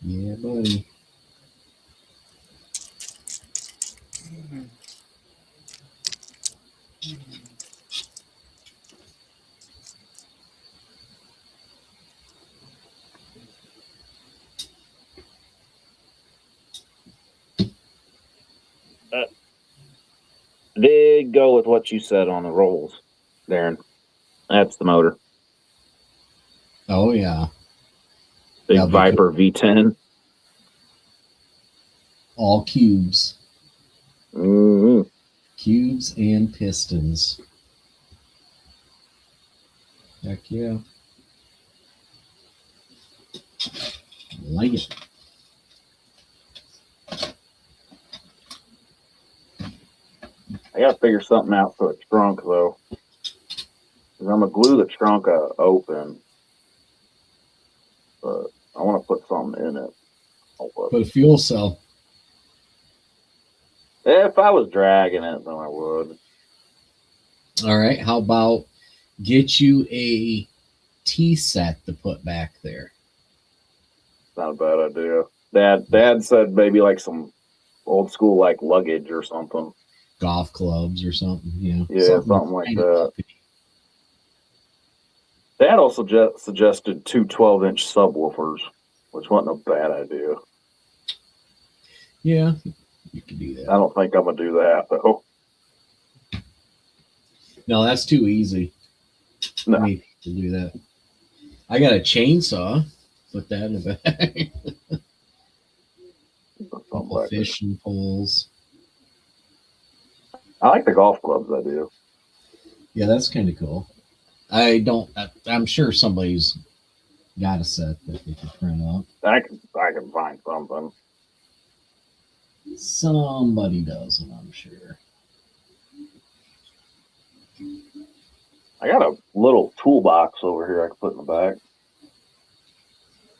Yeah, buddy. Did go with what you said on the rolls, Darren. That's the motor. Oh yeah, Big That'll be Viper V10. all cubes, Mm-hmm. cubes and pistons. Heck yeah, like it. I gotta figure something out for the trunk though. 'Cause I'm gonna glue the trunk open, but I want to put something in it. Put a fuel cell. If I was dragging it, then I would. All right, how about get you a T set to put back there? Not a bad idea. Dad said maybe like some old school like luggage or something. Golf clubs or something, Yeah, something like that. Dad also suggested two 12-inch subwoofers, which wasn't a bad idea. Yeah, you could do that. I don't think I'm gonna do that though. No, that's too easy. No. For me to do that. I got a chainsaw. Put that in the back. Couple fishing poles. I like the golf clubs idea. Yeah, that's kind of cool. I'm sure somebody's got a set that they could print out. I can find something. Somebody does, and I'm sure. I got a little toolbox over here I can put in the back.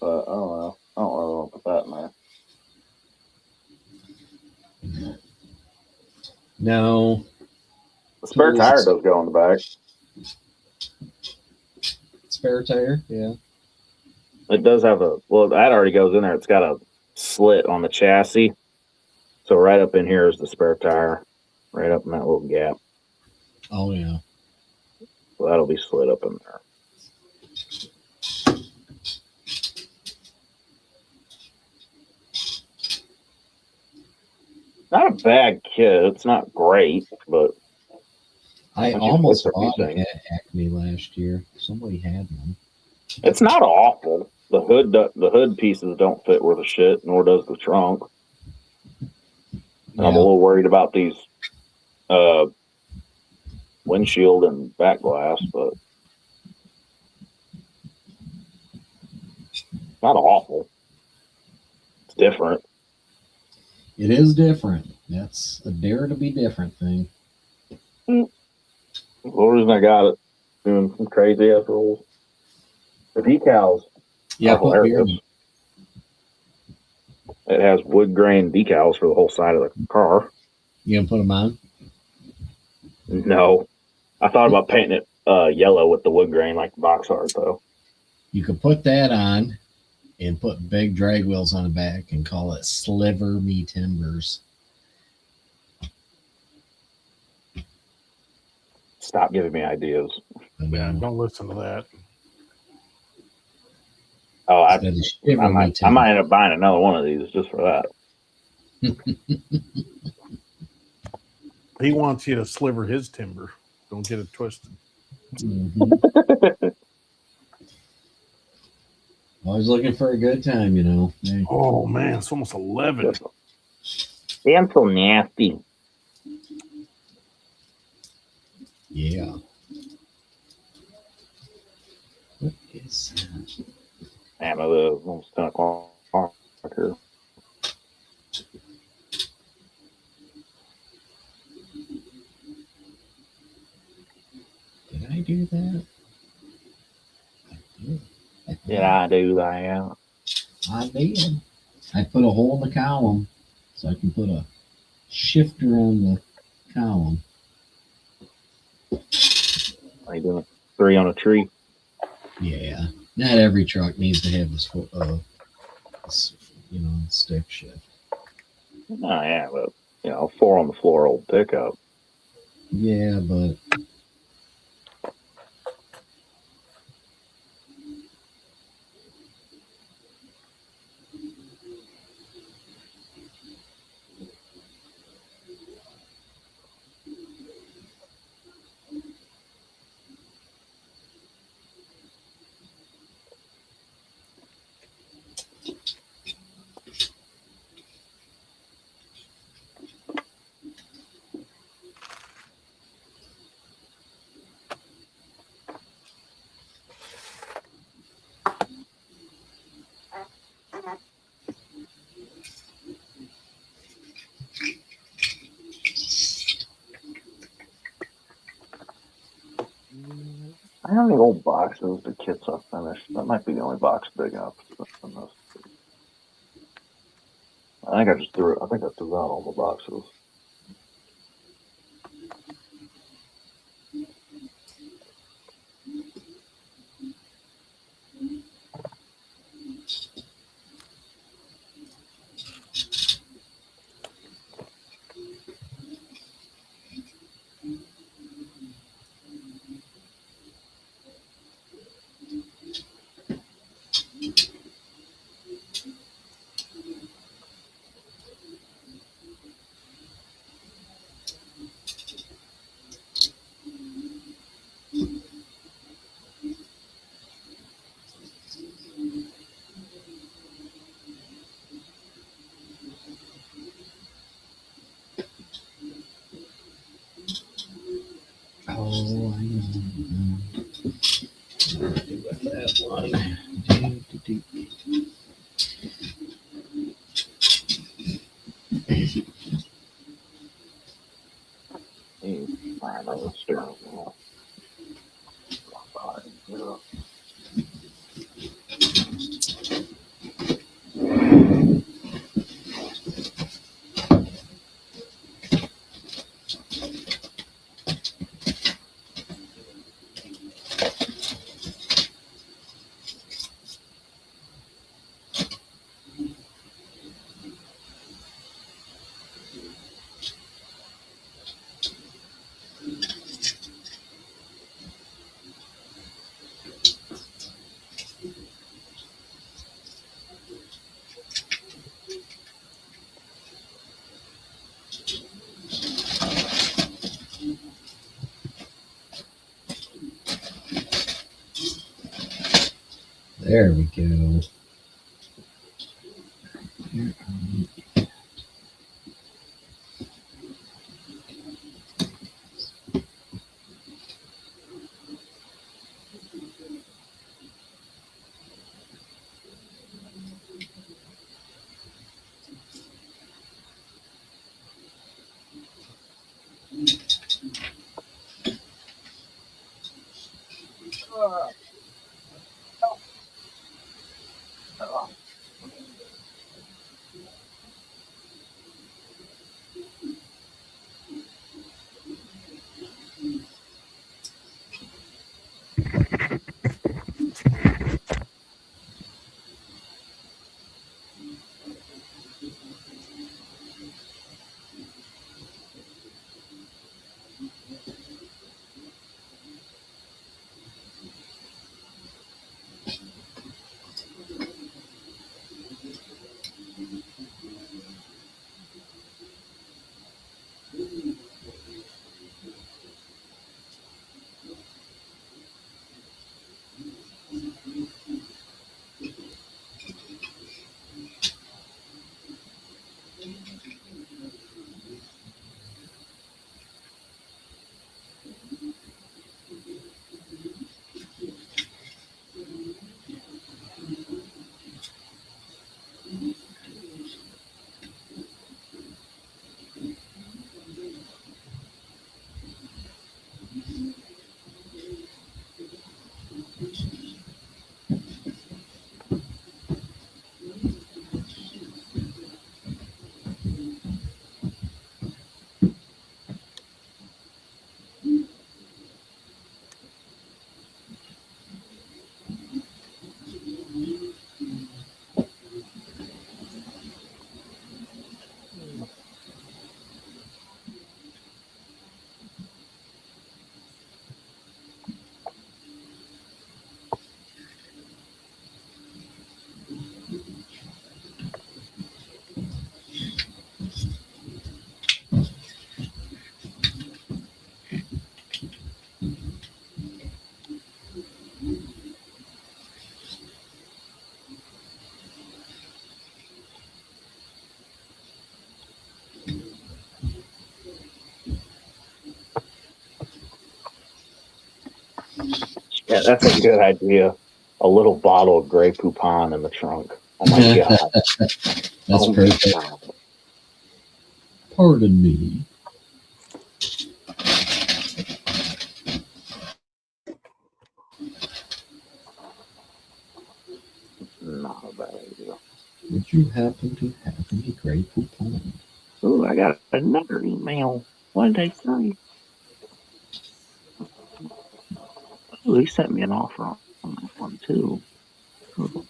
But I don't know. I don't really want to put that in there. No. The spare tire does go in the back. Spare tire, yeah. It does have that already goes in there. It's got a slit on the chassis. So right up in here is the spare tire. Right up in that little gap. Oh, yeah. So that'll be slid up in there. Not a bad kit. It's not great, but I almost bought an Acme last year. Somebody had one. It's not awful. The hood pieces don't fit worth a shit, nor does the trunk. Yeah. I'm a little worried about these windshield and back glass, but it's not awful. It's different. It is different. That's a dare to be different thing. The reason I got it, doing some crazy ass rolls. The decals. Yeah, it has wood grain decals for the whole side of the car. You gonna put them on? No, I thought about painting it yellow with the wood grain like the box art though. You could put that on and put big drag wheels on the back and call it Sliver Me Timbers. Stop giving me ideas. Yeah, don't listen to that. Oh, I might end up buying another one of these just for that. He wants you to sliver his timber. Don't get it twisted. Mm-hmm. Always looking for a good time, you know. Hey. Oh man, it's almost 11. Damn, so nasty. Yeah. What is that? Damn, it was almost 10 o'clock here. Did I do that? Did I do that? I did. I put a hole in the column so I can put a shifter on the column. How you doing? 3 on a tree. Yeah, not every truck needs to have this, stick shift. Oh yeah, but 4 on the floor old pickup. Yeah, but I have the old boxes, the kits I finished. That might be the only box big enough from this. I think I threw out all the boxes. oh, I know. What do with that one? I know it's terrible. There we go. Yeah, that's a good idea. A little bottle of Grey Poupon in the trunk. Oh my god. That's Oh my perfect. God. Pardon me. Not a bad idea. Would you happen to have any Grey Poupon? Ooh, I got another email. What did they say? Ooh, he sent me an offer on that one too. Ooh.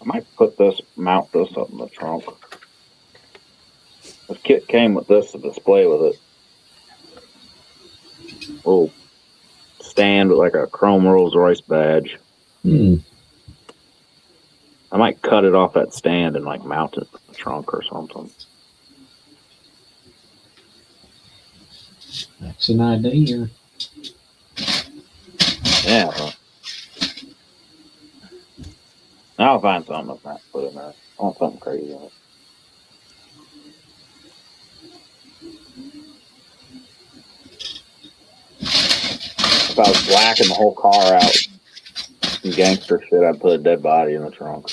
I might mount this up in the trunk. This kit came with this to display with it. Little stand with like a chrome Rolls Royce badge. Hmm. I might cut it off that stand and like mount it in the trunk or something. That's an idea. Yeah. I'll find something to put in there. I want something crazy in it. If I was blacking the whole car out, some gangster shit, I'd put a dead body in the trunk.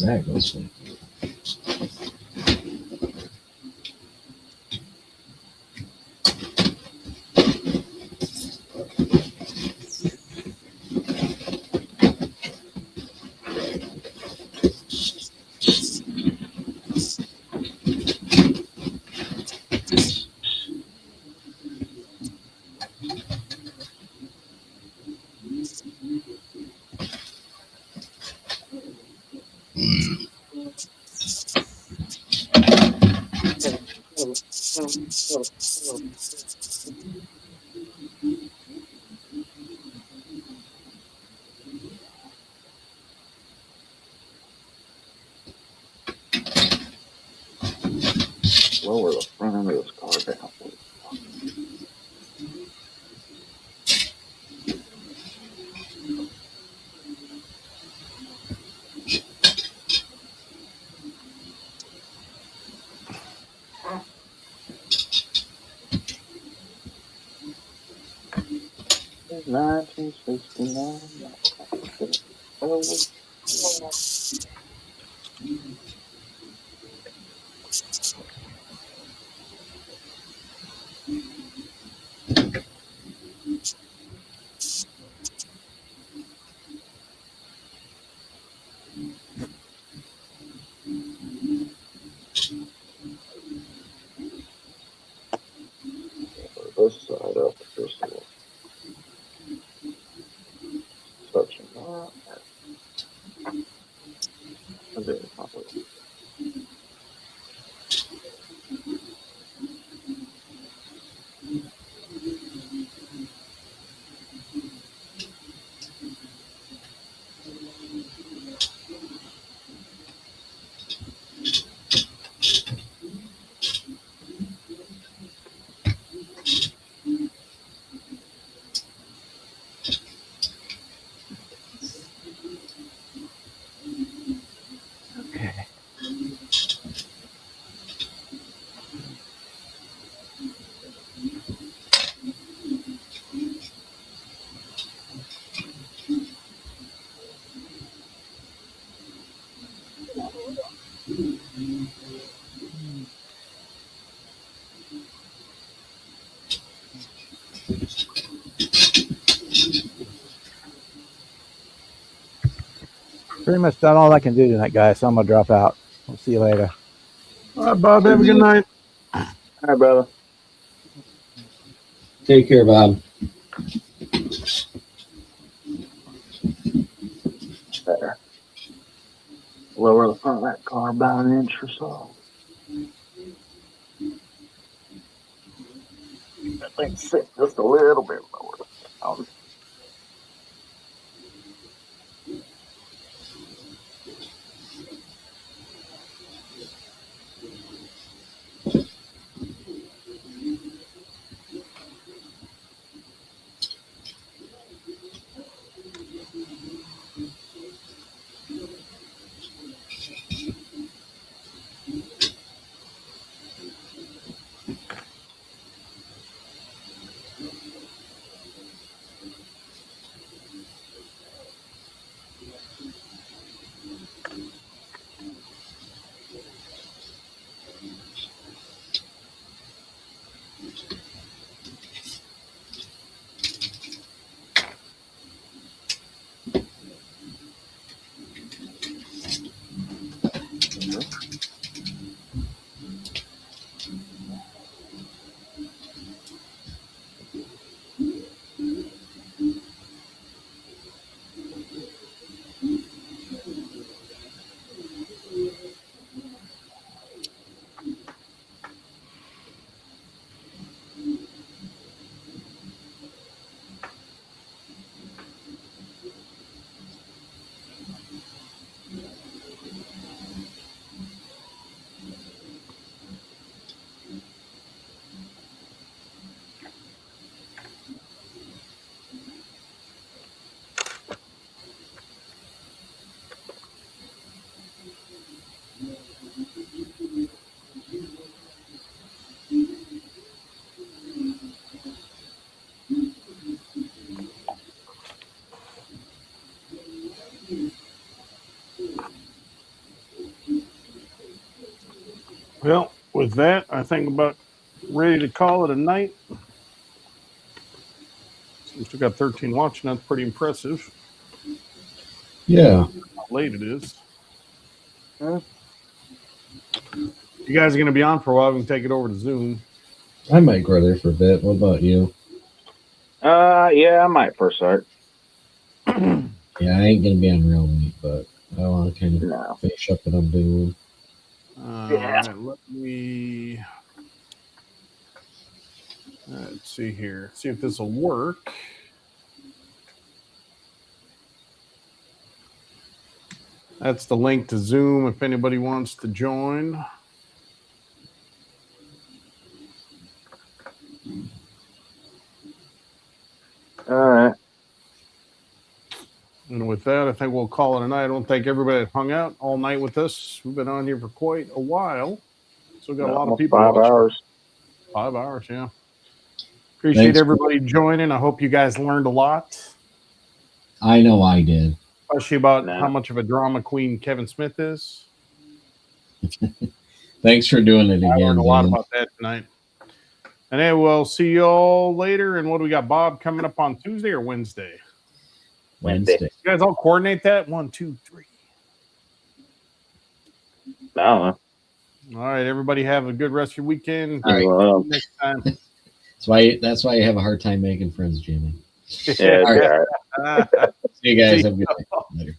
Exactly. Lower the front end of this car down. It's 1969. This side up, this one. Touching that. And then pop it. Okay. Pretty much done all I can do tonight, guys. So I'm gonna drop out. We'll see you later. All right, Bob. Have a good night. All right, brother. Take care, Bob. There. Lower the front of that car about an inch or so. That thing sit just a little bit lower. Well, with that, I think about ready to call it a night. We still got 13 watching. That's pretty impressive. Yeah. How late it is. You guys are going to be on for a while. We can take it over to Zoom. I might go there for a bit. What about you? Yeah, I might for a start. Yeah, I ain't gonna be on real late, but I want to kind of No. finish up what I'm doing. Yeah. Right, let me. Let's see here. See if this will work. That's the link to Zoom if anybody wants to join. All right. And with that, I think we'll call it a night. I want to thank everybody that hung out all night with us. We've been on here for quite a while. So we've got a lot of Almost people 5 watching. hours. 5 hours, yeah. Appreciate Thanks. everybody joining. I hope you guys learned a lot, I know I did. especially about No. how much of a drama queen Kevin Smith is. Thanks for doing it I again, learned a lot man. about that tonight. And then we'll see you all later. And what do we got, Bob, coming up on Tuesday or Wednesday? Wednesday. You guys all coordinate that? 1, 2, 3. I don't know. All right, everybody have a good rest of your weekend. All right. Well, Next time. That's why you have a hard time making friends, Jimmy. yeah, All right. all right. See you guys. See Have a good night. Later.